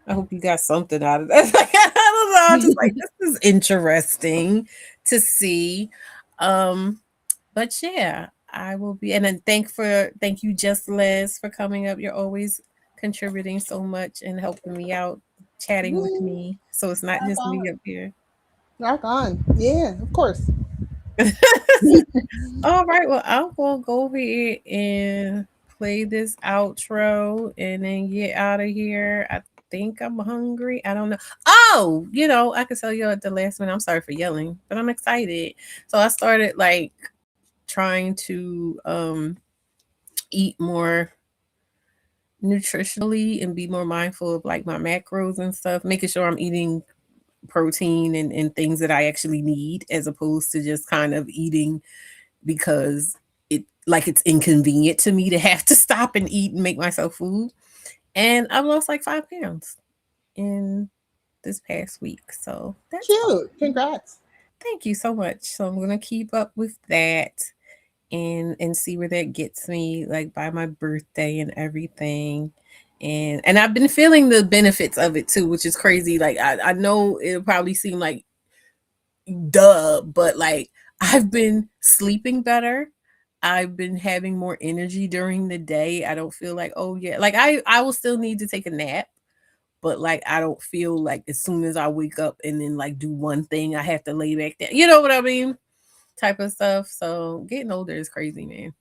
I hope you got something out of that. I don't know. I'm just like, this is interesting to see. Um, but yeah, I will be, and then thank you, Just Les, for coming up. You're always contributing so much and helping me out, chatting with me. So it's not Rock just me on. up here. Rock on. Yeah, of course. All right, well, I'm gonna go ahead and play this outro and then get out of here. I think I'm hungry. I don't know. Oh, I can tell you at the last minute. I'm sorry for yelling, but I'm excited. So I started like trying to eat more nutritionally and be more mindful of like my macros and stuff, making sure I'm eating protein and things that I actually need as opposed to just kind of eating because it's inconvenient to me to have to stop and eat and make myself food. And I've lost like 5 pounds in this past week. So that's Cute. awesome. Congrats. Thank you so much. So I'm gonna keep up with that and see where that gets me, like by my birthday and everything. And I've been feeling the benefits of it too, which is crazy. Like I know it'll probably seem like duh, but like I've been sleeping better. I've been having more energy during the day. I don't feel like, oh yeah, like I will still need to take a nap, but like I don't feel like as soon as I wake up and then like do one thing, I have to lay back down. You know what I mean? Type of stuff. So getting older is crazy, man.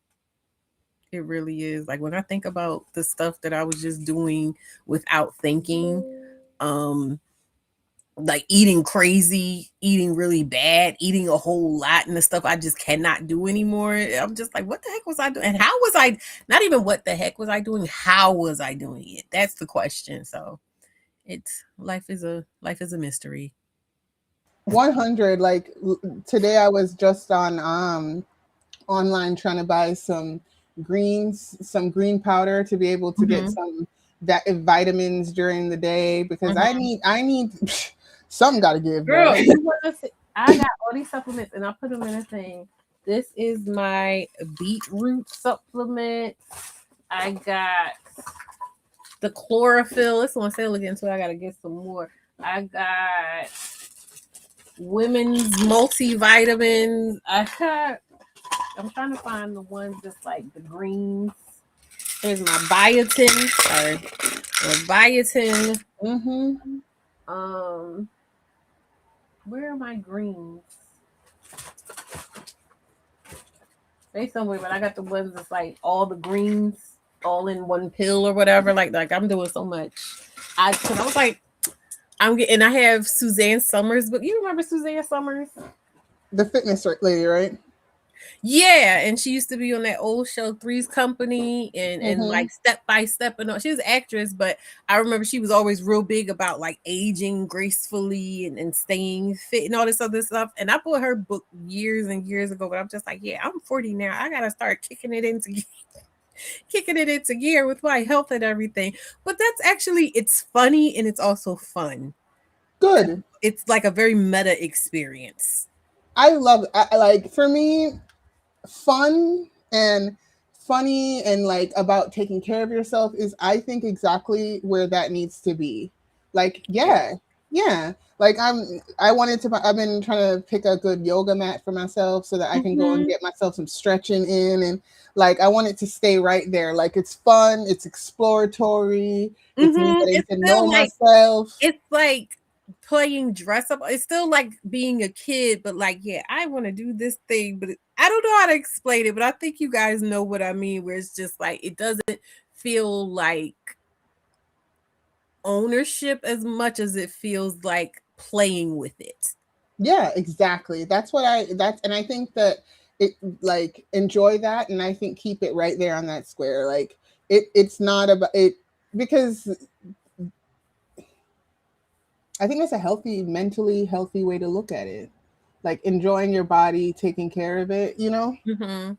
It really is. Like when I think about the stuff that I was just doing without thinking, um, like eating crazy, eating really bad, eating a whole lot and the stuff I just cannot do anymore. I'm just like, what the heck was I doing? And how was I not even what the heck was I doing? How was I doing it? That's the question. So it's life is a mystery. 100. Like today I was just on online trying to buy some green powder to be able to get Mhm. some that vitamins during the day because I Mhm. need something got to give, bro. Girl, you wanna see, I got all these supplements and I put them in a thing. This is my beetroot supplement. I got the chlorophyll. It's on sale again, so I gotta get some more. I got women's multivitamins. I'm trying to find the ones that's like the greens. There's my biotin. Sorry. My biotin. Mm-hmm. Um, where are my greens? They somewhere, but I got the ones that's like all the greens all in one pill or whatever. Like I'm doing so much. Cause I was like, I'm getting. I have Suzanne Summers, but you remember Suzanne Summers? The fitness lady, right? Yeah, and she used to be on that old show Three's Company and Mm-hmm. like Step by Step and all. She was an actress, but I remember she was always real big about like aging gracefully and staying fit and all this other stuff. And I bought her book years and years ago, but I'm just like, yeah, I'm 40 now. I gotta start kicking it into gear with my health and everything. But that's actually it's funny and it's also fun. Good. It's like a very meta experience. I love like for me fun and funny and like about taking care of yourself is I think exactly where that needs to be. Like yeah, like I've been trying to pick a good yoga mat for myself so that I can go and Mhm. get myself some stretching in, and like I want it to stay right there. Like it's fun, it's exploratory, it's me Mhm. getting It's to know still like myself. it's like playing dress up. It's still like being a kid, but like, yeah, I want to do this thing, but I don't know how to explain it. But I think you guys know what I mean. Where it's just like it doesn't feel like ownership as much as it feels like playing with it. Yeah, exactly. That's and I think that it like enjoy that, and I think keep it right there on that square. Like it's not about it because I think that's a healthy, mentally healthy way to look at it. Like enjoying your body, taking care of it, you know? Hmm.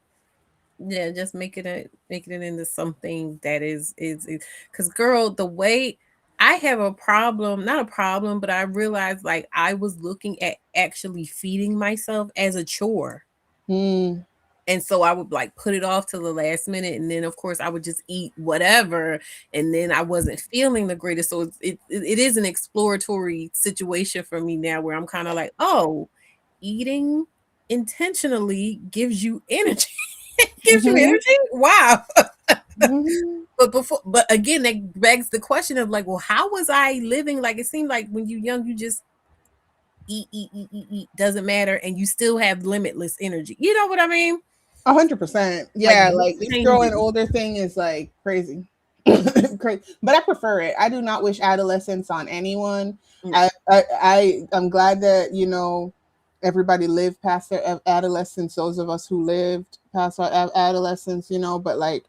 Yeah, just making it into something that is because girl, the way I have a problem, not a problem, but I realized like I was looking at actually feeding myself as a chore. Mm. And so I would like put it off till the last minute, and then of course I would just eat whatever, and then I wasn't feeling the greatest. So it is an exploratory situation for me now, where I'm kind of like, oh, eating intentionally gives you energy. Gives you energy. Wow. But again, that begs the question of like, well, how was I living? Like, it seemed like when you're young, you just eat, doesn't matter, and you still have limitless energy. You know what I mean? 100%. Yeah, like this growing older thing is like crazy. Crazy. But I prefer it. I do not wish adolescence on anyone. I'm glad that, you know, everybody lived past their adolescence, those of us who lived past our adolescence, you know, but like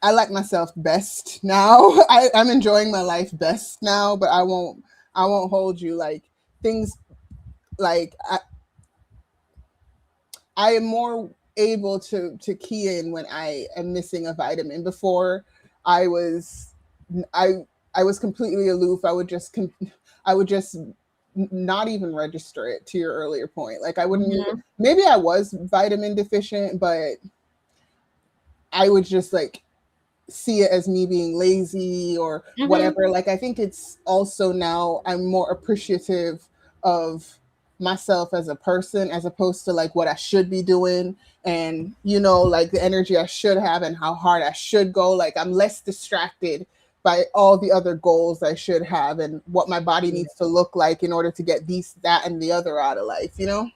I like myself best now. I'm enjoying my life best now, but I won't hold you. Like things like I am more able to key in when I am missing a vitamin. Before I was completely aloof. I would just not even register it, to your earlier point. Like I wouldn't even, maybe I was vitamin deficient, but I would just like see it as me being lazy or whatever. Like I think it's also now I'm more appreciative of myself as a person, as opposed to like what I should be doing, and you know, like the energy I should have and how hard I should go. Like I'm less distracted by all the other goals I should have and what my body needs to look like in order to get these, that, and the other out of life, you know?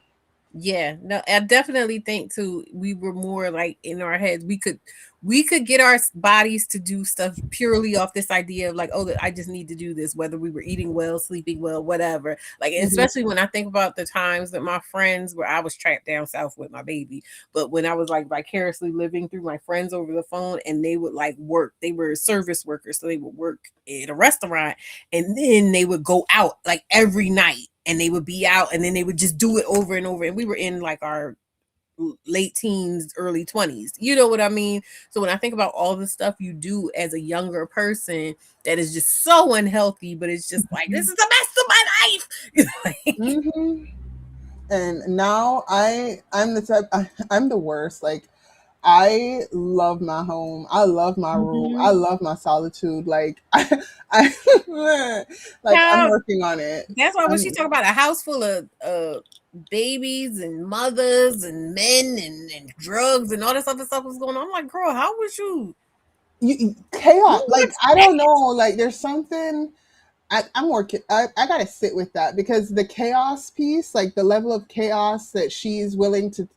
Yeah, no, I definitely think too, we were more like in our heads. We could get our bodies to do stuff purely off this idea of like, oh, I just need to do this, whether we were eating well, sleeping well, whatever. Like, especially when I think about the times that my friends where I was trapped down south with my baby, but when I was like vicariously living through my friends over the phone, and they would like work, they were service workers, so they would work at a restaurant, and then they would go out like every night, and they would be out, and then they would just do it over and over. And we were in like our late teens, early 20s. You know what I mean? So when I think about all the stuff you do as a younger person that is just so unhealthy, but it's just like, this is the best of my life. And now I'm the type, I'm the worst. Like I love my home. I love my room. I love my solitude. Like I'm working on it. That's why when she talk about a house full of babies and mothers and men and drugs and all this other stuff was going on, I'm like, girl, how was you chaos? Like I don't know. Like there's something. I'm working. I gotta sit with that, because the chaos piece, like the level of chaos that she's willing to,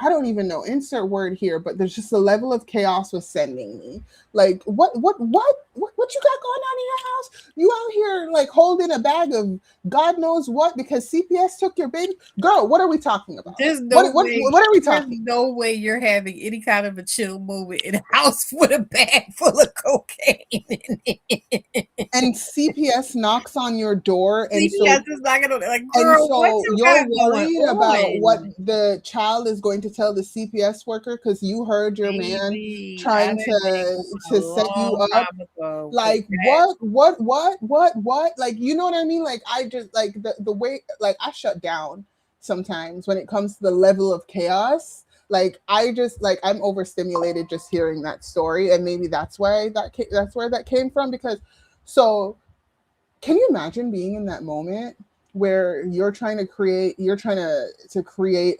I don't even know, insert word here, but there's just a level of chaos was sending me. Like, what you got going on in your house? You out here like holding a bag of God knows what because CPS took your baby? Girl, what are we talking about? There's no what are we talking? There's no way you're having any kind of a chill moment in a house with a bag full of cocaine in it. And CPS knocks on your door, and CPS is not gonna like, girl, and so you're worried about what the child is going to tell the CPS worker because you heard your man trying to set you up. Like what? Like, you know what I mean? Like I just like the way, like I shut down sometimes when it comes to the level of chaos. Like I just like I'm overstimulated just hearing that story, and maybe that's why that's where that came from. Because so can you imagine being in that moment where you're trying to create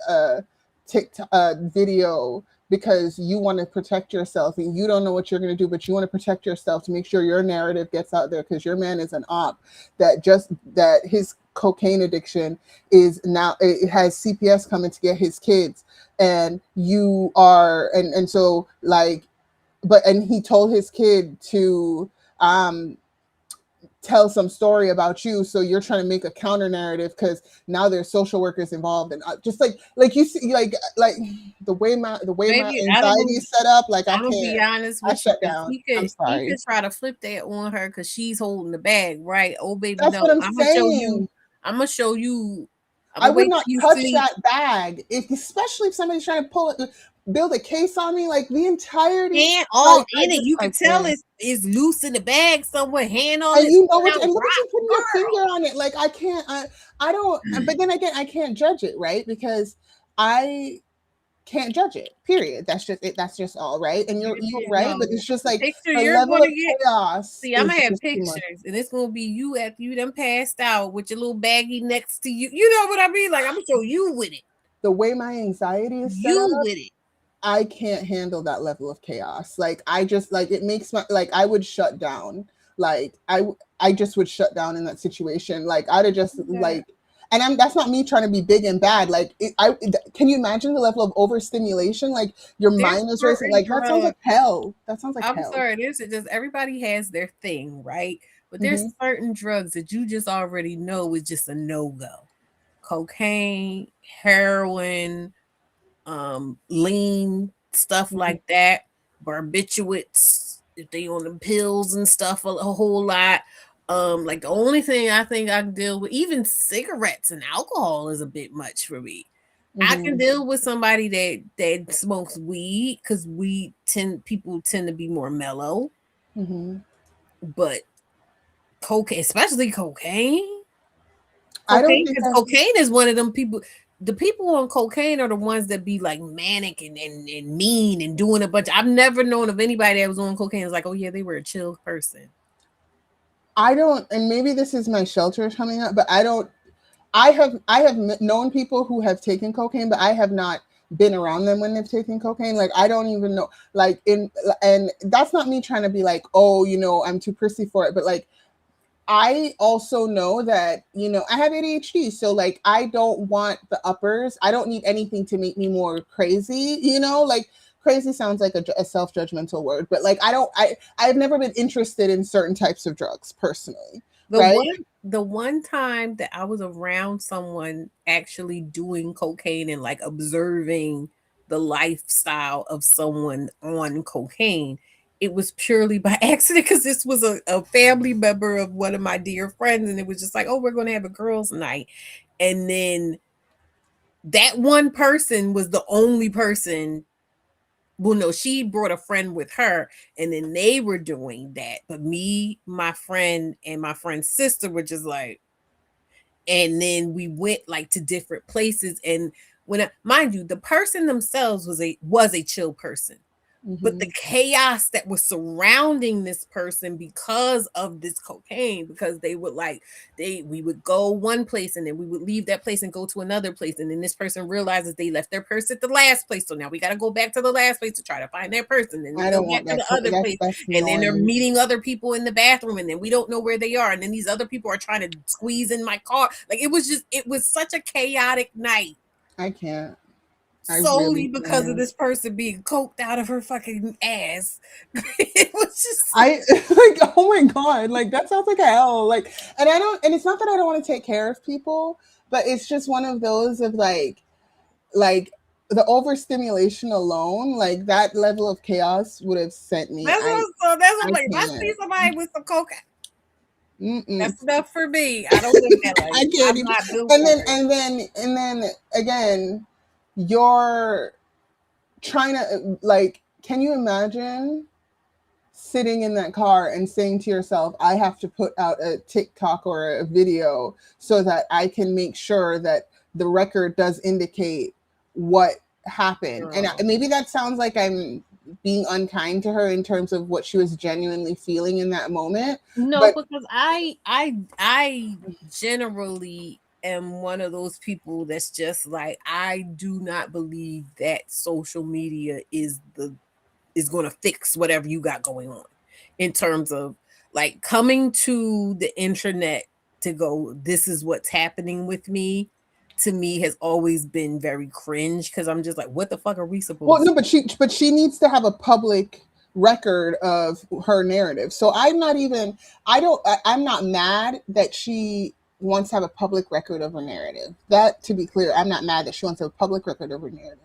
a TikTok video because you want to protect yourself and you don't know what you're going to do, but you want to protect yourself to make sure your narrative gets out there because your man is an op that his cocaine addiction is now, it has CPS coming to get his kids, and you are, and so like, and he told his kid to tell some story about you, so you're trying to make a counter narrative because now there's social workers involved, and just like you see, like the way my anxiety is set up, like I can't be honest with I shut down. He could try to flip that on her because she's holding the bag, right? Oh baby, that's no, what I'm saying. I'm gonna show you. I would not touch that bag, especially if somebody's trying to build a case on me, like the entirety. Hand all in it. You can tell it's loose in the bag somewhere. Hand on it. You know what? And look at you putting your finger on it. Like I can't. I don't. But then again, I can't judge it, right? Because I can't judge it. Period. That's just it. That's just all, right. And you're right, but it's just The like picture the you're level gonna of get. chaos See, I'm is gonna have just too much. pictures, and it's gonna be you after you done passed out with your little baggie next to you. You know what I mean? Like I'm gonna show you with it. The way my anxiety is set You up, with it. I can't handle that level of chaos. Like I just like it makes my like I would shut down. Like I just would shut down in that situation. Like I'd have just like, and that's not me trying to be big and bad. Like can you imagine the level of overstimulation? Like your mind is racing. Like that sounds like hell. That sounds like I'm hell. sorry. There's just everybody has their thing, right? But there's certain drugs that you just already know is just a no-go. Cocaine, heroin, lean, stuff like that, barbiturates, if they on the pills and stuff a whole lot. Like the only thing I think I can deal with, even cigarettes and alcohol, is a bit much for me. I can deal with somebody that smokes weed, because people tend to be more mellow. But cocaine, especially cocaine, because cocaine is one of them people. The people on cocaine are the ones that be like manic and mean and doing a bunch. I've never known of anybody that was on cocaine is like, oh yeah, they were a chill person. I don't, and maybe this is my shelter coming up, but I don't. I have known people who have taken cocaine, but I have not been around them when they've taken cocaine. Like I don't even know. Like and that's not me trying to be like, oh, I'm too prissy for it, but like. I also know that, I have ADHD. So like, I don't want the uppers. I don't need anything to make me more crazy, like crazy sounds like a self-judgmental word, but like, I've never been interested in certain types of drugs personally. The one time that I was around someone actually doing cocaine and like observing the lifestyle of someone on cocaine, it was purely by accident, because this was a family member of one of my dear friends, and it was just like, oh, we're going to have a girls' night. And then that one person was the only person. Well, no, she brought a friend with her, and then they were doing that. But me, my friend, and my friend's sister were just like, and then we went like to different places. And mind you, the person themselves was a chill person. But the chaos that was surrounding this person because of this cocaine, because they would we would go one place and then we would leave that place and go to another place. And then this person realizes they left their purse at the last place. So now we got to go back to the last place to try to find their person. And then go back to the other place. And then they're meeting other people in the bathroom, and then we don't know where they are. And then these other people are trying to squeeze in my car. Like it was such a chaotic night. I can't. Solely because of this person being coked out of her fucking ass. It was just like, oh my God, like that sounds like hell. Like, and it's not that I don't want to take care of people, but it's just one of those of like the overstimulation alone, like that level of chaos would have sent me. That's what I'm like. If I see somebody with some cocaine, that's enough for me. I don't think that. Like, I can't even. And then again, you're trying to like, can you imagine sitting in that car and saying to yourself, I have to put out a TikTok or a video so that I can make sure that the record does indicate what happened. And maybe that sounds like I'm being unkind to her in terms of what she was genuinely feeling in that moment. No, because I generally am one of those people that's just like, I do not believe that social media is going to fix whatever you got going on, in terms of like coming to the internet to go, this is what's happening with me. To me has always been very cringe, because I'm just like, what the fuck are we supposed to? Well, no, but she needs to have a public record of her narrative. So I'm not mad that she wants to have a public record of her narrative. That, to be clear, I'm not mad that she wants a public record of her narrative.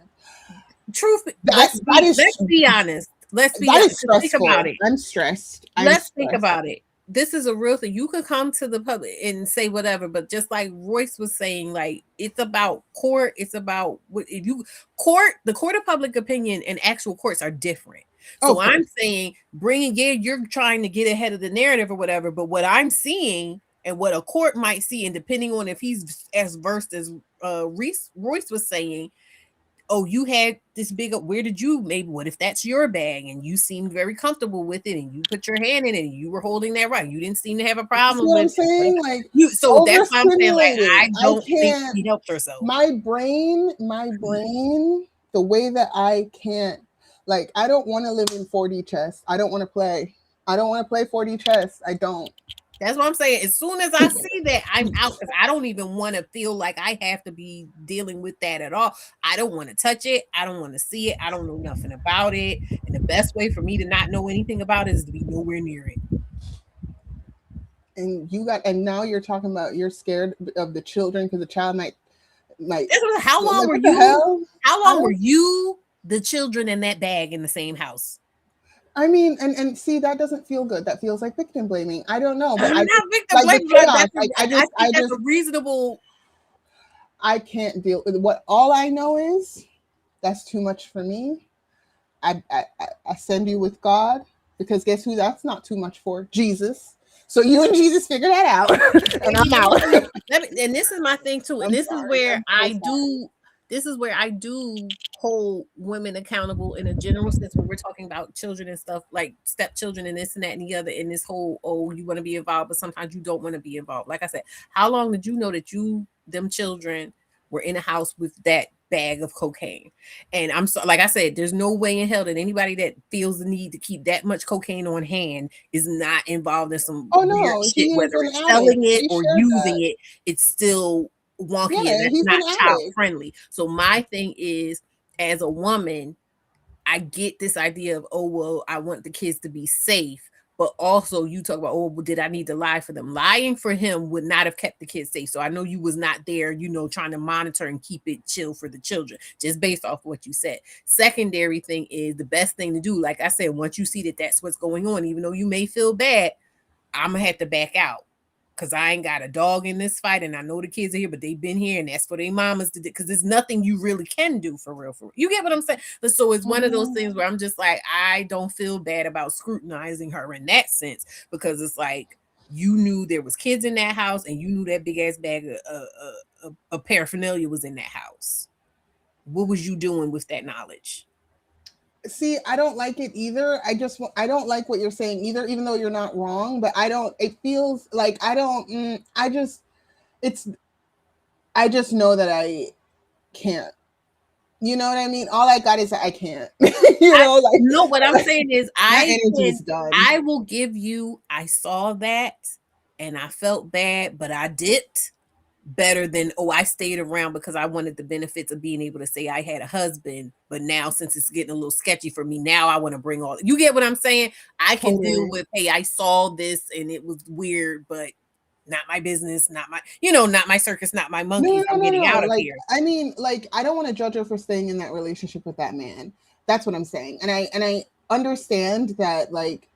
Let's be honest. Think about it. I'm stressed. Think about it. This is a real thing. You could come to the public and say whatever, but just like Royce was saying, like, it's about court. It's about the court of public opinion and actual courts are different. So I'm saying you're trying to get ahead of the narrative or whatever, but what I'm seeing and what a court might see, and depending on if he's as versed as Royce was saying, oh, you had this big, where did you, maybe, what if that's your bag and you seemed very comfortable with it and you put your hand in it and you were holding that right. You didn't seem to have a See problem what I'm with it. saying? Like You, so that's why I'm saying, like, overstimulated. I don't think can't. she helped herself. My brain, the way that I can't, like, I don't want to live in 4D chess. I don't want to play. I don't want to play 4D chess. I don't. That's what I'm saying. As soon as I see that, I'm out, because I don't even want to feel like I have to be dealing with that at all. I don't want to touch it. I don't want to see it. I don't know nothing about it. And the best way for me to not know anything about it is to be nowhere near it. And now you're talking about you're scared of the children because the child might. How long were you? How long were you, the children, in that bag in the same house? I mean, and see, that doesn't feel good. That feels like victim blaming. I don't know, but I'm not victim blaming. I think that's a reasonable. I can't deal with what. All I know is that's too much for me. I send you with God, because guess who that's not too much for? Jesus. So you and Jesus figure that out, and I'm out. And this is my thing too, and this is where I do hold women accountable in a general sense when we're talking about children and stuff, like stepchildren and this and that and the other, in this whole, oh, you want to be involved, but sometimes you don't want to be involved. Like I said, how long did you know that them children were in a house with that bag of cocaine? And I'm so, like I said, there's no way in hell that anybody that feels the need to keep that much cocaine on hand is not involved in some weird shit, whether it's selling it or using it. It's still wonky, and that's not child friendly. So my thing is, as a woman, I get this idea of, oh, well, I want the kids to be safe. But also you talk about, oh, well, did I need to lie for them? Lying for him would not have kept the kids safe. So I know you was not there, trying to monitor and keep it chill for the children, just based off what you said. Secondary thing is, the best thing to do, like I said, once you see that that's what's going on, even though you may feel bad, I'm going to have to back out. Because I ain't got a dog in this fight, and I know the kids are here, but they've been here, and that's for their mamas to do. Because there's nothing you really can do for real. You get what I'm saying? So it's one of those things where I'm just like, I don't feel bad about scrutinizing her in that sense, because it's like, you knew there was kids in that house, and you knew that big ass bag of paraphernalia was in that house. What was you doing with that knowledge? See, I don't like it either. I don't like what you're saying either, even though you're not wrong, but it feels like I just know that I can't. You know what I mean? All I got is that I can't. No, what I'm saying is I will give you, I saw that and I felt bad, but I dipped. Better than, oh, I stayed around because I wanted the benefits of being able to say I had a husband, but now since it's getting a little sketchy for me, now I want to bring all, you get what I'm saying? I can deal with, hey, I saw this and it was weird, but not my business, not my circus, not my monkeys. I'm getting out of here. I mean, like, I don't want to judge her for staying in that relationship with that man. That's what I'm saying. And I understand that, like,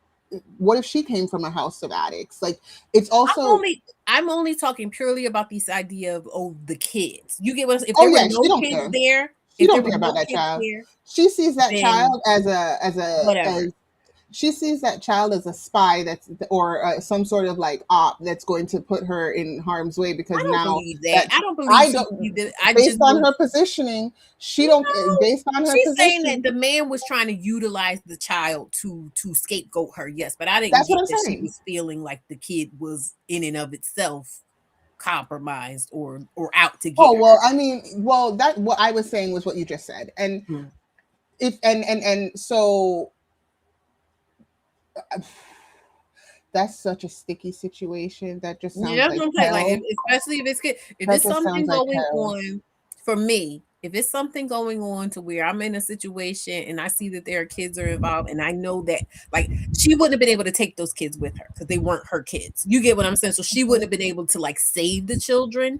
what if she came from a house of addicts? Like, it's also I'm only talking purely about this idea of, oh, the kids. You get what? If there were no kids there, she don't care about that child. She sees that child as she sees that child as a spy or some sort of like op that's going to put her in harm's way, because I don't now believe that. I don't believe that. Based on her positioning, she's saying that the man was trying to utilize the child to scapegoat her. Yes, but I didn't That's get what I'm that saying. she was feeling like the kid was in and of itself compromised or out to get her. Well, I mean, that what I was saying was what you just said. And so that's such a sticky situation. That just sounds like hell. Like, especially if it's something going on for me. If it's something going on to where I'm in a situation and I see that there are kids are involved, and I know that, like, she wouldn't have been able to take those kids with her because they weren't her kids. You get what I'm saying? So she wouldn't have been able to, like, save the children.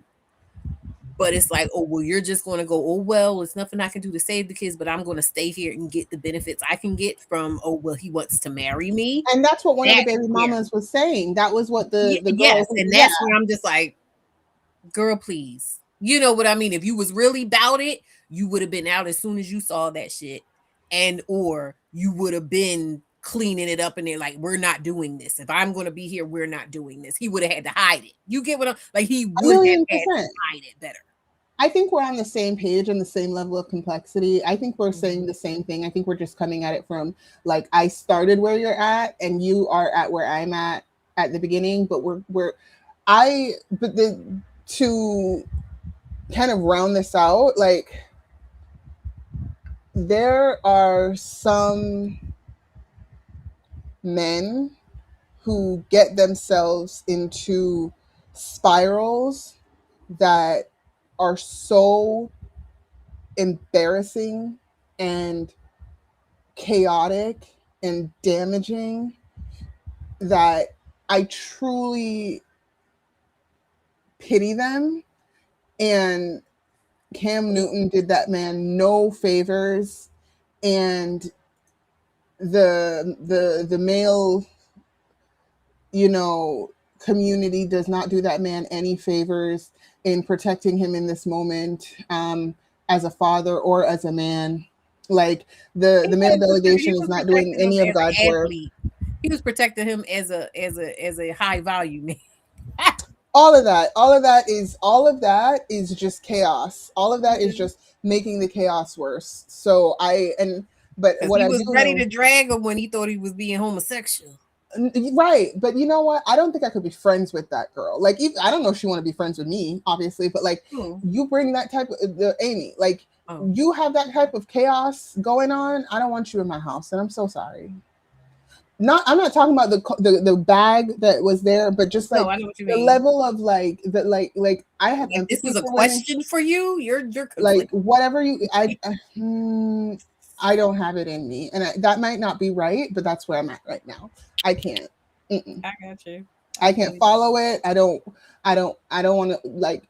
But it's like, oh, well, you're just going to go, oh, well, it's nothing I can do to save the kids, but I'm going to stay here and get the benefits I can get from, oh, well, he wants to marry me. And that's what one of the baby mamas was saying. That was what the girl. Yes, and that's where I'm just like, girl, please. You know what I mean? If you was really about it, you would have been out as soon as you saw that shit. And or you would have been cleaning it up and they're like, we're not doing this. If I'm going to be here, we're not doing this. He would have had to hide it. You get what I'm like? He would have had to hide it better. I think we're on the same page and the same level of complexity. I think we're saying the same thing. I think we're just coming at it from like I started where you're at and you are at where I'm at the beginning, but to kind of round this out, like there are some men who get themselves into spirals that are so embarrassing and chaotic and damaging that I truly pity them. And Cam Newton did that man no favors, and the male, community does not do that man any favors in protecting him in this moment, as a father or as a man. Like the male delegation is not doing any of God's work. He was protecting him as a high value man. All of that is just chaos. All of that is just making the chaos worse. So but what he I was do ready know, to drag him when he thought he was being homosexual. right? But you know what? I don't think I could be friends with that girl. Like, I don't know if she want to be friends with me, obviously, but like, you bring that type of Amy, like, you have that type of chaos going on. I don't want you in my house, and I'm so sorry. I'm not talking about the bag that was there, but just like I know what you the mean. level of like I have Like, this was a for question women. for you. You're Like whatever I don't have it in me, and that might not be right, but that's where I'm at right now. I can't. Mm-mm. I got you. I can't follow it. I don't want to, like,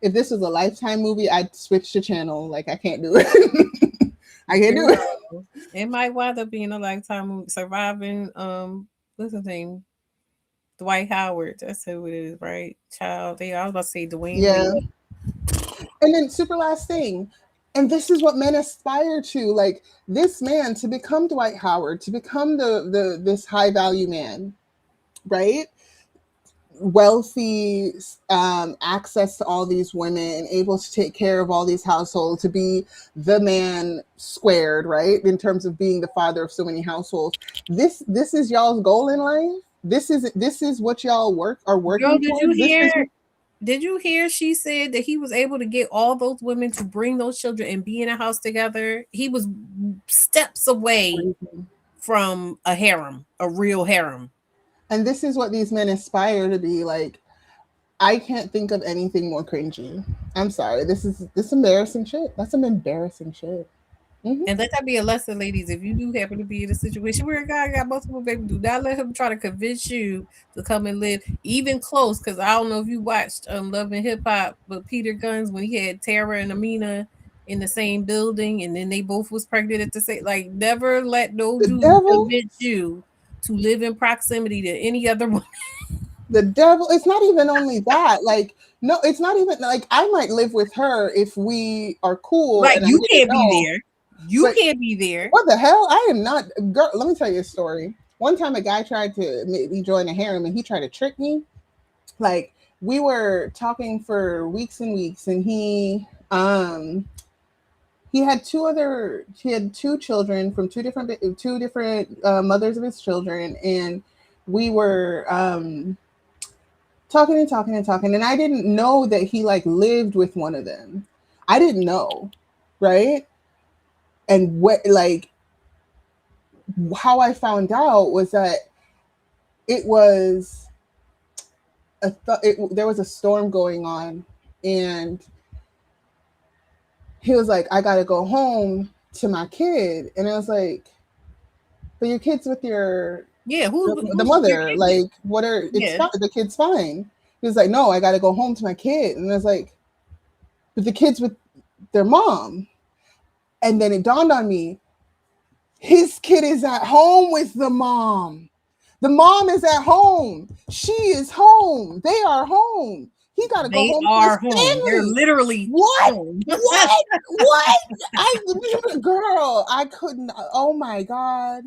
if this was a Lifetime movie, I'd switch the channel. Like, I can't do it. I can't do it. It might wind up being a Lifetime movie. Surviving, what's his name? Dwight Howard. That's who it is, right? Child. I was about to say Dwayne. Yeah. Wade. And then super last thing, and this is what men aspire to, like this man to become Dwight Howard, to become this high value man, right? Wealthy, access to all these women, able to take care of all these households, to be the man squared, right? In terms of being the father of so many households. This is y'all's goal in life. This is what y'all are working Girl, towards. Did you hear she said that he was able to get all those women to bring those children and be in a house together? He was steps away from a harem, a real harem. And this is what these men aspire to be. Like, I can't think of anything more cringy. I'm sorry. This embarrassing shit. That's some embarrassing shit. Mm-hmm. And let that be a lesson, ladies. If you do happen to be in a situation where a guy got multiple babies, do not let him try to convince you to come and live even close. Because I don't know if you watched Love and Hip Hop, but Peter Guns, when he had Tara and Amina in the same building, and then they both was pregnant at the same. Like, never let no dude convince you to live in proximity to any other woman. The devil. It's not even only that. Like, no, it's not even like I might live with her if we are cool. Like, and you can't be there. You can't be there. What the hell? I am not. Girl, let me tell you a story. One time a guy tried to make me join a harem, and he tried to trick me. Like, we were talking for weeks and weeks, and he had two children from two different mothers of his children, and we were talking, and I didn't know that he like lived with one of them. I didn't know, right? And how I found out was that it was there was a storm going on, and he was like, I gotta go home to my kid. And I was like, but your kid's with your the mother, like, what are the kid's fine. He was like, no, I gotta go home to my kid. And I was like, but the kid's with their mom. And then it dawned on me, his kid is at home with the mom. The mom is at home. She is home. They are home. He got to go home to his family. They're literally what? Home. What? Girl, I couldn't. Oh my God.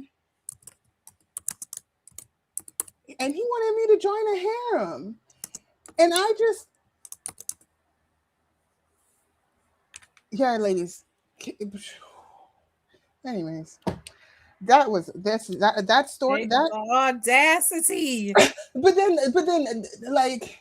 And he wanted me to join a harem. And I just, yeah, ladies. Anyways, that story They that. audacity. But then, like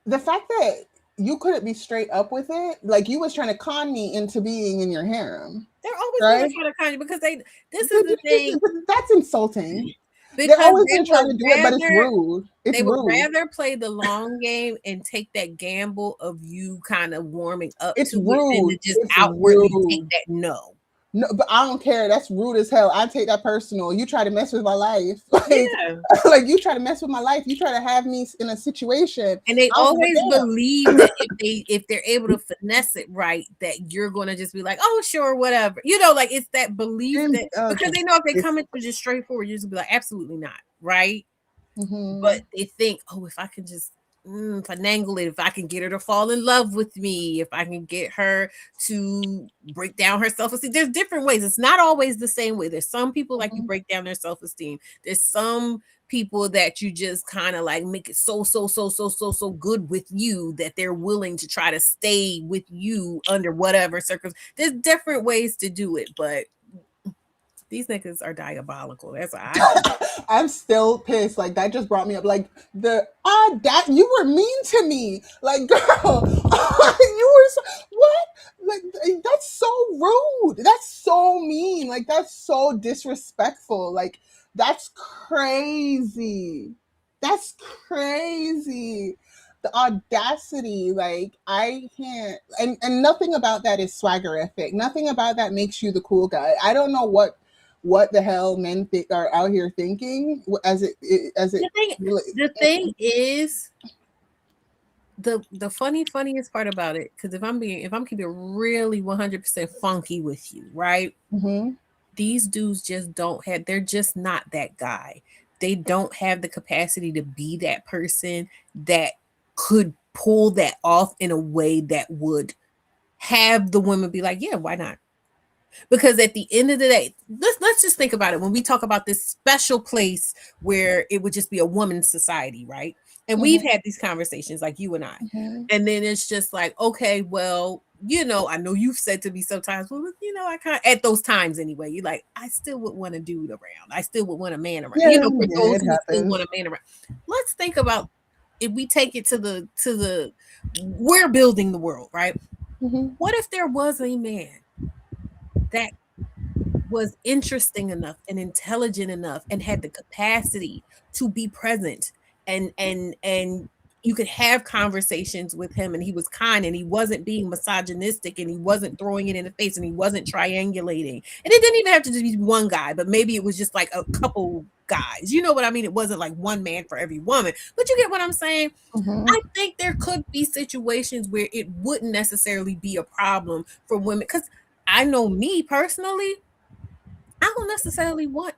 the fact that you couldn't be straight up with it, like you was trying to con me into being in your harem, They're always right? gonna try to con you because this is the thing. That's insulting. They're Because always they gonna try would to do it, but it's rather rude. It's they would rude. rather play the long game and take that gamble of you kind of warming up It's to it than rude. to just It's outwardly take rude. that no. No, but I don't care. That's rude as hell. I take that personal. You try to mess with my life. Like, Yeah. like you try to mess with my life. You try to have me in a situation. And they I don't give always a damn. believe that if they're able to finesse it right, that you're gonna just be like, oh sure, whatever. You know, like it's that belief And, that because they know if they come into just straightforward, you're just be like, absolutely not, right? Mhm. But they think, oh, if I can just finagle it, if I can get her to fall in love with me, if I can get her to break down her self-esteem. There's different ways. It's not always the same way. There's some people like you break down their self-esteem. There's some people that you just kind of like make it so good with you that they're willing to try to stay with you under whatever circumstance. There's different ways to do it, but these niggas are diabolical. That's what I I'm still pissed. Like that just brought me up. Like that you were mean to me. Like girl, you were what? Like that's so rude. That's so mean. Like that's so disrespectful. Like that's crazy. That's crazy. The audacity, like I can't, and nothing about that is swaggerific. Nothing about that makes you the cool guy. I don't know what the hell men are out here thinking the thing is the funniest part about it, because if I'm keeping it really 100% funky with you, right? Mm-hmm. These dudes just they're just not that guy. They don't have the capacity to be that person that could pull that off in a way that would have the women be like, yeah, why not? Because at the end of the day, let's just think about it. When we talk about this special place where it would just be a woman's society, right? And we've had these conversations like you and I. And then it's just like, okay, well, you know, I know you've said to me sometimes, well, you know, I can't at those times anyway. You're like, I still would want a dude around. I still would want a man around. Yeah, you know, for those who happens. still want a man around. Let's think about if we take it to the we're building the world, right? What if there was a man that was interesting enough and intelligent enough and had the capacity to be present and you could have conversations with him, and he was kind and he wasn't being misogynistic and he wasn't throwing it in the face and he wasn't triangulating, and it didn't even have to just be one guy, but maybe it was just like a couple guys, you know what I mean? It wasn't like one man for every woman, but you get what I'm saying? I think there could be situations where it wouldn't necessarily be a problem for women, because I know me personally, I don't necessarily want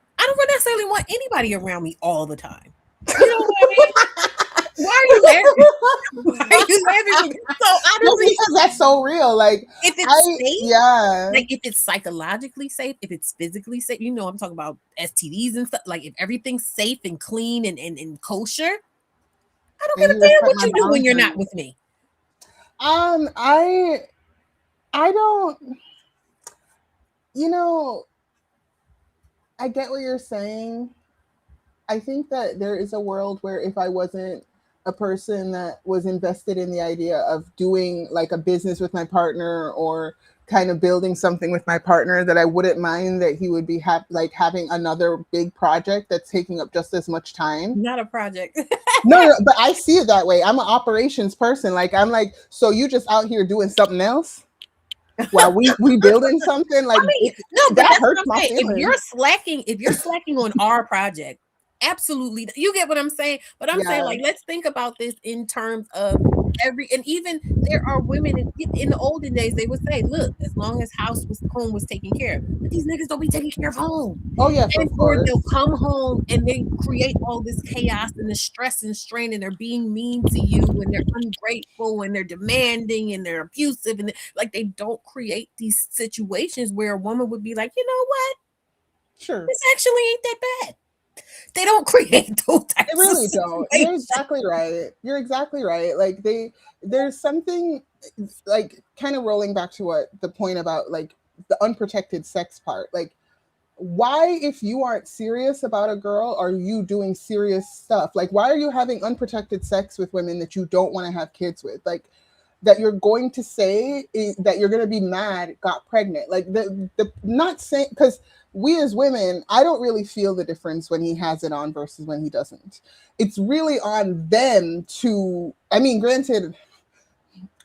anybody around me all the time. You know what I mean? Why are you laughing? Why are you laughing? So honestly, because that's so real. Like if it's safe, yeah, like if it's psychologically safe, if it's physically safe, you know, I'm talking about STDs and stuff. Like if everything's safe and clean and kosher, I don't give a damn what you do when you're not with me. I don't, you know, I get what you're saying. I think that there is a world where if I wasn't a person that was invested in the idea of doing like a business with my partner or kind of building something with my partner, that I wouldn't mind that he would be like having another big project that's taking up just as much time. Not a project. No, but I see it that way. I'm an operations person. Like I'm like, so you just out here doing something else while we building something? Like, I mean, that hurts my feelings. If you're slacking on our project, absolutely, you get what I'm saying. But I'm saying, like, let's think about this in terms of and even there are women in the olden days, they would say, look, as long as home was taken care of, but these niggas don't be taking care of home. Oh yeah, or they'll come home and they create all this chaos and the stress and strain, and they're being mean to you and they're ungrateful and they're demanding and they're abusive, and like they don't create these situations where a woman would be like, you know what, sure, this actually ain't that bad. they don't create those types They really of don't. You're situations. exactly right. You're exactly right. Like there's something like kind of rolling back to what the point about like the unprotected sex part. Like why, if you aren't serious about a girl, are you doing serious stuff? Like why are you having unprotected sex with women that you don't want to have kids with? Like that you're going to say that you're going to be mad got pregnant. Like the not saying, because we as women, I don't really feel the difference when he has it on versus when he doesn't. It's really on them to, I mean, granted,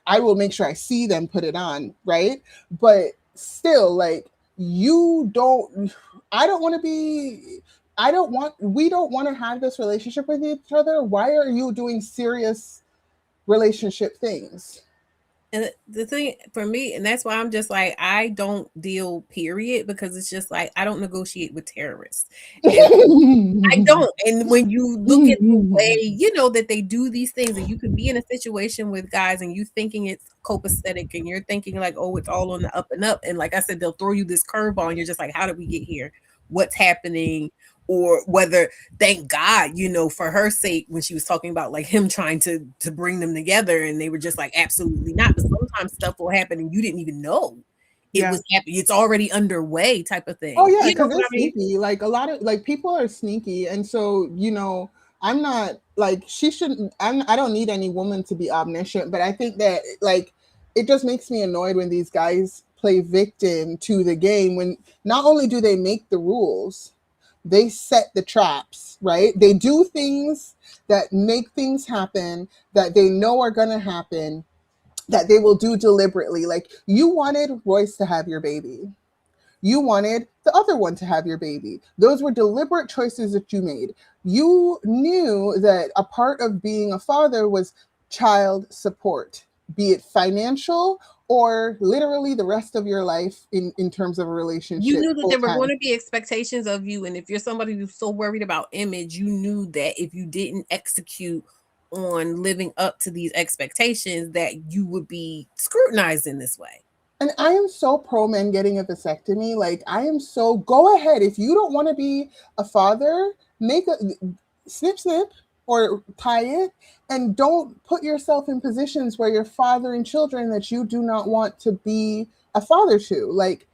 I will make sure I see them put it on, right? But still, like, you don't, I don't want to be, we don't want to have this relationship with each other. Why are you doing serious relationship things? And the thing for me, and that's why I'm just like, I don't deal, period, because it's just like, I don't negotiate with terrorists. And I don't. And when you look at the way, you know, that they do these things, and you could be in a situation with guys and you thinking it's copacetic and you're thinking like, oh, it's all on the up and up. And like I said, they'll throw you this curveball and you're just like, how did we get here? What's happening? Or whether, thank God, you know, for her sake, when she was talking about like him trying to bring them together, and they were just like, absolutely not. But sometimes stuff will happen and you didn't even know it was happening. It's already underway, type of thing. Oh yeah, You know because what they're I mean? sneaky. Like a lot of like people are sneaky, and so you know, I'm not like she shouldn't. I don't need any woman to be omniscient, but I think that like it just makes me annoyed when these guys play victim to the game. When not only do they make the rules, they set the traps. Right? They do things that make things happen that they know are gonna happen. That they will do deliberately. Like you wanted Royce to have your baby. You wanted the other one to have your baby. Those were deliberate choices that you made. You knew that a part of being a father was child support, be it financial or literally the rest of your life in terms of a You relationship knew that full there were going time. to be expectations of you. And if you're somebody who's so worried about image, you knew that if you didn't execute on living up to these expectations, that you would be scrutinized in this way. And I am so pro men getting a vasectomy. Like I am so go ahead. If you don't want to be a father, make a snip snip or tie it, and don't put yourself in positions where you're fathering children that you do not want to be a father to. Like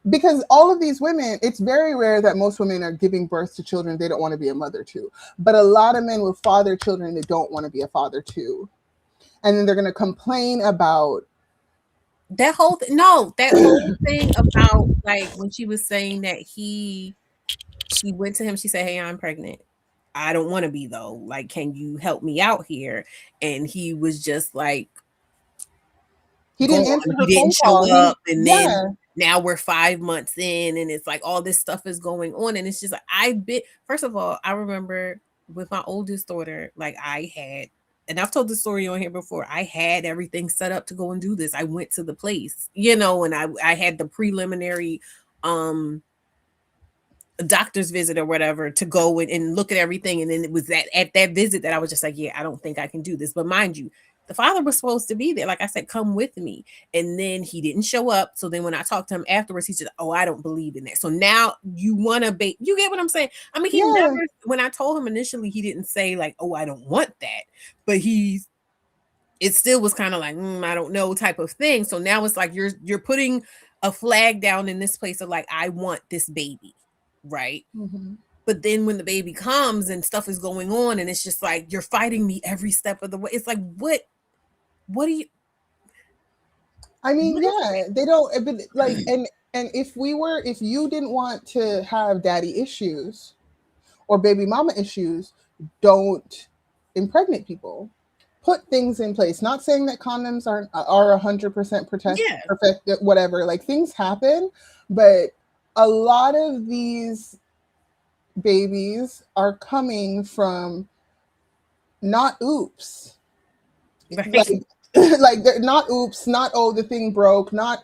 because all of these women, it's very rare that most women are giving birth to children they don't want to be a mother to. But a lot of men will father children they don't want to be a father to. And then they're going to complain about That whole that whole thing about like when she was saying that she went to him, she said, "Hey, I'm pregnant. I don't want to be though. Like, can you help me out here?" And he was just like, he "Go didn't on." answer He her phone didn't call. show up, and then Yeah. now we're 5 months in, and it's like all this stuff is going on, and it's just like I've been. First of all, I remember with my oldest daughter, like I had, and I've told this story on here before. I had everything set up to go and do this. I went to the place, you know, and I had the preliminary doctor's visit or whatever to go and look at everything. And then it was that at that visit that I was just like, yeah, I don't think I can do this. But mind you, the father was supposed to be there. Like I said, come with me. And then he didn't show up. So then when I talked to him afterwards, he said, oh, I don't believe in that. So now you want to bait. You get what I'm saying? I mean, he Yeah. never, when I told him initially, he didn't say like, oh, I don't want that. But it still was kind of like, I don't know type of thing. So now it's like you're putting a flag down in this place of like, I want this baby. Right. Mm-hmm. But then when the baby comes and stuff is going on, and it's just like you're fighting me every step of the way. It's like, what do you? I mean, yeah, they don't. But like, and if you didn't want to have daddy issues or baby mama issues, don't impregnate people. Put things in place. Not saying that condoms are 100% perfect, whatever. Like things happen, but a lot of these babies are coming from not oops. Right. Like they're not oops, not oh the thing broke, not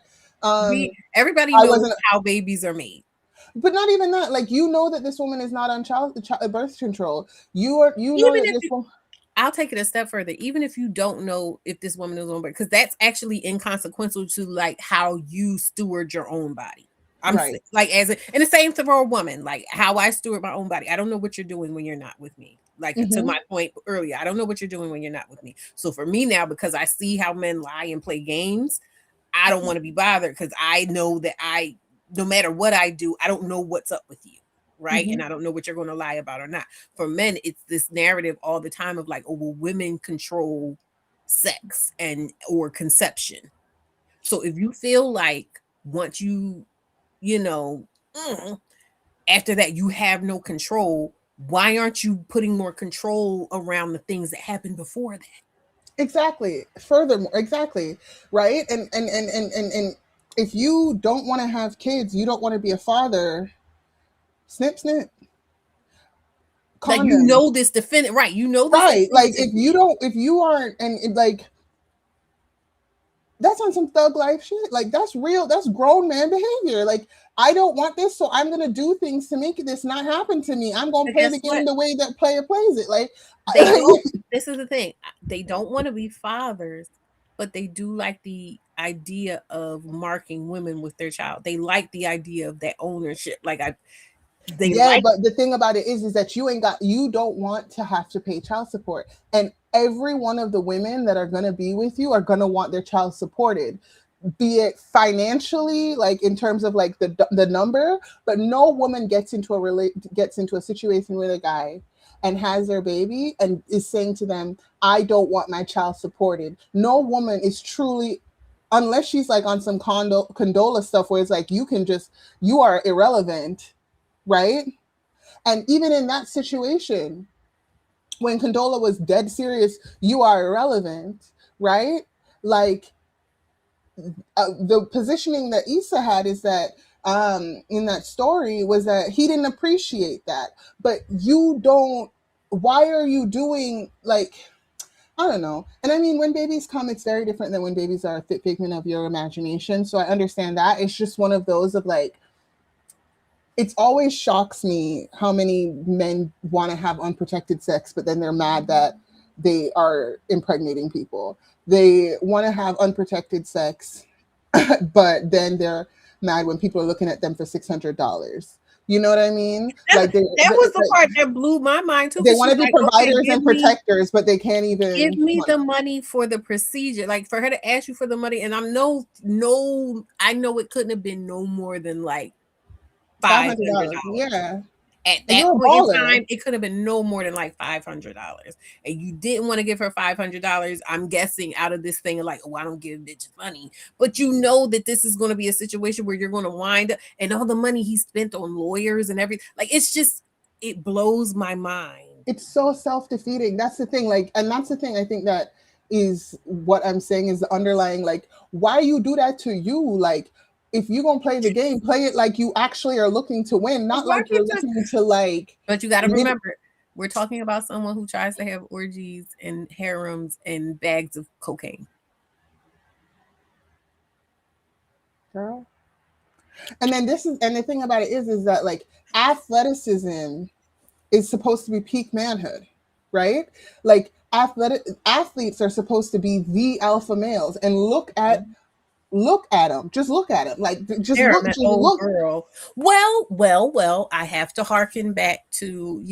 everybody knows how babies are made. But not even that. Like you know that this woman is not on birth control. You know that this woman. I'll take it a step further. Even if you don't know if this woman is on birth, because that's actually inconsequential to like how you steward your own body. Right. Like, and the same for a woman, like how I steward my own body. I don't know what you're doing when you're not with me. Like, to Mhm. my point earlier, I don't know what you're doing when you're not with me. So for me now, because I see how men lie and play games, I don't want to be bothered, because I know that no matter what I do, I don't know what's up with you. Right. And Mhm. I don't know what you're going to lie about or not. For men, it's this narrative all the time of like, oh, well, women control sex or conception. So if you feel like once you know, after that you have no control, why aren't you putting more control around the things that happened before that? Exactly. Furthermore, exactly. Right. And if you don't want to have kids, you don't want to be a father, snip snip. Like, you Condom. know this defendant, right? You know this. Right. Like if you aren't, like, that's on some thug life shit. Like, that's real. That's grown man behavior. Like, I don't want this, so I'm gonna do things to make this not happen to me. I'm gonna But play guess the game what? the way that player plays it. Like, They don't. This is the thing. They don't want to be fathers, but they do like the idea of marking women with their child. They like the idea of that ownership. Like, they yeah, like. but the thing about it is that you don't want to have to pay child support, and every one of the women that are gonna be with you are gonna want their child supported, be it financially, like in terms of like the number. But no woman gets into a situation with a guy and has their baby and is saying to them, I don't want my child supported. No woman is truly, unless she's like on some condola stuff where it's like you are irrelevant, right? And even in that situation, when Condola was dead serious, you are irrelevant, right? Like, the positioning that Issa had is that, in that story, was that he didn't appreciate that. But you don't. Why are you doing, like, I don't know. And I mean, when babies come, it's very different than when babies are a figment of your imagination. So I understand that. It's just one of those of like, it always shocks me how many men want to have unprotected sex, but then they're mad that they are impregnating people. They want to have unprotected sex, but then they're mad when people are looking at them for $600. You know what I mean? Like, That was the part that blew my mind too, they because want she's to be like, okay, providers and protectors, but they can't even give me the money for the procedure. Like, for her to ask you for the money, and I know it couldn't have been no more than like $500. $500. Yeah. At And that you're a point in baller. time, it could have been no more than like $500. And you didn't want to give her $500, I'm guessing, out of this thing of like, oh, I don't give bitches money. But you know that this is going to be a situation where you're going to wind up, and all the money he spent on lawyers and everything. Like, it's just, it blows my mind. It's so self-defeating. That's the thing. Like, and that's the thing I think that is what I'm saying is the underlying, like, why you do that to you? Like, if you're gonna play the game, play it like you actually are looking to win, not like you're looking to like. But you got to remember, we're talking about someone who tries to have orgies and harems and bags of cocaine. Girl. And then the thing about it is that like athleticism is supposed to be peak manhood, right? Like, athletes are supposed to be the alpha males, and look at them. Just look at them. Like, just look. Girl. Well, I have to harken back to,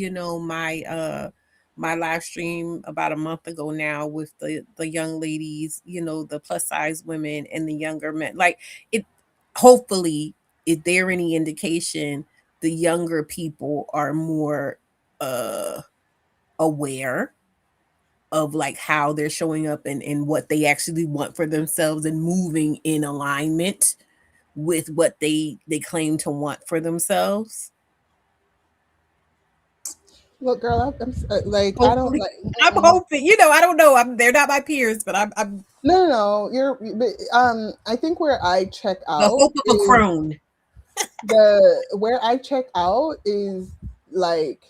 my live stream about a month ago now with the young ladies, the plus size women and the younger men. Like, it, hopefully, if there any indication, the younger people are more aware of like how they're showing up and what they actually want for themselves, and moving in alignment with what they claim to want for themselves. Look, girl, like, hopefully, I don't like. I'm hoping. I don't know. They're not my peers, but I'm. No. I think where I check out, The hope of a crone. Where I check out is like,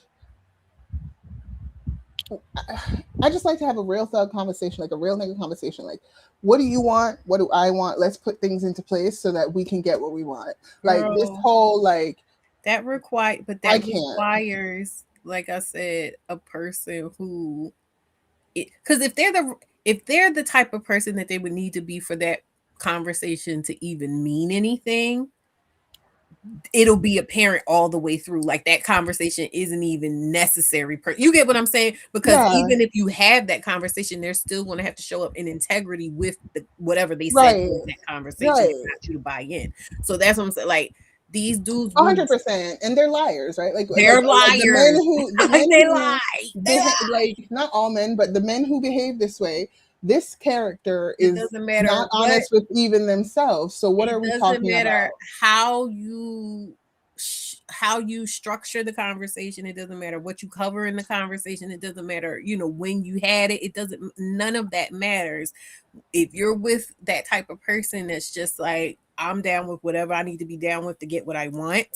I just like to have a real thug conversation, like a real nigga conversation. Like, what do you want? What do I want? Let's put things into place so that we can get what we want. Like, Girl, this whole like that requires, like I said, a person who, because if they're the type of person that they would need to be for that conversation to even mean anything, it'll be apparent all the way through. Like that conversation isn't even necessary. You get what I'm saying? Because even if you have that conversation, they're still going to have to show up in integrity with whatever they said in that conversation. They got you to buy in. So that's what I'm saying. Like these dudes, 100%, and they're liars, right? Like they're liars. The men they who lie. like not all men, but the men who behave this way. This character it is doesn't matter not honest with even themselves. So what are we talking about? It doesn't matter how you structure the conversation. It doesn't matter what you cover in the conversation. It doesn't matter, when you had it. It doesn't. None of that matters. If you're with that type of person that's just like, I'm down with whatever I need to be down with to get what I want.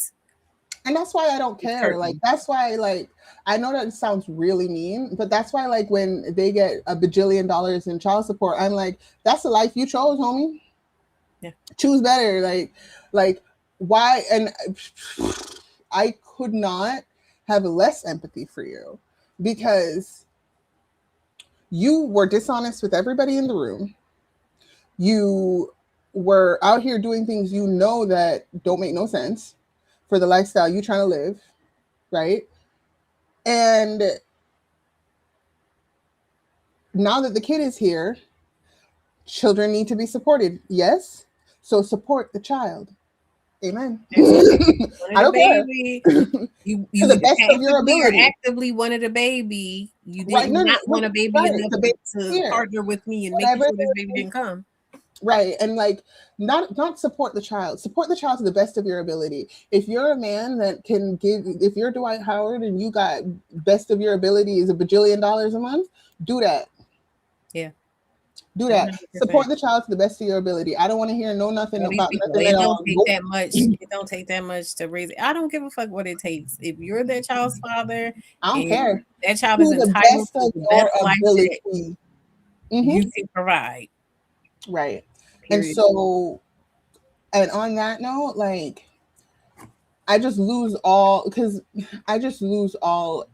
And that's why I don't care. Like, that's why, like, I know that sounds really mean, but that's why, like, when they get $1 bajillion in child support, I'm like, that's the life you chose, homie. Yeah. Choose better. Like, why? And I could not have less empathy for you because you were dishonest with everybody in the room. You were out here doing things that don't make no sense for the lifestyle you trying to live, right? And now that the kid is here, children need to be supported. Yes? So support the child. Amen. I don't care. You to the best of your ability. Actively wanted a baby. You did not want a baby enough to partner with me and make sure this baby didn't come. Right. And like not support the child. Support the child to the best of your ability. If you're a man that can if you're Dwight Howard and you got best of your ability is $1 bajillion a month, do that. Yeah. Do that. 100%. Support the child to the best of your ability. I don't want to hear nothing about nothing it at don't all. Take that much. It don't take that much to raise it. I don't give a fuck what it takes. If you're that child's father, I don't care. That child is entitled to the best life that you can provide. Right. Period. And so, and on that note, like, I just lose all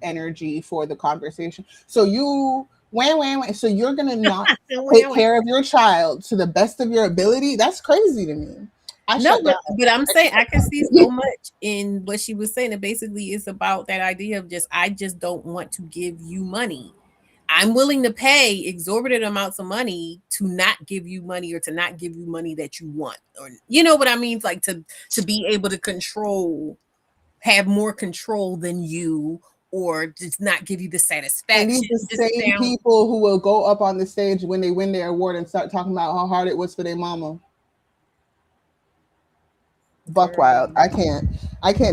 energy for the conversation. So so you're gonna not take care of your child to the best of your ability? That's crazy to me. But I'm saying I can see so much in what she was saying. And basically, it's about that idea of I just don't want to give you money. I'm willing to pay exorbitant amounts of money to not give you money or to not give you money that you want, or you know what I mean? Like to be able to have more control than you, or just not give you the satisfaction. And these the same people who will go up on the stage when they win their award and start talking about how hard it was for their mama. Buck wild. I can't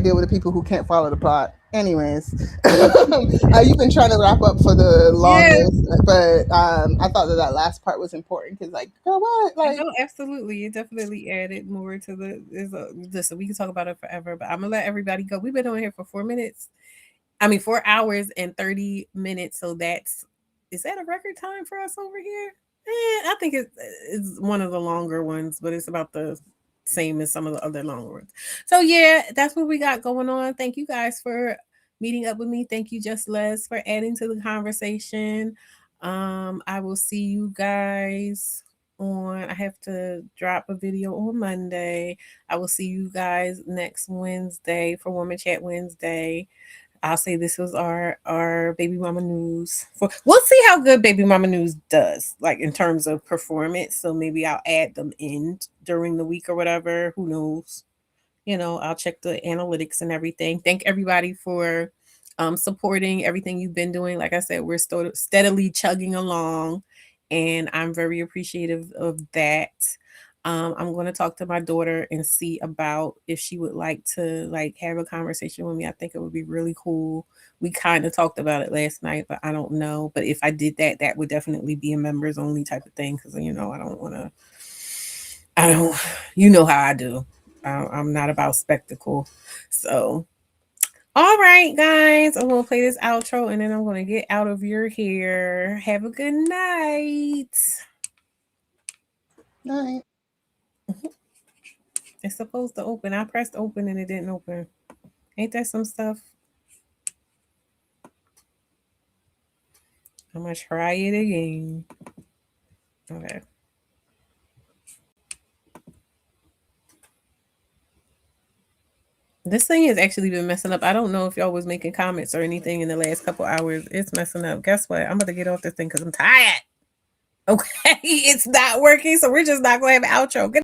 deal with the people who can't follow the plot. Anyways, you've been trying to wrap up for the longest, but I thought that last part was important because, like, girl, what? Like, no, absolutely, it definitely added more to listen. We can talk about it forever, but I'm gonna let everybody go. We've been on here for 4 hours and 30 minutes. So is that a record time for us over here? I think it's one of the longer ones, but it's about the same as some of the other longer ones. So yeah, that's what we got going on. Thank you guys for meeting up with me. Thank you, Just Les, for adding to the conversation. I will see you guys I have to drop a video on Monday. I will see you guys next Wednesday for Woman Chat Wednesday. I'll say this was our Babymama news. We'll see how good Babymama news does, like in terms of performance. So maybe I'll add them in during the week or whatever. Who knows? I'll check the analytics and everything. Thank everybody for supporting everything you've been doing. Like I said, we're steadily chugging along, and I'm very appreciative of that. I'm going to talk to my daughter and see about if she would like to have a conversation with me. I think it would be really cool. We kind of talked about it last night, but I don't know. But if I did that would definitely be a members only type of thing. Cause I don't want to, how I do. I'm not about spectacle. So, all right, guys, I'm going to play this outro and then I'm going to get out of your hair. Have a good night. Night. It's supposed to open. I pressed open and it didn't open. Ain't that some stuff? I'm going to try it again. Okay. This thing has actually been messing up. I don't know if y'all was making comments or anything in the last couple hours. It's messing up. Guess what? I'm about to get off this thing because I'm tired. Okay, it's not working, so we're just not going to have an outro. Good